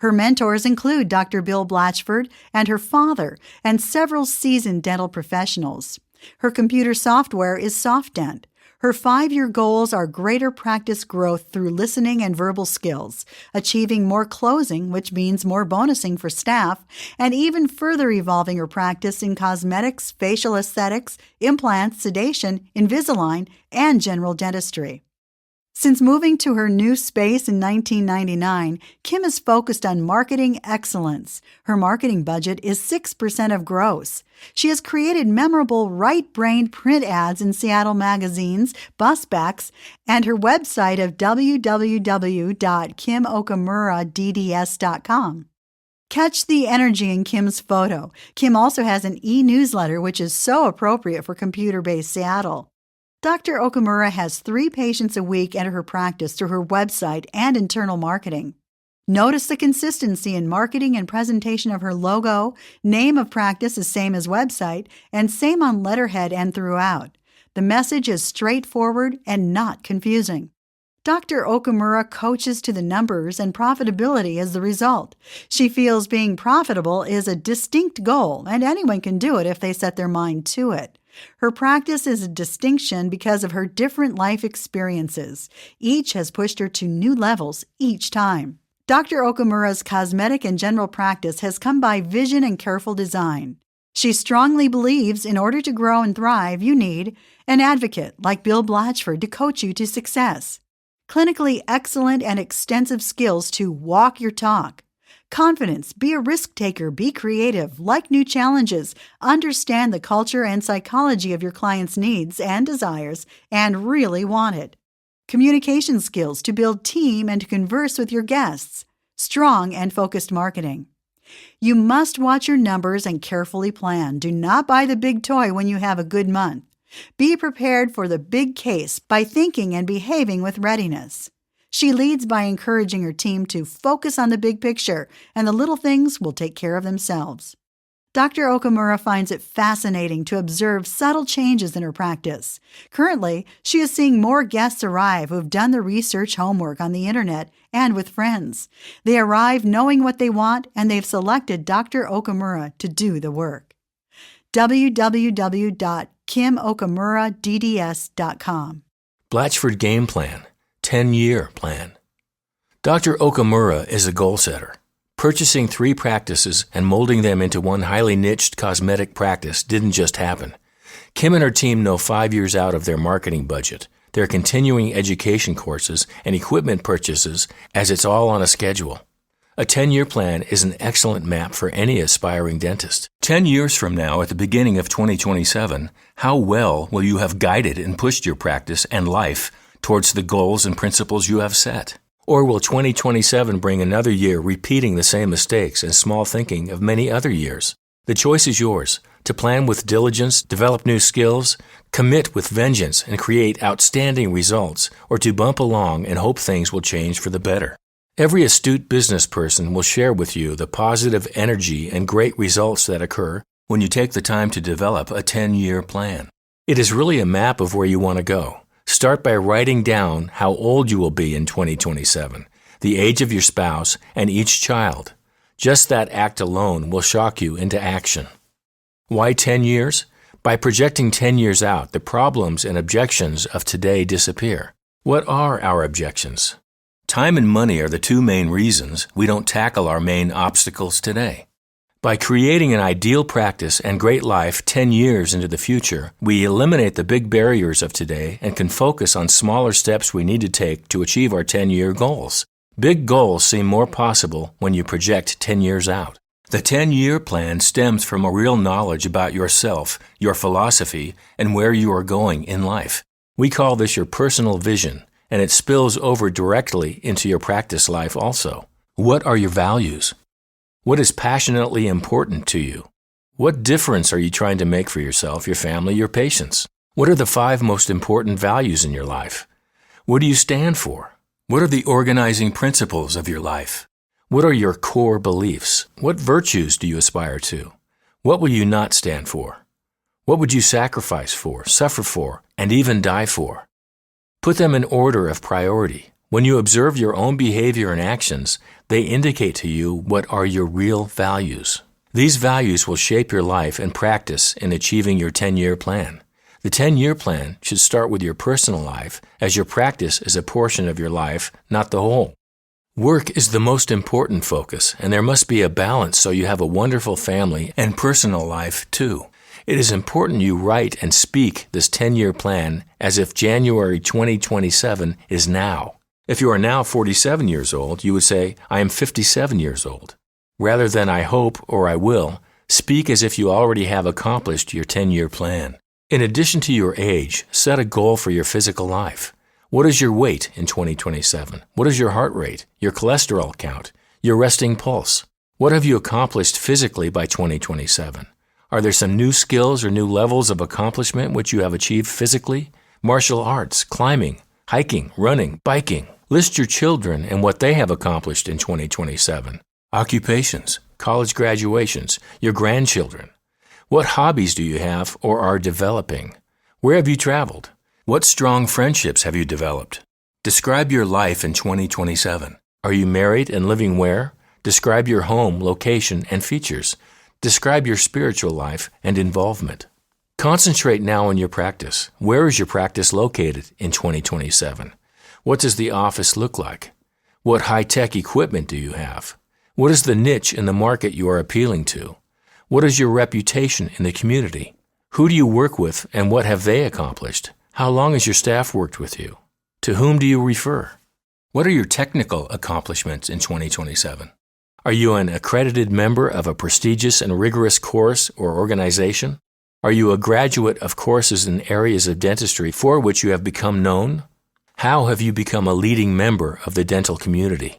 Her mentors include Dr. Bill Blatchford and her father, and several seasoned dental professionals. Her computer software is SoftDent. Her 5-year goals are greater practice growth through listening and verbal skills, achieving more closing, which means more bonusing for staff, and even further evolving her practice in cosmetics, facial aesthetics, implants, sedation, Invisalign, and general dentistry. Since moving to her new space in 1999, Kim is focused on marketing excellence. Her marketing budget is 6% of gross. She has created memorable right-brained print ads in Seattle magazines, bus backs, and her website of www.kimokamura.dds.com. Catch the energy in Kim's photo. Kim also has an e-newsletter which is so appropriate for computer-based Seattle. Dr. Okamura has 3 patients a week enter her practice through her website and internal marketing. Notice the consistency in marketing and presentation of her logo, name of practice is same as website, and same on letterhead and throughout. The message is straightforward and not confusing. Dr. Okamura coaches to the numbers and profitability is the result. She feels being profitable is a distinct goal, and anyone can do it if they set their mind to it. Her practice is a distinction because of her different life experiences. Each has pushed her to new levels each time. Dr. Okamura's cosmetic and general practice has come by vision and careful design. She strongly believes in order to grow and thrive, you need an advocate like Bill Blatchford to coach you to success, clinically excellent and extensive skills to walk your talk, confidence, be a risk taker, be creative, like new challenges, understand the culture and psychology of your client's needs and desires, and really want it. Communication skills to build team and to converse with your guests. Strong and focused marketing. You must watch your numbers and carefully plan. Do not buy the big toy when you have a good month. Be prepared for the big case by thinking and behaving with readiness. She leads by encouraging her team to focus on the big picture, and the little things will take care of themselves. Dr. Okamura finds it fascinating to observe subtle changes in her practice. Currently, she is seeing more guests arrive who have done the research homework on the internet and with friends. They arrive knowing what they want, and they've selected Dr. Okamura to do the work. www.kimokamura.dds.com. Blatchford Game Plan, 10-year plan. Dr. Okamura is a goal setter. Purchasing 3 practices and molding them into one highly niched cosmetic practice didn't just happen. Kim and her team know 5 years out of their marketing budget, their continuing education courses, and equipment purchases, as it's all on a schedule. A 10-year plan is an excellent map for any aspiring dentist. 10 years from now, at the beginning of 2027, how well will you have guided and pushed your practice and life towards the goals and principles you have set? Or will 2027 bring another year repeating the same mistakes and small thinking of many other years? The choice is yours, to plan with diligence, develop new skills, commit with vengeance, and create outstanding results, or to bump along and hope things will change for the better. Every astute business person will share with you the positive energy and great results that occur when you take the time to develop a 10-year plan. It is really a map of where you want to go. Start by writing down how old you will be in 2027, the age of your spouse, and each child. Just that act alone will shock you into action. Why 10 years? By projecting 10 years out, the problems and objections of today disappear. What are our objections? Time and money are the 2 main reasons we don't tackle our main obstacles today. By creating an ideal practice and great life 10 years into the future, we eliminate the big barriers of today and can focus on smaller steps we need to take to achieve our 10-year goals. Big goals seem more possible when you project 10 years out. The 10-year plan stems from a real knowledge about yourself, your philosophy, and where you are going in life. We call this your personal vision, and it spills over directly into your practice life also. What are your values? What is passionately important to you? What difference are you trying to make for yourself, your family, your patients? What are the 5 most important values in your life? What do you stand for? What are the organizing principles of your life? What are your core beliefs? What virtues do you aspire to? What will you not stand for? What would you sacrifice for, suffer for, and even die for? Put them in order of priority. When you observe your own behavior and actions, they indicate to you what are your real values. These values will shape your life and practice in achieving your 10-year plan. The 10-year plan should start with your personal life, as your practice is a portion of your life, not the whole. Work is the most important focus, and there must be a balance so you have a wonderful family and personal life too. It is important you write and speak this 10-year plan as if January 2027 is now. If you are now 47 years old, you would say, I am 57 years old. Rather than I hope or I will, speak as if you already have accomplished your 10-year plan. In addition to your age, set a goal for your physical life. What is your weight in 2027? What is your heart rate, your cholesterol count, your resting pulse? What have you accomplished physically by 2027? Are there some new skills or new levels of accomplishment which you have achieved physically? Martial arts, climbing, hiking, running, biking. List your children and what they have accomplished in 2027. Occupations, college graduations, your grandchildren. What hobbies do you have or are developing? Where have you traveled? What strong friendships have you developed? Describe your life in 2027. Are you married and living where? Describe your home, location, and features. Describe your spiritual life and involvement. Concentrate now on your practice. Where is your practice located in 2027? What does the office look like? What high-tech equipment do you have? What is the niche in the market you are appealing to? What is your reputation in the community? Who do you work with and what have they accomplished? How long has your staff worked with you? To whom do you refer? What are your technical accomplishments in 2027? Are you an accredited member of a prestigious and rigorous course or organization? Are you a graduate of courses in areas of dentistry for which you have become known? How have you become a leading member of the dental community?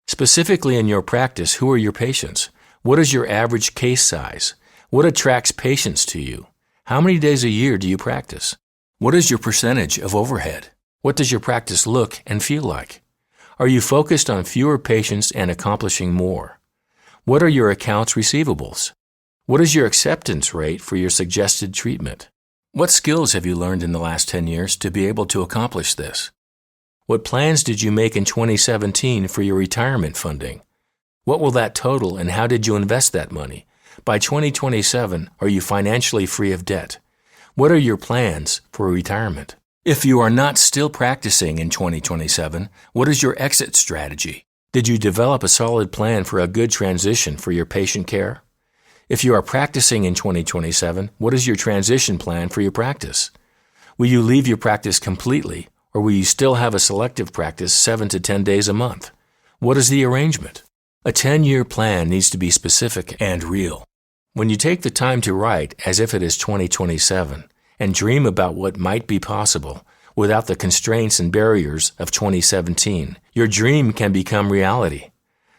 Specifically in your practice, who are your patients? What is your average case size? What attracts patients to you? How many days a year do you practice? What is your percentage of overhead? What does your practice look and feel like? Are you focused on fewer patients and accomplishing more? What are your accounts receivables? What is your acceptance rate for your suggested treatment? What skills have you learned in the last 10 years to be able to accomplish this? What plans did you make in 2017 for your retirement funding? What will that total and how did you invest that money? By 2027, are you financially free of debt? What are your plans for retirement? If you are not still practicing in 2027, what is your exit strategy? Did you develop a solid plan for a good transition for your patient care? If you are practicing in 2027, what is your transition plan for your practice? Will you leave your practice completely, or will you still have a selective practice 7 to 10 days a month? What is the arrangement? A 10-year plan needs to be specific and real. When you take the time to write as if it is 2027, and dream about what might be possible without the constraints and barriers of 2017, your dream can become reality.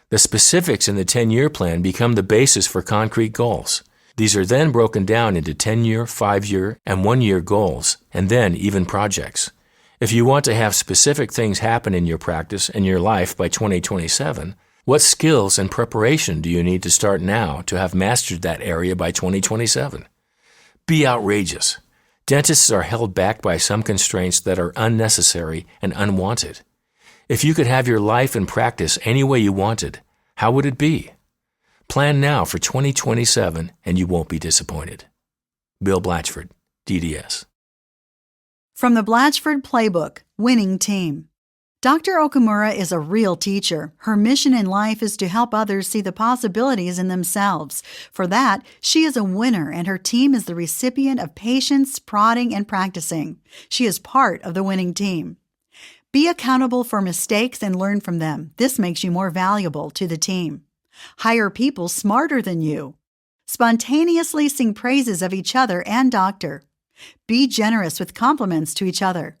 The specifics in the 10-year plan become the basis for concrete goals. These are then broken down into 10-year, 5-year, and 1-year goals, and then even projects. If you want to have specific things happen in your practice and your life by 2027, what skills and preparation do you need to start now to have mastered that area by 2027? Be outrageous. Dentists are held back by some constraints that are unnecessary and unwanted. If you could have your life and practice any way you wanted, how would it be? Plan now for 2027 and you won't be disappointed. Bill Blatchford, DDS. From the Blatchford Playbook, Winning Team. Dr. Okamura is a real teacher. Her mission in life is to help others see the possibilities in themselves. For that, she is a winner, and her team is the recipient of patience, prodding, and practicing. She is part of the winning team. Be accountable for mistakes and learn from them. This makes you more valuable to the team. Hire people smarter than you. Spontaneously sing praises of each other and doctor. Be generous with compliments to each other.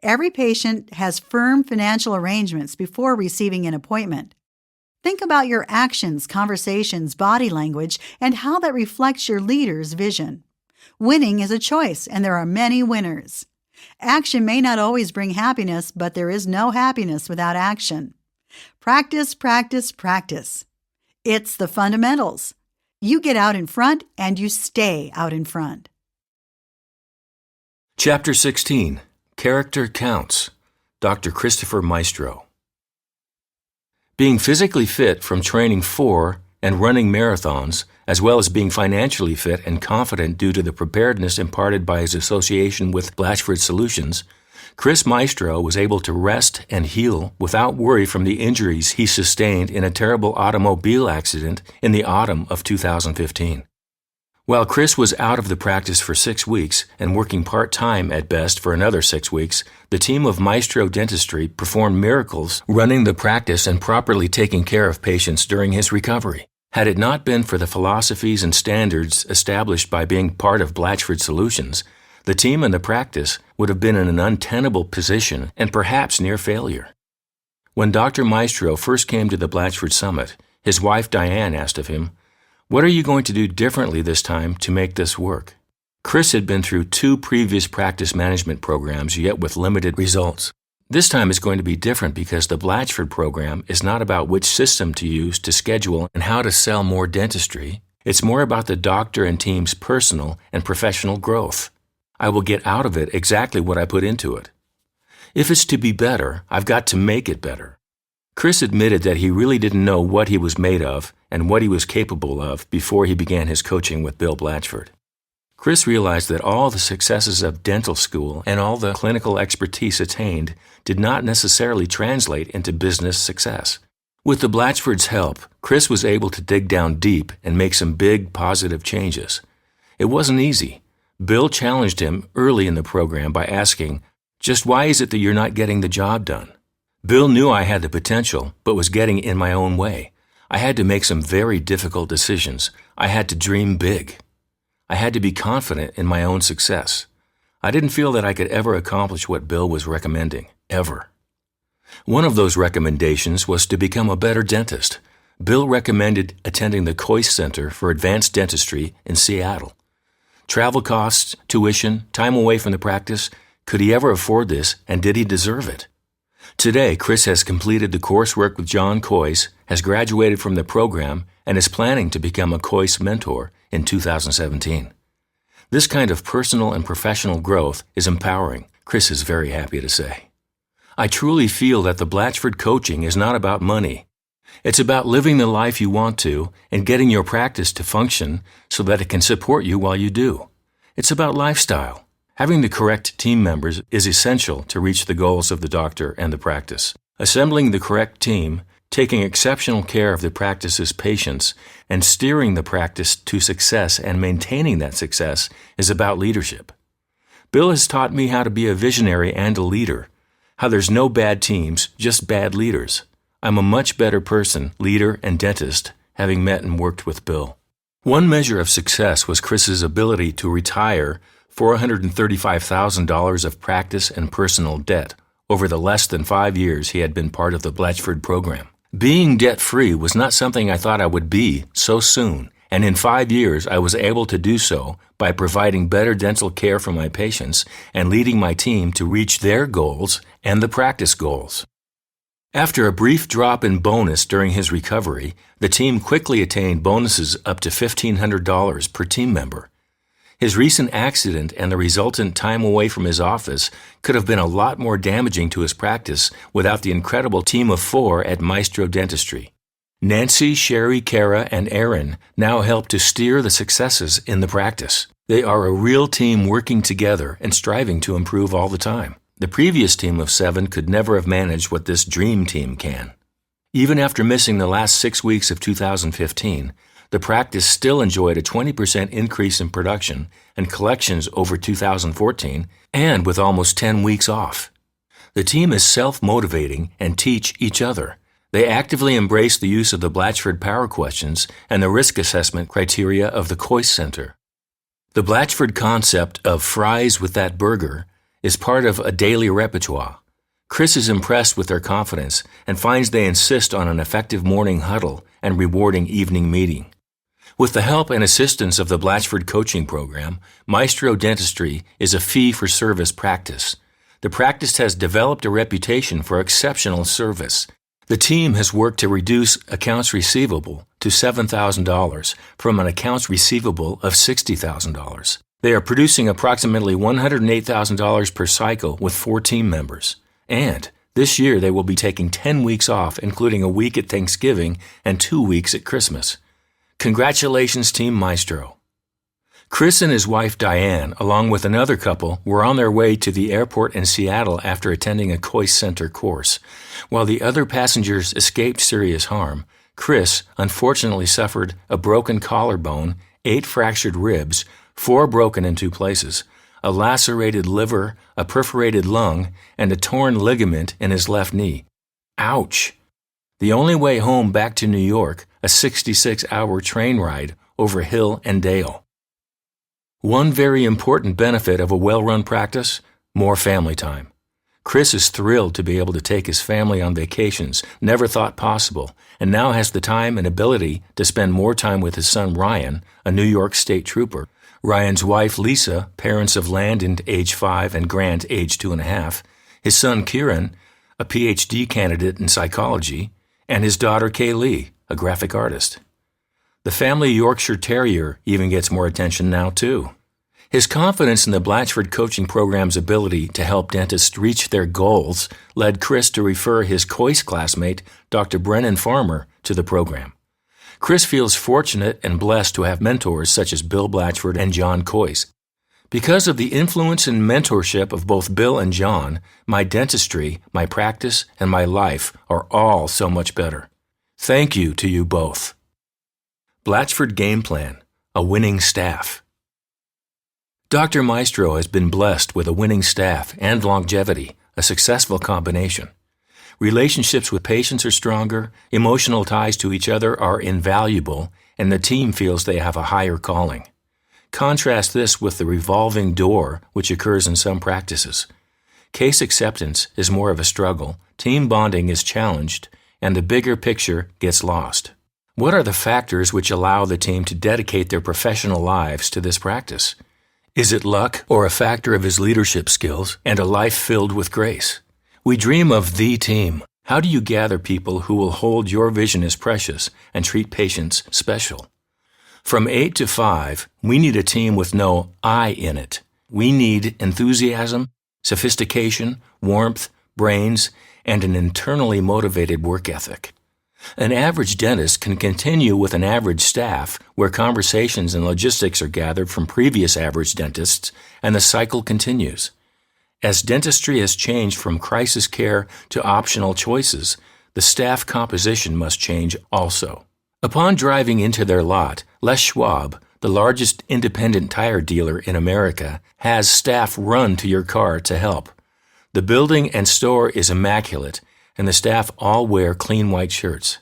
Every patient has firm financial arrangements before receiving an appointment. Think about your actions, conversations, body language, and how that reflects your leader's vision. Winning is a choice, and there are many winners. Action may not always bring happiness, but there is no happiness without action. Practice, practice, practice. It's the fundamentals. You get out in front, and you stay out in front. Chapter 16. Character Counts. Dr. Christopher Maestro. Being physically fit from training for and running marathons as well as being financially fit and confident due to the preparedness imparted by his association with Blatchford Solutions, Chris Maestro was able to rest and heal without worry from the injuries he sustained in a terrible automobile accident in the autumn of 2015. While Chris was out of the practice for 6 weeks and working part-time at best for another 6 weeks, the team of Maestro Dentistry performed miracles running the practice and properly taking care of patients during his recovery. Had it not been for the philosophies and standards established by being part of Blatchford Solutions, the team and the practice would have been in an untenable position and perhaps near failure. When Dr. Maestro first came to the Blatchford Summit, his wife Diane asked of him, "What are you going to do differently this time to make this work?" Chris had been through 2 previous practice management programs, yet with limited results. This time is going to be different because the Blatchford program is not about which system to use to schedule and how to sell more dentistry. It's more about the doctor and team's personal and professional growth. I will get out of it exactly what I put into it. If it's to be better, I've got to make it better. Chris admitted that he really didn't know what he was made of and what he was capable of before he began his coaching with Bill Blatchford. Chris realized that all the successes of dental school and all the clinical expertise attained did not necessarily translate into business success. With the Blatchford's help, Chris was able to dig down deep and make some big positive changes. It wasn't easy. Bill challenged him early in the program by asking, "Just why is it that you're not getting the job done?" Bill knew I had the potential, but was getting in my own way. I had to make some very difficult decisions. I had to dream big. I had to be confident in my own success. I didn't feel that I could ever accomplish what Bill was recommending, ever. One of those recommendations was to become a better dentist. Bill recommended attending the Coyce Center for Advanced Dentistry in Seattle. Travel costs, tuition, time away from the practice, could he ever afford this, and did he deserve it? Today, Chris has completed the coursework with John Coyce, has graduated from the program, and is planning to become a Coyce mentor in 2017. This kind of personal and professional growth is empowering, Chris is very happy to say. I truly feel that the Blatchford coaching is not about money. It's about living the life you want to and getting your practice to function so that it can support you while you do. It's about lifestyle. Having the correct team members is essential to reach the goals of the doctor and the practice. Assembling the correct team, taking exceptional care of the practice's patients, and steering the practice to success and maintaining that success is about leadership. Bill has taught me how to be a visionary and a leader, how there's no bad teams, just bad leaders. I'm a much better person, leader, and dentist, having met and worked with Bill. One measure of success was Chris's ability to retire $435,000 of practice and personal debt over the less than 5 years he had been part of the Blatchford program. Being debt-free was not something I thought I would be so soon, and in 5 years I was able to do so by providing better dental care for my patients and leading my team to reach their goals and the practice goals. After a brief drop in bonus during his recovery, the team quickly attained bonuses up to $1,500 per team member. His recent accident and the resultant time away from his office could have been a lot more damaging to his practice without the incredible team of 4 at Maestro Dentistry. Nancy, Sherry, Kara, and Aaron now help to steer the successes in the practice. They are a real team working together and striving to improve all the time. The previous team of 7 could never have managed what this dream team can. Even after missing the last 6 weeks of 2015, the practice still enjoyed a 20% increase in production and collections over 2014, and with almost 10 weeks off. The team is self-motivating and teach each other. They actively embrace the use of the Blatchford Power Questions and the risk assessment criteria of the Coyce Center. The Blatchford concept of fries with that burger is part of a daily repertoire. Chris is impressed with their confidence and finds they insist on an effective morning huddle and rewarding evening meeting. With the help and assistance of the Blatchford coaching program, Maestro Dentistry is a fee-for-service practice. The practice has developed a reputation for exceptional service. The team has worked to reduce accounts receivable to $7,000 from an accounts receivable of $60,000. They are producing approximately $108,000 per cycle with 4 team members. And this year they will be taking 10 weeks off, including a week at Thanksgiving and 2 weeks at Christmas. Congratulations, Team Maestro. Chris and his wife Diane, along with another couple, were on their way to the airport in Seattle after attending a COIS Center course. While the other passengers escaped serious harm, Chris unfortunately suffered a broken collarbone, 8 fractured ribs, 4 broken in 2 places, a lacerated liver, a perforated lung, and a torn ligament in his left knee. Ouch! The only way home back to New York, a 66-hour train ride over hill and dale. One very important benefit of a well-run practice, more family time. Chris is thrilled to be able to take his family on vacations, never thought possible, and now has the time and ability to spend more time with his son Ryan, a New York State Trooper, Ryan's wife Lisa, parents of Landon, age 5, and Grant, age 2.5, his son Kieran, a PhD candidate in psychology, and his daughter Kaylee, a graphic artist. The family Yorkshire Terrier even gets more attention now, too. His confidence in the Blatchford Coaching Program's ability to help dentists reach their goals led Chris to refer his COIS classmate, Dr. Brennan Farmer, to the program. Chris feels fortunate and blessed to have mentors such as Bill Blatchford and John COIS. Because of the influence and mentorship of both Bill and John, my dentistry, my practice, and my life are all so much better. Thank you to you both. Blatchford Game Plan, a winning staff. Dr. Maestro has been blessed with a winning staff and longevity, a successful combination. Relationships with patients are stronger, emotional ties to each other are invaluable, and the team feels they have a higher calling. Contrast this with the revolving door which occurs in some practices. Case acceptance is more of a struggle, team bonding is challenged, and the bigger picture gets lost. What are the factors which allow the team to dedicate their professional lives to this practice? Is it luck or a factor of his leadership skills and a life filled with grace? We dream of the team. How do you gather people who will hold your vision as precious and treat patients special? From 8 to 5, we need a team with no I in it. We need enthusiasm, sophistication, warmth, brains, and an internally motivated work ethic. An average dentist can continue with an average staff where conversations and logistics are gathered from previous average dentists, and the cycle continues. As dentistry has changed from crisis care to optional choices, the staff composition must change also. Upon driving into their lot, Les Schwab, the largest independent tire dealer in America, has staff run to your car to help. The building and store is immaculate, and the staff all wear clean white shirts.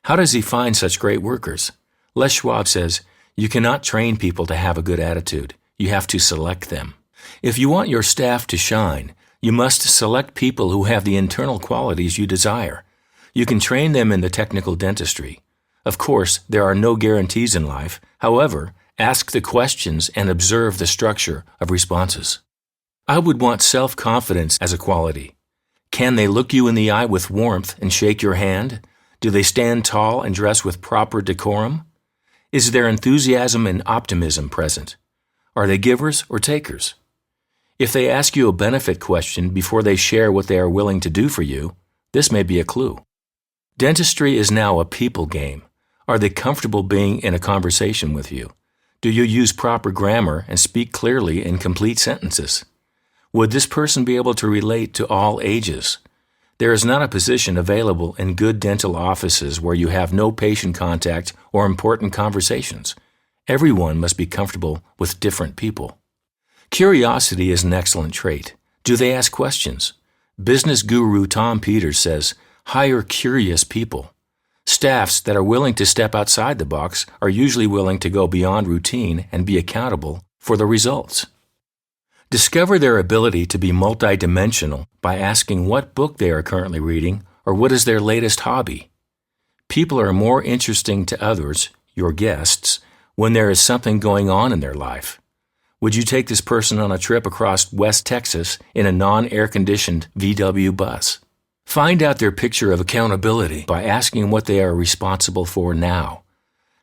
How does he find such great workers? Les Schwab says, you cannot train people to have a good attitude. You have to select them. If you want your staff to shine, you must select people who have the internal qualities you desire. You can train them in the technical dentistry. Of course, there are no guarantees in life. However, ask the questions and observe the structure of responses. I would want self-confidence as a quality. Can they look you in the eye with warmth and shake your hand? Do they stand tall and dress with proper decorum? Is there enthusiasm and optimism present? Are they givers or takers? If they ask you a benefit question before they share what they are willing to do for you, this may be a clue. Dentistry is now a people game. Are they comfortable being in a conversation with you? Do you use proper grammar and speak clearly in complete sentences? Would this person be able to relate to all ages? There is not a position available in good dental offices where you have no patient contact or important conversations. Everyone must be comfortable with different people. Curiosity is an excellent trait. Do they ask questions? Business guru Tom Peters says, hire curious people. Staffs that are willing to step outside the box are usually willing to go beyond routine and be accountable for the results. Discover their ability to be multidimensional by asking what book they are currently reading or what is their latest hobby. People are more interesting to others, your guests, when there is something going on in their life. Would you take this person on a trip across West Texas in a non-air-conditioned VW bus? Find out their picture of accountability by asking what they are responsible for now.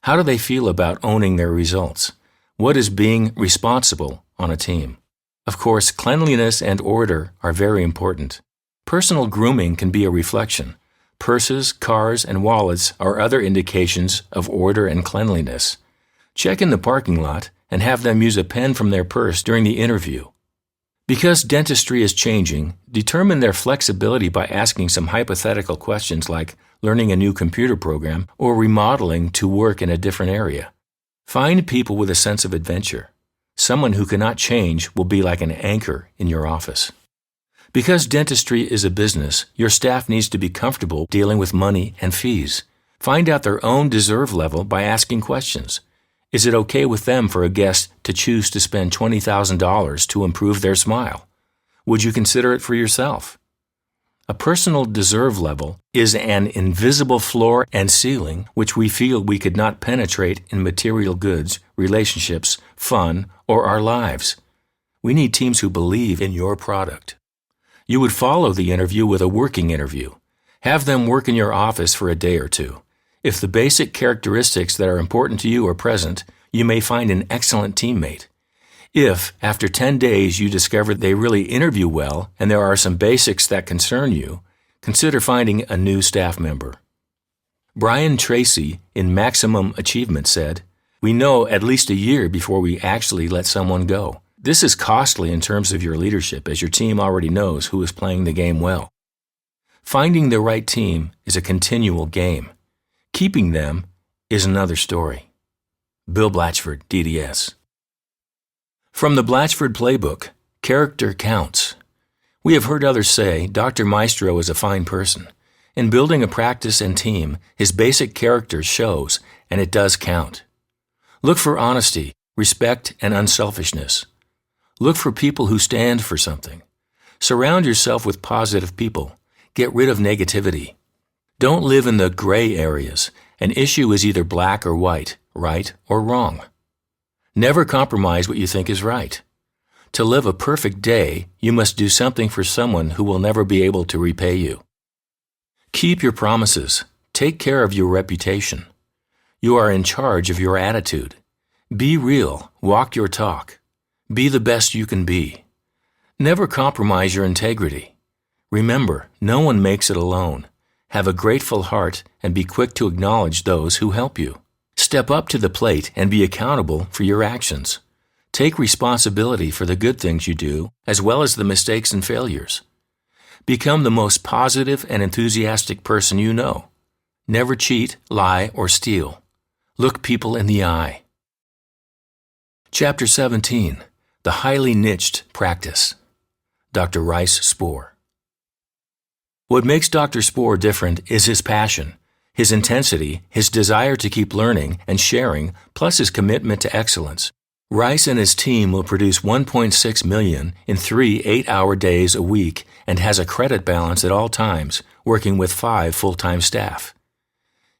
How do they feel about owning their results? What is being responsible on a team? Of course, cleanliness and order are very important. Personal grooming can be a reflection. Purses, cars, and wallets are other indications of order and cleanliness. Check in the parking lot and have them use a pen from their purse during the interview. Because dentistry is changing, determine their flexibility by asking some hypothetical questions like learning a new computer program or remodeling to work in a different area. Find people with a sense of adventure. Someone who cannot change will be like an anchor in your office. Because dentistry is a business, your staff needs to be comfortable dealing with money and fees. Find out their own deserve level by asking questions. Is it okay with them for a guest to choose to spend $20,000 to improve their smile? Would you consider it for yourself? A personal deserve level is an invisible floor and ceiling which we feel we could not penetrate in material goods, relationships, fun, or our lives. We need teams who believe in your product. You would follow the interview with a working interview. Have them work in your office for a day or two. If the basic characteristics that are important to you are present, you may find an excellent teammate. If, after 10 days, you discover they really interview well and there are some basics that concern you, consider finding a new staff member. Brian Tracy in Maximum Achievement said, "We know at least a year before we actually let someone go. This is costly in terms of your leadership as your team already knows who is playing the game well. Finding the right team is a continual game. Keeping them is another story." Bill Blatchford, DDS. From the Blatchford Playbook, Character Counts. We have heard others say Dr. Maestro is a fine person. In building a practice and team, his basic character shows, and it does count. Look for honesty, respect, and unselfishness. Look for people who stand for something. Surround yourself with positive people. Get rid of negativity. Don't live in the gray areas. An issue is either black or white, right or wrong. Never compromise what you think is right. To live a perfect day, you must do something for someone who will never be able to repay you. Keep your promises. Take care of your reputation. You are in charge of your attitude. Be real. Walk your talk. Be the best you can be. Never compromise your integrity. Remember, no one makes it alone. Have a grateful heart and be quick to acknowledge those who help you. Step up to the plate and be accountable for your actions. Take responsibility for the good things you do, as well as the mistakes and failures. Become the most positive and enthusiastic person you know. Never cheat, lie, or steal. Look people in the eye. Chapter 17. The Highly Niched Practice. Dr. Rice Spoor. What makes Dr. Spoor different is his passion, his intensity, his desire to keep learning and sharing, plus his commitment to excellence. Rice and his team will produce $1.6 million in 3 8-hour days a week and has a credit balance at all times, working with 5 full-time staff.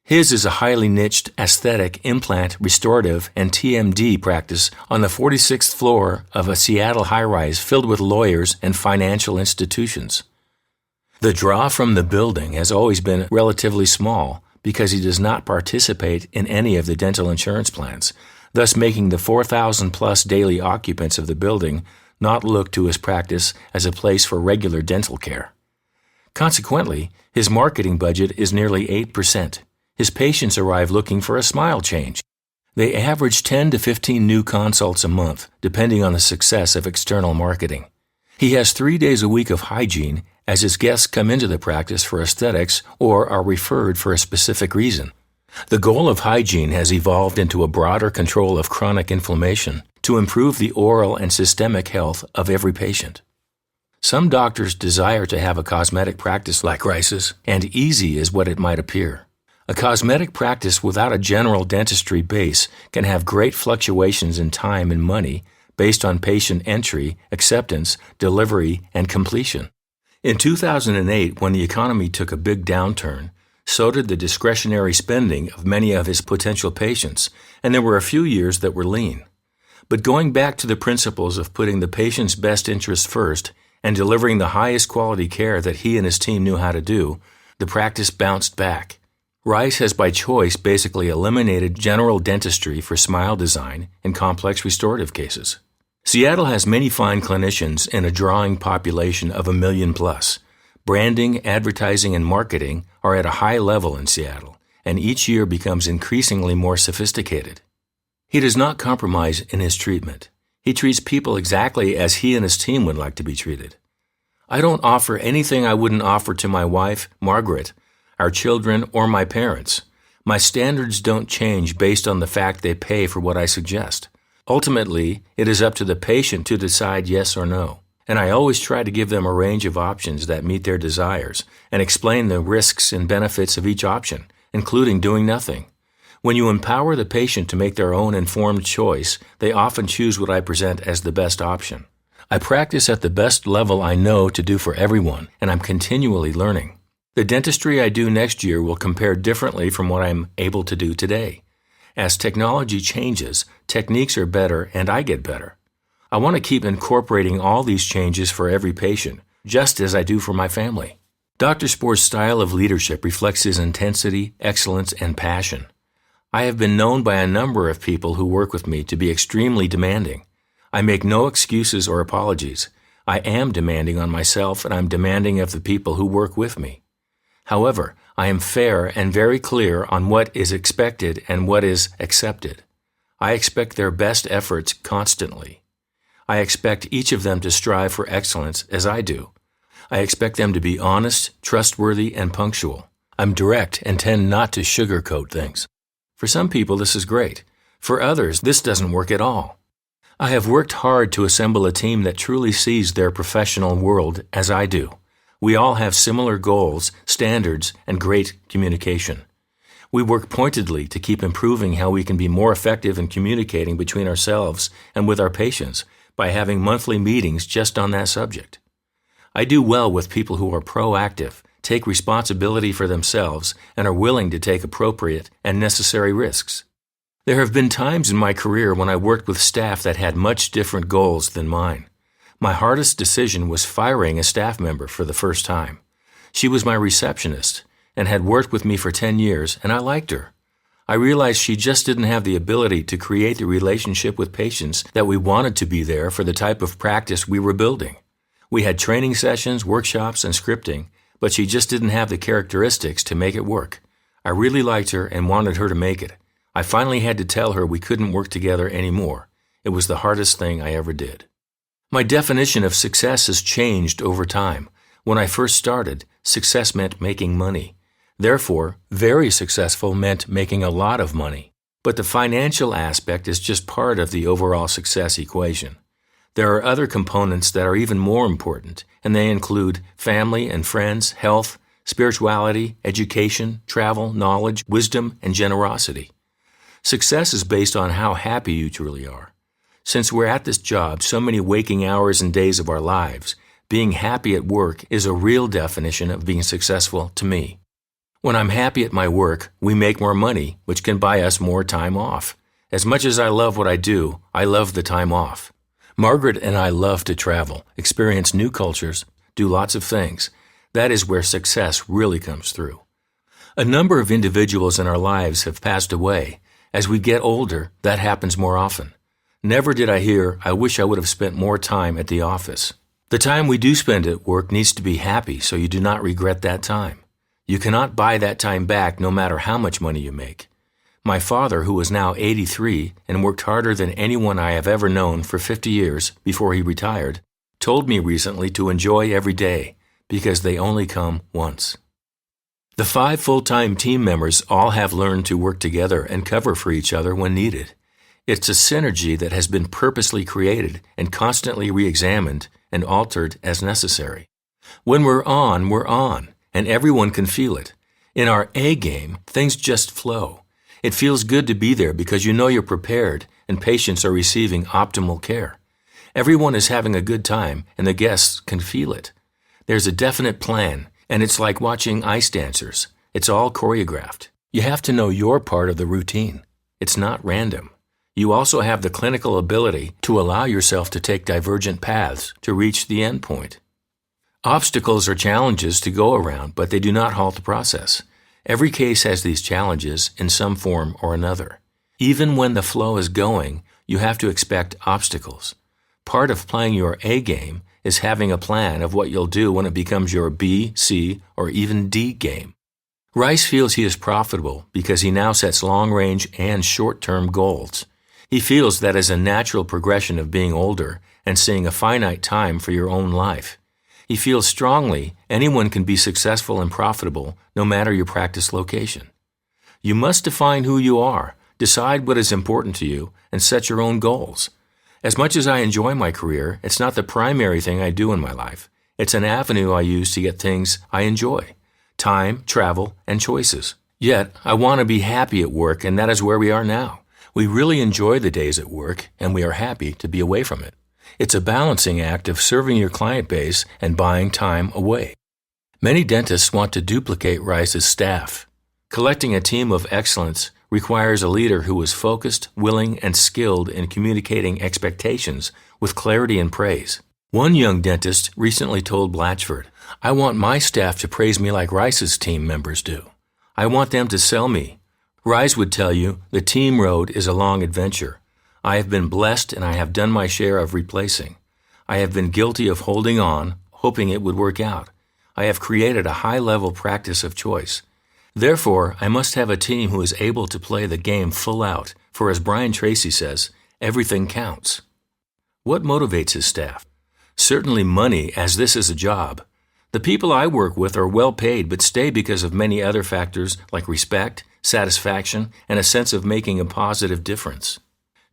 His is a highly niched aesthetic, implant, restorative, and TMD practice on the 46th floor of a Seattle high-rise filled with lawyers and financial institutions. The draw from the building has always been relatively small because he does not participate in any of the dental insurance plans, thus making the 4,000-plus daily occupants of the building not look to his practice as a place for regular dental care. Consequently, his marketing budget is nearly 8%. His patients arrive looking for a smile change. They average 10 to 15 new consults a month, depending on the success of external marketing. He has 3 days a week of hygiene as his guests come into the practice for aesthetics or are referred for a specific reason. The goal of hygiene has evolved into a broader control of chronic inflammation to improve the oral and systemic health of every patient. Some doctors desire to have a cosmetic practice like Rice's, and easy is what it might appear. A cosmetic practice without a general dentistry base can have great fluctuations in time and money based on patient entry, acceptance, delivery, and completion. In 2008, when the economy took a big downturn, so did the discretionary spending of many of his potential patients, and there were a few years that were lean. But going back to the principles of putting the patient's best interest first and delivering the highest quality care that he and his team knew how to do, the practice bounced back. Rice has by choice basically eliminated general dentistry for smile design and complex restorative cases. Seattle has many fine clinicians and a drawing population of 1 million plus. Branding, advertising, and marketing are at a high level in Seattle, and each year becomes increasingly more sophisticated. He does not compromise in his treatment. He treats people exactly as he and his team would like to be treated. I don't offer anything I wouldn't offer to my wife, Margaret, our children, or my parents. My standards don't change based on the fact they pay for what I suggest. Ultimately, it is up to the patient to decide yes or no, and I always try to give them a range of options that meet their desires and explain the risks and benefits of each option, including doing nothing. When you empower the patient to make their own informed choice, they often choose what I present as the best option. I practice at the best level I know to do for everyone, and I'm continually learning. The dentistry I do next year will compare differently from what I'm able to do today. As technology changes, techniques are better and I get better. I want to keep incorporating all these changes for every patient, just as I do for my family. Dr. Spore's style of leadership reflects his intensity, excellence, and passion. I have been known by a number of people who work with me to be extremely demanding. I make no excuses or apologies. I am demanding on myself and I'm demanding of the people who work with me. However, I am fair and very clear on what is expected and what is accepted. I expect their best efforts constantly. I expect each of them to strive for excellence as I do. I expect them to be honest, trustworthy, and punctual. I'm direct and tend not to sugarcoat things. For some people, this is great. For others, this doesn't work at all. I have worked hard to assemble a team that truly sees their professional world as I do. We all have similar goals, standards, and great communication. We work pointedly to keep improving how we can be more effective in communicating between ourselves and with our patients by having monthly meetings just on that subject. I do well with people who are proactive, take responsibility for themselves, and are willing to take appropriate and necessary risks. There have been times in my career when I worked with staff that had much different goals than mine. My hardest decision was firing a staff member for the first time. She was my receptionist and had worked with me for 10 years, and I liked her. I realized she just didn't have the ability to create the relationship with patients that we wanted to be there for the type of practice we were building. We had training sessions, workshops, and scripting, but she just didn't have the characteristics to make it work. I really liked her and wanted her to make it. I finally had to tell her we couldn't work together anymore. It was the hardest thing I ever did. My definition of success has changed over time. When I first started, success meant making money. Therefore, very successful meant making a lot of money. But the financial aspect is just part of the overall success equation. There are other components that are even more important, and they include family and friends, health, spirituality, education, travel, knowledge, wisdom, and generosity. Success is based on how happy you truly are. Since we're at this job so many waking hours and days of our lives, being happy at work is a real definition of being successful to me. When I'm happy at my work, we make more money, which can buy us more time off. As much as I love what I do, I love the time off. Margaret and I love to travel, experience new cultures, do lots of things. That is where success really comes through. A number of individuals in our lives have passed away. As we get older, that happens more often. Never did I hear, "I wish I would have spent more time at the office." The time we do spend at work needs to be happy so you do not regret that time. You cannot buy that time back no matter how much money you make. My father, who is now 83 and worked harder than anyone I have ever known for 50 years before he retired, told me recently to enjoy every day because they only come once. The 5 full-time team members all have learned to work together and cover for each other when needed. It's a synergy that has been purposely created and constantly re-examined and altered as necessary. When we're on, and everyone can feel it. In our A game, things just flow. It feels good to be there because you know you're prepared and patients are receiving optimal care. Everyone is having a good time and the guests can feel it. There's a definite plan, and it's like watching ice dancers. It's all choreographed. You have to know your part of the routine. It's not random. You also have the clinical ability to allow yourself to take divergent paths to reach the end point. Obstacles are challenges to go around, but they do not halt the process. Every case has these challenges in some form or another. Even when the flow is going, you have to expect obstacles. Part of playing your A game is having a plan of what you'll do when it becomes your B, C, or even D game. Rice feels he is profitable because he now sets long-range and short-term goals. He feels that is a natural progression of being older and seeing a finite time for your own life. He feels strongly anyone can be successful and profitable no matter your practice location. You must define who you are, decide what is important to you, and set your own goals. As much as I enjoy my career, it's not the primary thing I do in my life. It's an avenue I use to get things I enjoy: time, travel, and choices. Yet, I want to be happy at work, and that is where we are now. We really enjoy the days at work, and we are happy to be away from it. It's a balancing act of serving your client base and buying time away. Many dentists want to duplicate Rice's staff. Collecting a team of excellence requires a leader who is focused, willing, and skilled in communicating expectations with clarity and praise. One young dentist recently told Blatchford, "I want my staff to praise me like Rice's team members do. I want them to sell me." Rice would tell you, the team road is a long adventure. I have been blessed and I have done my share of replacing. I have been guilty of holding on, hoping it would work out. I have created a high-level practice of choice. Therefore, I must have a team who is able to play the game full out, for as Brian Tracy says, everything counts. What motivates his staff? Certainly money, as this is a job. The people I work with are well paid but stay because of many other factors like respect, satisfaction, and a sense of making a positive difference.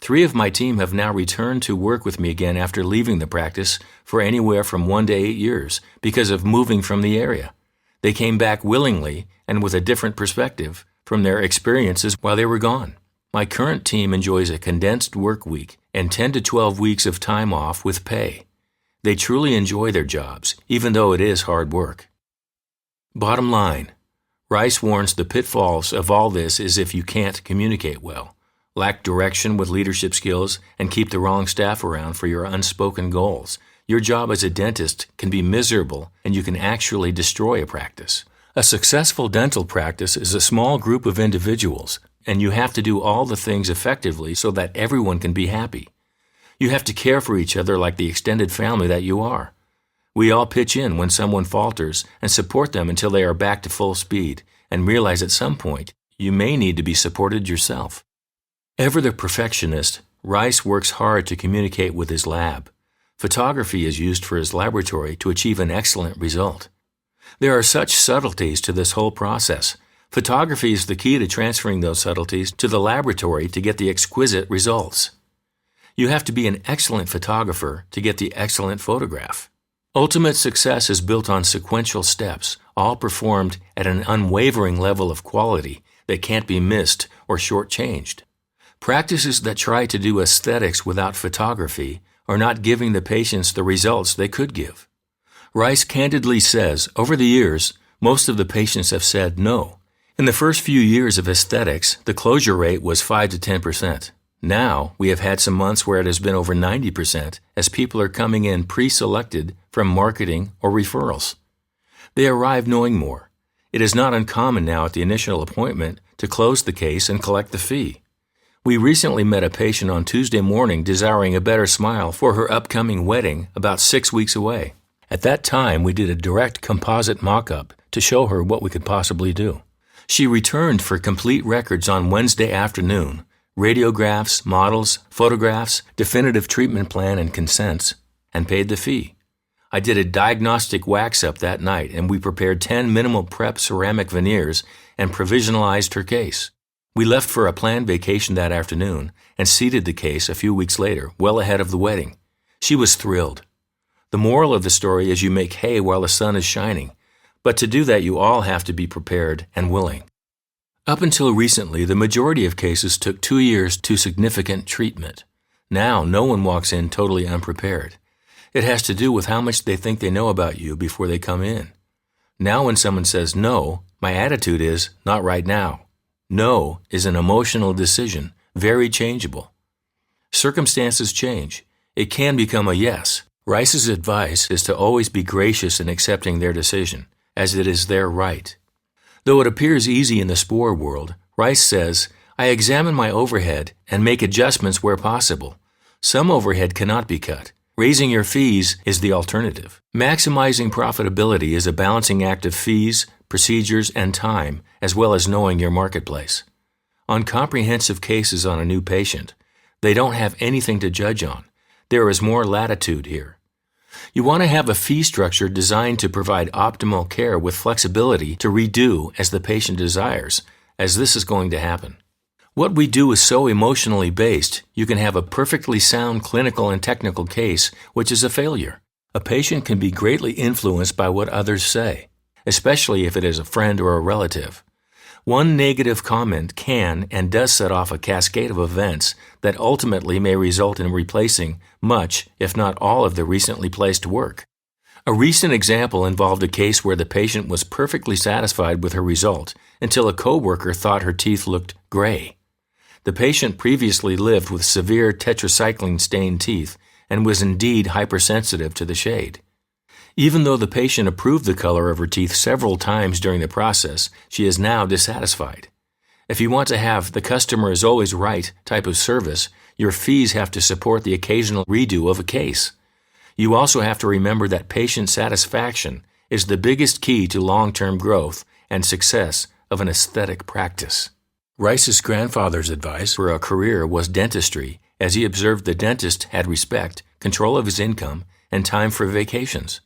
3 of my team have now returned to work with me again after leaving the practice for anywhere from 1 to 8 years because of moving from the area. They came back willingly and with a different perspective from their experiences while they were gone. My current team enjoys a condensed work week and 10 to 12 weeks of time off with pay. They truly enjoy their jobs, even though it is hard work. Bottom line, Rice warns the pitfalls of all this is if you can't communicate well, lack direction with leadership skills, and keep the wrong staff around for your unspoken goals. Your job as a dentist can be miserable and you can actually destroy a practice. A successful dental practice is a small group of individuals, and you have to do all the things effectively so that everyone can be happy. You have to care for each other like the extended family that you are. We all pitch in when someone falters and support them until they are back to full speed and realize at some point you may need to be supported yourself. Ever the perfectionist, Rice works hard to communicate with his lab. Photography is used for his laboratory to achieve an excellent result. There are such subtleties to this whole process. Photography is the key to transferring those subtleties to the laboratory to get the exquisite results. You have to be an excellent photographer to get the excellent photograph. Ultimate success is built on sequential steps, all performed at an unwavering level of quality that can't be missed or shortchanged. Practices that try to do aesthetics without photography are not giving the patients the results they could give. Rice candidly says, over the years, most of the patients have said no. In the first few years of aesthetics, the closure rate was 5 to 10%. Now, we have had some months where it has been over 90% as people are coming in pre-selected from marketing or referrals. They arrive knowing more. It is not uncommon now at the initial appointment to close the case and collect the fee. We recently met a patient on Tuesday morning desiring a better smile for her upcoming wedding about 6 weeks away. At that time, we did a direct composite mock-up to show her what we could possibly do. She returned for complete records on Wednesday afternoon, radiographs, models, photographs, definitive treatment plan, and consents, and paid the fee. I did a diagnostic wax-up that night, and we prepared 10 minimal prep ceramic veneers and provisionalized her case. We left for a planned vacation that afternoon and seated the case a few weeks later, well ahead of the wedding. She was thrilled. The moral of the story is you make hay while the sun is shining, but to do that you all have to be prepared and willing. Up until recently, the majority of cases took 2 years to significant treatment. Now, no one walks in totally unprepared. It has to do with how much they think they know about you before they come in. Now when someone says no, my attitude is, not right now. No is an emotional decision, very changeable. Circumstances change. It can become a yes. Rice's advice is to always be gracious in accepting their decision, as it is their right. Though it appears easy in the spore world, Rice says, I examine my overhead and make adjustments where possible. Some overhead cannot be cut. Raising your fees is the alternative. Maximizing profitability is a balancing act of fees, procedures, and time, as well as knowing your marketplace. On comprehensive cases on a new patient, they don't have anything to judge on. There is more latitude here. You want to have a fee structure designed to provide optimal care with flexibility to redo as the patient desires, as this is going to happen. What we do is so emotionally based, you can have a perfectly sound clinical and technical case which is a failure. A patient can be greatly influenced by what others say, especially if it is a friend or a relative. One negative comment can and does set off a cascade of events that ultimately may result in replacing much, if not all, of the recently placed work. A recent example involved a case where the patient was perfectly satisfied with her result until a coworker thought her teeth looked gray. The patient previously lived with severe tetracycline-stained teeth and was indeed hypersensitive to the shade. Even though the patient approved the color of her teeth several times during the process, she is now dissatisfied. If you want to have the customer is always right type of service, your fees have to support the occasional redo of a case. You also have to remember that patient satisfaction is the biggest key to long-term growth and success of an aesthetic practice. Rice's grandfather's advice for a career was dentistry, as he observed the dentist had respect, control of his income, and time for vacations.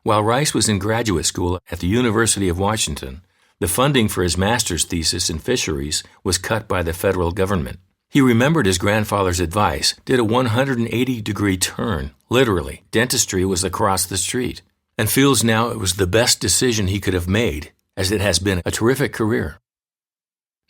While Rice was in graduate school at the University of Washington, the funding for his master's thesis in fisheries was cut by the federal government. He remembered his grandfather's advice, did a 180-degree turn, literally, dentistry was across the street, and feels now it was the best decision he could have made, as it has been a terrific career.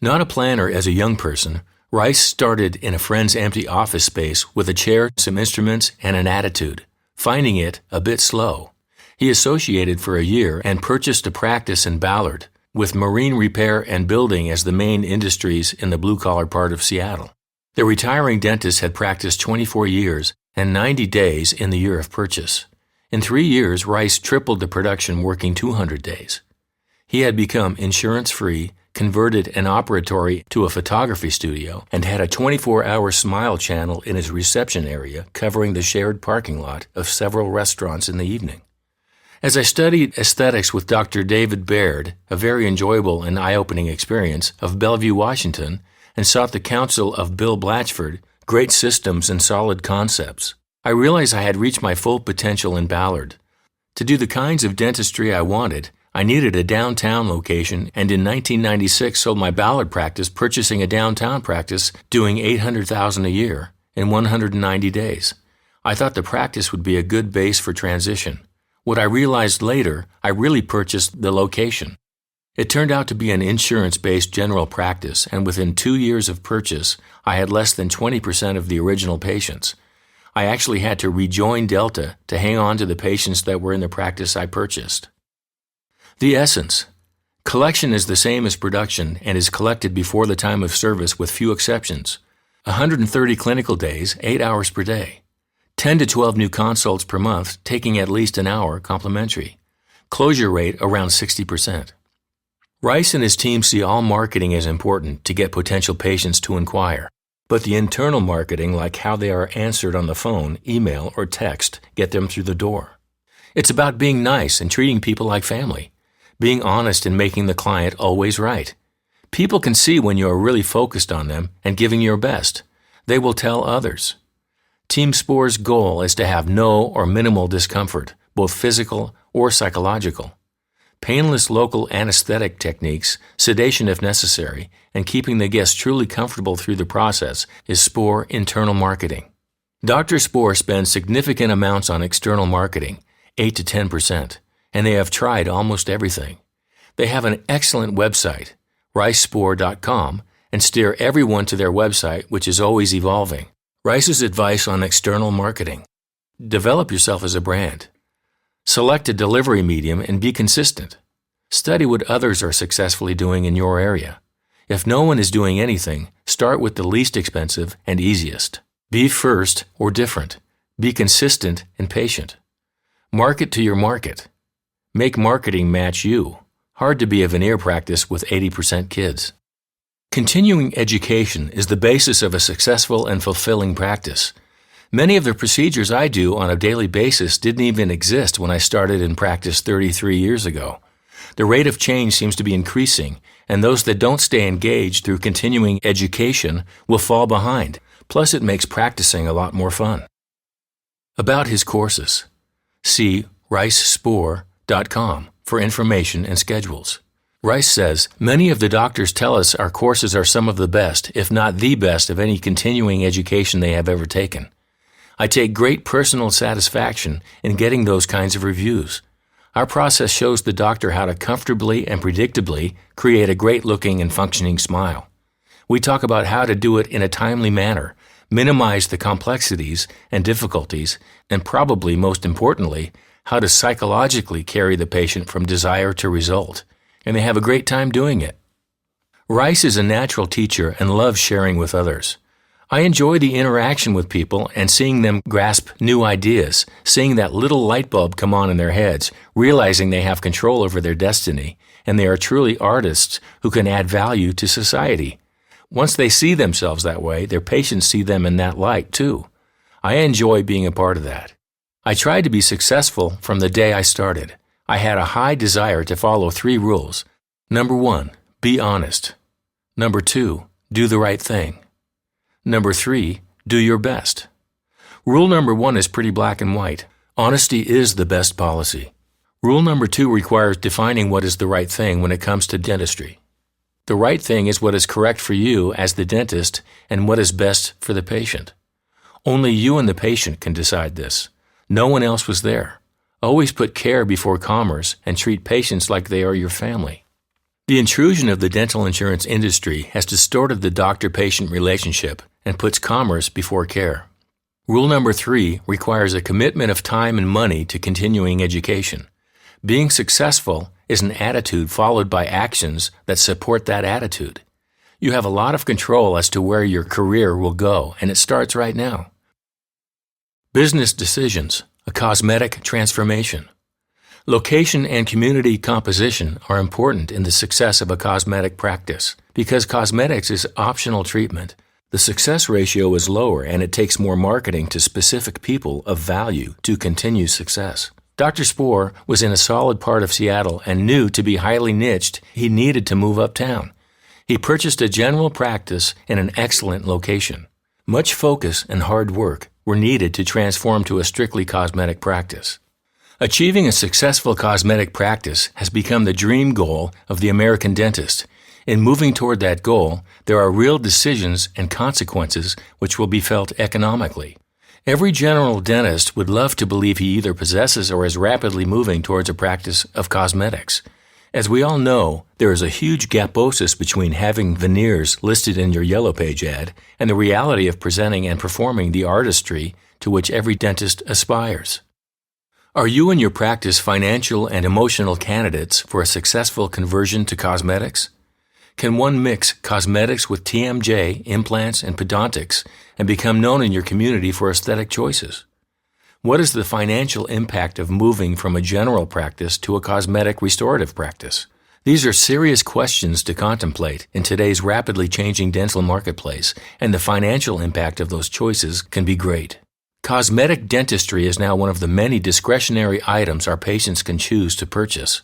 Not a planner as a young person, Rice started in a friend's empty office space with a chair, some instruments, and an attitude, finding it a bit slow. He associated for a year and purchased a practice in Ballard, with marine repair and building as the main industries in the blue-collar part of Seattle. The retiring dentist had practiced 24 years and 90 days in the year of purchase. In 3 years, Rice tripled the production working 200 days. He had become insurance-free, converted an operatory to a photography studio, and had a 24-hour smile channel in his reception area covering the shared parking lot of several restaurants in the evening. As I studied aesthetics with Dr. David Baird, a very enjoyable and eye-opening experience, of Bellevue, Washington, and sought the counsel of Bill Blatchford, great systems and solid concepts, I realized I had reached my full potential in Ballard. To do the kinds of dentistry I wanted, I needed a downtown location, and in 1996 sold my Ballard practice, purchasing a downtown practice doing $800,000 a year in 190 days. I thought the practice would be a good base for transition. What I realized later, I really purchased the location. It turned out to be an insurance-based general practice, and within 2 years of purchase, I had less than 20% of the original patients. I actually had to rejoin Delta to hang on to the patients that were in the practice I purchased. The essence. Collection is the same as production and is collected before the time of service with few exceptions. 130 clinical days, 8 hours per day. 10 to 12 new consults per month, taking at least an hour complimentary. Closure rate around 60%. Rice and his team see all marketing as important to get potential patients to inquire. But the internal marketing, like how they are answered on the phone, email, or text, get them through the door. It's about being nice and treating people like family. Being honest and making the client always right. People can see when you are really focused on them and giving your best. They will tell others. Team Spore's goal is to have no or minimal discomfort, both physical or psychological. Painless local anesthetic techniques, sedation if necessary, and keeping the guest truly comfortable through the process is Spore internal marketing. Dr. Spore spends significant amounts on external marketing, 8 to 10%. And they have tried almost everything. They have an excellent website, ricespore.com, and steer everyone to their website, which is always evolving. Rice's advice on external marketing. Develop yourself as a brand. Select a delivery medium and be consistent. Study what others are successfully doing in your area. If no one is doing anything, start with the least expensive and easiest. Be first or different. Be consistent and patient. Market to your market. Make marketing match you. Hard to be a veneer practice with 80% kids. Continuing education is the basis of a successful and fulfilling practice. Many of the procedures I do on a daily basis didn't even exist when I started in practice 33 years ago. The rate of change seems to be increasing, and those that don't stay engaged through continuing education will fall behind. Plus, it makes practicing a lot more fun. About his courses. See ricespore.com for information and schedules. Rice says, many of the doctors tell us our courses are some of the best, if not the best, of any continuing education they have ever taken. I take great personal satisfaction in getting those kinds of reviews. Our process shows the doctor how to comfortably and predictably create a great-looking and functioning smile. We talk about how to do it in a timely manner, minimize the complexities and difficulties, and probably most importantly, how to psychologically carry the patient from desire to result. And they have a great time doing it. Rice is a natural teacher and loves sharing with others. I enjoy the interaction with people and seeing them grasp new ideas, seeing that little light bulb come on in their heads, realizing they have control over their destiny, and they are truly artists who can add value to society. Once they see themselves that way, their patients see them in that light too. I enjoy being a part of that. I tried to be successful from the day I started. I had a high desire to follow 3 rules. Number 1, be honest. Number 2, do the right thing. Number 3, do your best. Rule number 1 is pretty black and white. Honesty is the best policy. Rule number 2 requires defining what is the right thing when it comes to dentistry. The right thing is what is correct for you as the dentist and what is best for the patient. Only you and the patient can decide this. No one else was there. Always put care before commerce and treat patients like they are your family. The intrusion of the dental insurance industry has distorted the doctor-patient relationship and puts commerce before care. Rule number 3 requires a commitment of time and money to continuing education. Being successful is an attitude followed by actions that support that attitude. You have a lot of control as to where your career will go, and it starts right now. Business decisions, a cosmetic transformation. Location and community composition are important in the success of a cosmetic practice. Because cosmetics is optional treatment, the success ratio is lower and it takes more marketing to specific people of value to continue success. Dr. Spohr was in a solid part of Seattle and knew to be highly niched he needed to move uptown. He purchased a general practice in an excellent location. Much focus and hard work were needed to transform to a strictly cosmetic practice. Achieving a successful cosmetic practice has become the dream goal of the American dentist. In moving toward that goal, there are real decisions and consequences which will be felt economically. Every general dentist would love to believe he either possesses or is rapidly moving towards a practice of cosmetics. As we all know, there is a huge gaposis between having veneers listed in your Yellow Page ad and the reality of presenting and performing the artistry to which every dentist aspires. Are you and your practice financial and emotional candidates for a successful conversion to cosmetics? Can one mix cosmetics with TMJ, implants, and pedontics and become known in your community for aesthetic choices? What is the financial impact of moving from a general practice to a cosmetic restorative practice? These are serious questions to contemplate in today's rapidly changing dental marketplace, and the financial impact of those choices can be great. Cosmetic dentistry is now one of the many discretionary items our patients can choose to purchase.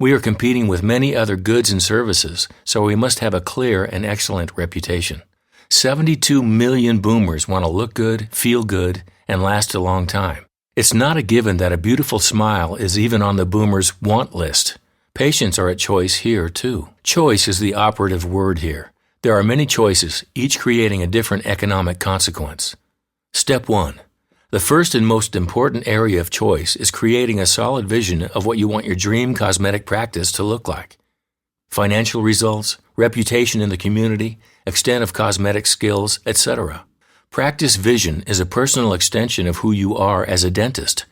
We are competing with many other goods and services, so we must have a clear and excellent reputation. 72 million boomers want to look good, feel good, and last a long time. It's not a given that a beautiful smile is even on the boomers' want list. Patients are at choice here, too. Choice is the operative word here. There are many choices, each creating a different economic consequence. Step 1. The first and most important area of choice is creating a solid vision of what you want your dream cosmetic practice to look like. Financial results, reputation in the community, extent of cosmetic skills, etc. Practice vision is a personal extension of who you are as a dentist.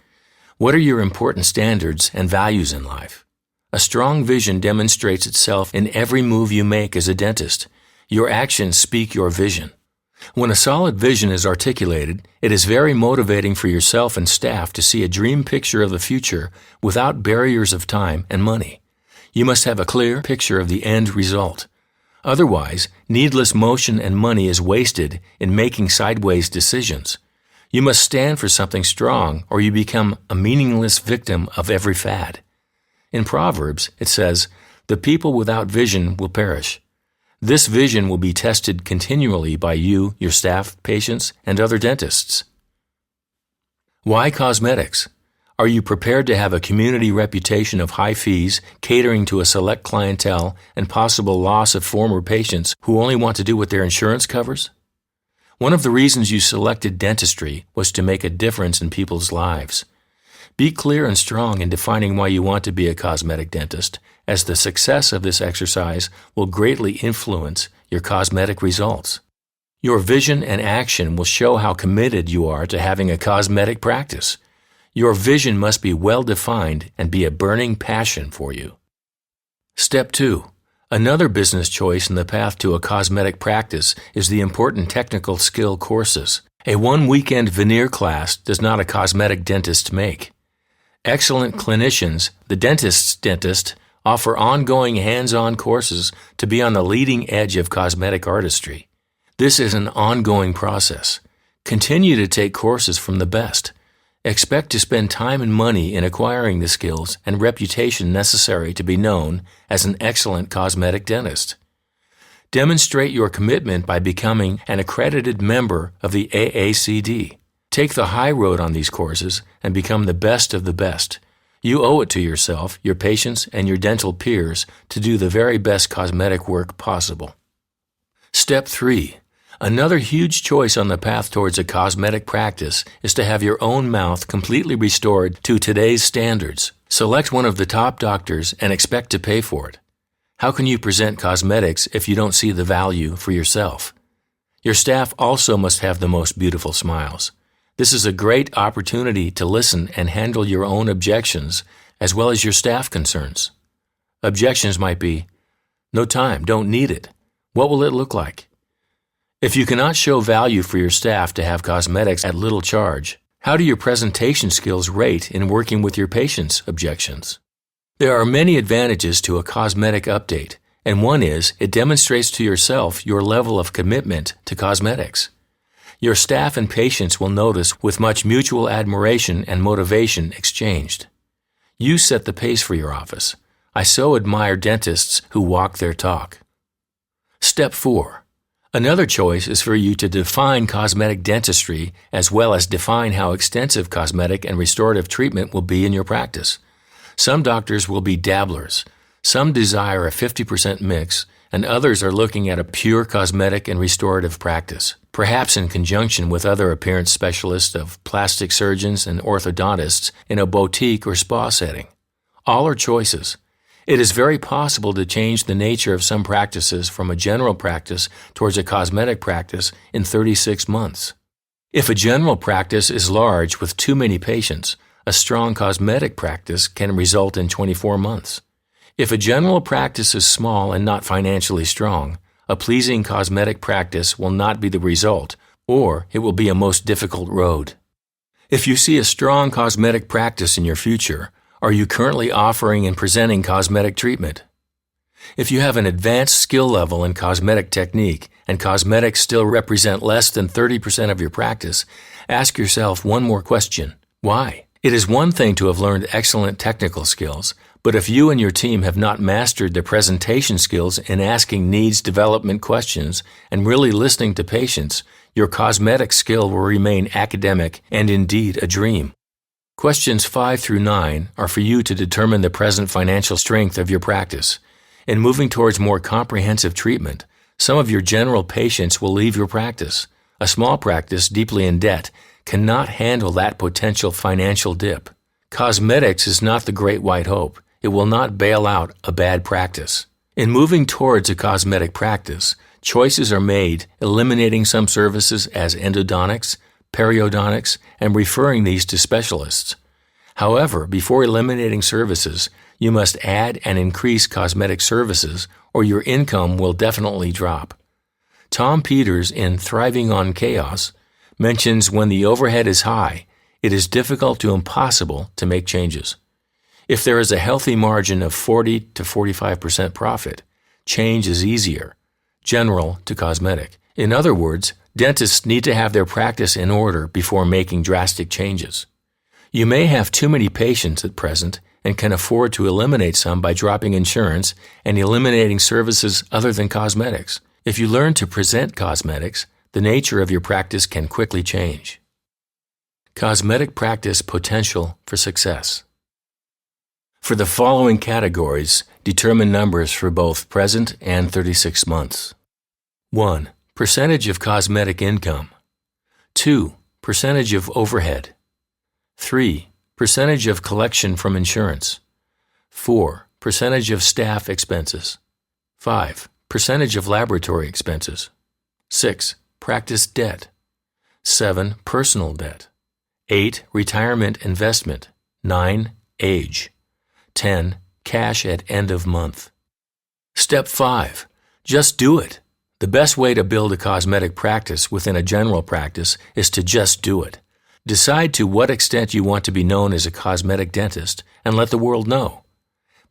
What are your important standards and values in life? A strong vision demonstrates itself in every move you make as a dentist. Your actions speak your vision. When a solid vision is articulated, it is very motivating for yourself and staff to see a dream picture of the future without barriers of time and money. You must have a clear picture of the end result. Otherwise, needless motion and money is wasted in making sideways decisions. You must stand for something strong or you become a meaningless victim of every fad. In Proverbs, it says, "The people without vision will perish." This vision will be tested continually by you, your staff, patients, and other dentists. Why cosmetics? Are you prepared to have a community reputation of high fees, catering to a select clientele, and possible loss of former patients who only want to do what their insurance covers? One of the reasons you selected dentistry was to make a difference in people's lives. Be clear and strong in defining why you want to be a cosmetic dentist, as the success of this exercise will greatly influence your cosmetic results. Your vision and action will show how committed you are to having a cosmetic practice. Your vision must be well defined and be a burning passion for you. Step 2. Another business choice in the path to a cosmetic practice is the important technical skill courses. A one-weekend veneer class does not a cosmetic dentist make. Excellent clinicians, the dentist's dentist, offer ongoing hands-on courses to be on the leading edge of cosmetic artistry. This is an ongoing process. Continue to take courses from the best. Expect to spend time and money in acquiring the skills and reputation necessary to be known as an excellent cosmetic dentist. Demonstrate your commitment by becoming an accredited member of the AACD. Take the high road on these courses and become the best of the best. You owe it to yourself, your patients, and your dental peers to do the very best cosmetic work possible. Step 3. Another huge choice on the path towards a cosmetic practice is to have your own mouth completely restored to today's standards. Select one of the top doctors and expect to pay for it. How can you present cosmetics if you don't see the value for yourself? Your staff also must have the most beautiful smiles. This is a great opportunity to listen and handle your own objections as well as your staff concerns. Objections might be, "No time, don't need it. What will it look like?" If you cannot show value for your staff to have cosmetics at little charge, how do your presentation skills rate in working with your patients' objections? There are many advantages to a cosmetic update, and one is it demonstrates to yourself your level of commitment to cosmetics. Your staff and patients will notice with much mutual admiration and motivation exchanged. You set the pace for your office. I so admire dentists who walk their talk. Step 4. Another choice is for you to define cosmetic dentistry as well as define how extensive cosmetic and restorative treatment will be in your practice. Some doctors will be dabblers. Some desire a 50% mix, and others are looking at a pure cosmetic and restorative practice, perhaps in conjunction with other appearance specialists of plastic surgeons and orthodontists in a boutique or spa setting. All are choices. It is very possible to change the nature of some practices from a general practice towards a cosmetic practice in 36 months. If a general practice is large with too many patients, a strong cosmetic practice can result in 24 months. If a general practice is small and not financially strong, a pleasing cosmetic practice will not be the result, or it will be a most difficult road. If you see a strong cosmetic practice in your future, are you currently offering and presenting cosmetic treatment? If you have an advanced skill level in cosmetic technique and cosmetics still represent less than 30% of your practice, ask yourself one more question. Why? It is one thing to have learned excellent technical skills, but if you and your team have not mastered the presentation skills in asking needs development questions and really listening to patients, your cosmetic skill will remain academic and indeed a dream. Questions 5 through 9 are for you to determine the present financial strength of your practice. In moving towards more comprehensive treatment, some of your general patients will leave your practice. A small practice deeply in debt cannot handle that potential financial dip. Cosmetics is not the great white hope. It will not bail out a bad practice. In moving towards a cosmetic practice, choices are made eliminating some services as endodontics, periodontics, and referring these to specialists. However, before eliminating services, you must add and increase cosmetic services or your income will definitely drop. Tom Peters in Thriving on Chaos mentions when the overhead is high, it is difficult to impossible to make changes. If there is a healthy margin of 40 to 45% profit, change is easier, general to cosmetic. In other words, dentists need to have their practice in order before making drastic changes. You may have too many patients at present and can afford to eliminate some by dropping insurance and eliminating services other than cosmetics. If you learn to present cosmetics, the nature of your practice can quickly change. Cosmetic practice potential for success. For the following categories, determine numbers for both present and 36 months. 1. Percentage of cosmetic income. 2. Percentage of overhead. 3. Percentage of collection from insurance. 4. Percentage of staff expenses. 5. Percentage of laboratory expenses. 6. Practice debt. 7. Personal debt. 8. Retirement investment. 9. Age. 10. Cash at end of month. Step 5. Just do it. The best way to build a cosmetic practice within a general practice is to just do it. Decide to what extent you want to be known as a cosmetic dentist and let the world know.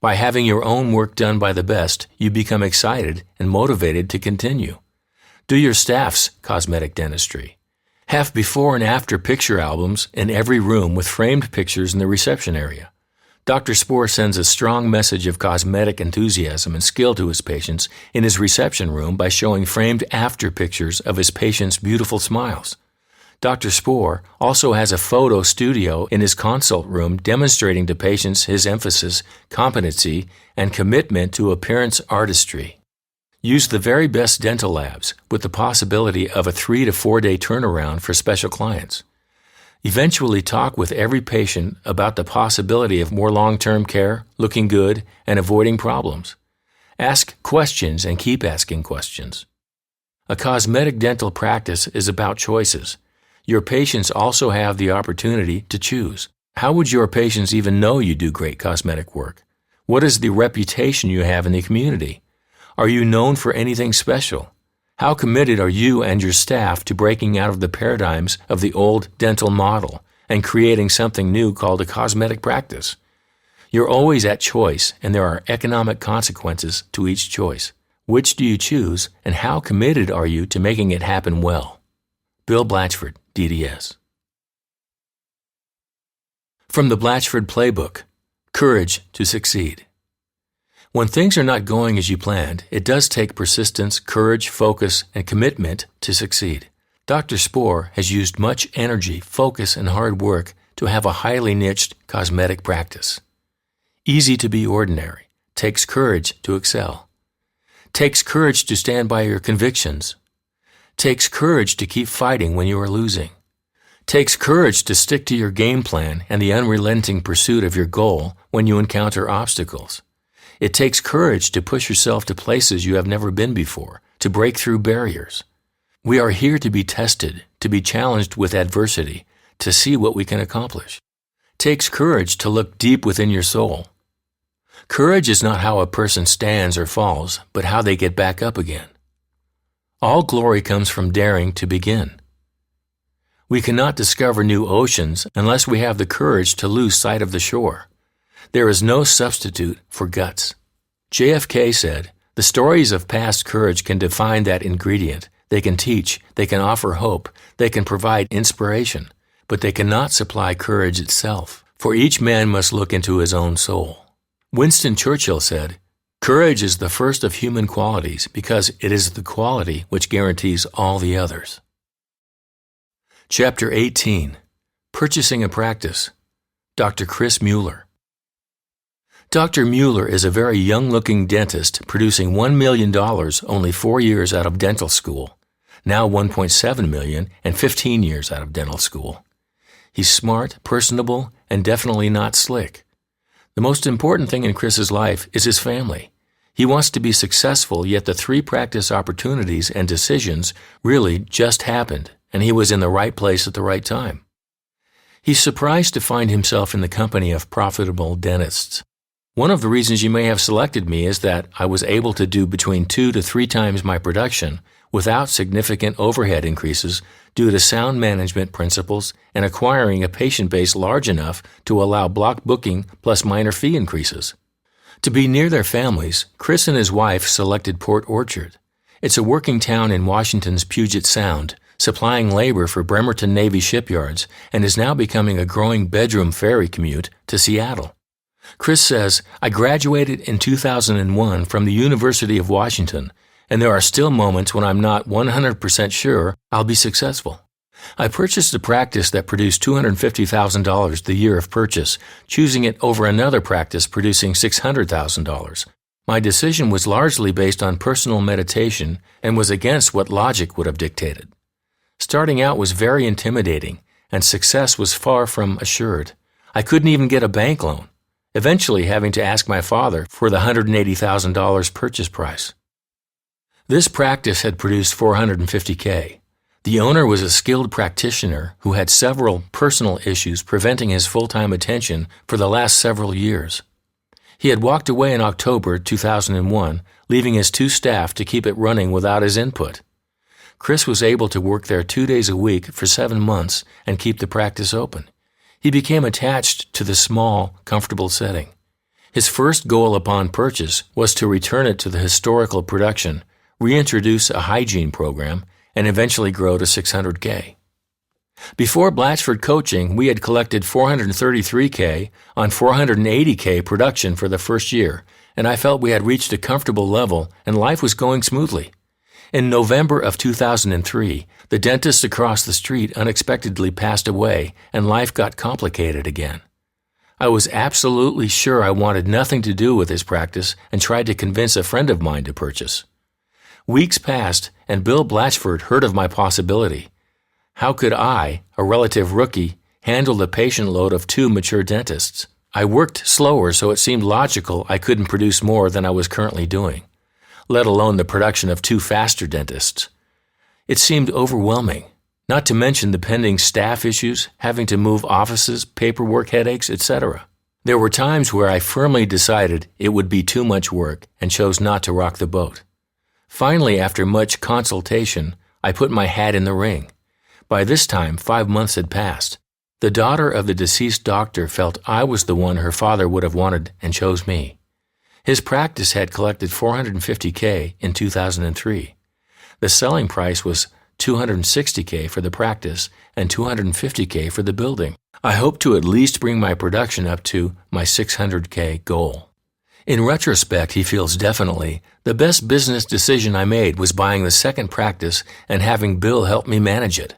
By having your own work done by the best, you become excited and motivated to continue. Do your staff's cosmetic dentistry. Have before and after picture albums in every room with framed pictures in the reception area. Dr. Spoor sends a strong message of cosmetic enthusiasm and skill to his patients in his reception room by showing framed after pictures of his patients' beautiful smiles. Dr. Spoor also has a photo studio in his consult room demonstrating to patients his emphasis, competency, and commitment to appearance artistry. Use the very best dental labs with the possibility of a 3 to 4 day turnaround for special clients. Eventually talk with every patient about the possibility of more long-term care, looking good, and avoiding problems. Ask questions and keep asking questions. A cosmetic dental practice is about choices. Your patients also have the opportunity to choose. How would your patients even know you do great cosmetic work? What is the reputation you have in the community? Are you known for anything special? How committed are you and your staff to breaking out of the paradigms of the old dental model and creating something new called a cosmetic practice? You're always at choice, and there are economic consequences to each choice. Which do you choose, and how committed are you to making it happen well? Bill Blatchford, DDS. From the Blatchford Playbook, Courage to Succeed. When things are not going as you planned, it does take persistence, courage, focus, and commitment to succeed. Dr. Spoor has used much energy, focus, and hard work to have a highly niched cosmetic practice. Easy to be ordinary. Takes courage to excel. Takes courage to stand by your convictions. Takes courage to keep fighting when you are losing. Takes courage to stick to your game plan and the unrelenting pursuit of your goal when you encounter obstacles. It takes courage to push yourself to places you have never been before, to break through barriers. We are here to be tested, to be challenged with adversity, to see what we can accomplish. Takes courage to look deep within your soul. Courage is not how a person stands or falls, but how they get back up again. All glory comes from daring to begin. We cannot discover new oceans unless we have the courage to lose sight of the shore. There is no substitute for guts. JFK said, "The stories of past courage can define that ingredient. They can teach, they can offer hope, they can provide inspiration, but they cannot supply courage itself, for each man must look into his own soul." Winston Churchill said, "Courage is the first of human qualities because it is the quality which guarantees all the others." Chapter 18, Purchasing a Practice, Dr. Chris Mueller. Dr. Mueller is a very young-looking dentist producing $1 million only 4 years out of dental school, now $1.7 million and 15 years out of dental school. He's smart, personable, and definitely not slick. The most important thing in Chris's life is his family. He wants to be successful, yet the 3 practice opportunities and decisions really just happened, and he was in the right place at the right time. He's surprised to find himself in the company of profitable dentists. One of the reasons you may have selected me is that I was able to do between 2 to 3 times my production without significant overhead increases due to sound management principles and acquiring a patient base large enough to allow block booking plus minor fee increases. To be near their families, Chris and his wife selected Port Orchard. It's a working town in Washington's Puget Sound, supplying labor for Bremerton Navy shipyards, and is now becoming a growing bedroom ferry commute to Seattle. Chris says, I graduated in 2001 from the University of Washington, and there are still moments when I'm not 100% sure I'll be successful. I purchased a practice that produced $250,000 the year of purchase, choosing it over another practice producing $600,000. My decision was largely based on personal meditation and was against what logic would have dictated. Starting out was very intimidating, and success was far from assured. I couldn't even get a bank loan, eventually having to ask my father for the $180,000 purchase price. This practice had produced $450K. The owner was a skilled practitioner who had several personal issues preventing his full-time attention for the last several years. He had walked away in October 2001, leaving his 2 staff to keep it running without his input. Chris was able to work there 2 days a week for 7 months and keep the practice open. He became attached to the small, comfortable setting. His first goal upon purchase was to return it to the historical production, reintroduce a hygiene program, and eventually grow to $600K. Before Blatchford Coaching, we had collected $433K on $480K production for the first year, and I felt we had reached a comfortable level and life was going smoothly. In November of 2003, the dentist across the street unexpectedly passed away and life got complicated again. I was absolutely sure I wanted nothing to do with his practice and tried to convince a friend of mine to purchase. Weeks passed, and Bill Blatchford heard of my possibility. How could I, a relative rookie, handle the patient load of 2 mature dentists? I worked slower, so it seemed logical I couldn't produce more than I was currently doing, let alone the production of 2 faster dentists. It seemed overwhelming, not to mention the pending staff issues, having to move offices, paperwork headaches, etc. There were times where I firmly decided it would be too much work and chose not to rock the boat. Finally, after much consultation, I put my hat in the ring. By this time, 5 months had passed. The daughter of the deceased doctor felt I was the one her father would have wanted and chose me. His practice had collected $450K in 2003. The selling price was $260K for the practice and $250K for the building. I hoped to at least bring my production up to my $600K goal. In retrospect, he feels definitely, the best business decision I made was buying the second practice and having Bill help me manage it.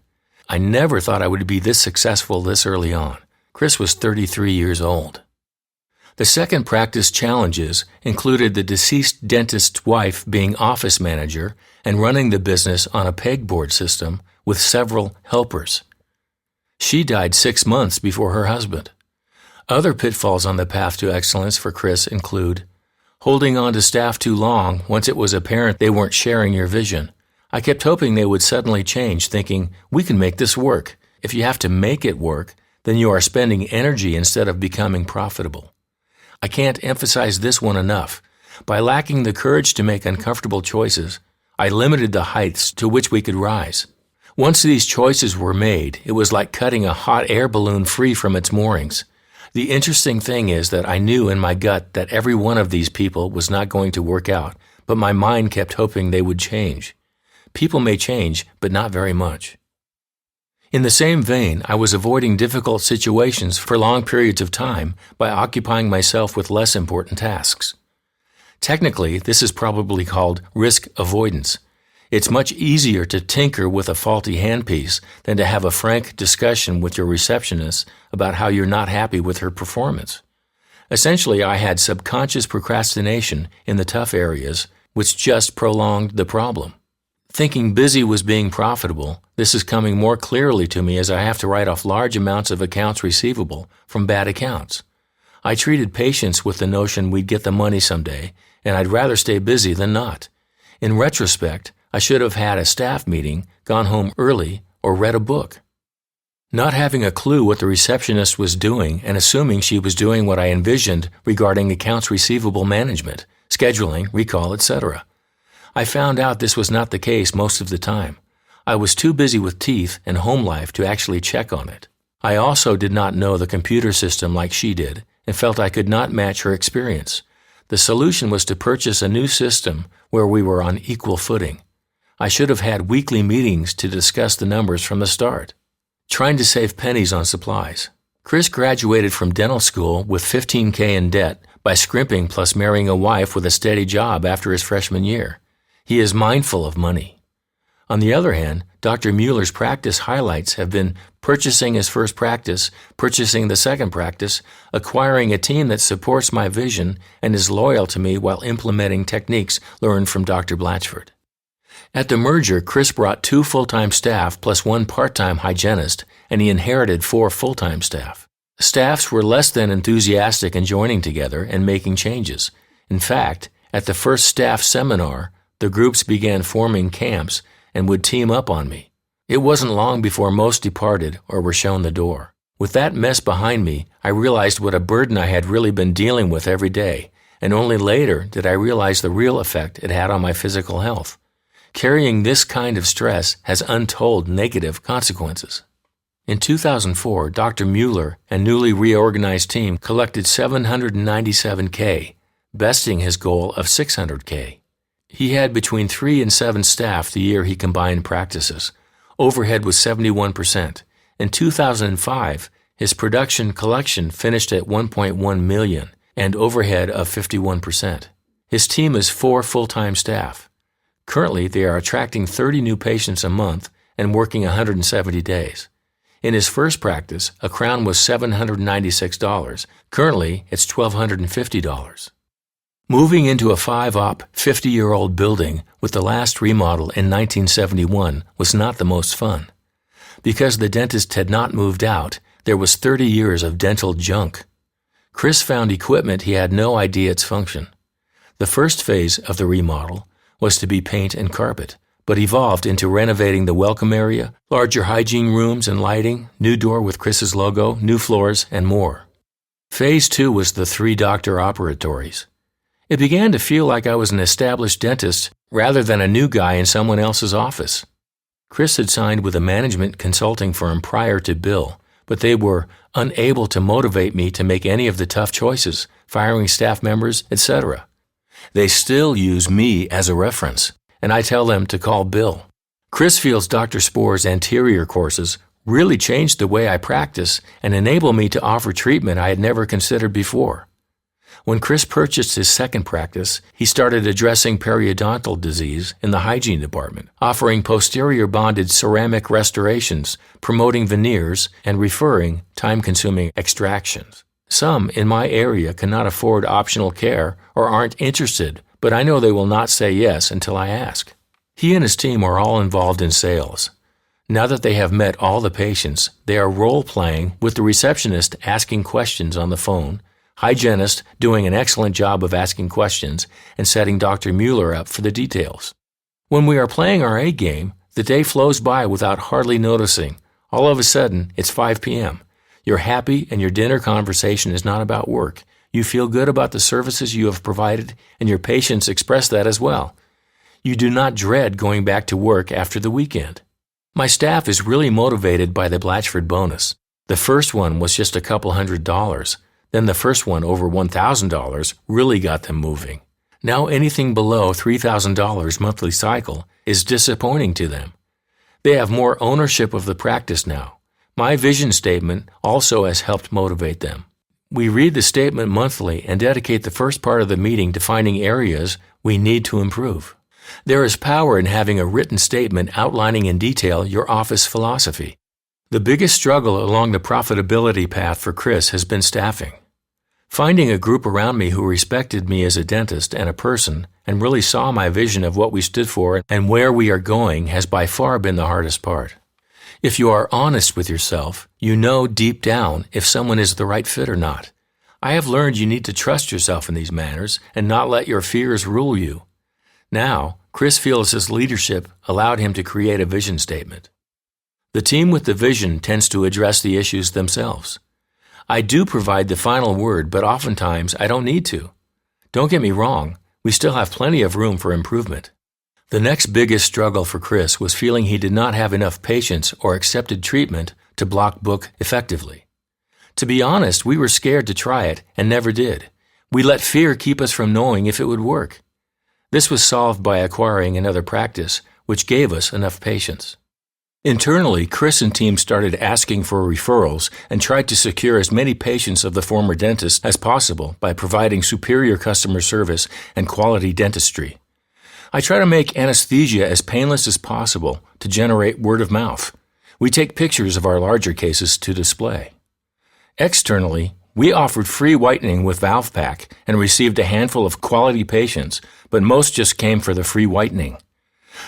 I never thought I would be this successful this early on. Chris was 33 years old. The second practice challenges included the deceased dentist's wife being office manager and running the business on a pegboard system with several helpers. She died 6 months before her husband. Other pitfalls on the path to excellence for Chris include holding on to staff too long once it was apparent they weren't sharing your vision. I kept hoping they would suddenly change, thinking, we can make this work. If you have to make it work, then you are spending energy instead of becoming profitable. I can't emphasize this one enough. By lacking the courage to make uncomfortable choices, I limited the heights to which we could rise. Once these choices were made, it was like cutting a hot air balloon free from its moorings. The interesting thing is that I knew in my gut that every one of these people was not going to work out, but my mind kept hoping they would change. People may change, but not very much. In the same vein, I was avoiding difficult situations for long periods of time by occupying myself with less important tasks. Technically, this is probably called risk avoidance. It's much easier to tinker with a faulty handpiece than to have a frank discussion with your receptionist about how you're not happy with her performance. Essentially, I had subconscious procrastination in the tough areas, which just prolonged the problem. Thinking busy was being profitable, this is coming more clearly to me as I have to write off large amounts of accounts receivable from bad accounts. I treated patients with the notion we'd get the money someday, and I'd rather stay busy than not. In retrospect, I should have had a staff meeting, gone home early, or read a book. Not having a clue what the receptionist was doing and assuming she was doing what I envisioned regarding accounts receivable management, scheduling, recall, etc. I found out this was not the case most of the time. I was too busy with teeth and home life to actually check on it. I also did not know the computer system like she did and felt I could not match her experience. The solution was to purchase a new system where we were on equal footing. I should have had weekly meetings to discuss the numbers from the start. Trying to save pennies on supplies. Chris graduated from dental school with $15,000 in debt by scrimping plus marrying a wife with a steady job after his freshman year. He is mindful of money. On the other hand, Dr. Mueller's practice highlights have been purchasing his first practice, purchasing the second practice, acquiring a team that supports my vision and is loyal to me while implementing techniques learned from Dr. Blatchford. At the merger, Chris brought 2 full-time staff plus 1 part-time hygienist, and he inherited 4 full-time staff. Staffs were less than enthusiastic in joining together and making changes. In fact, at the first staff seminar, the groups began forming camps and would team up on me. It wasn't long before most departed or were shown the door. With that mess behind me, I realized what a burden I had really been dealing with every day, and only later did I realize the real effect it had on my physical health. Carrying this kind of stress has untold negative consequences. In 2004, Dr. Mueller and newly reorganized team collected $797,000, besting his goal of $600,000. He had between 3 and 7 staff the year he combined practices. Overhead was 71%. In 2005, his production collection finished at $1.1 million and overhead of 51%. His team is 4 full-time staff. Currently, they are attracting 30 new patients a month and working 170 days. In his first practice, a crown was $796. Currently, it's $1,250. Moving into a 5-op, 50-year-old building with the last remodel in 1971 was not the most fun. Because the dentist had not moved out, there was 30 years of dental junk. Chris found equipment he had no idea its function. The first phase of the remodel was to be paint and carpet, but evolved into renovating the welcome area, larger hygiene rooms and lighting, new door with Chris's logo, new floors, and more. Phase 2 was the 3 doctor operatories. It began to feel like I was an established dentist rather than a new guy in someone else's office. Chris had signed with a management consulting firm prior to Bill, but they were unable to motivate me to make any of the tough choices, firing staff members, etc. They still use me as a reference, and I tell them to call Bill. Chris feels Dr. Spore's anterior courses really changed the way I practice and enable me to offer treatment I had never considered before. When Chris purchased his second practice, he started addressing periodontal disease in the hygiene department, offering posterior bonded ceramic restorations, promoting veneers, and referring time-consuming extractions. Some in my area cannot afford optional care or aren't interested, but I know they will not say yes until I ask. He and his team are all involved in sales. Now that they have met all the patients, they are role-playing with the receptionist asking questions on the phone, hygienist doing an excellent job of asking questions, and setting Dr. Mueller up for the details. When we are playing our A game, the day flows by without hardly noticing. All of a sudden, it's 5 p.m. You're happy and your dinner conversation is not about work. You feel good about the services you have provided, and your patients express that as well. You do not dread going back to work after the weekend. My staff is really motivated by the Blatchford bonus. The first one was just a couple $100. Then the first one over $1,000 really got them moving. Now anything below $3,000 monthly cycle is disappointing to them. They have more ownership of the practice now. My vision statement also has helped motivate them. We read the statement monthly and dedicate the first part of the meeting to finding areas we need to improve. There is power in having a written statement outlining in detail your office philosophy. The biggest struggle along the profitability path for Chris has been staffing. Finding a group around me who respected me as a dentist and a person and really saw my vision of what we stood for and where we are going has by far been the hardest part. If you are honest with yourself, you know deep down if someone is the right fit or not. I have learned you need to trust yourself in these matters and not let your fears rule you. Now, Chris feels his leadership allowed him to create a vision statement. The team with the vision tends to address the issues themselves. I do provide the final word, but oftentimes I don't need to. Don't get me wrong, we still have plenty of room for improvement. The next biggest struggle for Chris was feeling he did not have enough patients or accepted treatment to block book effectively. To be honest, we were scared to try it and never did. We let fear keep us from knowing if it would work. This was solved by acquiring another practice, which gave us enough patients. Internally, Chris and team started asking for referrals and tried to secure as many patients of the former dentist as possible by providing superior customer service and quality dentistry. I try to make anesthesia as painless as possible to generate word of mouth. We take pictures of our larger cases to display. Externally, we offered free whitening with valve pack and received a handful of quality patients, but most just came for the free whitening.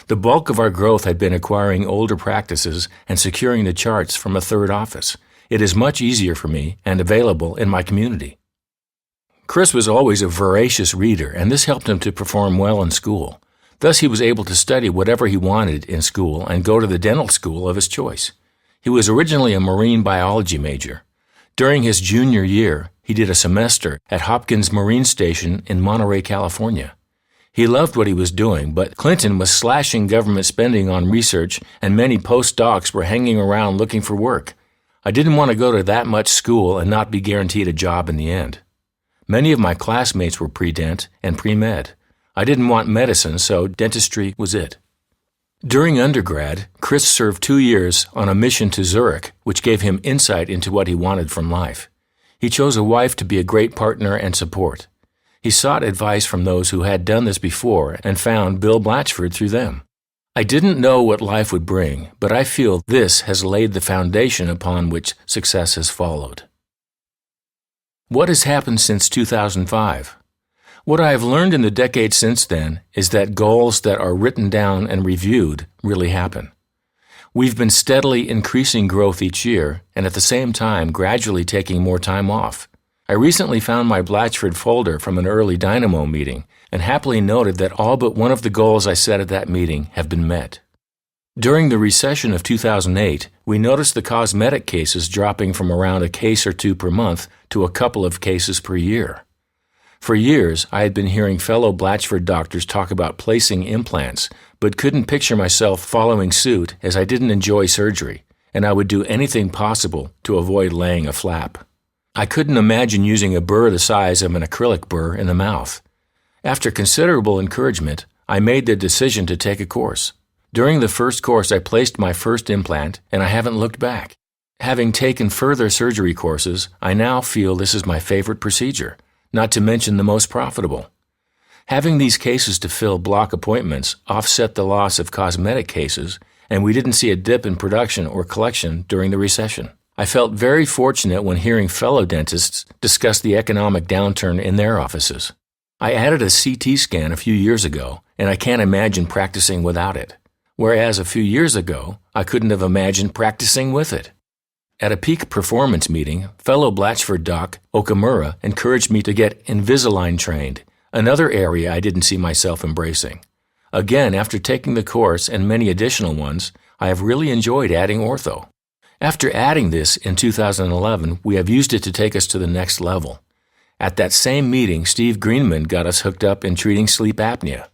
The bulk of our growth had been acquiring older practices and securing the charts from a third office. It is much easier for me and available in my community. Chris was always a voracious reader, and this helped him to perform well in school. Thus, he was able to study whatever he wanted in school and go to the dental school of his choice. He was originally a marine biology major. During his junior year, he did a semester at Hopkins Marine Station in Monterey, California. He loved what he was doing, but Clinton was slashing government spending on research, and many postdocs were hanging around looking for work. I didn't want to go to that much school and not be guaranteed a job in the end. Many of my classmates were pre-dent and pre-med. I didn't want medicine, so dentistry was it. During undergrad, Chris served 2 years on a mission to Zurich, which gave him insight into what he wanted from life. He chose a wife to be a great partner and support. He sought advice from those who had done this before and found Bill Blatchford through them. I didn't know what life would bring, but I feel this has laid the foundation upon which success has followed. What has happened since 2005? What I have learned in the decades since then is that goals that are written down and reviewed really happen. We've been steadily increasing growth each year and at the same time gradually taking more time off. I recently found my Blatchford folder from an early Dynamo meeting and happily noted that all but one of the goals I set at that meeting have been met. During the recession of 2008, we noticed the cosmetic cases dropping from around a case or two per month to a couple of cases per year. For years, I had been hearing fellow Blatchford doctors talk about placing implants, but couldn't picture myself following suit as I didn't enjoy surgery, and I would do anything possible to avoid laying a flap. I couldn't imagine using a burr the size of an acrylic burr in the mouth. After considerable encouragement, I made the decision to take a course. During the first course, I placed my first implant, and I haven't looked back. Having taken further surgery courses, I now feel this is my favorite procedure, not to mention the most profitable. Having these cases to fill block appointments offset the loss of cosmetic cases, and we didn't see a dip in production or collection during the recession. I felt very fortunate when hearing fellow dentists discuss the economic downturn in their offices. I added a CT scan a few years ago, and I can't imagine practicing without it. Whereas a few years ago, I couldn't have imagined practicing with it. At a peak performance meeting, fellow Blatchford doc Okamura encouraged me to get Invisalign trained, another area I didn't see myself embracing. Again, after taking the course and many additional ones, I have really enjoyed adding ortho. After adding this in 2011, we have used it to take us to the next level. At that same meeting, Steve Greenman got us hooked up in treating sleep apnea.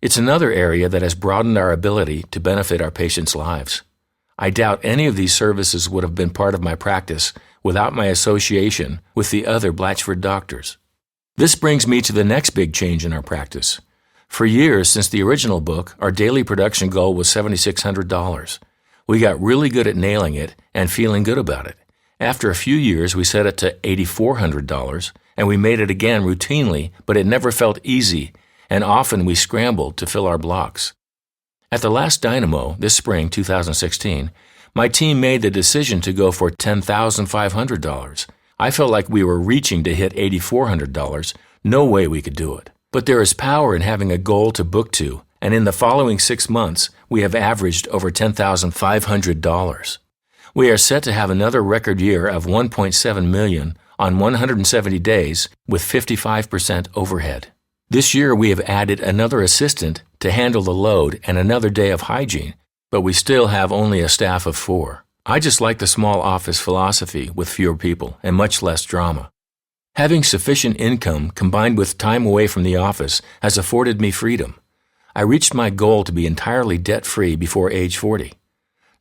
It's another area that has broadened our ability to benefit our patients' lives. I doubt any of these services would have been part of my practice without my association with the other Blatchford doctors. This brings me to the next big change in our practice. For years since the original book, our daily production goal was $7,600. We got really good at nailing it and feeling good about it. After a few years, we set it to $8,400, and we made it again routinely, but it never felt easy, and often we scrambled to fill our blocks. At the last Dynamo, this spring, 2016, my team made the decision to go for $10,500. I felt like we were reaching to hit $8,400. No way we could do it. But there is power in having a goal to book to, and in the following 6 months, we have averaged over $10,500. We are set to have another record year of $1.7 million on 170 days with 55% overhead. This year we have added another assistant to handle the load and another day of hygiene, but we still have only a staff of 4. I just like the small office philosophy with fewer people and much less drama. Having sufficient income combined with time away from the office has afforded me freedom. I reached my goal to be entirely debt-free before age 40.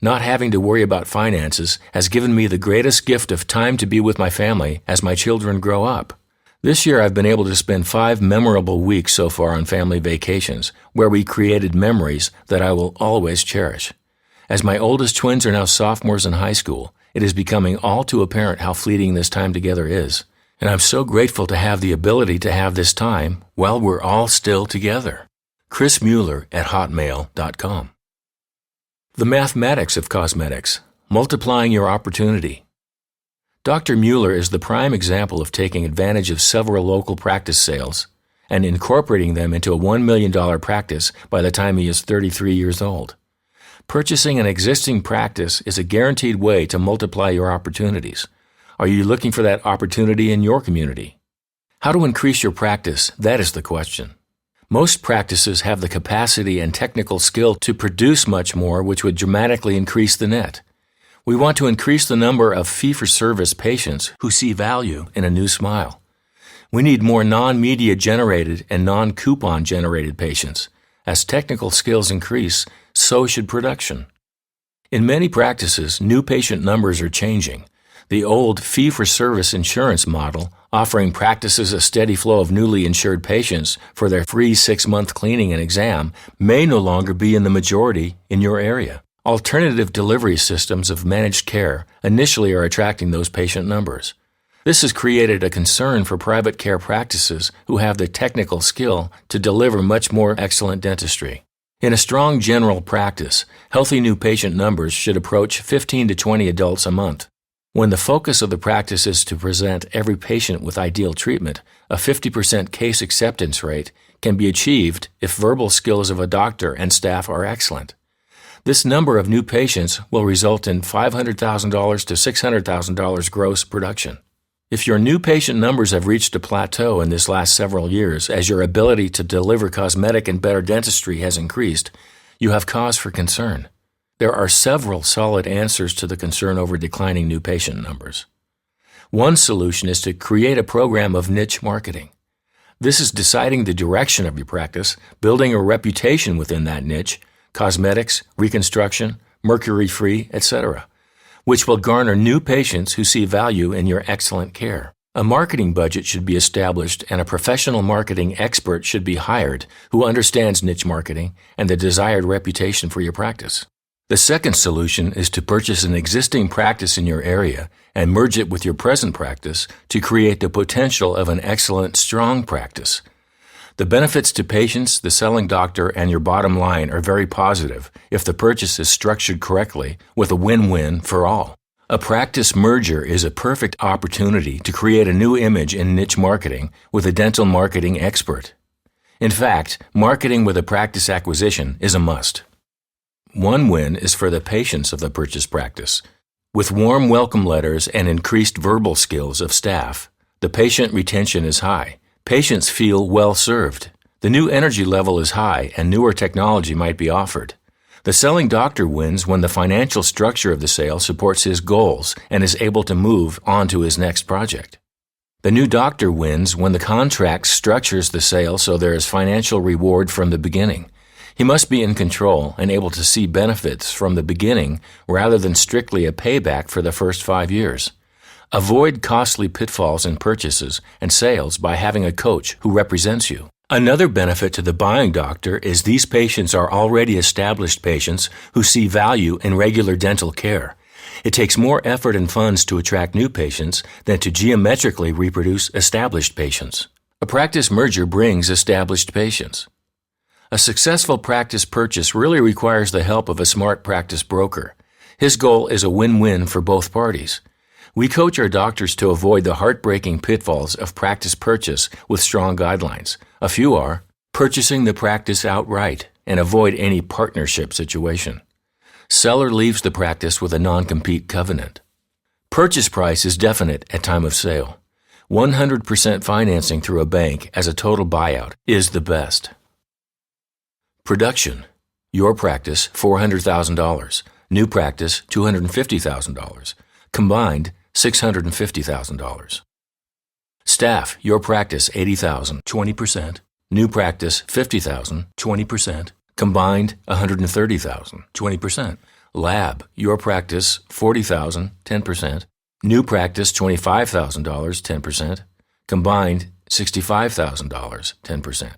Not having to worry about finances has given me the greatest gift of time to be with my family as my children grow up. This year I've been able to spend 5 memorable weeks so far on family vacations, where we created memories that I will always cherish. As my oldest twins are now sophomores in high school, it is becoming all too apparent how fleeting this time together is. And I'm so grateful to have the ability to have this time while we're all still together. Chris Mueller at hotmail.com. The mathematics of cosmetics, multiplying your opportunity. Dr. Mueller is the prime example of taking advantage of several local practice sales and incorporating them into a $1 million practice by the time he is 33 years old. Purchasing an existing practice is a guaranteed way to multiply your opportunities. Are you looking for that opportunity in your community? How to increase your practice? That is the question. Most practices have the capacity and technical skill to produce much more, which would dramatically increase the net. We want to increase the number of fee-for-service patients who see value in a new smile. We need more non-media generated and non-coupon generated patients. As technical skills increase, so should production. In many practices, new patient numbers are changing. The old fee-for-service insurance model, offering practices a steady flow of newly insured patients for their free 6-month cleaning and exam, may no longer be in the majority in your area. Alternative delivery systems of managed care initially are attracting those patient numbers. This has created a concern for private care practices who have the technical skill to deliver much more excellent dentistry. In a strong general practice, healthy new patient numbers should approach 15 to 20 adults a month. When the focus of the practice is to present every patient with ideal treatment, a 50% case acceptance rate can be achieved if verbal skills of a doctor and staff are excellent. This number of new patients will result in $500,000 to $600,000 gross production. If your new patient numbers have reached a plateau in this last several years as your ability to deliver cosmetic and better dentistry has increased, you have cause for concern. There are several solid answers to the concern over declining new patient numbers. One solution is to create a program of niche marketing. This is deciding the direction of your practice, building a reputation within that niche, cosmetics, reconstruction, mercury-free, etc., which will garner new patients who see value in your excellent care. A marketing budget should be established and a professional marketing expert should be hired who understands niche marketing and the desired reputation for your practice. The second solution is to purchase an existing practice in your area and merge it with your present practice to create the potential of an excellent, strong practice. The benefits to patients, the selling doctor, and your bottom line are very positive if the purchase is structured correctly with a win-win for all. A practice merger is a perfect opportunity to create a new image in niche marketing with a dental marketing expert. In fact, marketing with a practice acquisition is a must. One win is for the patients of the purchase practice. With warm welcome letters and increased verbal skills of staff, the patient retention is high. Patients feel well served. The new energy level is high and newer technology might be offered. The selling doctor wins when the financial structure of the sale supports his goals and is able to move on to his next project. The new doctor wins when the contract structures the sale so there is financial reward from the beginning. He must be in control and able to see benefits from the beginning rather than strictly a payback for the first 5 years. Avoid costly pitfalls in purchases and sales by having a coach who represents you. Another benefit to the buying doctor is these patients are already established patients who see value in regular dental care. It takes more effort and funds to attract new patients than to geometrically reproduce established patients. A practice merger brings established patients. A successful practice purchase really requires the help of a smart practice broker. His goal is a win-win for both parties. We coach our doctors to avoid the heartbreaking pitfalls of practice purchase with strong guidelines. A few are purchasing the practice outright and avoid any partnership situation. Seller leaves the practice with a non-compete covenant. Purchase price is definite at time of sale. 100% financing through a bank as a total buyout is the best. Production. Your practice, $400,000. New practice, $250,000. Combined, $650,000. Staff, your practice, $80,000, 20%. New practice, $50,000, 20%. Combined, $130,000, 20%. Lab, your practice, $40,000, 10%. New practice, $25,000, 10%. Combined, $65,000, 10%.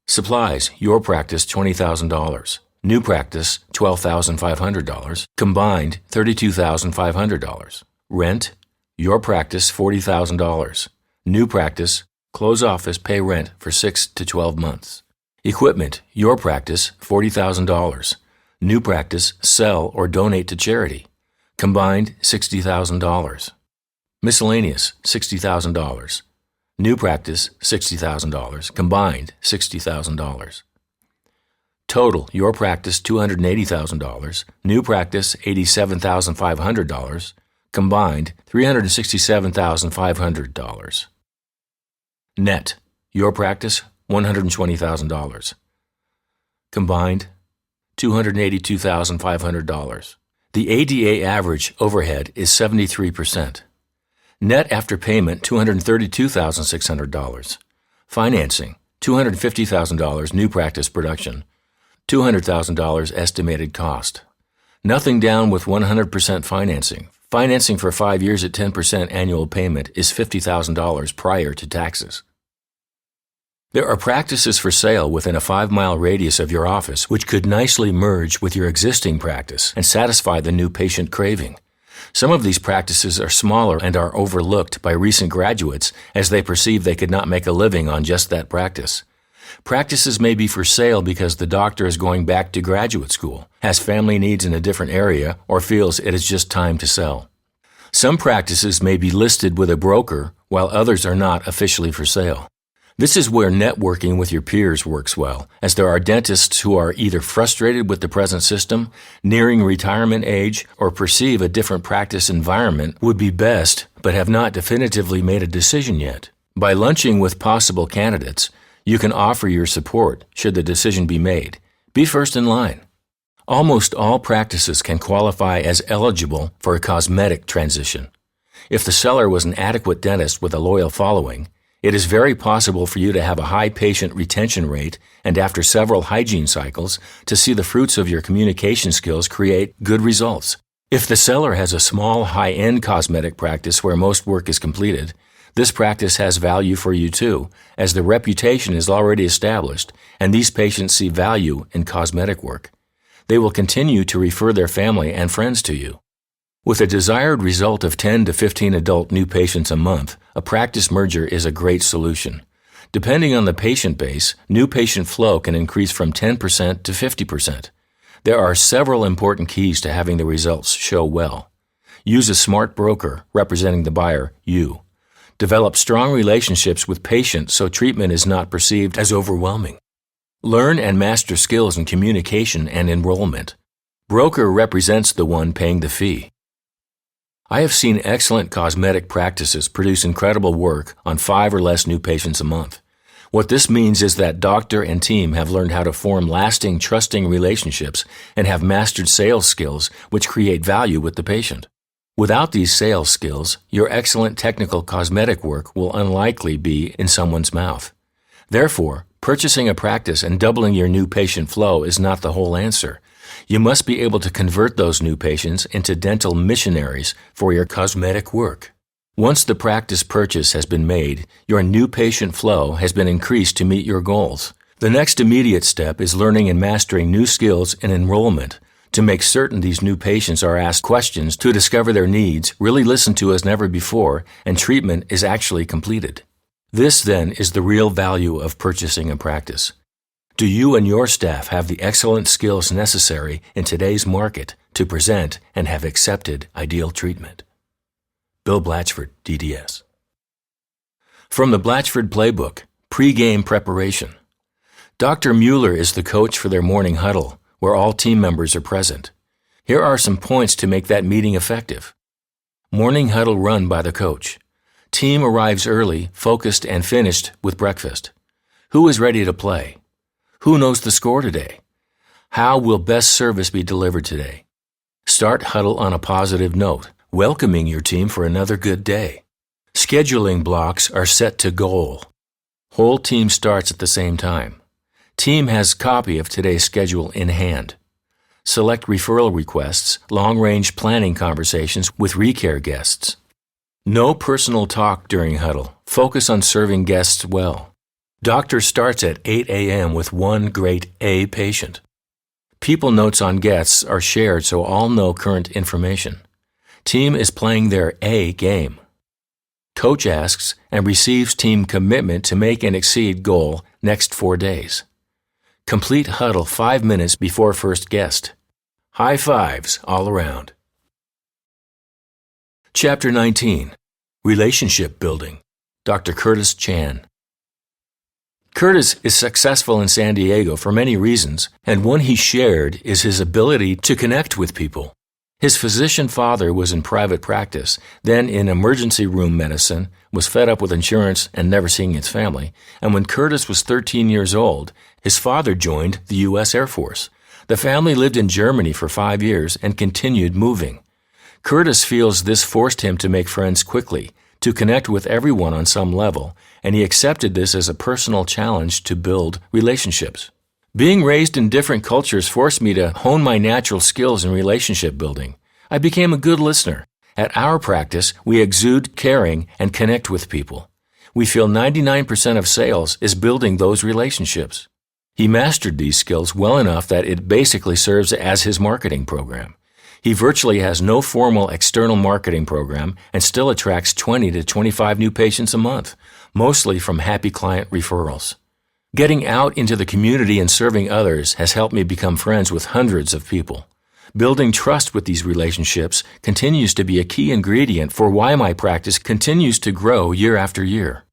Supplies, your practice, $20,000. New practice, $12,500. Combined, $32,500. Rent, your practice, $40,000. New practice, close office, pay rent for 6 to 12 months. Equipment, your practice, $40,000. New practice, sell or donate to charity. Combined, $60,000. Miscellaneous, $60,000. New practice, $60,000. Combined, $60,000. Total, your practice, $280,000. New practice, $87,500. Combined, $367,500. Net, your practice, $120,000. Combined, $282,500. The ADA average overhead is 73%. Net after payment, $232,600. Financing, $250,000 new practice production. $200,000 estimated cost. Nothing down with 100% financing. Financing for 5 years at 10% annual payment is $50,000 prior to taxes. There are practices for sale within a 5-mile radius of your office which could nicely merge with your existing practice and satisfy the new patient craving. Some of these practices are smaller and are overlooked by recent graduates as they perceive they could not make a living on just that practice. Practices may be for sale because the doctor is going back to graduate school, has family needs in a different area, or feels it is just time to sell. Some practices may be listed with a broker, while others are not officially for sale. This is where networking with your peers works well, as there are dentists who are either frustrated with the present system, nearing retirement age, or perceive a different practice environment would be best, but have not definitively made a decision yet. By lunching with possible candidates, you can offer your support should the decision be made. Be first in line. Almost all practices can qualify as eligible for a cosmetic transition. If the seller was an adequate dentist with a loyal following, it is very possible for you to have a high patient retention rate and after several hygiene cycles to see the fruits of your communication skills create good results. If the seller has a small high-end cosmetic practice where most work is completed, this practice has value for you too, as the reputation is already established and these patients see value in cosmetic work. They will continue to refer their family and friends to you. With a desired result of 10 to 15 adult new patients a month, a practice merger is a great solution. Depending on the patient base, new patient flow can increase from 10% to 50%. There are several important keys to having the results show well. Use a smart broker representing the buyer, you. Develop strong relationships with patients so treatment is not perceived as overwhelming. Learn and master skills in communication and enrollment. Broker represents the one paying the fee. I have seen excellent cosmetic practices produce incredible work on 5 or less new patients a month. What this means is that doctor and team have learned how to form lasting, trusting relationships and have mastered sales skills which create value with the patient. Without these sales skills, your excellent technical cosmetic work will unlikely be in someone's mouth. Therefore, purchasing a practice and doubling your new patient flow is not the whole answer. You must be able to convert those new patients into dental missionaries for your cosmetic work. Once the practice purchase has been made, your new patient flow has been increased to meet your goals. The next immediate step is learning and mastering new skills in enrollment. To make certain these new patients are asked questions to discover their needs, really listened to as never before, and treatment is actually completed. This, then, is the real value of purchasing a practice. Do you and your staff have the excellent skills necessary in today's market to present and have accepted ideal treatment? Bill Blatchford, DDS. From the Blatchford Playbook, Pre-Game Preparation. Dr. Mueller is the coach for their morning huddle, where all team members are present. Here are some points to make that meeting effective. Morning huddle run by the coach. Team arrives early, focused, and finished with breakfast. Who is ready to play? Who knows the score today? How will best service be delivered today? Start huddle on a positive note, welcoming your team for another good day. Scheduling blocks are set to goal. Whole team starts at the same time. Team has copy of today's schedule in hand. Select referral requests, long-range planning conversations with recare guests. No personal talk during huddle. Focus on serving guests well. Doctor starts at 8 a.m. with one great A patient. people notes on guests are shared so all know current information. Team is playing their A game. Coach asks and receives team commitment to make and exceed goal next 4 days. Complete huddle 5 minutes before first guest. High fives all around. Chapter 19. Relationship Building. Dr. Curtis Chan. Curtis is successful in San Diego for many reasons, and one he shared is his ability to connect with people. His physician father was in private practice, then in emergency room medicine, was fed up with insurance and never seeing his family, and when Curtis was 13 years old, his father joined the U.S. Air Force. The family lived in Germany for 5 years and continued moving. Curtis feels this forced him to make friends quickly, to connect with everyone on some level, and he accepted this as a personal challenge to build relationships. Being raised in different cultures forced me to hone my natural skills in relationship building. I became a good listener. At our practice, we exude caring and connect with people. We feel 99% of sales is building those relationships. He mastered these skills well enough that it basically serves as his marketing program. He virtually has no formal external marketing program and still attracts 20 to 25 new patients a month, mostly from happy client referrals. Getting out into the community and serving others has helped me become friends with hundreds of people. Building trust with these relationships continues to be a key ingredient for why my practice continues to grow year after year.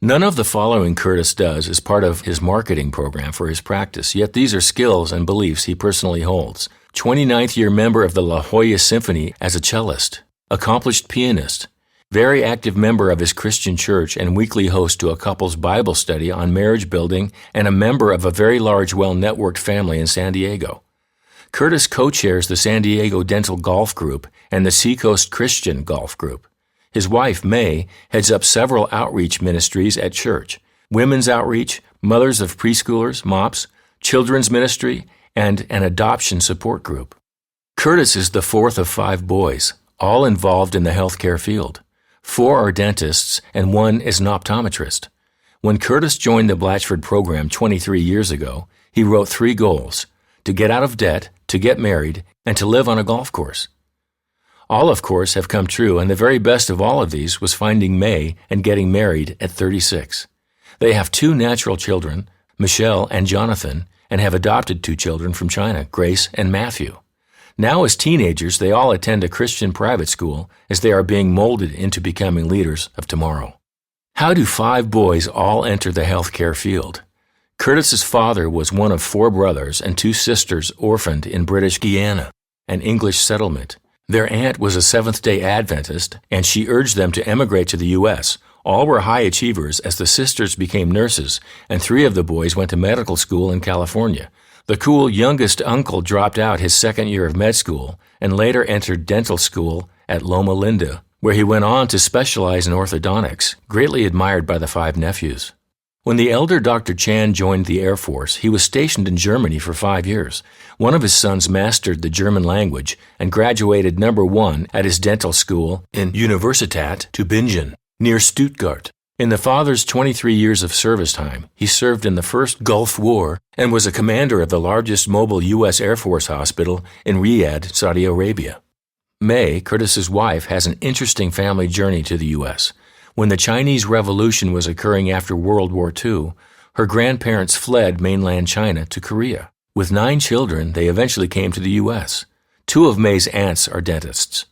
None of the following Curtis does is part of his marketing program for his practice, yet these are skills and beliefs he personally holds. 29th year member of the La Jolla Symphony as a cellist, accomplished pianist, very active member of his Christian church and weekly host to a couple's Bible study on marriage building, and a member of a very large, well-networked family in San Diego. Curtis co-chairs the San Diego Dental Golf Group and the Seacoast Christian Golf Group. His wife, May, heads up several outreach ministries at church: women's outreach, mothers of preschoolers, MOPS, children's ministry, and an adoption support group. Curtis is the fourth of 5 boys, all involved in the healthcare field. 4 are dentists, and 1 is an optometrist. When Curtis joined the Blatchford program 23 years ago, he wrote 3 goals: to get out of debt, to get married, and to live on a golf course. All, of course, have come true, and the very best of all of these was finding May and getting married at 36. They have 2 natural children, Michelle and Jonathan, and have adopted 2 children from China, Grace and Matthew. Now as teenagers, they all attend a Christian private school as they are being molded into becoming leaders of tomorrow. How do 5 boys all enter the healthcare field? Curtis's father was one of 4 brothers and 2 sisters orphaned in British Guiana, an English settlement. Their aunt was a Seventh-day Adventist, and she urged them to emigrate to the U.S. All were high achievers as the sisters became nurses, and 3 of the boys went to medical school in California. The cool youngest uncle dropped out his second year of med school and later entered dental school at Loma Linda, where he went on to specialize in orthodontics, greatly admired by the 5 nephews. When the elder Dr. Chan joined the Air Force, he was stationed in Germany for 5 years. One of his sons mastered the German language and graduated number 1 at his dental school in Universität Tübingen, near Stuttgart. In the father's 23 years of service time, he served in the First Gulf War and was a commander of the largest mobile U.S. Air Force hospital in Riyadh, Saudi Arabia. May, Curtis's wife, has an interesting family journey to the U.S. When the Chinese Revolution was occurring after World War II, her grandparents fled mainland China to Korea. With 9 children, they eventually came to the U.S. 2 of May's aunts are dentists.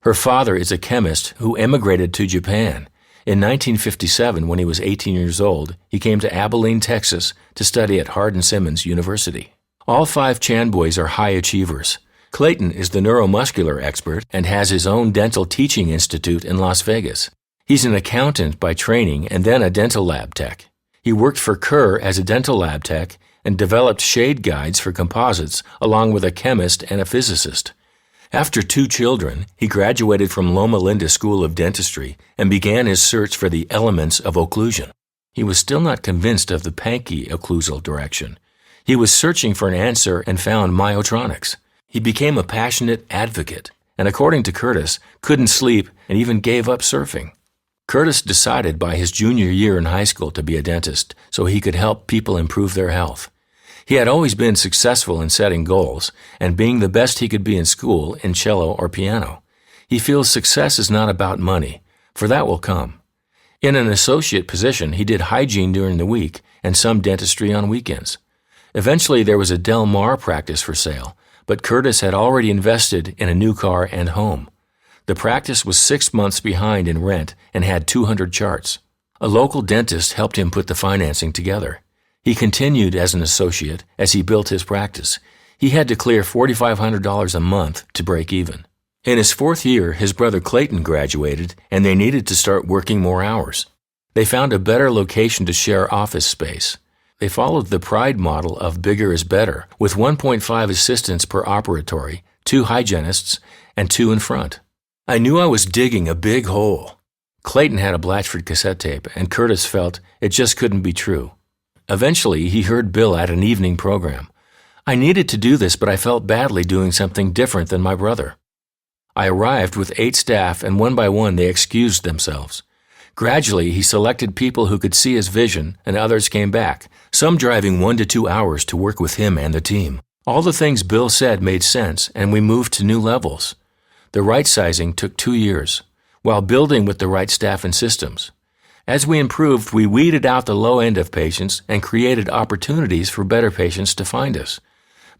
Her father is a chemist who emigrated to Japan. In 1957, when he was 18 years old, he came to Abilene, Texas, to study at Hardin-Simmons University. All 5 Chan boys are high achievers. Clayton is the neuromuscular expert and has his own dental teaching institute in Las Vegas. He's an accountant by training and then a dental lab tech. He worked for Kerr as a dental lab tech and developed shade guides for composites along with a chemist and a physicist. After 2 children, he graduated from Loma Linda School of Dentistry and began his search for the elements of occlusion. He was still not convinced of the Pankey occlusal direction. He was searching for an answer and found myotronics. He became a passionate advocate and, according to Curtis, couldn't sleep and even gave up surfing. Curtis decided by his junior year in high school to be a dentist so he could help people improve their health. He had always been successful in setting goals and being the best he could be in school in cello or piano. He feels success is not about money, for that will come. In an associate position, he did hygiene during the week and some dentistry on weekends. Eventually, there was a Del Mar practice for sale, but Curtis had already invested in a new car and home. The practice was 6 months behind in rent and had 200 charts. A local dentist helped him put the financing together. He continued as an associate as he built his practice. He had to clear $4,500 a month to break even. In his 4th year, his brother Clayton graduated, and they needed to start working more hours. They found a better location to share office space. They followed the Pride model of bigger is better, with 1.5 assistants per operatory, 2 hygienists, and 2 in front. I knew I was digging a big hole. Clayton had a Blatchford cassette tape, and Curtis felt it just couldn't be true. Eventually, he heard Bill at an evening program. I needed to do this, but I felt badly doing something different than my brother. I arrived with 8 staff, and one by one they excused themselves. Gradually, he selected people who could see his vision, and others came back, some driving 1 to 2 hours to work with him and the team. All the things Bill said made sense, and we moved to new levels. The right sizing took 2 years, while building with the right staff and systems. As we improved, we weeded out the low end of patients and created opportunities for better patients to find us.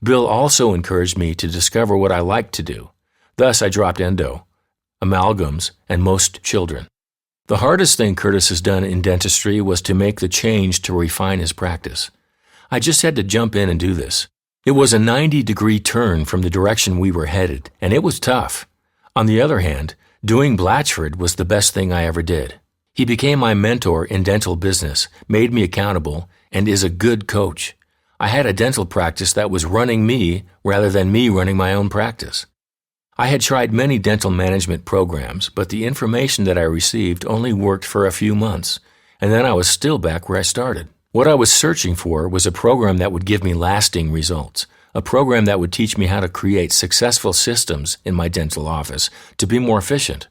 Bill also encouraged me to discover what I liked to do. Thus, I dropped endo, amalgams, and most children. The hardest thing Curtis has done in dentistry was to make the change to refine his practice. I just had to jump in and do this. It was a 90-degree turn from the direction we were headed, and it was tough. On the other hand, doing Blatchford was the best thing I ever did. He became my mentor in dental business, made me accountable, and is a good coach. I had a dental practice that was running me rather than me running my own practice. I had tried many dental management programs, but the information that I received only worked for a few months, and then I was still back where I started. What I was searching for was a program that would give me lasting results, a program that would teach me how to create successful systems in my dental office to be more efficient.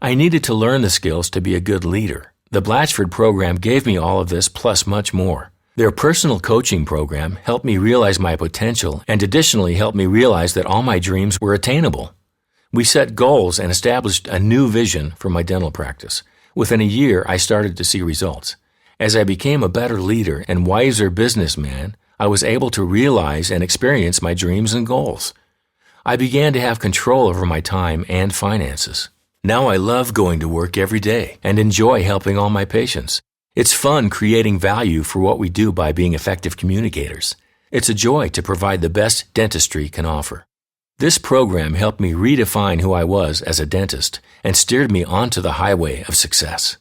I needed to learn the skills to be a good leader. The Blatchford program gave me all of this plus much more. Their personal coaching program helped me realize my potential and additionally helped me realize that all my dreams were attainable. We set goals and established a new vision for my dental practice. Within a year, I started to see results. As I became a better leader and wiser businessman, I was able to realize and experience my dreams and goals. I began to have control over my time and finances. Now I love going to work every day and enjoy helping all my patients. It's fun creating value for what we do by being effective communicators. It's a joy to provide the best dentistry can offer. This program helped me redefine who I was as a dentist and steered me onto the highway of success.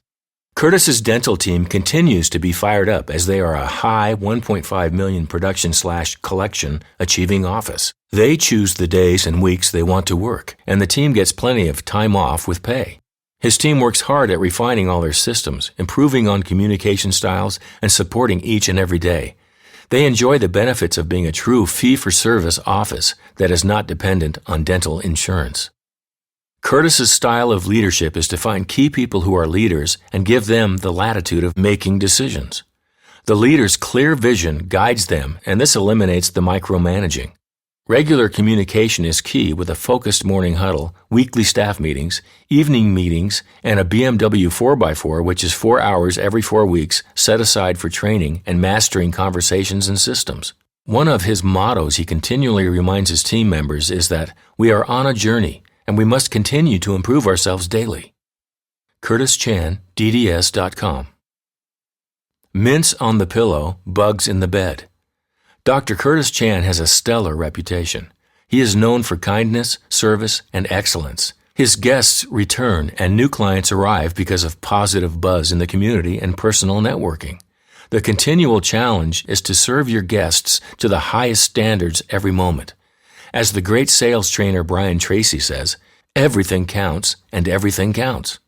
Curtis's dental team continues to be fired up as they are a high $1.5 million production/collection achieving office. They choose the days and weeks they want to work, and the team gets plenty of time off with pay. His team works hard at refining all their systems, improving on communication styles, and supporting each and every day. They enjoy the benefits of being a true fee-for-service office that is not dependent on dental insurance. Curtis's style of leadership is to find key people who are leaders and give them the latitude of making decisions. The leader's clear vision guides them, and this eliminates the micromanaging. Regular communication is key with a focused morning huddle, weekly staff meetings, evening meetings, and a BMW 4x4, which is 4 hours every 4 weeks set aside for training and mastering conversations and systems. One of his mottos he continually reminds his team members is that we are on a journey and we must continue to improve ourselves daily. CurtisChanDDS.com. Mints on the pillow, bugs in the bed. Dr. Curtis Chan has a stellar reputation. He is known for kindness, service, and excellence. His guests return and new clients arrive because of positive buzz in the community and personal networking. The continual challenge is to serve your guests to the highest standards every moment. As the great sales trainer Brian Tracy says, everything counts and everything counts.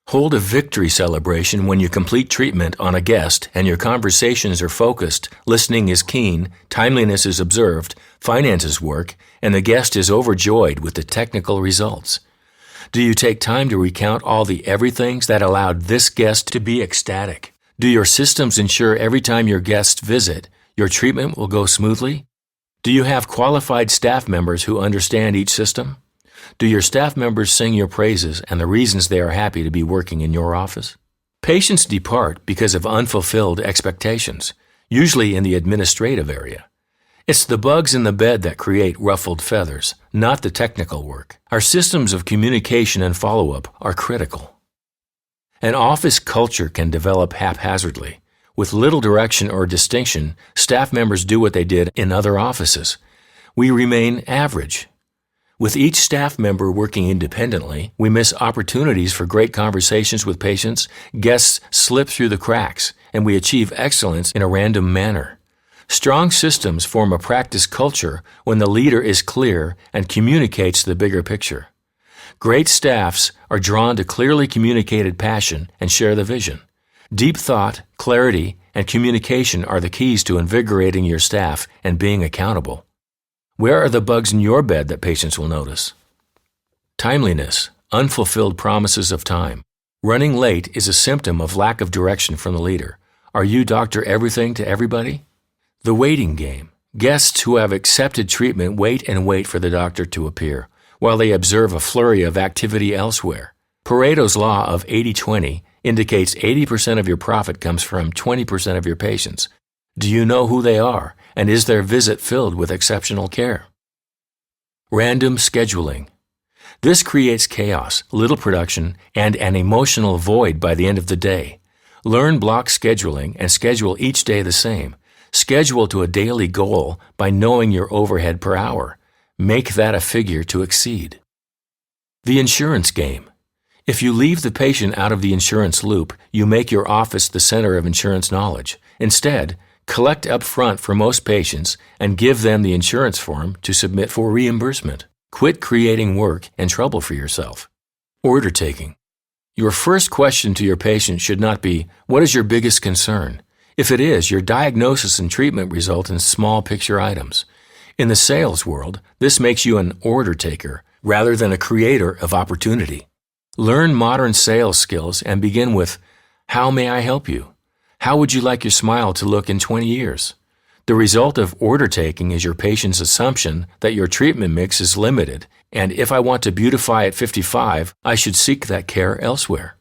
Hold a victory celebration when you complete treatment on a guest and your conversations are focused, listening is keen, timeliness is observed, finances work, and the guest is overjoyed with the technical results. Do you take time to recount all the everythings that allowed this guest to be ecstatic? Do your systems ensure every time your guests visit, Your treatment will go smoothly? Do you have qualified staff members who understand each system? Do your staff members sing your praises and the reasons they are happy to be working in your office? Patients depart because of unfulfilled expectations, usually in the administrative area. It's the bugs in the bed that create ruffled feathers, not the technical work. Our systems of communication and follow-up are critical. An office culture can develop haphazardly. With little direction or distinction, staff members do what they did in other offices. We remain average. With each staff member working independently, we miss opportunities for great conversations with patients, guests slip through the cracks, and we achieve excellence in a random manner. Strong systems form a practice culture when the leader is clear and communicates the bigger picture. Great staffs are drawn to clearly communicated passion and share the vision. Deep thought, clarity, and communication are the keys to invigorating your staff and being accountable. Where are the bugs in your bed that patients will notice? Timeliness, unfulfilled promises of time. Running late is a symptom of lack of direction from the leader. Are you Dr. Everything to everybody? The waiting game. Guests who have accepted treatment wait and wait for the doctor to appear, while they observe a flurry of activity elsewhere. Pareto's law of 80-20 indicates 80% of your profit comes from 20% of your patients. Do you know who they are, and is their visit filled with exceptional care? Random scheduling. This creates chaos, little production, and an emotional void by the end of the day. Learn block scheduling and schedule each day the same. Schedule to a daily goal by knowing your overhead per hour. Make that a figure to exceed. The insurance game. If you leave the patient out of the insurance loop, you make your office the center of insurance knowledge. Instead, collect up front for most patients and give them the insurance form to submit for reimbursement. Quit creating work and trouble for yourself. Order taking. Your first question to your patient should not be, "What is your biggest concern?" If it is, your diagnosis and treatment result in small picture items. In the sales world, this makes you an order taker rather than a creator of opportunity. Learn modern sales skills and begin with, "How may I help you? How would you like your smile to look in 20 years? The result of order taking is your patient's assumption that your treatment mix is limited, and if I want to beautify at 55, I should seek that care elsewhere.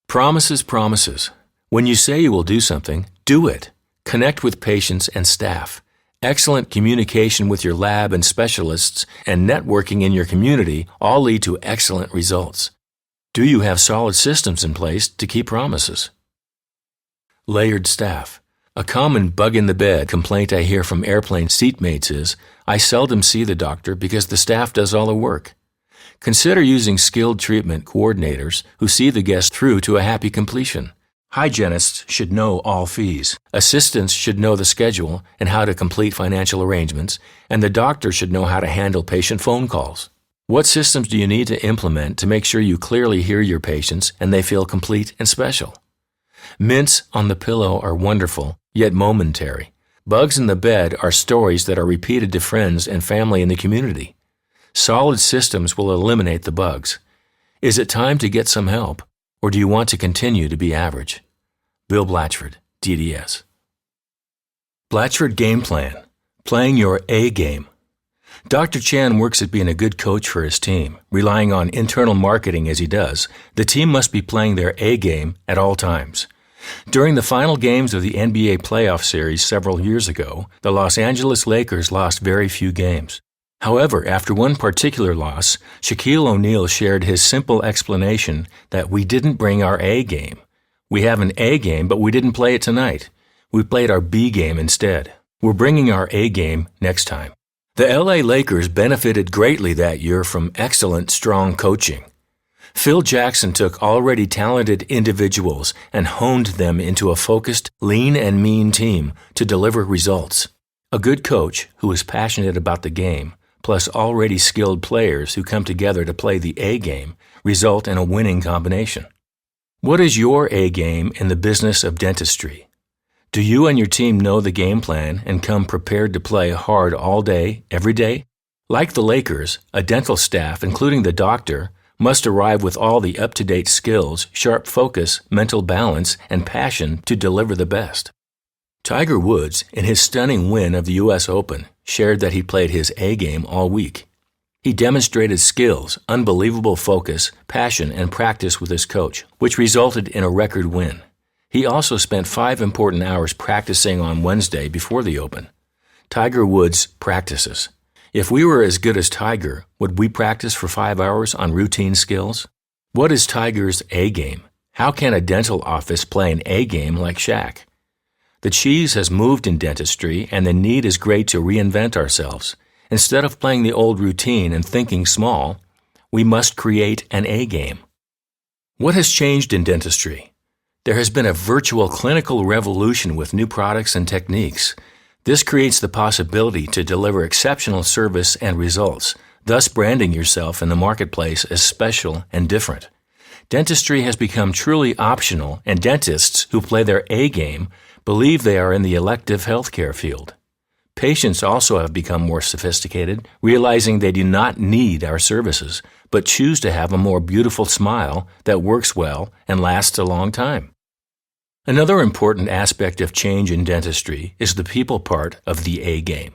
Promises, promises. When you say you will do something, do it. Connect with patients and staff. Excellent communication with your lab and specialists and networking in your community all lead to excellent results. Do you have solid systems in place to keep promises? Layered staff. A common bug in the bed complaint I hear from airplane seatmates is, I seldom see the doctor because the staff does all the work. Consider using skilled treatment coordinators who see the guest through to a happy completion. Hygienists should know all fees. Assistants should know the schedule and how to complete financial arrangements, and the doctor should know how to handle patient phone calls. What systems do you need to implement to make sure you clearly hear your patients and they feel complete and special? Mints on the pillow are wonderful, yet momentary. Bugs in the bed are stories that are repeated to friends and family in the community. Solid systems will eliminate the bugs. Is it time to get some help, or do you want to continue to be average? Bill Blatchford, DDS. Blatchford Game Plan. Playing your A game. Dr. Chan works at being a good coach for his team. Relying on internal marketing as he does, the team must be playing their A game at all times. During the final games of the NBA playoff series several years ago, the Los Angeles Lakers lost very few games. However, after one particular loss, Shaquille O'Neal shared his simple explanation that we didn't bring our A game. We have an A game, but we didn't play it tonight. We played our B game instead. We're bringing our A game next time. The LA Lakers benefited greatly that year from excellent, strong coaching. Phil Jackson took already talented individuals and honed them into a focused, lean and mean team to deliver results. A good coach who is passionate about the game, plus already skilled players who come together to play the A game, result in a winning combination. What is your A game in the business of dentistry? Do you and your team know the game plan and come prepared to play hard all day, every day? Like the Lakers, a dental staff, including the doctor, must arrive with all the up-to-date skills, sharp focus, mental balance, and passion to deliver the best. Tiger Woods, in his stunning win of the U.S. Open, shared that he played his A game all week. He demonstrated skills, unbelievable focus, passion, and practice with his coach, which resulted in a record win. He also spent 5 important hours practicing on Wednesday before the Open. Tiger Woods practices. If we were as good as Tiger, would we practice for 5 hours on routine skills? What is Tiger's A game? How can a dental office play an A game like Shaq? The cheese has moved in dentistry, and the need is great to reinvent ourselves. Instead of playing the old routine and thinking small, we must create an A game. What has changed in dentistry? There has been a virtual clinical revolution with new products and techniques. This creates the possibility to deliver exceptional service and results, thus branding yourself in the marketplace as special and different. Dentistry has become truly optional, and dentists who play their A game believe they are in the elective healthcare field. Patients also have become more sophisticated, realizing they do not need our services, but choose to have a more beautiful smile that works well and lasts a long time. Another important aspect of change in dentistry is the people part of the A game.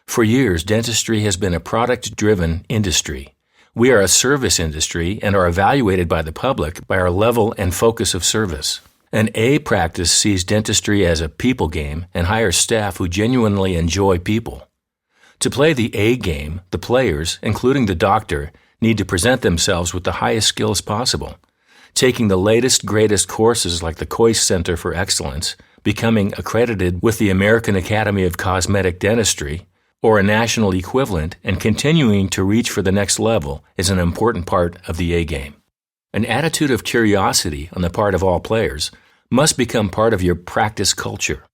For years, dentistry has been a product-driven industry. We are a service industry and are evaluated by the public by our level and focus of service. An A practice sees dentistry as a people game and hires staff who genuinely enjoy people. To play the A game, the players, including the doctor, need to present themselves with the highest skills possible, taking the latest, greatest courses like the Coyce Center for Excellence, becoming accredited with the American Academy of Cosmetic Dentistry, or a national equivalent, and continuing to reach for the next level is an important part of the A game. An attitude of curiosity on the part of all players must become part of your practice culture.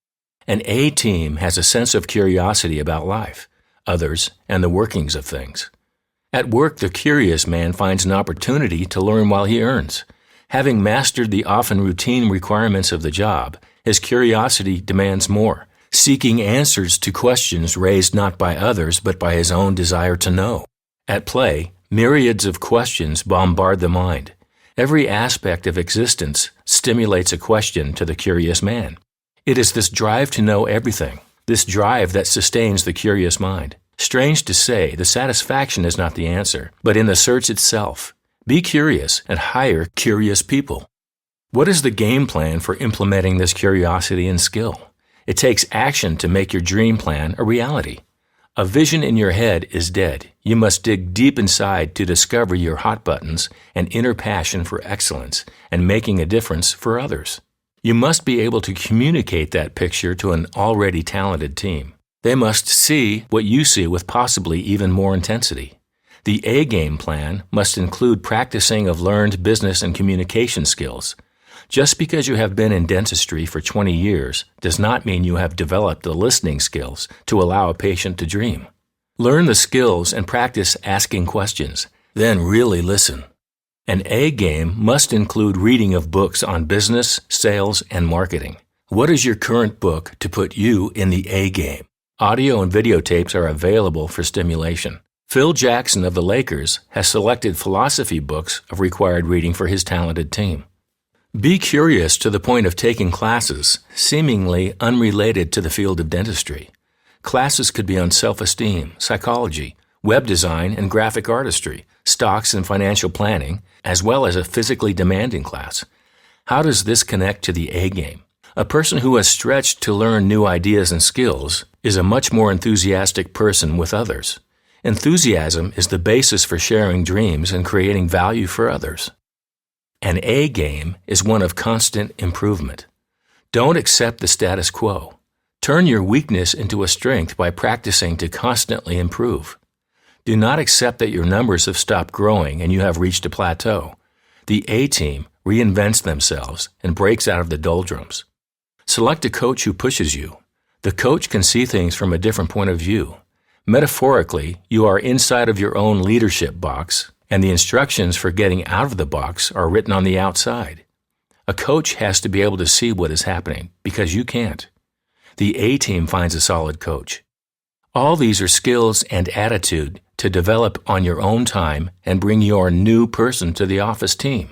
An A team has a sense of curiosity about life, others, and the workings of things. At work, the curious man finds an opportunity to learn while he earns. Having mastered the often routine requirements of the job, his curiosity demands more, seeking answers to questions raised not by others but by his own desire to know. At play, myriads of questions bombard the mind. Every aspect of existence stimulates a question to the curious man. It is this drive to know everything, this drive that sustains the curious mind. Strange to say, the satisfaction is not the answer, but in the search itself. Be curious and hire curious people. What is the game plan for implementing this curiosity and skill? It takes action to make your dream plan a reality. A vision in your head is dead. You must dig deep inside to discover your hot buttons and inner passion for excellence and making a difference for others. You must be able to communicate that picture to an already talented team. They must see what you see with possibly even more intensity. The A game plan must include practicing of learned business and communication skills. Just because you have been in dentistry for 20 years does not mean you have developed the listening skills to allow a patient to dream. Learn the skills and practice asking questions, then really listen. An A game must include reading of books on business, sales, and marketing. What is your current book to put you in the A game? Audio and videotapes are available for stimulation. Phil Jackson of the Lakers has selected philosophy books of required reading for his talented team. Be curious to the point of taking classes seemingly unrelated to the field of dentistry. Classes could be on self-esteem, psychology, web design and graphic artistry, stocks and financial planning, as well as a physically demanding class. How does this connect to the A game? A person who has stretched to learn new ideas and skills is a much more enthusiastic person with others. Enthusiasm is the basis for sharing dreams and creating value for others. An A game is one of constant improvement. Don't accept the status quo. Turn your weakness into a strength by practicing to constantly improve. Do not accept that your numbers have stopped growing and you have reached a plateau. The A team reinvents themselves and breaks out of the doldrums. Select a coach who pushes you. The coach can see things from a different point of view. Metaphorically, you are inside of your own leadership box, and the instructions for getting out of the box are written on the outside. A coach has to be able to see what is happening, because you can't. The A team finds a solid coach. All these are skills and attitude to develop on your own time and bring your new person to the office team.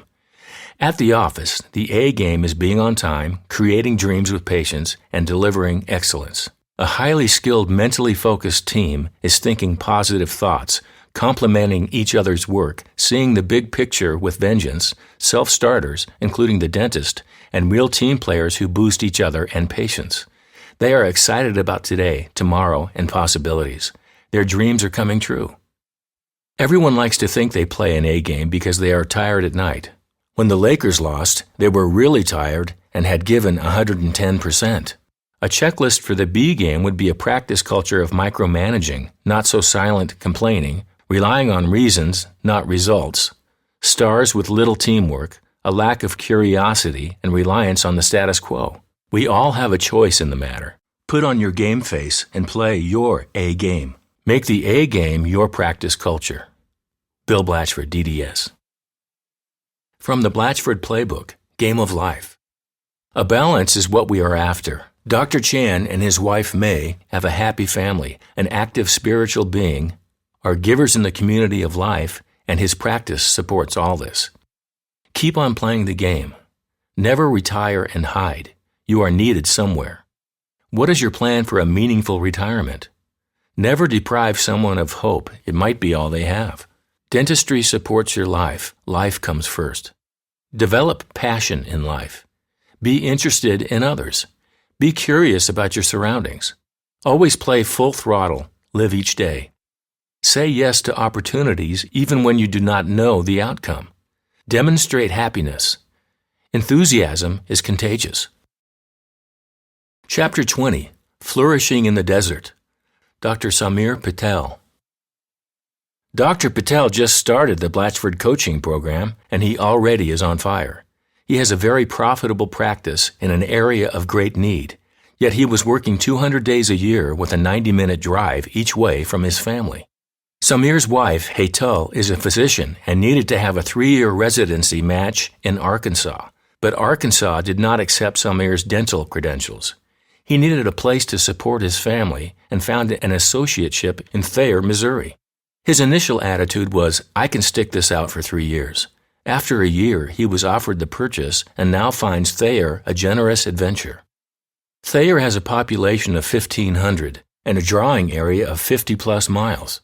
At the office, the A game is being on time, creating dreams with patience, and delivering excellence. A highly skilled, mentally focused team is thinking positive thoughts, complementing each other's work, seeing the big picture with vengeance, self-starters, including the dentist, and real team players who boost each other and patience. They are excited about today, tomorrow, and possibilities. Their dreams are coming true. Everyone likes to think they play an A game because they are tired at night. When the Lakers lost, they were really tired and had given 110%. A checklist for the B game would be a practice culture of micromanaging, not so silent complaining, relying on reasons, not results, stars with little teamwork, a lack of curiosity, and reliance on the status quo. We all have a choice in the matter. Put on your game face and play your A game. Make the A game your practice culture. Bill Blatchford, DDS. From the Blatchford Playbook, Game of Life. A balance is what we are after. Dr. Chan and his wife May have a happy family, an active spiritual being, are givers in the community of life, and his practice supports all this. Keep on playing the game. Never retire and hide. You are needed somewhere. What is your plan for a meaningful retirement? Never deprive someone of hope. It might be all they have. Dentistry supports your life. Life comes first. Develop passion in life. Be interested in others. Be curious about your surroundings. Always play full throttle. Live each day. Say yes to opportunities even when you do not know the outcome. Demonstrate happiness. Enthusiasm is contagious. Chapter 20. Flourishing in the Desert. Dr. Samir Patel. Dr. Patel just started the Blatchford Coaching program, and he already is on fire. He has a very profitable practice in an area of great need, yet he was working 200 days a year with a 90-minute drive each way from his family. Samir's wife, Patel, is a physician and needed to have a 3-year residency match in Arkansas, but Arkansas did not accept Samir's dental credentials. He needed a place to support his family and found an associateship in Thayer, Missouri. His initial attitude was, I can stick this out for 3 years. After a year, he was offered the purchase and now finds Thayer a generous adventure. Thayer has a population of 1,500 and a drawing area of 50-plus miles.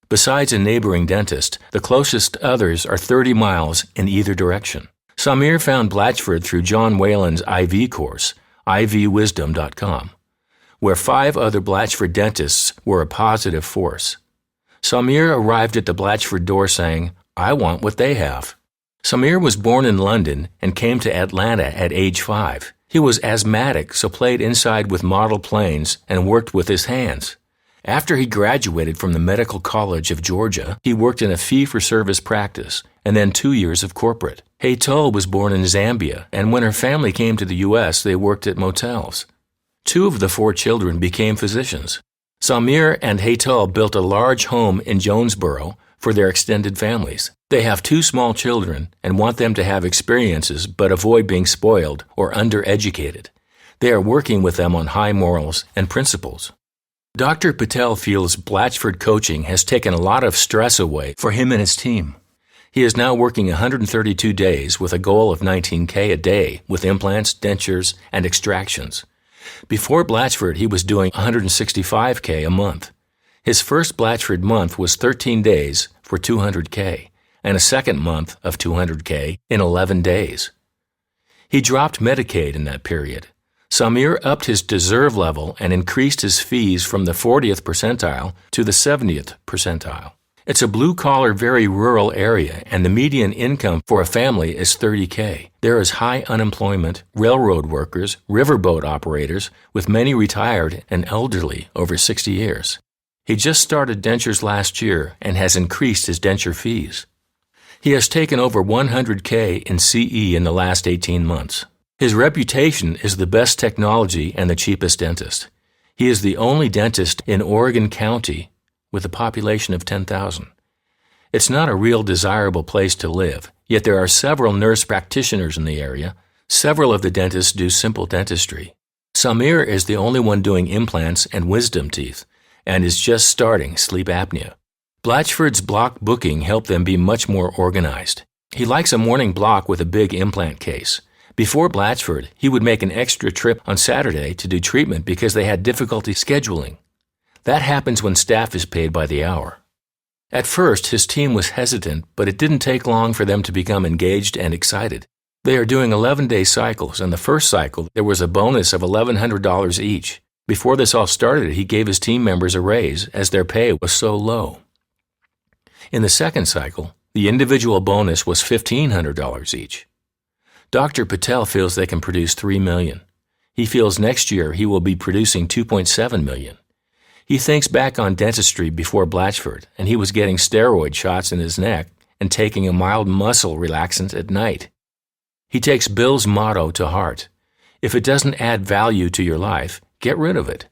Besides a neighboring dentist, the closest others are 30 miles in either direction. Samir found Blatchford through John Whalen's IV course, ivwisdom.com, where 5 other Blatchford dentists were a positive force. Samir arrived at the Blatchford door saying, I want what they have. Samir was born in London and came to Atlanta at age 5. He was asthmatic, so played inside with model planes and worked with his hands. After he graduated from the Medical College of Georgia, he worked in a fee-for-service practice and then 2 years of corporate. Patel was born in Zambia, and when her family came to the U.S., they worked at motels. 2 of the 4 children became physicians. Samir and Patel built a large home in Jonesboro for their extended families. They have 2 small children and want them to have experiences but avoid being spoiled or undereducated. They are working with them on high morals and principles. Dr. Patel feels Blatchford Coaching has taken a lot of stress away for him and his team. He is now working 132 days with a goal of $19K a day with implants, dentures, and extractions. Before Blatchford, he was doing $165K a month. His first Blatchford month was 13 days for $200K, and a second month of $200K in 11 days. He dropped Medicaid in that period. Samir upped his deserve level and increased his fees from the 40th percentile to the 70th percentile. It's a blue-collar, very rural area, and the median income for a family is $30K. There is high unemployment, railroad workers, riverboat operators, with many retired and elderly over 60 years. He just started dentures last year and has increased his denture fees. He has taken over $100K in CE in the last 18 months. His reputation is the best technology and the cheapest dentist. He is the only dentist in Oregon County with a population of 10,000. It's not a real desirable place to live, yet there are several nurse practitioners in the area. Several of the dentists do simple dentistry. Samir is the only one doing implants and wisdom teeth, and is just starting sleep apnea. Blatchford's block booking helped them be much more organized. He likes a morning block with a big implant case. Before Blatchford, he would make an extra trip on Saturday to do treatment because they had difficulty scheduling. That happens when staff is paid by the hour. At first, his team was hesitant, but it didn't take long for them to become engaged and excited. They are doing 11-day cycles, and the first cycle, there was a bonus of $1,100 each. Before this all started, he gave his team members a raise as their pay was so low. In the second cycle, the individual bonus was $1,500 each. Dr. Patel feels they can produce $3 million. He feels next year he will be producing $2.7 million. He thinks back on dentistry before Blatchford, and he was getting steroid shots in his neck and taking a mild muscle relaxant at night. He takes Bill's motto to heart: if it doesn't add value to your life, get rid of it.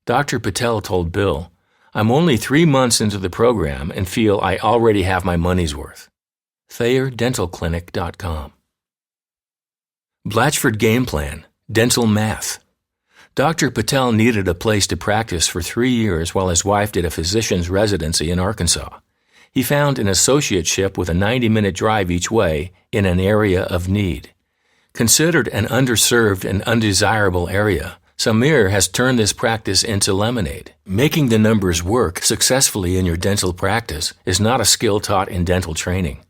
Dr. Patel told Bill, "I'm only 3 months into the program and feel I already have my money's worth." ThayerDentalClinic.com. Blatchford Game Plan, Dental Math. Dr. Patel needed a place to practice for 3 years while his wife did a physician's residency in Arkansas. He found an associateship with a 90-minute drive each way in an area of need. Considered an underserved and undesirable area, Samir has turned this practice into lemonade. Making the numbers work successfully in your dental practice is not a skill taught in dental training.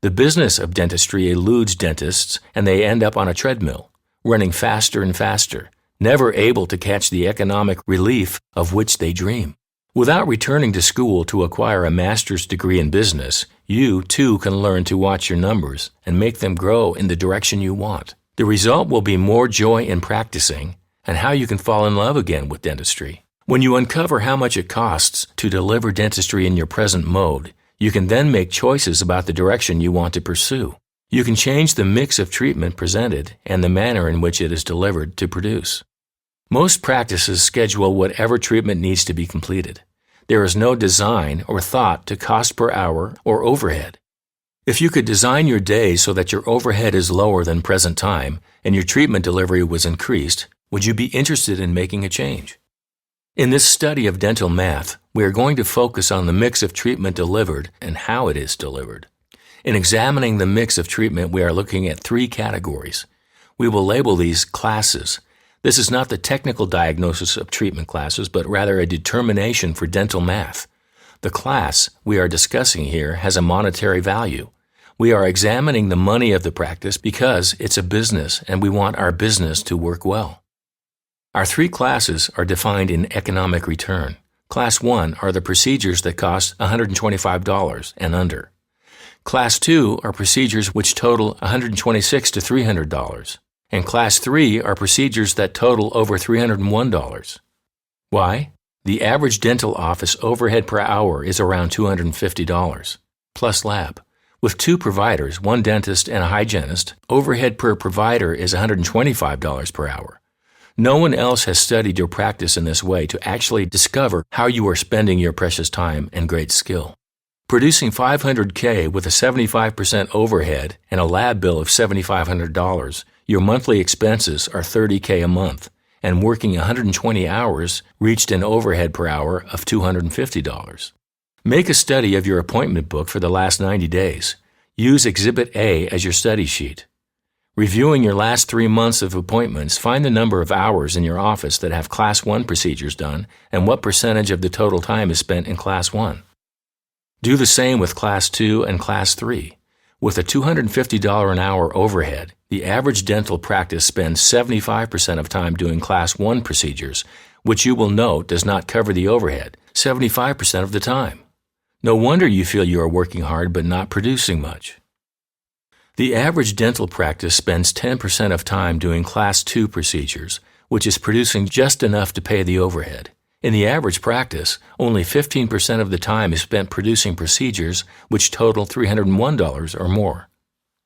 The business of dentistry eludes dentists, and they end up on a treadmill, running faster and faster, never able to catch the economic relief of which they dream. Without returning to school to acquire a master's degree in business, you, too, can learn to watch your numbers and make them grow in the direction you want. The result will be more joy in practicing and how you can fall in love again with dentistry. When you uncover how much it costs to deliver dentistry in your present mode, you can then make choices about the direction you want to pursue. You can change the mix of treatment presented and the manner in which it is delivered to produce. Most practices schedule whatever treatment needs to be completed. There is no design or thought to cost per hour or overhead. If you could design your day so that your overhead is lower than present time and your treatment delivery was increased, would you be interested in making a change? In this study of dental math, we are going to focus on the mix of treatment delivered and how it is delivered. In examining the mix of treatment, we are looking at 3 categories. We will label these classes. This is not the technical diagnosis of treatment classes, but rather a determination for dental math. The class we are discussing here has a monetary value. We are examining the money of the practice because it's a business and we want our business to work well. Our 3 classes are defined in economic return. Class 1 are the procedures that cost $125 and under. Class 2 are procedures which total $126 to $300. And Class 3 are procedures that total over $301. Why? The average dental office overhead per hour is around $250, plus lab. With 2 providers, 1 dentist and a hygienist, overhead per provider is $125 per hour. No one else has studied your practice in this way to actually discover how you are spending your precious time and great skill. Producing $500K with a 75% overhead and a lab bill of $7,500, your monthly expenses are $30K a month, and working 120 hours reached an overhead per hour of $250. Make a study of your appointment book for the last 90 days. Use Exhibit A as your study sheet. Reviewing your last 3 months of appointments, find the number of hours in your office that have Class 1 procedures done and what percentage of the total time is spent in Class 1. Do the same with Class 2 and Class 3. With a $250 an hour overhead, the average dental practice spends 75% of time doing Class 1 procedures, which you will note does not cover the overhead, 75% of the time. No wonder you feel you are working hard but not producing much. The average dental practice spends 10% of time doing Class 2 procedures, which is producing just enough to pay the overhead. In the average practice, only 15% of the time is spent producing procedures which total $301 or more.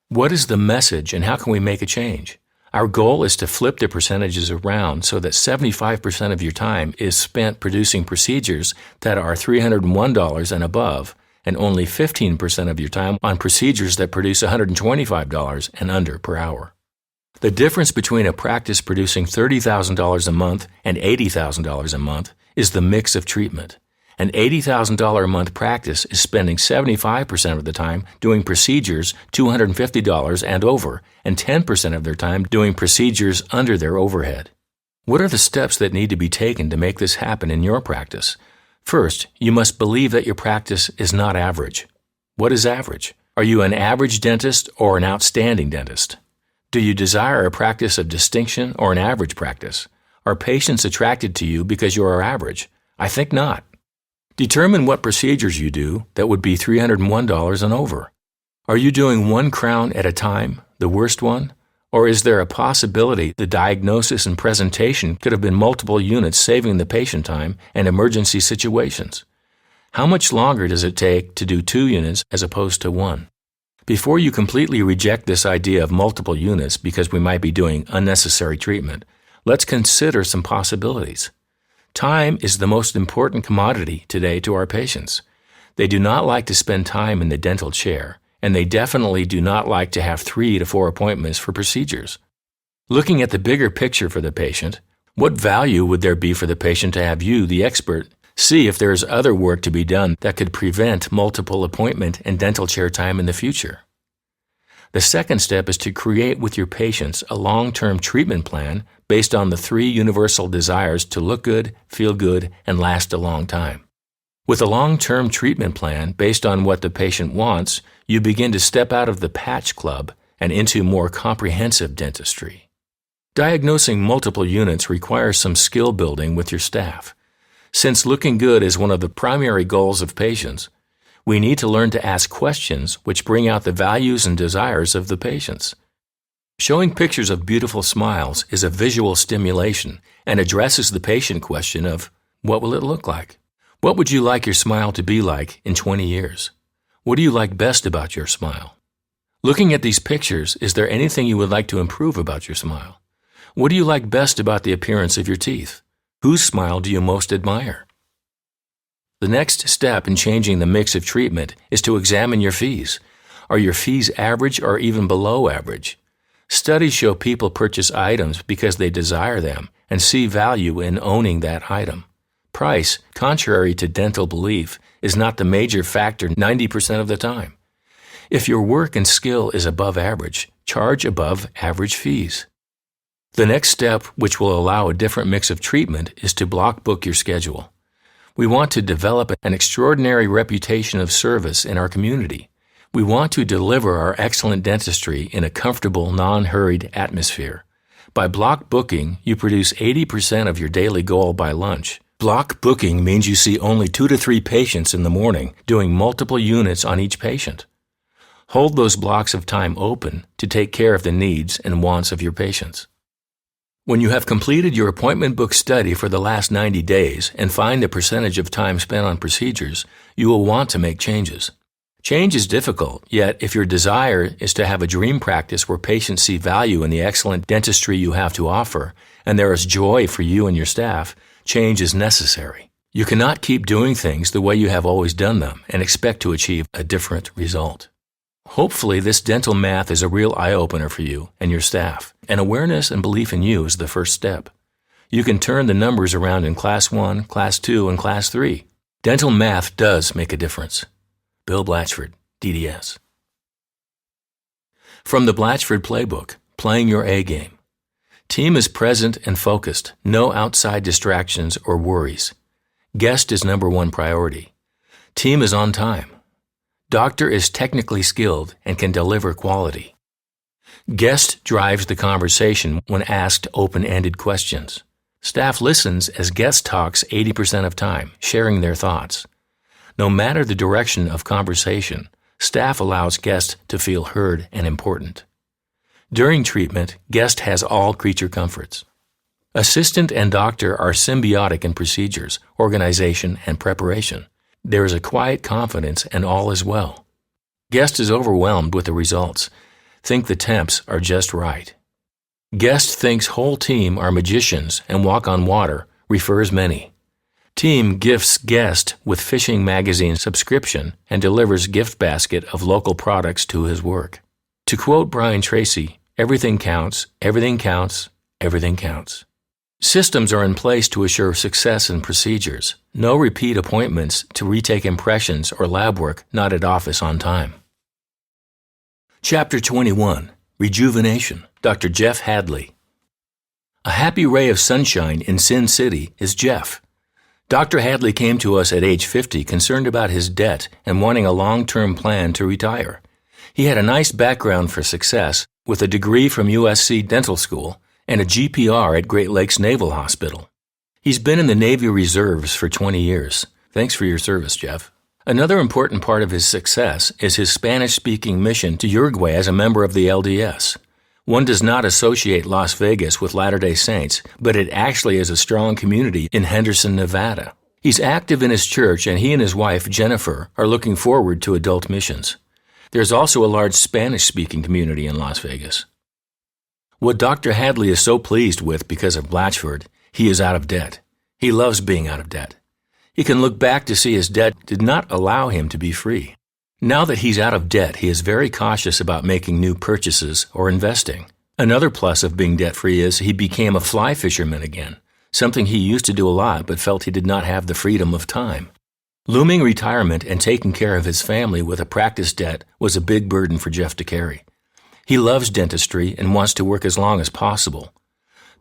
What is the message and how can we make a change? Our goal is to flip the percentages around so that 75% of your time is spent producing procedures that are $301 and above, and only 15% of your time on procedures that produce $125 and under per hour. The difference between a practice producing $30,000 a month and $80,000 a month is the mix of treatment. An $80,000 a month practice is spending 75% of the time doing procedures $250 and over, and 10% of their time doing procedures under their overhead. What are the steps that need to be taken to make this happen in your practice? First, you must believe that your practice is not average. What is average? Are you an average dentist or an outstanding dentist? Do you desire a practice of distinction or an average practice? Are patients attracted to you because you are average? I think not. Determine what procedures you do that would be $301 and over. Are you doing one crown at a time, the worst one? Or is there a possibility the diagnosis and presentation could have been multiple units saving the patient time and emergency situations? How much longer does it take to do 2 units as opposed to 1? Before you completely reject this idea of multiple units because we might be doing unnecessary treatment, let's consider some possibilities. Time is the most important commodity today to our patients. They do not like to spend time in the dental chair, and they definitely do not like to have 3 to 4 appointments for procedures. Looking at the bigger picture for the patient, what value would there be for the patient to have you, the expert, see if there is other work to be done that could prevent multiple appointment and dental chair time in the future? The second step is to create with your patients a long-term treatment plan based on the 3 universal desires to look good, feel good, and last a long time. With a long-term treatment plan based on what the patient wants, you begin to step out of the patch club and into more comprehensive dentistry. Diagnosing multiple units requires some skill building with your staff. Since looking good is one of the primary goals of patients, we need to learn to ask questions which bring out the values and desires of the patients. Showing pictures of beautiful smiles is a visual stimulation and addresses the patient question of, what will it look like? What would you like your smile to be like in 20 years? What do you like best about your smile? Looking at these pictures, is there anything you would like to improve about your smile? What do you like best about the appearance of your teeth? Whose smile do you most admire? The next step in changing the mix of treatment is to examine your fees. Are your fees average or even below average? Studies show people purchase items because they desire them and see value in owning that item. Price, contrary to dental belief, is not the major factor 90% of the time. If your work and skill is above average, charge above average fees. The next step, which will allow a different mix of treatment, is to block book your schedule. We want to develop an extraordinary reputation of service in our community. We want to deliver our excellent dentistry in a comfortable, non-hurried atmosphere. By block booking, you produce 80% of your daily goal by lunch. Block booking means you see only 2 to 3 patients in the morning, doing multiple units on each patient. Hold those blocks of time open to take care of the needs and wants of your patients. When you have completed your appointment book study for the last 90 days and find the percentage of time spent on procedures, you will want to make changes. Change is difficult, yet if your desire is to have a dream practice where patients see value in the excellent dentistry you have to offer, and there is joy for you and your staff, change is necessary. You cannot keep doing things the way you have always done them and expect to achieve a different result. Hopefully, this dental math is a real eye-opener for you and your staff, and awareness and belief in you is the first step. You can turn the numbers around in Class 1, Class 2, and Class 3. Dental math does make a difference. Bill Blatchford, DDS. From the Blatchford Playbook, Playing Your A Game. Team is present and focused, no outside distractions or worries. Guest is number 1 priority. Team is on time. Doctor is technically skilled and can deliver quality. Guest drives the conversation when asked open-ended questions. Staff listens as guest talks 80% of time, sharing their thoughts. No matter the direction of conversation, staff allows guest to feel heard and important. During treatment, guest has all creature comforts. Assistant and doctor are symbiotic in procedures, organization, and preparation. There is a quiet confidence and all is well. Guest is overwhelmed with the results. Think the temps are just right. Guest thinks whole team are magicians and walk on water, refers many. Team gifts guest with fishing magazine subscription and delivers gift basket of local products to his work. To quote Brian Tracy, everything counts, everything counts, everything counts. Systems are in place to assure success in procedures. No repeat appointments to retake impressions or lab work not at office on time. Chapter 21, Rejuvenation, Dr. Jeff Hadley. A happy ray of sunshine in Sin City is Jeff. Dr. Hadley came to us at age 50 concerned about his debt and wanting a long-term plan to retire. He had a nice background for success with a degree from USC Dental School and a GPR at Great Lakes Naval Hospital. He's been in the Navy Reserves for 20 years. Thanks for your service, Jeff. Another important part of his success is his Spanish-speaking mission to Uruguay as a member of the LDS. One does not associate Las Vegas with Latter-day Saints, but it actually is a strong community in Henderson, Nevada. He's active in his church, and he and his wife, Jennifer, are looking forward to adult missions. There's also a large Spanish-speaking community in Las Vegas. What Dr. Hadley is so pleased with because of Blatchford, he is out of debt. He loves being out of debt. He can look back to see his debt did not allow him to be free. Now that he's out of debt, he is very cautious about making new purchases or investing. Another plus of being debt-free is he became a fly fisherman again, something he used to do a lot but felt he did not have the freedom of time. Looming retirement and taking care of his family with a practice debt was a big burden for Jeff to carry. He loves dentistry and wants to work as long as possible.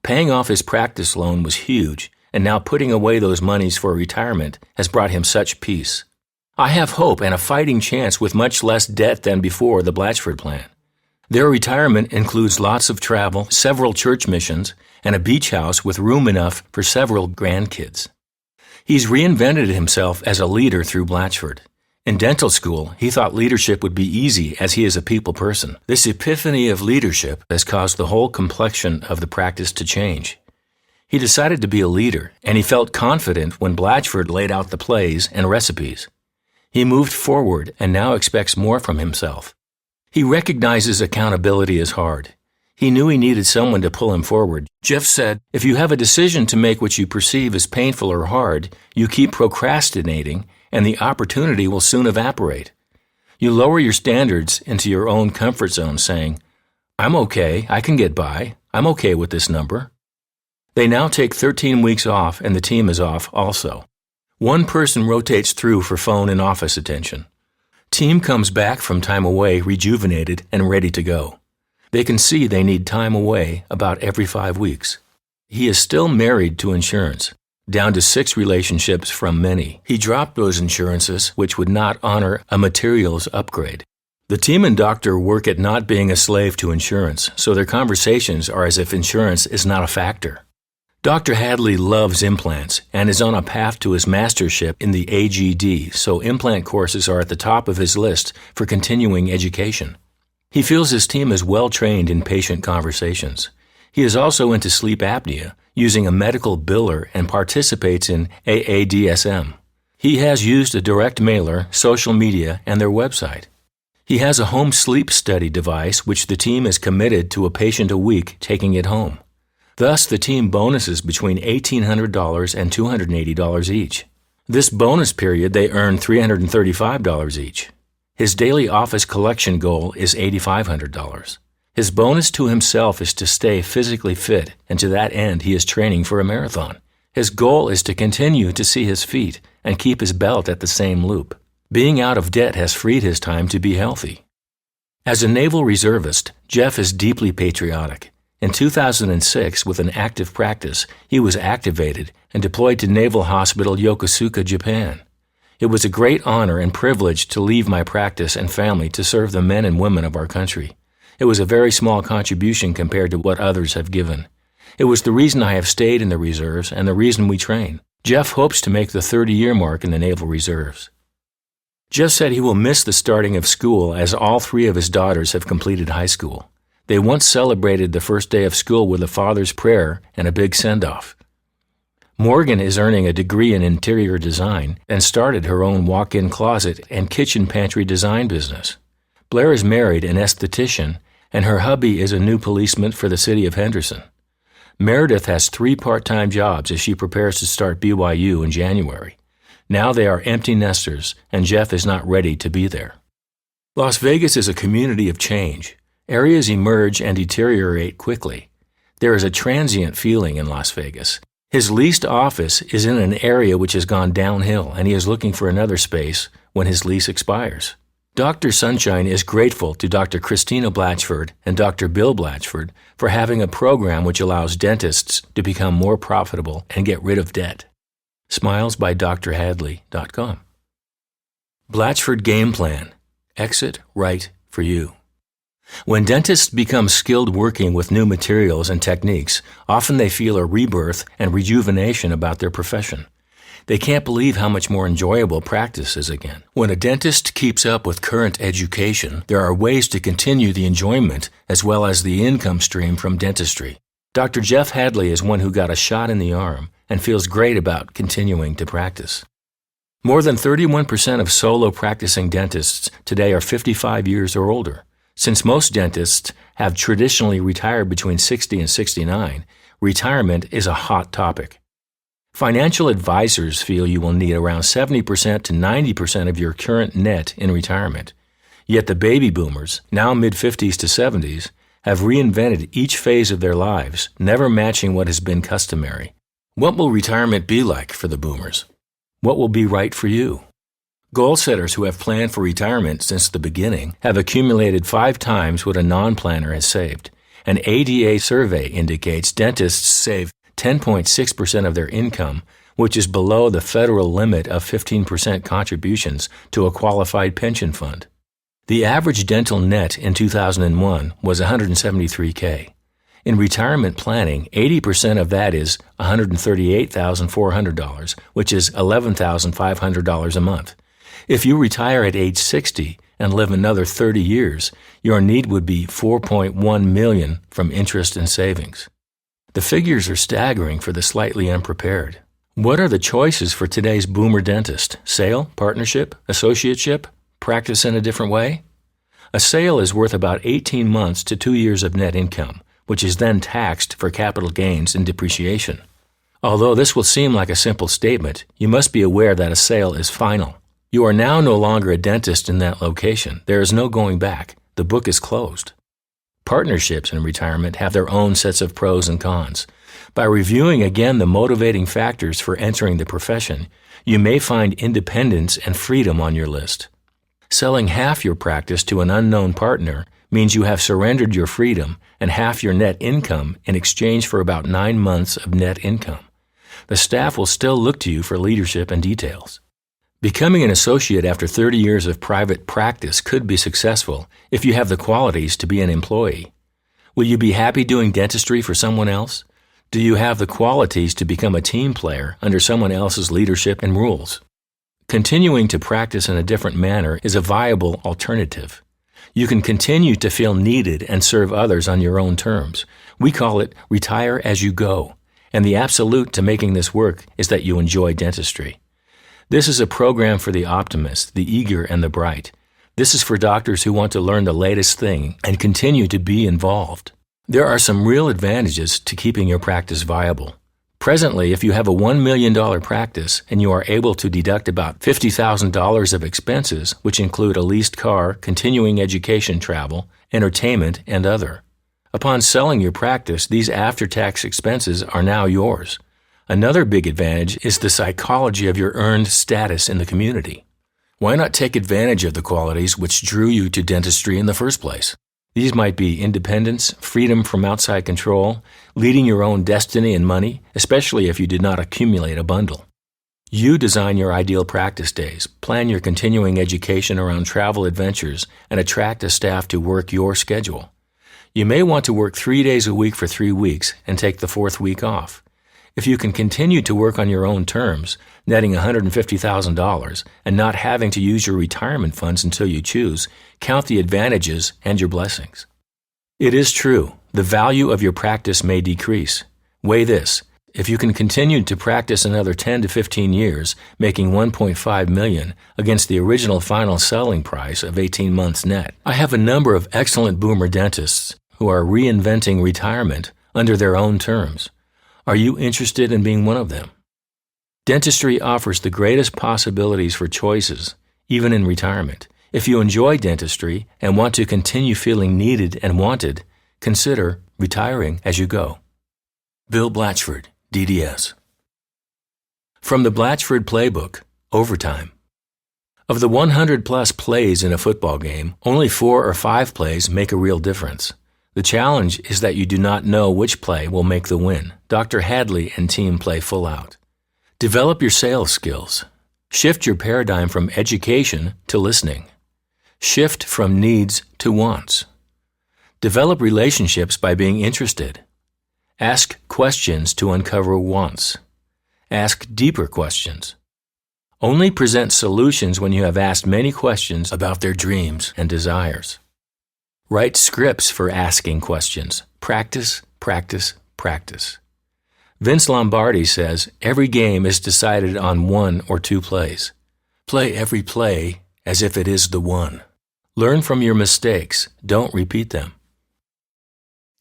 Paying off his practice loan was huge, and now putting away those monies for retirement has brought him such peace. I have hope and a fighting chance with much less debt than before the Blatchford plan. Their retirement includes lots of travel, several church missions, and a beach house with room enough for several grandkids. He's reinvented himself as a leader through Blatchford. In dental school, he thought leadership would be easy as he is a people person. This epiphany of leadership has caused the whole complexion of the practice to change. He decided to be a leader, and he felt confident when Blatchford laid out the plays and recipes. He moved forward and now expects more from himself. He recognizes accountability is hard. He knew he needed someone to pull him forward. Jeff said, "If you have a decision to make which you perceive as painful or hard, you keep procrastinating, and the opportunity will soon evaporate. You lower your standards into your own comfort zone, saying, 'I'm okay, I can get by, I'm okay with this number.'" They now take 13 weeks off, and the team is off also. One person rotates through for phone and office attention. Team comes back from time away rejuvenated and ready to go. They can see they need time away about every 5 weeks. He is still married to insurance, down to 6 relationships from many. He dropped those insurances which would not honor a materials upgrade. The team and doctor work at not being a slave to insurance, so their conversations are as if insurance is not a factor. Dr. Hadley loves implants and is on a path to his mastership in the AGD, so implant courses are at the top of his list for continuing education. He feels his team is well trained in patient conversations. He is also into sleep apnea, using a medical biller, and participates in AADSM. He has used a direct mailer, social media, and their website. He has a home sleep study device which the team is committed to a patient a week taking it home. Thus, the team bonuses between $1,800 and $280 each. This bonus period, they earn $335 each. His daily office collection goal is $8,500. His bonus to himself is to stay physically fit, and to that end, he is training for a marathon. His goal is to continue to see his feet and keep his belt at the same loop. Being out of debt has freed his time to be healthy. As a naval reservist, Jeff is deeply patriotic. In 2006, with an active practice, he was activated and deployed to Naval Hospital Yokosuka, Japan. It was a great honor and privilege to leave my practice and family to serve the men and women of our country. It was a very small contribution compared to what others have given. It was the reason I have stayed in the reserves and the reason we train. Jeff hopes to make the 30-year mark in the Naval Reserves. Jeff said he will miss the starting of school as all 3 of his daughters have completed high school. They once celebrated the first day of school with a father's prayer and a big send-off. Morgan is earning a degree in interior design and started her own walk-in closet and kitchen pantry design business. Blair is married, an esthetician, and her hubby is a new policeman for the city of Henderson. Meredith has 3 part-time jobs as she prepares to start BYU in January. Now they are empty nesters, and Jeff is not ready to be there. Las Vegas is a community of change. Areas emerge and deteriorate quickly. There is a transient feeling in Las Vegas. His leased office is in an area which has gone downhill, and he is looking for another space when his lease expires. Dr. Sunshine is grateful to Dr. Christina Blatchford and Dr. Bill Blatchford for having a program which allows dentists to become more profitable and get rid of debt. SmilesByDrHadley.com. Blatchford Game Plan. Exit right for you. When dentists become skilled working with new materials and techniques, often they feel a rebirth and rejuvenation about their profession. They can't believe how much more enjoyable practice is again. When a dentist keeps up with current education, there are ways to continue the enjoyment as well as the income stream from dentistry. Dr. Jeff Hadley is one who got a shot in the arm and feels great about continuing to practice. More than 31% of solo practicing dentists today are 55 years or older. Since most dentists have traditionally retired between 60 and 69, retirement is a hot topic. Financial advisors feel you will need around 70% to 90% of your current net in retirement. Yet the baby boomers, now mid-50s to 70s, have reinvented each phase of their lives, never matching what has been customary. What will retirement be like for the boomers? What will be right for you? Goal setters who have planned for retirement since the beginning have accumulated 5 times what a non-planner has saved. An ADA survey indicates dentists save 10.6% of their income, which is below the federal limit of 15% contributions to a qualified pension fund. The average dental net in 2001 was $173K. In retirement planning, 80% of that is $138,400, which is $11,500 a month. If you retire at age 60 and live another 30 years, your need would be $4.1 million from interest and savings. The figures are staggering for the slightly unprepared. What are the choices for today's boomer dentist? Sale, partnership, associateship, practice in a different way? A sale is worth about 18 months to 2 years of net income, which is then taxed for capital gains and depreciation. Although this will seem like a simple statement, you must be aware that a sale is final. You are now no longer a dentist in that location. There is no going back. The book is closed. Partnerships in retirement have their own sets of pros and cons. By reviewing again the motivating factors for entering the profession, you may find independence and freedom on your list. Selling half your practice to an unknown partner means you have surrendered your freedom and half your net income in exchange for about 9 months of net income. The staff will still look to you for leadership and details. Becoming an associate after 30 years of private practice could be successful if you have the qualities to be an employee. Will you be happy doing dentistry for someone else? Do you have the qualities to become a team player under someone else's leadership and rules? Continuing to practice in a different manner is a viable alternative. You can continue to feel needed and serve others on your own terms. We call it retire as you go, and the absolute to making this work is that you enjoy dentistry. This is a program for the optimist, the eager, and the bright. This is for doctors who want to learn the latest thing and continue to be involved. There are some real advantages to keeping your practice viable. Presently, if you have a $1 million practice and you are able to deduct about $50,000 of expenses, which include a leased car, continuing education travel, entertainment, and other. Upon selling your practice, these after-tax expenses are now yours. Another big advantage is the psychology of your earned status in the community. Why not take advantage of the qualities which drew you to dentistry in the first place? These might be independence, freedom from outside control, leading your own destiny and money, especially if you did not accumulate a bundle. You design your ideal practice days, plan your continuing education around travel adventures, and attract a staff to work your schedule. You may want to work 3 days a week for 3 weeks and take the 4th week off. If you can continue to work on your own terms, netting $150,000 and not having to use your retirement funds until you choose, count the advantages and your blessings. It is true, the value of your practice may decrease. Weigh this. If you can continue to practice another 10 to 15 years, making $1.5 million against the original final selling price of 18 months net. I have a number of excellent boomer dentists who are reinventing retirement under their own terms. Are you interested in being one of them? Dentistry offers the greatest possibilities for choices, even in retirement. If you enjoy dentistry and want to continue feeling needed and wanted, consider retiring as you go. Bill Blatchford, DDS. From the Blatchford Playbook, Overtime. Of the 100-plus plays in a football game, only 4 or 5 plays make a real difference. The challenge is that you do not know which play will make the win. Dr. Hadley and team play full out. Develop your sales skills. Shift your paradigm from education to listening. Shift from needs to wants. Develop relationships by being interested. Ask questions to uncover wants. Ask deeper questions. Only present solutions when you have asked many questions about their dreams and desires. Write scripts for asking questions. Practice, practice, practice. Vince Lombardi says every game is decided on 1 or 2 plays. Play every play as if it is the one. Learn from your mistakes. Don't repeat them.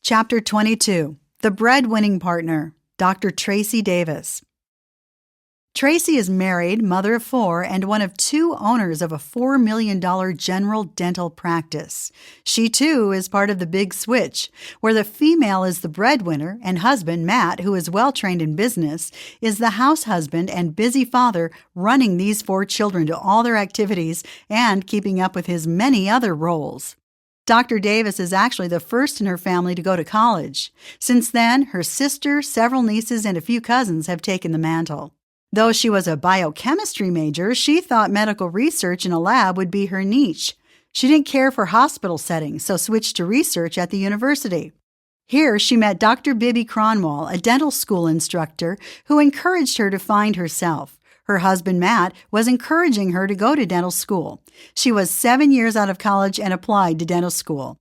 Chapter 22, The Breadwinning Partner, Dr. Tracy Davis. Tracy is married, mother of 4, and one of 2 owners of a $4 million general dental practice. She, too, is part of the Big Switch, where the female is the breadwinner and husband, Matt, who is well-trained in business, is the house husband and busy father running these 4 children to all their activities and keeping up with his many other roles. Dr. Davis is actually the first in her family to go to college. Since then, her sister, several nieces, and a few cousins have taken the mantle. Though she was a biochemistry major, she thought medical research in a lab would be her niche. She didn't care for hospital settings, so switched to research at the university. Here, she met Dr. Bibby Cronwall, a dental school instructor, who encouraged her to find herself. Her husband, Matt, was encouraging her to go to dental school. She was 7 years out of college and applied to dental school.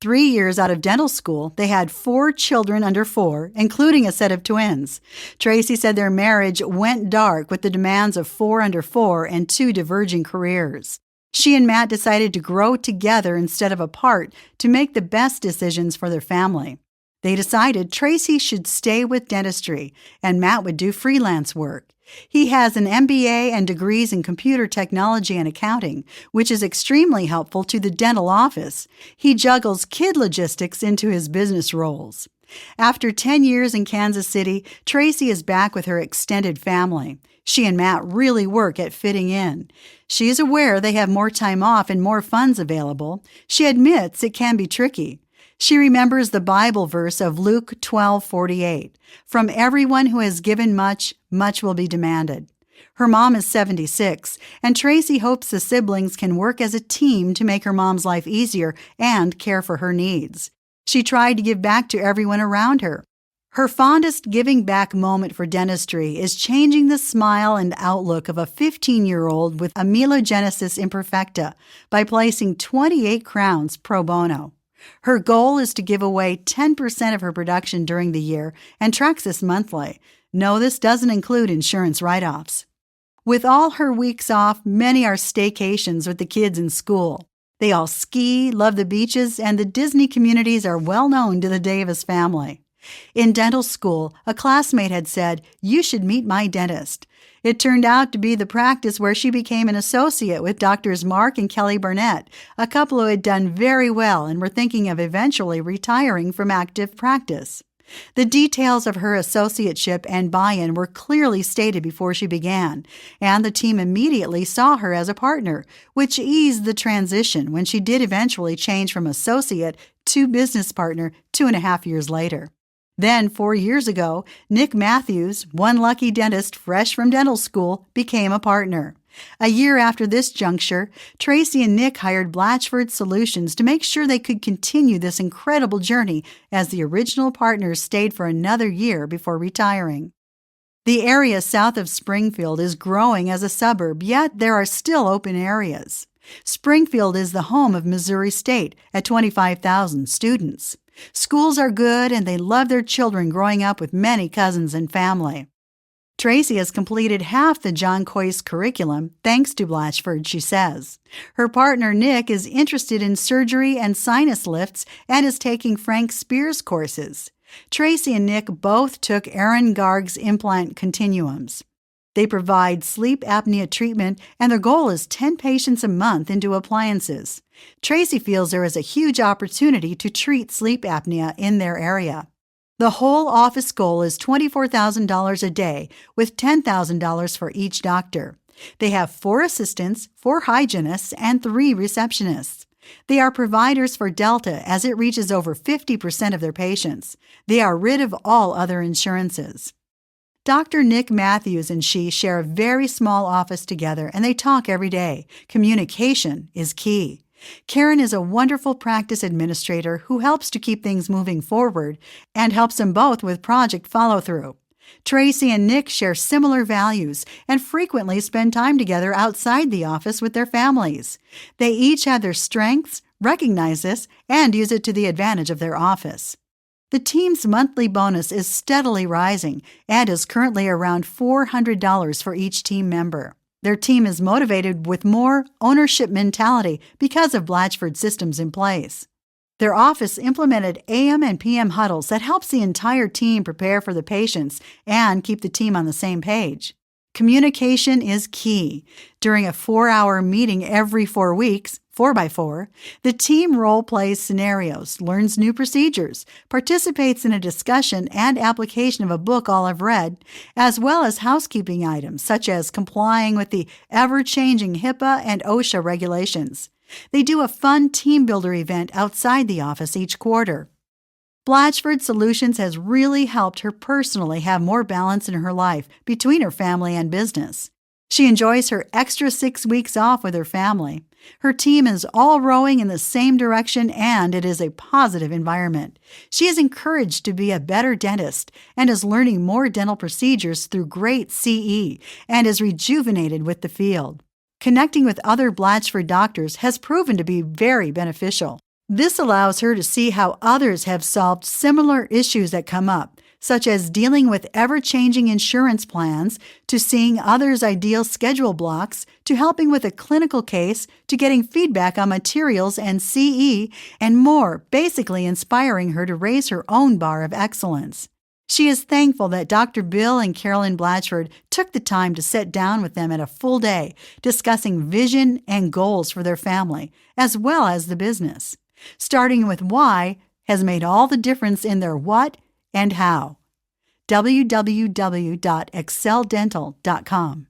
3 years out of dental school, they had 4 children under 4, including a set of twins. Tracy said their marriage went dark with the demands of 4 under 4 and 2 diverging careers. She and Matt decided to grow together instead of apart to make the best decisions for their family. They decided Tracy should stay with dentistry and Matt would do freelance work. He has an MBA and degrees in computer technology and accounting, which is extremely helpful to the dental office. He juggles kid logistics into his business roles. After 10 years in Kansas City, Tracy is back with her extended family. She and Matt really work at fitting in. She is aware they have more time off and more funds available. She admits it can be tricky. She remembers the Bible verse of Luke 12:48. From everyone who has given much, much will be demanded. Her mom is 76, and Tracy hopes the siblings can work as a team to make her mom's life easier and care for her needs. She tried to give back to everyone around her. Her fondest giving back moment for dentistry is changing the smile and outlook of a 15-year-old with amelogenesis imperfecta by placing 28 crowns pro bono. Her goal is to give away 10% of her production during the year and tracks this monthly. No, this doesn't include insurance write-offs. With all her weeks off, many are staycations with the kids in school. They all ski, love the beaches, and the Disney communities are well known to the Davis family. In dental school, a classmate had said, "You should meet my dentist." It turned out to be the practice where she became an associate with Drs. Mark and Kelly Burnett, a couple who had done very well and were thinking of eventually retiring from active practice. The details of her associateship and buy-in were clearly stated before she began, and the team immediately saw her as a partner, which eased the transition when she did eventually change from associate to business partner 2.5 years later. Then, 4 years ago, Nick Matthews, one lucky dentist fresh from dental school, became a partner. A year after this juncture, Tracy and Nick hired Blatchford Solutions to make sure they could continue this incredible journey as the original partners stayed for another year before retiring. The area south of Springfield is growing as a suburb, yet there are still open areas. Springfield is the home of Missouri State at 25,000 students. Schools are good and they love their children growing up with many cousins and family. Tracy has completed half the John Coyce curriculum thanks to Blatchford, she says. Her partner Nick is interested in surgery and sinus lifts and is taking Frank Spear's courses. Tracy and Nick both took Aaron Garg's implant continuums. They provide sleep apnea treatment, and their goal is 10 patients a month into appliances. Tracy feels there is a huge opportunity to treat sleep apnea in their area. The whole office goal is $24,000 a day, with $10,000 for each doctor. They have 4 assistants, 4 hygienists, and 3 receptionists. They are providers for Delta as it reaches over 50% of their patients. They are rid of all other insurances. Dr. Nick Matthews and she share a very small office together, and they talk every day. Communication is key. Karen is a wonderful practice administrator who helps to keep things moving forward and helps them both with project follow-through. Tracy and Nick share similar values and frequently spend time together outside the office with their families. They each have their strengths, recognize this, and use it to the advantage of their office. The team's monthly bonus is steadily rising and is currently around $400 for each team member. Their team is motivated with more ownership mentality because of Blatchford systems in place. Their office implemented AM and PM huddles that helps the entire team prepare for the patients and keep the team on the same page. Communication is key. During a 4-hour meeting every 4 weeks, 4x4, the team role-plays scenarios, learns new procedures, participates in a discussion and application of a book all have read, as well as housekeeping items such as complying with the ever-changing HIPAA and OSHA regulations. They do a fun team builder event outside the office each quarter. Blatchford Solutions has really helped her personally have more balance in her life between her family and business. She enjoys her extra 6 weeks off with her family. Her team is all rowing in the same direction, and it is a positive environment. She is encouraged to be a better dentist and is learning more dental procedures through great CE and is rejuvenated with the field. Connecting with other Blatchford doctors has proven to be very beneficial. This allows her to see how others have solved similar issues that come up, such as dealing with ever-changing insurance plans, to seeing others' ideal schedule blocks, to helping with a clinical case, to getting feedback on materials and CE, and more, basically inspiring her to raise her own bar of excellence. She is thankful that Dr. Bill and Carolyn Blatchford took the time to sit down with them at a full day, discussing vision and goals for their family, as well as the business. Starting with why has made all the difference in their what and how. www.exceldental.com.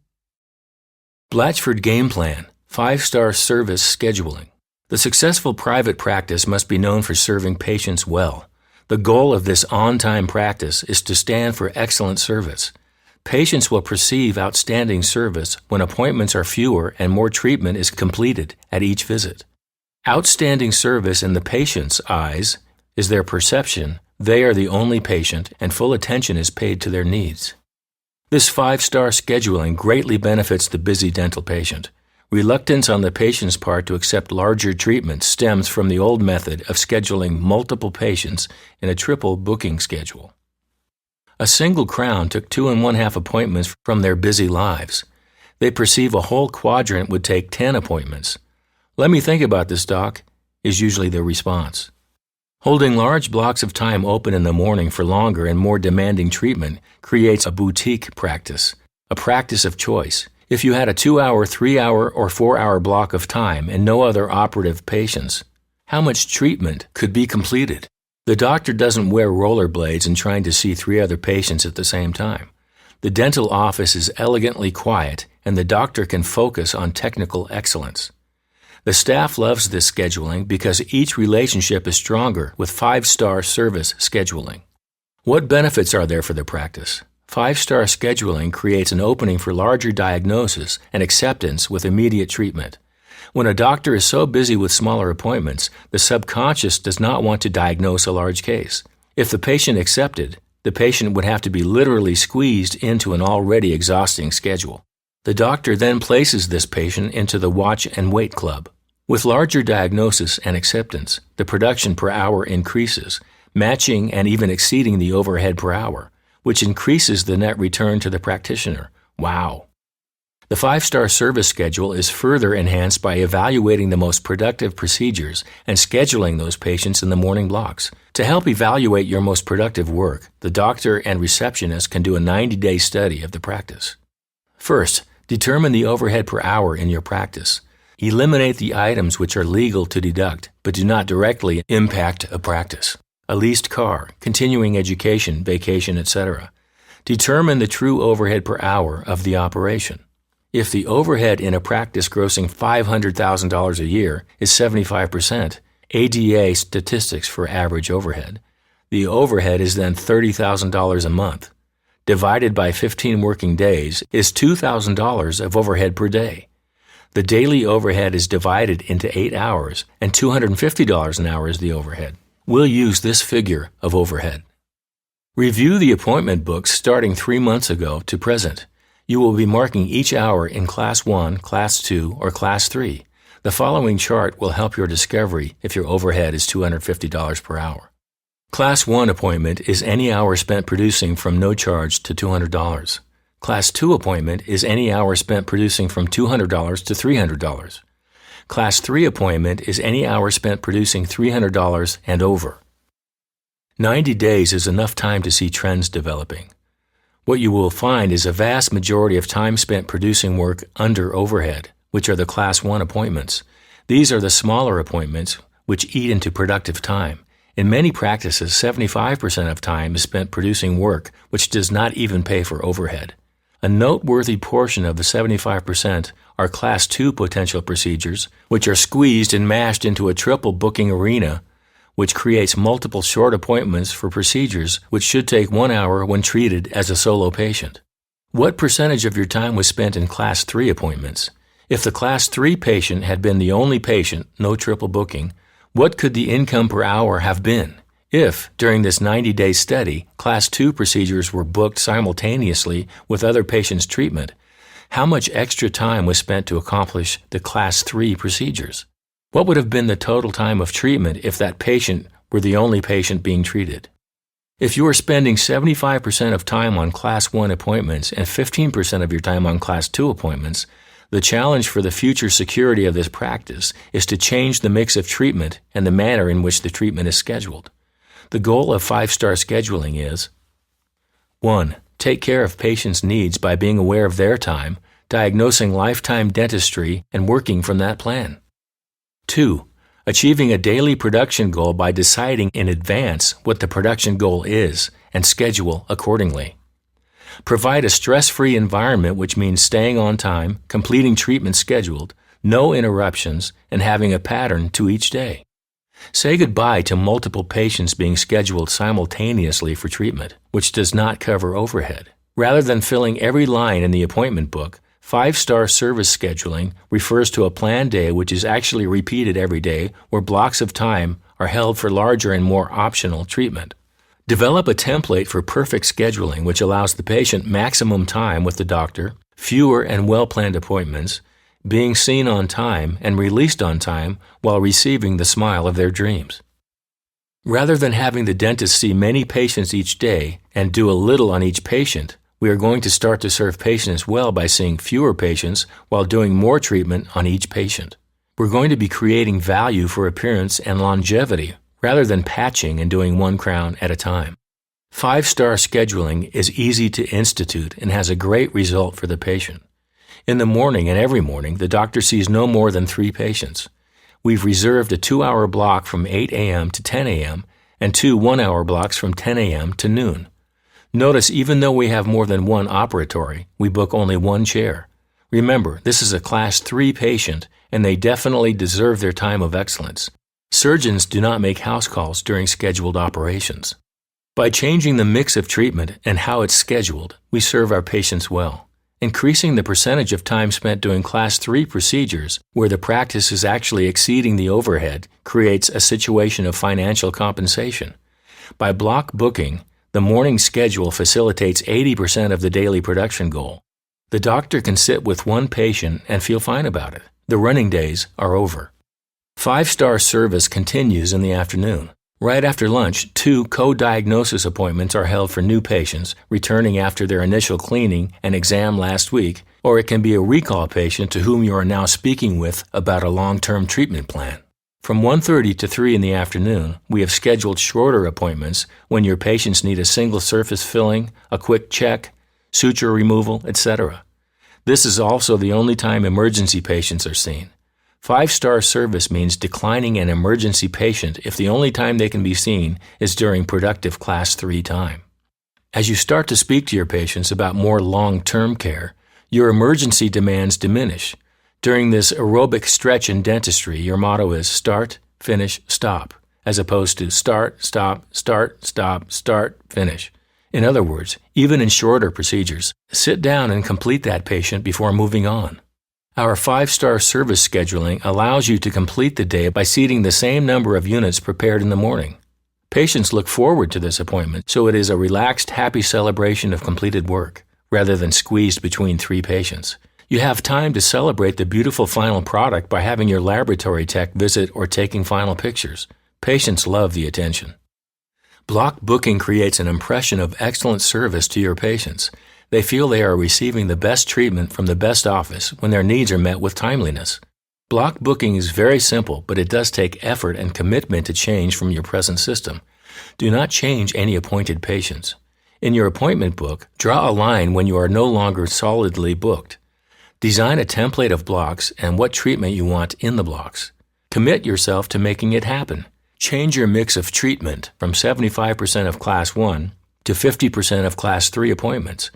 Blatchford Game Plan, 5-star service scheduling. The successful private practice must be known for serving patients well. The goal of this on-time practice is to stand for excellent service. Patients will perceive outstanding service when appointments are fewer and more treatment is completed at each visit. Outstanding service in the patient's eyes is their perception they are the only patient and full attention is paid to their needs. This 5-star scheduling greatly benefits the busy dental patient. Reluctance on the patient's part to accept larger treatments stems from the old method of scheduling multiple patients in a triple booking schedule. A single crown took 2 1/2 appointments from their busy lives. They perceive a whole quadrant would take 10 appointments. "Let me think about this, doc," is usually their response. Holding large blocks of time open in the morning for longer and more demanding treatment creates a boutique practice, a practice of choice. If you had a 2-hour, 3-hour, or 4-hour block of time and no other operative patients, how much treatment could be completed? The doctor doesn't wear rollerblades and trying to see 3 other patients at the same time. The dental office is elegantly quiet, and the doctor can focus on technical excellence. The staff loves this scheduling because each relationship is stronger with 5-star service scheduling. What benefits are there for the practice? 5-star scheduling creates an opening for larger diagnosis and acceptance with immediate treatment. When a doctor is so busy with smaller appointments, the subconscious does not want to diagnose a large case. If the patient accepted, the patient would have to be literally squeezed into an already exhausting schedule. The doctor then places this patient into the watch and wait club. With larger diagnosis and acceptance, the production per hour increases, matching and even exceeding the overhead per hour, which increases the net return to the practitioner. Wow! The 5-star service schedule is further enhanced by evaluating the most productive procedures and scheduling those patients in the morning blocks. To help evaluate your most productive work, the doctor and receptionist can do a 90-day study of the practice. First, determine the overhead per hour in your practice. Eliminate the items which are legal to deduct but do not directly impact a practice. a leased car, continuing education, vacation, etc. Determine the true overhead per hour of the operation. If the overhead in a practice grossing $500,000 a year is 75%, ADA statistics for average overhead, the overhead is then $30,000 a month. Divided by 15 working days is $2,000 of overhead per day. The daily overhead is divided into 8 hours, and $250 an hour is the overhead. We'll use this figure of overhead. Review the appointment books starting 3 months ago to present. You will be marking each hour in Class 1, Class 2, or Class 3. The following chart will help your discovery if your overhead is $250 per hour. Class 1 appointment is any hour spent producing from no charge to $200. Class 2 appointment is any hour spent producing from $200 to $300. Class 3 appointment is any hour spent producing $300 and over. 90 days is enough time to see trends developing. What you will find is a vast majority of time spent producing work under overhead, which are the Class 1 appointments. These are the smaller appointments which eat into productive time. In many practices, 75% of time is spent producing work which does not even pay for overhead. A noteworthy portion of the 75% are Class 2 potential procedures, which are squeezed and mashed into a triple booking arena, which creates multiple short appointments for procedures which should take 1 hour when treated as a solo patient. What percentage of your time was spent in Class 3 appointments? If the Class 3 patient had been the only patient, no triple booking, what could the income per hour have been? If, during this 90-day study, Class 2 procedures were booked simultaneously with other patients' treatment, how much extra time was spent to accomplish the Class 3 procedures? What would have been the total time of treatment if that patient were the only patient being treated? If you are spending 75% of time on Class 1 appointments and 15% of your time on Class 2 appointments, the challenge for the future security of this practice is to change the mix of treatment and the manner in which the treatment is scheduled. The goal of 5-star scheduling is 1. Take care of patients' needs by being aware of their time, diagnosing lifetime dentistry, and working from that plan. 2. Achieving a daily production goal by deciding in advance what the production goal is and schedule accordingly. Provide a stress-free environment, which means staying on time, completing treatment scheduled, no interruptions, and having a pattern to each day. Say goodbye to multiple patients being scheduled simultaneously for treatment, which does not cover overhead. Rather than filling every line in the appointment book, 5-star service scheduling refers to a planned day which is actually repeated every day, where blocks of time are held for larger and more optional treatment. Develop a template for perfect scheduling which allows the patient maximum time with the doctor, fewer and well-planned appointments, being seen on time and released on time while receiving the smile of their dreams. Rather than having the dentist see many patients each day and do a little on each patient, we are going to start to serve patients well by seeing fewer patients while doing more treatment on each patient. We're going to be creating value for appearance and longevity rather than patching and doing 1 crown at a time. 5-star scheduling is easy to institute and has a great result for the patient. In the morning and every morning, the doctor sees no more than 3 patients. We've reserved a 2-hour block from 8 a.m. to 10 a.m. and 2 1-hour blocks from 10 a.m. to noon. Notice, even though we have more than 1 operatory, we book only 1 chair. Remember, this is a Class 3 patient, and they definitely deserve their time of excellence. Surgeons do not make house calls during scheduled operations. By changing the mix of treatment and how it's scheduled, we serve our patients well. Increasing the percentage of time spent doing Class 3 procedures, where the practice is actually exceeding the overhead, creates a situation of financial compensation. By block booking, the morning schedule facilitates 80% of the daily production goal. The doctor can sit with 1 patient and feel fine about it. The running days are over. 5-star service continues in the afternoon. Right after lunch, 2 co-diagnosis appointments are held for new patients returning after their initial cleaning and exam last week, or it can be a recall patient to whom you are now speaking with about a long-term treatment plan. From 1:30 to 3 in the afternoon, we have scheduled shorter appointments when your patients need a single surface filling, a quick check, suture removal, etc. This is also the only time emergency patients are seen. 5-star service means declining an emergency patient if the only time they can be seen is during productive Class 3 time. As you start to speak to your patients about more long-term care, your emergency demands diminish. During this aerobic stretch in dentistry, your motto is start, finish, stop, as opposed to start, stop, finish. In other words, even in shorter procedures, sit down and complete that patient before moving on. Our 5-star service scheduling allows you to complete the day by seating the same number of units prepared in the morning. Patients look forward to this appointment, so it is a relaxed, happy celebration of completed work, rather than squeezed between 3 patients. You have time to celebrate the beautiful final product by having your laboratory tech visit or taking final pictures. Patients love the attention. Block booking creates an impression of excellent service to your patients. They feel they are receiving the best treatment from the best office when their needs are met with timeliness. Block booking is very simple, but it does take effort and commitment to change from your present system. Do not change any appointed patients. In your appointment book, draw a line when you are no longer solidly booked. Design a template of blocks and what treatment you want in the blocks. Commit yourself to making it happen. Change your mix of treatment from 75% of Class 1 to 50% of Class 3 appointments.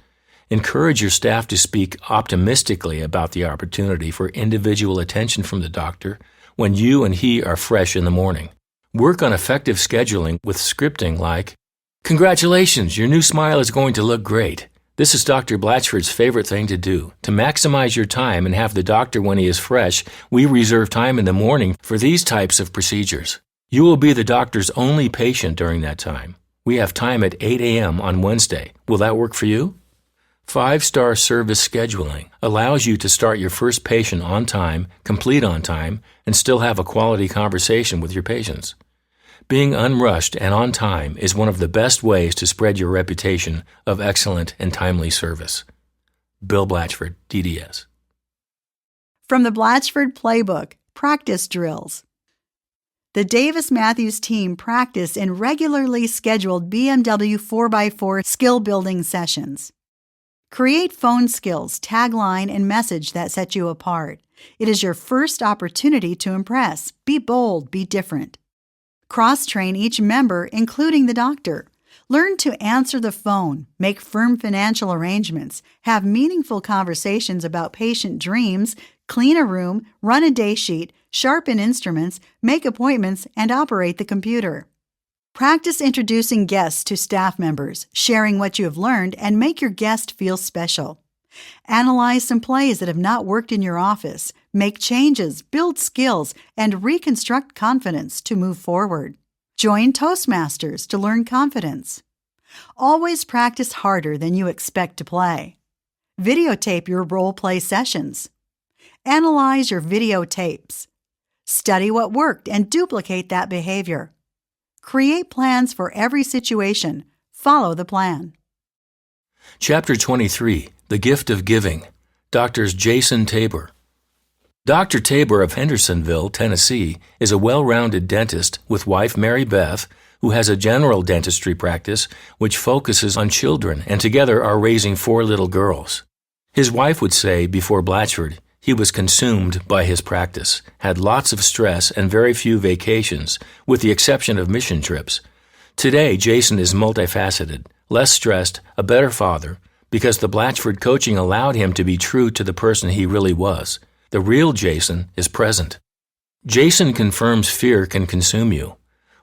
Encourage your staff to speak optimistically about the opportunity for individual attention from the doctor when you and he are fresh in the morning. Work on effective scheduling with scripting like, "Congratulations, your new smile is going to look great. This is Dr. Blatchford's favorite thing to do. To maximize your time and have the doctor when he is fresh, we reserve time in the morning for these types of procedures. You will be the doctor's only patient during that time. We have time at 8 a.m. on Wednesday. Will that work for you?" 5-star service scheduling allows you to start your first patient on time, complete on time, and still have a quality conversation with your patients. Being unrushed and on time is one of the best ways to spread your reputation of excellent and timely service. Bill Blatchford, DDS. From the Blatchford Playbook, Practice Drills. The Davis Matthews team practice in regularly scheduled BMW 4x4 skill-building sessions. Create phone skills, tagline, and message that set you apart. It is your first opportunity to impress. Be bold, be different. Cross-train each member, including the doctor. Learn to answer the phone, make firm financial arrangements, have meaningful conversations about patient dreams, clean a room, run a day sheet, sharpen instruments, make appointments, and operate the computer. Practice introducing guests to staff members, sharing what you have learned, and make your guest feel special. Analyze some plays that have not worked in your office, make changes, build skills, and reconstruct confidence to move forward. Join Toastmasters to learn confidence. Always practice harder than you expect to play. Videotape your role play sessions. Analyze your videotapes. Study what worked and duplicate that behavior. Create plans for every situation. Follow the plan. Chapter 23, The Gift of Giving. Doctors Jason Tabor. Dr. Tabor of Hendersonville, Tennessee, is a well-rounded dentist with wife Mary Beth, who has a general dentistry practice which focuses on children and together are raising 4 little girls. His wife would say before Blatchford, he was consumed by his practice, had lots of stress and very few vacations, with the exception of mission trips. Today, Jason is multifaceted, less stressed, a better father, because the Blatchford coaching allowed him to be true to the person he really was. The real Jason is present. Jason confirms fear can consume you.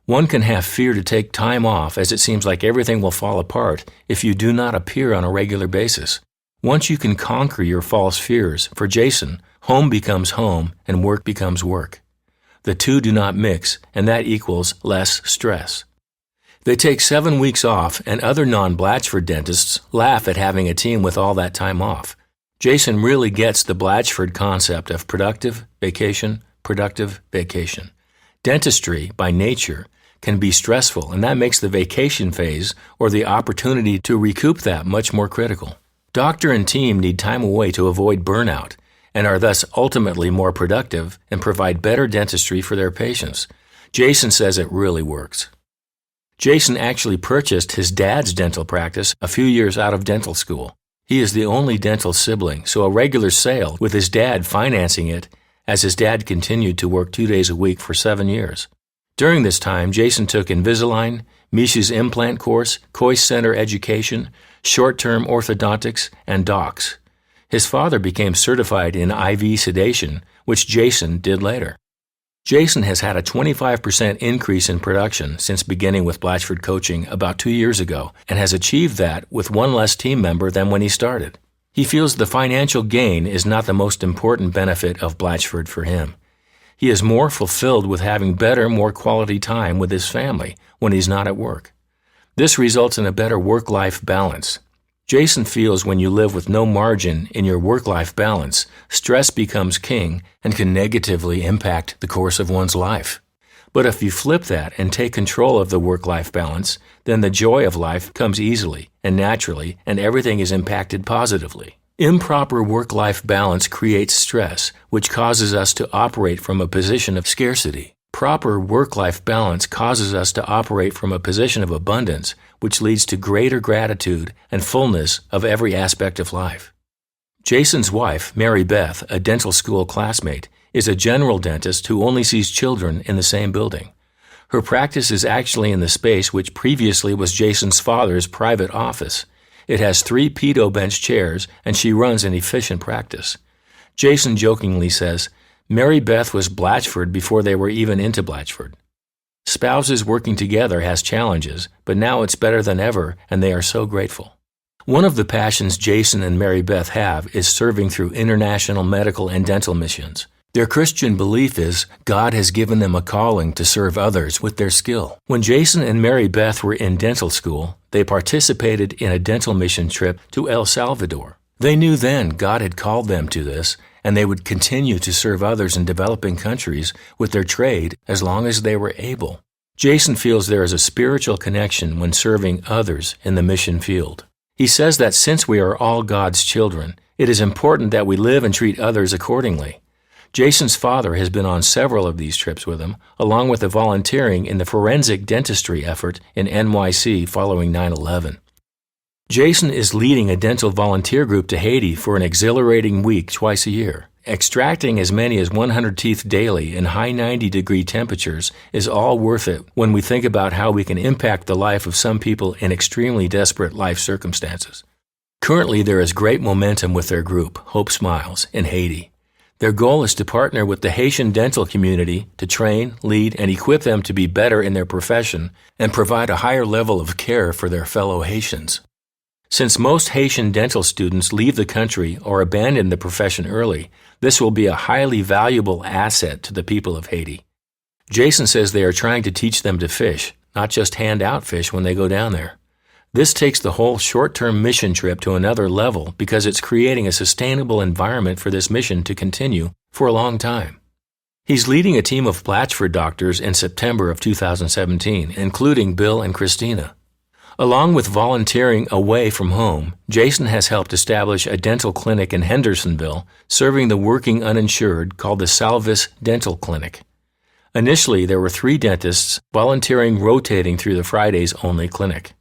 One can have fear to take time off as it seems like everything will fall apart if you do not appear on a regular basis. Once you can conquer your false fears, for Jason, home becomes home and work becomes work. The two do not mix, and that equals less stress. They take 7 weeks off, and other non-Blatchford dentists laugh at having a team with all that time off. Jason really gets the Blatchford concept of productive vacation. Dentistry, by nature, can be stressful, and that makes the vacation phase or the opportunity to recoup that much more critical. Doctor and team need time away to avoid burnout and are thus ultimately more productive and provide better dentistry for their patients. Jason says it really works. Jason actually purchased his dad's dental practice a few years out of dental school. He is the only dental sibling, so a regular sale with his dad financing it as his dad continued to work 2 days a week for 7 years. During this time, Jason took Invisalign, Misch's implant course, Coist Center education, short-term orthodontics, and docs. His father became certified in IV sedation, which Jason did later. Jason has had a 25% increase in production since beginning with Blatchford Coaching about 2 years ago and has achieved that with one less team member than when he started. He feels the financial gain is not the most important benefit of Blatchford for him. He is more fulfilled with having better, more quality time with his family when he's not at work. This results in a better work-life balance. Jason feels when you live with no margin in your work-life balance, stress becomes king and can negatively impact the course of one's life. But if you flip that and take control of the work-life balance, then the joy of life comes easily and naturally, and everything is impacted positively. Improper work-life balance creates stress, which causes us to operate from a position of scarcity. Proper work-life balance causes us to operate from a position of abundance, which leads to greater gratitude and fullness of every aspect of life. Jason's wife, Mary Beth, a dental school classmate, is a general dentist who only sees children in the same building. Her practice is actually in the space which previously was Jason's father's private office. It has 3 pedo bench chairs, and she runs an efficient practice. Jason jokingly says, Mary Beth was Blatchford before they were even into Blatchford. Spouses working together has challenges, but now it's better than ever, and they are so grateful. One of the passions Jason and Mary Beth have is serving through international medical and dental missions. Their Christian belief is God has given them a calling to serve others with their skill. When Jason and Mary Beth were in dental school, they participated in a dental mission trip to El Salvador. They knew then God had called them to this, and they would continue to serve others in developing countries with their trade as long as they were able. Jason feels there is a spiritual connection when serving others in the mission field. He says that since we are all God's children, it is important that we live and treat others accordingly. Jason's father has been on several of these trips with him, along with the volunteering in the forensic dentistry effort in NYC following 9/11. Jason is leading a dental volunteer group to Haiti for an exhilarating week twice a year. Extracting as many as 100 teeth daily in high 90-degree temperatures is all worth it when we think about how we can impact the life of some people in extremely desperate life circumstances. Currently, there is great momentum with their group, Hope Smiles, in Haiti. Their goal is to partner with the Haitian dental community to train, lead, and equip them to be better in their profession and provide a higher level of care for their fellow Haitians. Since most Haitian dental students leave the country or abandon the profession early, this will be a highly valuable asset to the people of Haiti. Jason says they are trying to teach them to fish, not just hand out fish when they go down there. This takes the whole short-term mission trip to another level because it's creating a sustainable environment for this mission to continue for a long time. He's leading a team of Blatchford doctors in September of 2017, including Bill and Christina. Along with volunteering away from home, Jason has helped establish a dental clinic in Hendersonville, serving the working uninsured called the Salvis Dental Clinic. Initially, there were 3 dentists volunteering rotating through the Fridays-only clinic.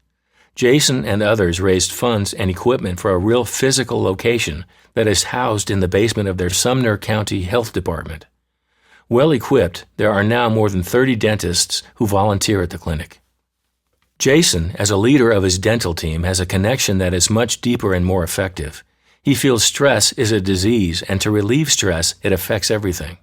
Jason and others raised funds and equipment for a real physical location that is housed in the basement of their Sumner County Health Department. Well equipped, there are now more than 30 dentists who volunteer at the clinic. Jason, as a leader of his dental team, has a connection that is much deeper and more effective. He feels stress is a disease, and to relieve stress, it affects everything.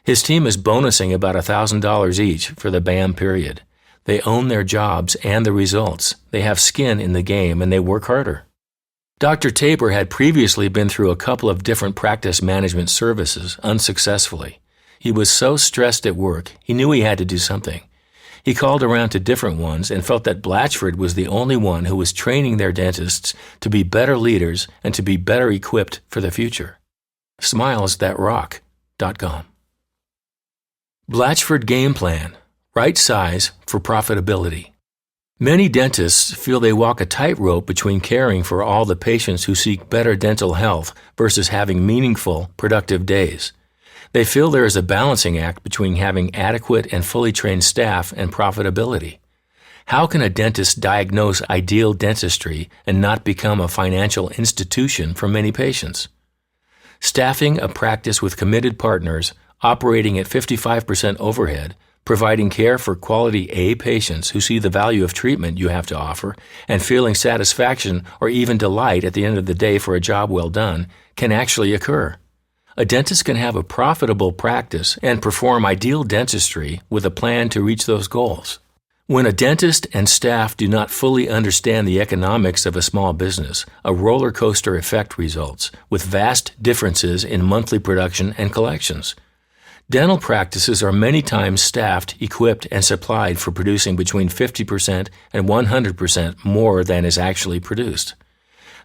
His team is bonusing about $1,000 each for the BAM period. They own their jobs and the results. They have skin in the game, and they work harder. Dr. Tabor had previously been through a couple of different practice management services unsuccessfully. He was so stressed at work, he knew he had to do something. He called around to different ones and felt that Blatchford was the only one who was training their dentists to be better leaders and to be better equipped for the future. SmilesThatRock.com. Blatchford Game Plan. Right size for profitability. Many dentists feel they walk a tightrope between caring for all the patients who seek better dental health versus having meaningful, productive days. They feel there is a balancing act between having adequate and fully trained staff and profitability. How can a dentist diagnose ideal dentistry and not become a financial institution for many patients? Staffing a practice with committed partners, operating at 55% overhead, providing care for quality A patients who see the value of treatment you have to offer, and feeling satisfaction or even delight at the end of the day for a job well done can actually occur. A dentist can have a profitable practice and perform ideal dentistry with a plan to reach those goals. When a dentist and staff do not fully understand the economics of a small business, a roller coaster effect results, with vast differences in monthly production and collections. Dental practices are many times staffed, equipped, and supplied for producing between 50% and 100% more than is actually produced.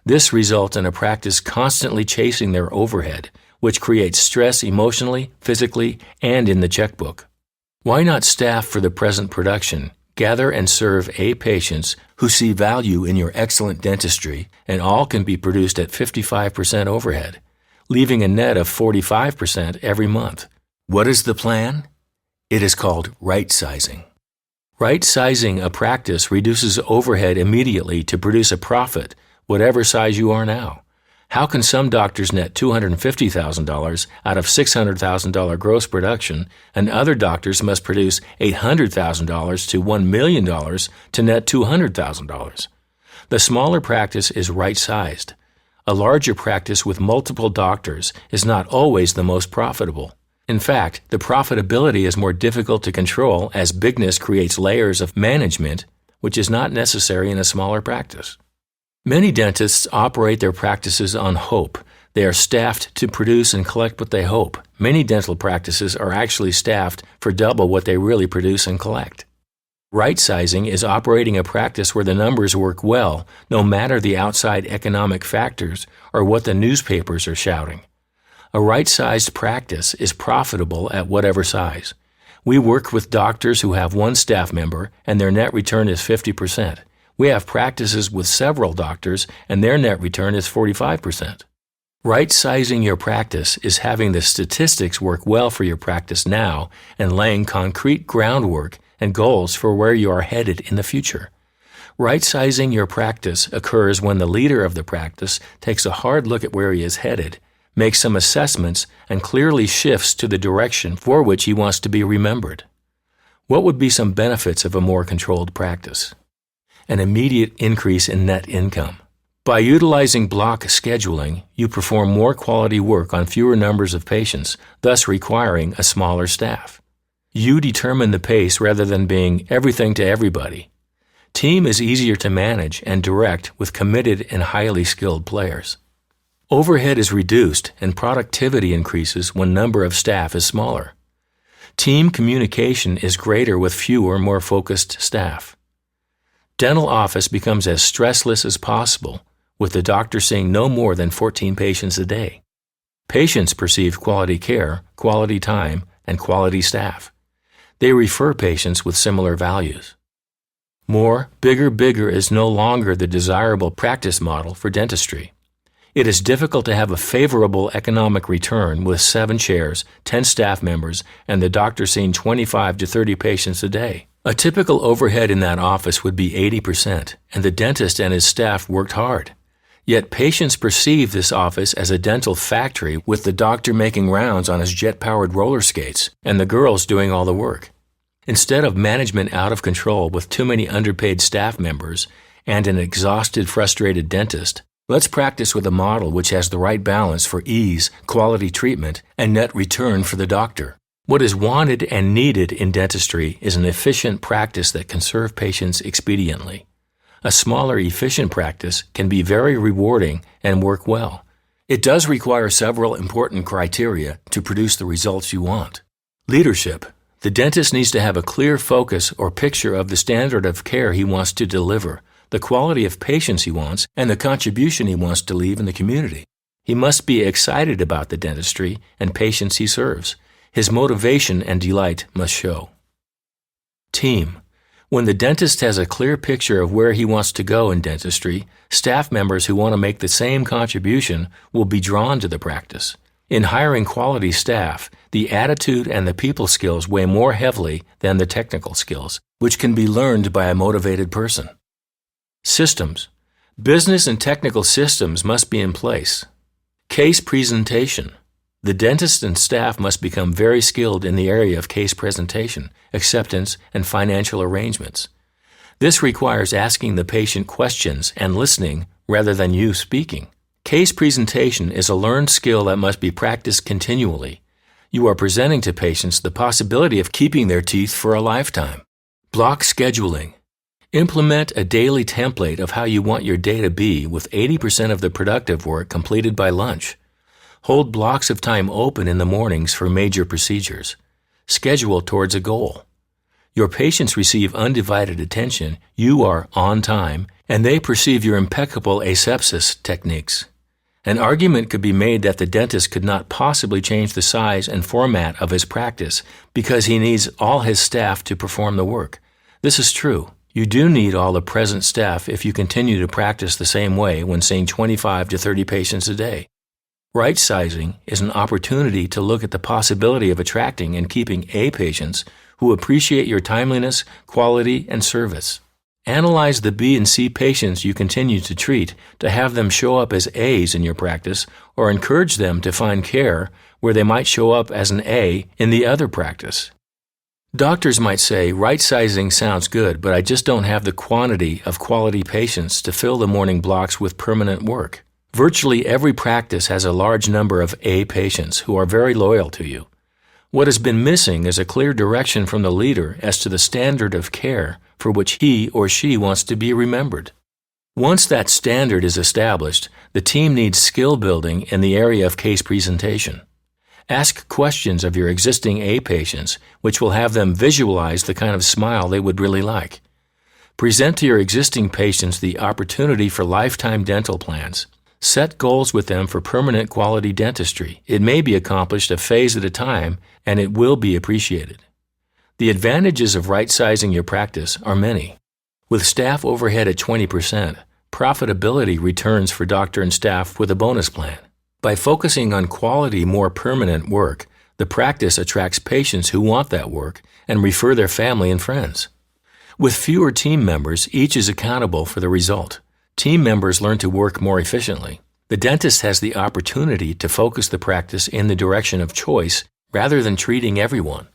This results in a practice constantly chasing their overhead, which creates stress emotionally, physically, and in the checkbook. Why not staff for the present production, gather and serve A patients who see value in your excellent dentistry, and all can be produced at 55% overhead, leaving a net of 45% every month? What is the plan? It is called right-sizing. Right-sizing a practice reduces overhead immediately to produce a profit, whatever size you are now. How can some doctors net $250,000 out of $600,000 gross production, and other doctors must produce $800,000 to $1 million to net $200,000? The smaller practice is right-sized. A larger practice with multiple doctors is not always the most profitable. In fact, the profitability is more difficult to control as bigness creates layers of management, which is not necessary in a smaller practice. Many dentists operate their practices on hope. They are staffed to produce and collect what they hope. Many dental practices are actually staffed for double what they really produce and collect. Right-sizing is operating a practice where the numbers work well, no matter the outside economic factors or what the newspapers are shouting. A right-sized practice is profitable at whatever size. We work with doctors who have one staff member and their net return is 50%. We have practices with several doctors and their net return is 45%. Right-sizing your practice is having the statistics work well for your practice now and laying concrete groundwork and goals for where you are headed in the future. Right-sizing your practice occurs when the leader of the practice takes a hard look at where he is headed, makes some assessments, and clearly shifts to the direction for which he wants to be remembered. What would be some benefits of a more controlled practice? An immediate increase in net income. By utilizing block scheduling, you perform more quality work on fewer numbers of patients, thus requiring a smaller staff. You determine the pace rather than being everything to everybody. Team is easier to manage and direct with committed and highly skilled players. Overhead is reduced and productivity increases when number of staff is smaller. Team communication is greater with fewer, more focused staff. Dental office becomes as stressless as possible, with the doctor seeing no more than 14 patients a day. Patients perceive quality care, quality time, and quality staff. They refer patients with similar values. More, bigger is no longer the desirable practice model for dentistry. It is difficult to have a favorable economic return with 7 chairs, 10 staff members, and the doctor seeing 25 to 30 patients a day. A typical overhead in that office would be 80%, and the dentist and his staff worked hard. Yet patients perceive this office as a dental factory with the doctor making rounds on his jet-powered roller skates and the girls doing all the work. Instead of management out of control with too many underpaid staff members and an exhausted, frustrated dentist, let's practice with a model which has the right balance for ease, quality treatment, and net return for the doctor. What is wanted and needed in dentistry is an efficient practice that can serve patients expediently. A smaller, efficient practice can be very rewarding and work well. It does require several important criteria to produce the results you want. Leadership. The dentist needs to have a clear focus or picture of the standard of care he wants to deliver, the quality of patients he wants, and the contribution he wants to leave in the community. He must be excited about the dentistry and patients he serves. His motivation and delight must show. Team. When the dentist has a clear picture of where he wants to go in dentistry, staff members who want to make the same contribution will be drawn to the practice. In hiring quality staff, the attitude and the people skills weigh more heavily than the technical skills, which can be learned by a motivated person. Systems. Business and technical systems must be in place. Case presentation. The dentist and staff must become very skilled in the area of case presentation, acceptance, and financial arrangements. This requires asking the patient questions and listening rather than you speaking. Case presentation is a learned skill that must be practiced continually. You are presenting to patients the possibility of keeping their teeth for a lifetime. Block scheduling. Implement a daily template of how you want your day to be with 80% of the productive work completed by lunch. Hold blocks of time open in the mornings for major procedures. Schedule towards a goal. Your patients receive undivided attention, you are on time, and they perceive your impeccable asepsis techniques. An argument could be made that the dentist could not possibly change the size and format of his practice because he needs all his staff to perform the work. This is true. You do need all the present staff if you continue to practice the same way when seeing 25 to 30 patients a day. Right sizing is an opportunity to look at the possibility of attracting and keeping A patients who appreciate your timeliness, quality, and service. Analyze the B and C patients you continue to treat to have them show up as A's in your practice or encourage them to find care where they might show up as an A in the other practice. Doctors might say, right sizing sounds good, but I just don't have the quantity of quality patients to fill the morning blocks with permanent work. Virtually every practice has a large number of A patients who are very loyal to you. What has been missing is a clear direction from the leader as to the standard of care for which he or she wants to be remembered. Once that standard is established, the team needs skill building in the area of case presentation. Ask questions of your existing A patients, which will have them visualize the kind of smile they would really like. Present to your existing patients the opportunity for lifetime dental plans. Set goals with them for permanent quality dentistry. It may be accomplished a phase at a time, and it will be appreciated. The advantages of right-sizing your practice are many. With staff overhead at 20%, profitability returns for doctor and staff with a bonus plan. By focusing on quality, more permanent work, the practice attracts patients who want that work and refer their family and friends. With fewer team members, each is accountable for the result. Team members learn to work more efficiently. The dentist has the opportunity to focus the practice in the direction of choice rather than treating everyone.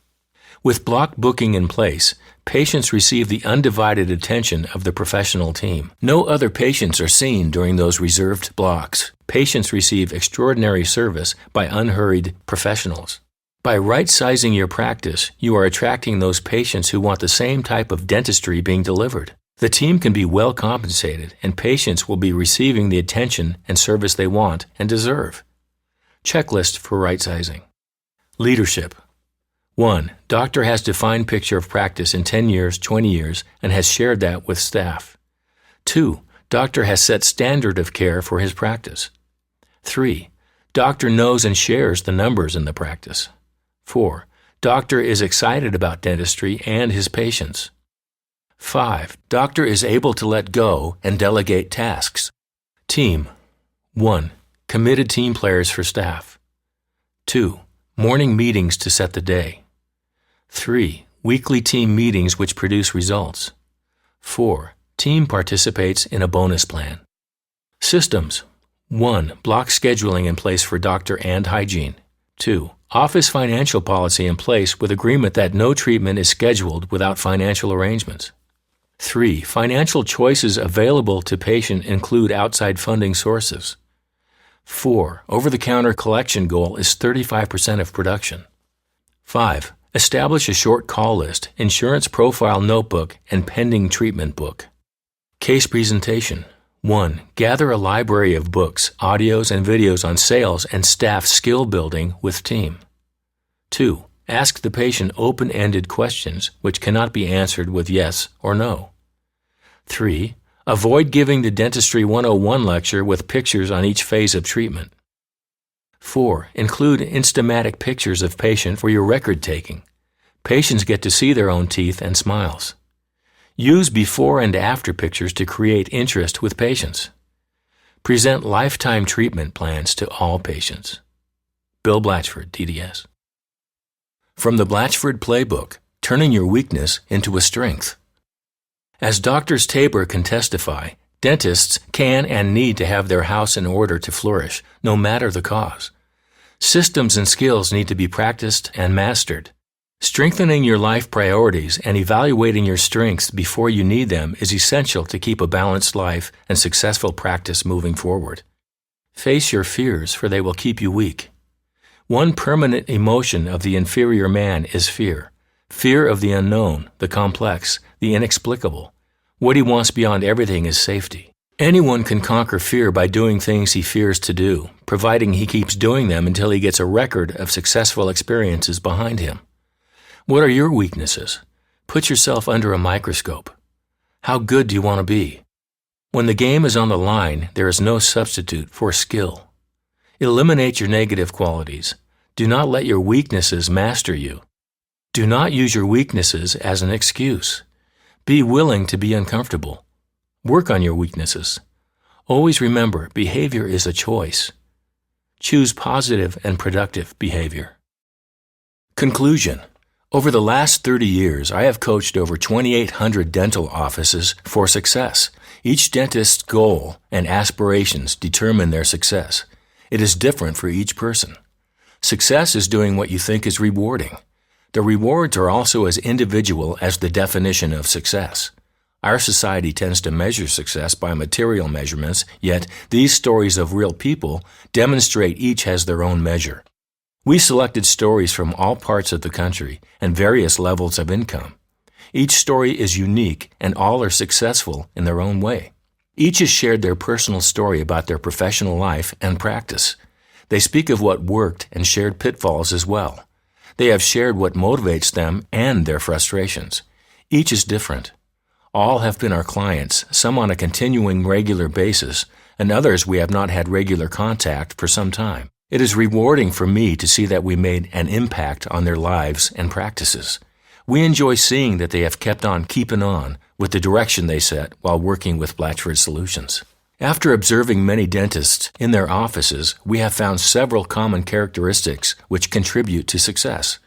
With block booking in place, patients receive the undivided attention of the professional team. No other patients are seen during those reserved blocks. Patients receive extraordinary service by unhurried professionals. By right-sizing your practice, you are attracting those patients who want the same type of dentistry being delivered. The team can be well compensated, and patients will be receiving the attention and service they want and deserve. Checklist for right-sizing. Leadership. 1. Doctor has defined picture of practice in 10 years, 20 years, and has shared that with staff. 2. Doctor has set standard of care for his practice. 3. Doctor knows and shares the numbers in the practice. 4. Doctor is excited about dentistry and his patients. 5. Doctor is able to let go and delegate tasks. Team. 1. Committed team players for staff. 2. Morning meetings to set the day. 3. Weekly team meetings which produce results. 4. Team participates in a bonus plan. Systems. 1. Block scheduling in place for doctor and hygiene. 2. Office financial policy in place with agreement that no treatment is scheduled without financial arrangements. 3. Financial choices available to patient include outside funding sources. 4. Over-the-counter collection goal is 35% of production. 5. Establish a short call list, insurance profile notebook, and pending treatment book. Case presentation. 1. Gather a library of books, audios, and videos on sales and staff skill building with team. 2. Ask the patient open-ended questions which cannot be answered with yes or no. 3. Avoid giving the Dentistry 101 lecture with pictures on each phase of treatment. 4. Include instamatic pictures of patient for your record taking. Patients get to see their own teeth and smiles. Use before and after pictures to create interest with patients. Present lifetime treatment plans to all patients. Bill Blatchford, DDS. From the Blatchford Playbook, Turning Your Weakness into a Strength. As Drs. Tabor can testify, dentists can and need to have their house in order to flourish, no matter the cause. Systems and skills need to be practiced and mastered. Strengthening your life priorities and evaluating your strengths before you need them is essential to keep a balanced life and successful practice moving forward. Face your fears, for they will keep you weak. One permanent emotion of the inferior man is fear. Fear of the unknown, the complex, the inexplicable. What he wants beyond everything is safety. Anyone can conquer fear by doing things he fears to do, providing he keeps doing them until he gets a record of successful experiences behind him. What are your weaknesses? Put yourself under a microscope. How good do you want to be? When the game is on the line, there is no substitute for skill. Eliminate your negative qualities. Do not let your weaknesses master you. Do not use your weaknesses as an excuse. Be willing to be uncomfortable. Work on your weaknesses. Always remember, behavior is a choice. Choose positive and productive behavior. Conclusion. Over the last 30 years, I have coached over 2,800 dental offices for success. Each dentist's goal and aspirations determine their success. It is different for each person. Success is doing what you think is rewarding. The rewards are also as individual as the definition of success. Our society tends to measure success by material measurements, yet these stories of real people demonstrate each has their own measure. We selected stories from all parts of the country and various levels of income. Each story is unique and all are successful in their own way. Each has shared their personal story about their professional life and practice. They speak of what worked and shared pitfalls as well. They have shared what motivates them and their frustrations. Each is different. All have been our clients, some on a continuing regular basis, and others we have not had regular contact for some time. It is rewarding for me to see that we made an impact on their lives and practices. We enjoy seeing that they have kept on keeping on with the direction they set while working with Blatchford Solutions. After observing many dentists in their offices, we have found several common characteristics which contribute to success.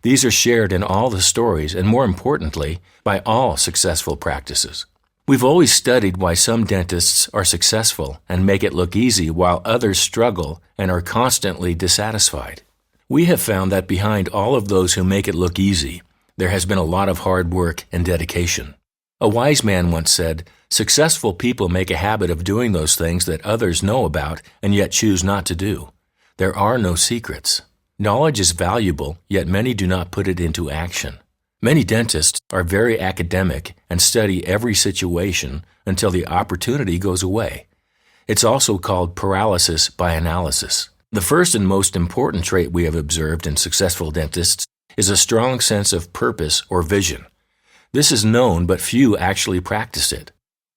These are shared in all the stories and, more importantly, by all successful practices. We've always studied why some dentists are successful and make it look easy while others struggle and are constantly dissatisfied. We have found that behind all of those who make it look easy, there has been a lot of hard work and dedication. A wise man once said, "Successful people make a habit of doing those things that others know about and yet choose not to do. There are no secrets. Knowledge is valuable, yet many do not put it into action." Many dentists are very academic and study every situation until the opportunity goes away. It's also called paralysis by analysis. The first and most important trait we have observed in successful dentists is a strong sense of purpose or vision. This is known, but few actually practice it.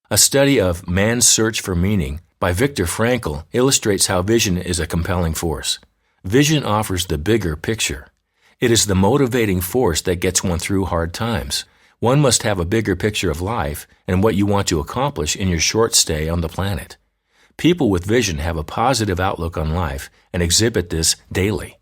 A study of Man's Search for Meaning by Viktor Frankl illustrates how vision is a compelling force. Vision offers the bigger picture. It is the motivating force that gets one through hard times. One must have a bigger picture of life and what you want to accomplish in your short stay on the planet. People with vision have a positive outlook on life and exhibit this daily.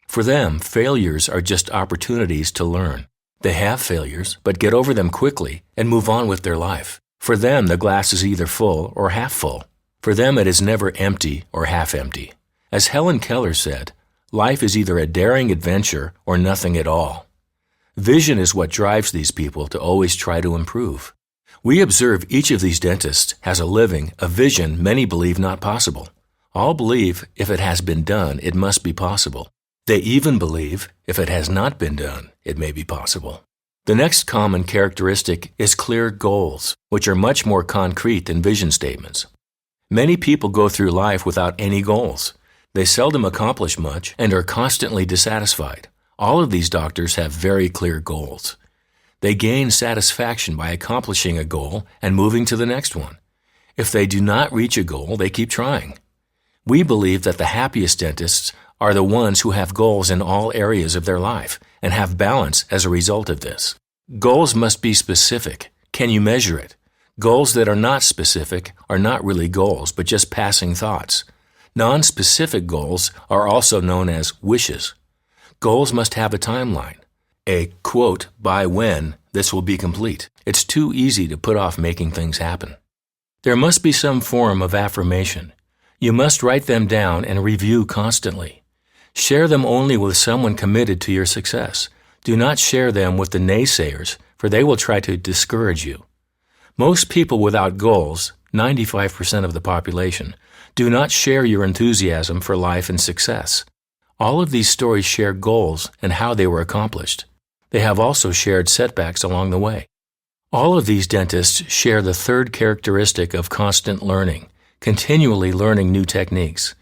For them, failures are just opportunities to learn. They have failures, but get over them quickly and move on with their life. For them, the glass is either full or half full. For them, it is never empty or half empty. As Helen Keller said, life is either a daring adventure or nothing at all. Vision is what drives these people to always try to improve. We observe each of these dentists has a vision many believe not possible. All believe if it has been done, it must be possible. They even believe if it has not been done, it may be possible. The next common characteristic is clear goals, which are much more concrete than vision statements. Many people go through life without any goals. They seldom accomplish much and are constantly dissatisfied. All of these doctors have very clear goals. They gain satisfaction by accomplishing a goal and moving to the next one. If they do not reach a goal, they keep trying. We believe that the happiest dentists are the ones who have goals in all areas of their life and have balance as a result of this. Goals must be specific. Can you measure it? Goals that are not specific are not really goals, but just passing thoughts. Non-specific goals are also known as wishes. Goals must have a timeline. A, quote, by when this will be complete. It's too easy to put off making things happen. There must be some form of affirmation. You must write them down and review constantly. Share them only with someone committed to your success. Do not share them with the naysayers, for they will try to discourage you. Most people without goals, 95% of the population, do not share your enthusiasm for life and success. All of these stories share goals and how they were accomplished. They have also shared setbacks along the way. All of these dentists share the third characteristic of constant learning, continually learning new techniques.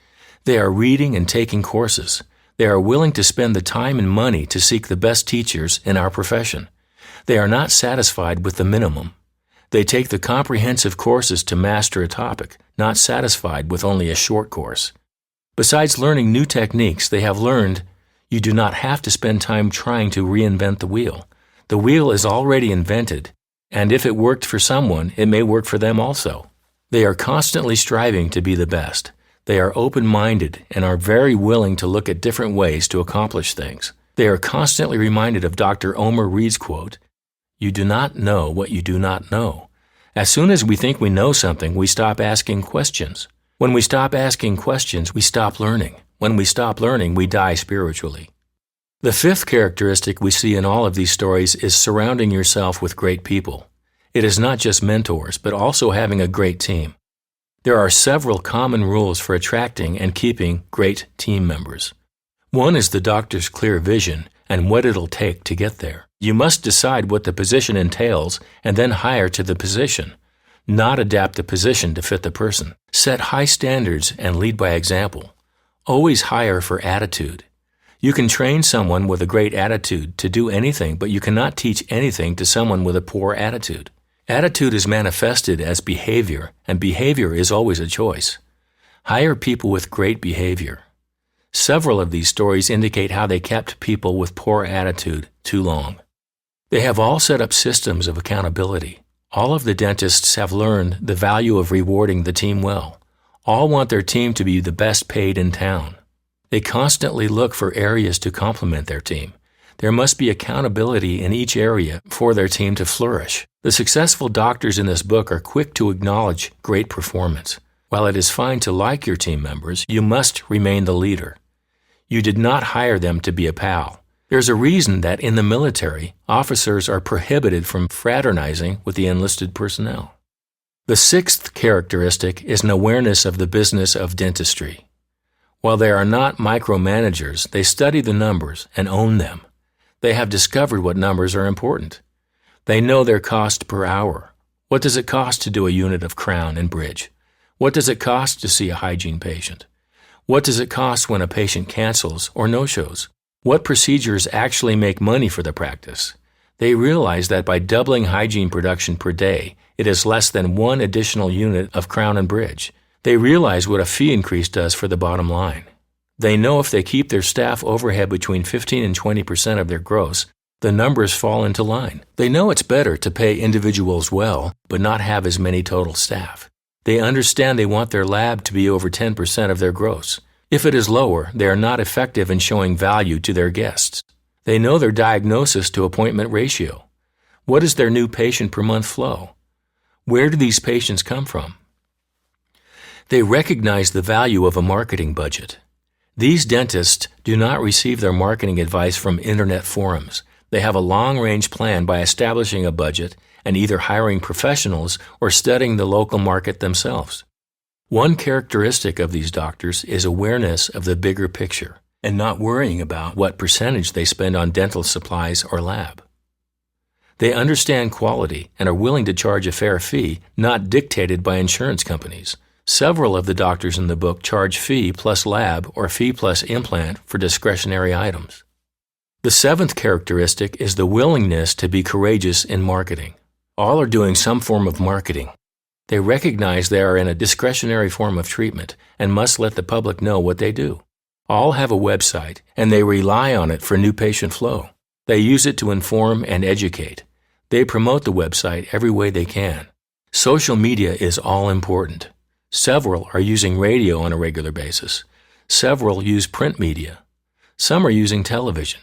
They are reading and taking courses. They are willing to spend the time and money to seek the best teachers in our profession. They are not satisfied with the minimum. They take the comprehensive courses to master a topic, not satisfied with only a short course. Besides learning new techniques, they have learned you do not have to spend time trying to reinvent the wheel. The wheel is already invented, and if it worked for someone, it may work for them also. They are constantly striving to be the best. They are open-minded and are very willing to look at different ways to accomplish things. They are constantly reminded of Dr. Omer Reed's quote, "You do not know what you do not know." As soon as we think we know something, we stop asking questions. When we stop asking questions, we stop learning. When we stop learning, we die spiritually. The fifth characteristic we see in all of these stories is surrounding yourself with great people. It is not just mentors, but also having a great team. There are several common rules for attracting and keeping great team members. One is the doctor's clear vision and what it'll take to get there. You must decide what the position entails and then hire to the position, not adapt the position to fit the person. Set high standards and lead by example. Always hire for attitude. You can train someone with a great attitude to do anything, but you cannot teach anything to someone with a poor attitude. Attitude is manifested as behavior, and behavior is always a choice. Hire people with great behavior. Several of these stories indicate how they kept people with poor attitude too long. They have all set up systems of accountability. All of the dentists have learned the value of rewarding the team well. All want their team to be the best paid in town. They constantly look for areas to complement their team. There must be accountability in each area for their team to flourish. The successful doctors in this book are quick to acknowledge great performance. While it is fine to like your team members, you must remain the leader. You did not hire them to be a pal. There's a reason that in the military, officers are prohibited from fraternizing with the enlisted personnel. The sixth characteristic is an awareness of the business of dentistry. While they are not micromanagers, they study the numbers and own them. They have discovered what numbers are important. They know their cost per hour. What does it cost to do a unit of crown and bridge? What does it cost to see a hygiene patient? What does it cost when a patient cancels or no-shows? What procedures actually make money for the practice? They realize that by doubling hygiene production per day, it is less than one additional unit of crown and bridge. They realize what a fee increase does for the bottom line. They know if they keep their staff overhead between 15 and 20% of their gross, the numbers fall into line. They know it's better to pay individuals well, but not have as many total staff. They understand they want their lab to be over 10% of their gross. If it is lower, they are not effective in showing value to their guests. They know their diagnosis to appointment ratio. What is their new patient per month flow? Where do these patients come from? They recognize the value of a marketing budget. These dentists do not receive their marketing advice from internet forums. They have a long-range plan by establishing a budget and either hiring professionals or studying the local market themselves. One characteristic of these doctors is awareness of the bigger picture and not worrying about what percentage they spend on dental supplies or lab. They understand quality and are willing to charge a fair fee, not dictated by insurance companies. Several of the doctors in the book charge fee plus lab or fee plus implant for discretionary items. The seventh characteristic is the willingness to be courageous in marketing. All are doing some form of marketing. They recognize they are in a discretionary form of treatment and must let the public know what they do. All have a website, and they rely on it for new patient flow. They use it to inform and educate. They promote the website every way they can. Social media is all important. Several are using radio on a regular basis. Several use print media. Some are using television.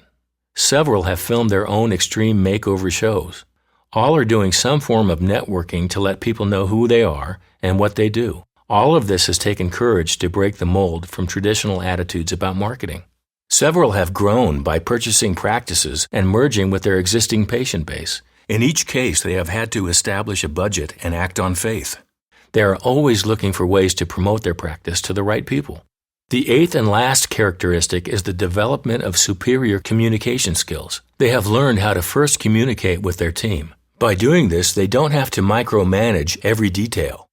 Several have filmed their own extreme makeover shows. All are doing some form of networking to let people know who they are and what they do. All of this has taken courage to break the mold from traditional attitudes about marketing. Several have grown by purchasing practices and merging with their existing patient base. In each case, they have had to establish a budget and act on faith. They are always looking for ways to promote their practice to the right people. The eighth and last characteristic is the development of superior communication skills. They have learned how to first communicate with their team. By doing this, they don't have to micromanage every detail.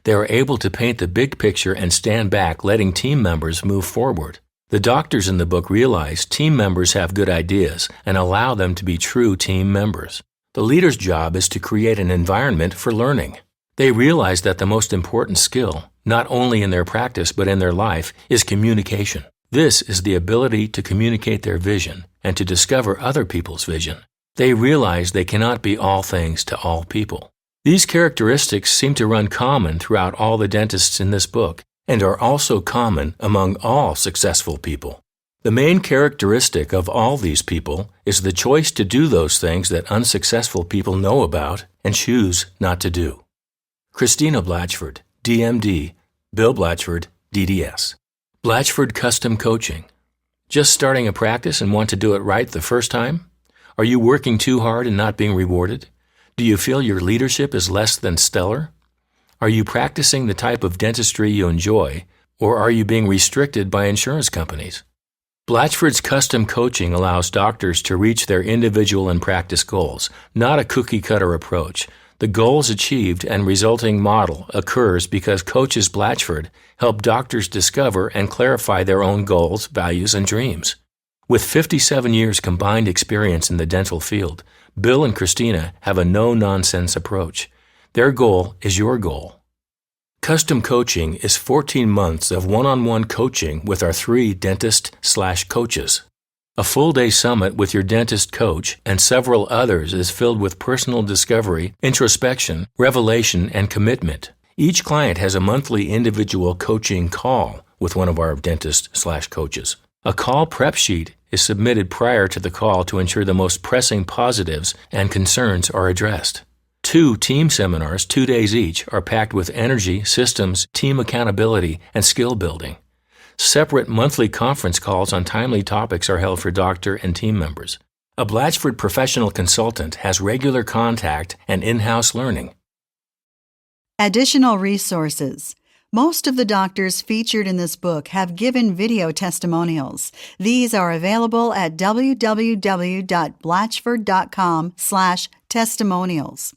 They are able to paint the big picture and stand back, letting team members move forward. The doctors in the book realize team members have good ideas and allow them to be true team members. The leader's job is to create an environment for learning. They realize that the most important skill, not only in their practice but in their life, is communication. This is the ability to communicate their vision and to discover other people's vision. They realize they cannot be all things to all people. These characteristics seem to run common throughout all the dentists in this book and are also common among all successful people. The main characteristic of all these people is the choice to do those things that unsuccessful people know about and choose not to do. Christina Blatchford, DMD, Bill Blatchford, DDS. Blatchford Custom Coaching. Just starting a practice and want to do it right the first time? Are you working too hard and not being rewarded? Do you feel your leadership is less than stellar? Are you practicing the type of dentistry you enjoy, or are you being restricted by insurance companies? Blatchford's Custom Coaching allows doctors to reach their individual and practice goals, not a cookie-cutter approach. The goals achieved and resulting model occurs because coaches Blatchford help doctors discover and clarify their own goals, values, and dreams. With 57 years combined experience in the dental field, Bill and Christina have a no-nonsense approach. Their goal is your goal. Custom Coaching is 14 months of one-on-one coaching with our 3 dentist/coaches. A full-day summit with your dentist coach and several others is filled with personal discovery, introspection, revelation, and commitment. Each client has a monthly individual coaching call with one of our dentist/coaches. A call prep sheet is submitted prior to the call to ensure the most pressing positives and concerns are addressed. 2 team seminars, 2 days each, are packed with energy, systems, team accountability, and skill building. Separate monthly conference calls on timely topics are held for doctor and team members. A Blatchford professional consultant has regular contact and in-house learning. Additional resources. Most of the doctors featured in this book have given video testimonials. These are available at www.blatchford.com/testimonials.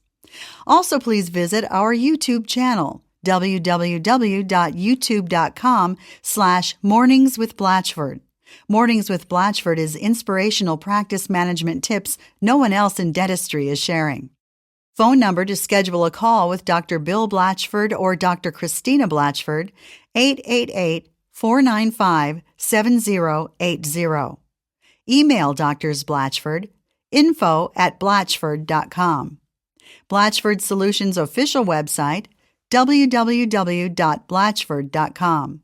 Also, please visit our YouTube channel, www.youtube.com/Mornings with Blatchford. Mornings with Blatchford is inspirational practice management tips no one else in dentistry is sharing. Phone number to schedule a call with Dr. Bill Blatchford or Dr. Christina Blatchford, 888-495-7080. Email Drs. Blatchford, info@blatchford.com. Blatchford Solutions official website, www.blatchford.com.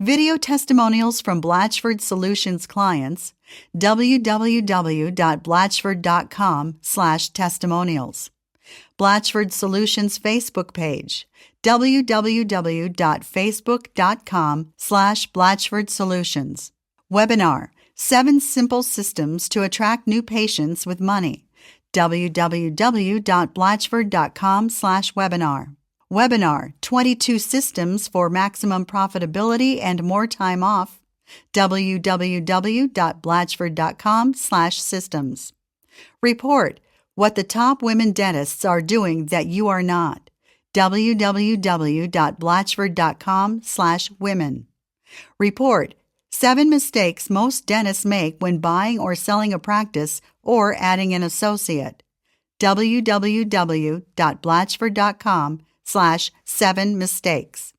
Video testimonials from Blatchford Solutions clients, www.blatchford.com/testimonials. Blatchford Solutions Facebook page, www.facebook.com/Blatchford Solutions. Webinar, 7 Simple Systems to Attract New Patients with Money, www.blatchford.com/webinar. Webinar, 22 Systems for Maximum Profitability and More Time Off, www.blatchford.com/systems. Report, What the Top Women Dentists Are Doing That You Are Not, www.blatchford.com/women. Report, 7 Mistakes Most Dentists Make When Buying or Selling a Practice or Adding an Associate, www.blatchford.com/7 mistakes.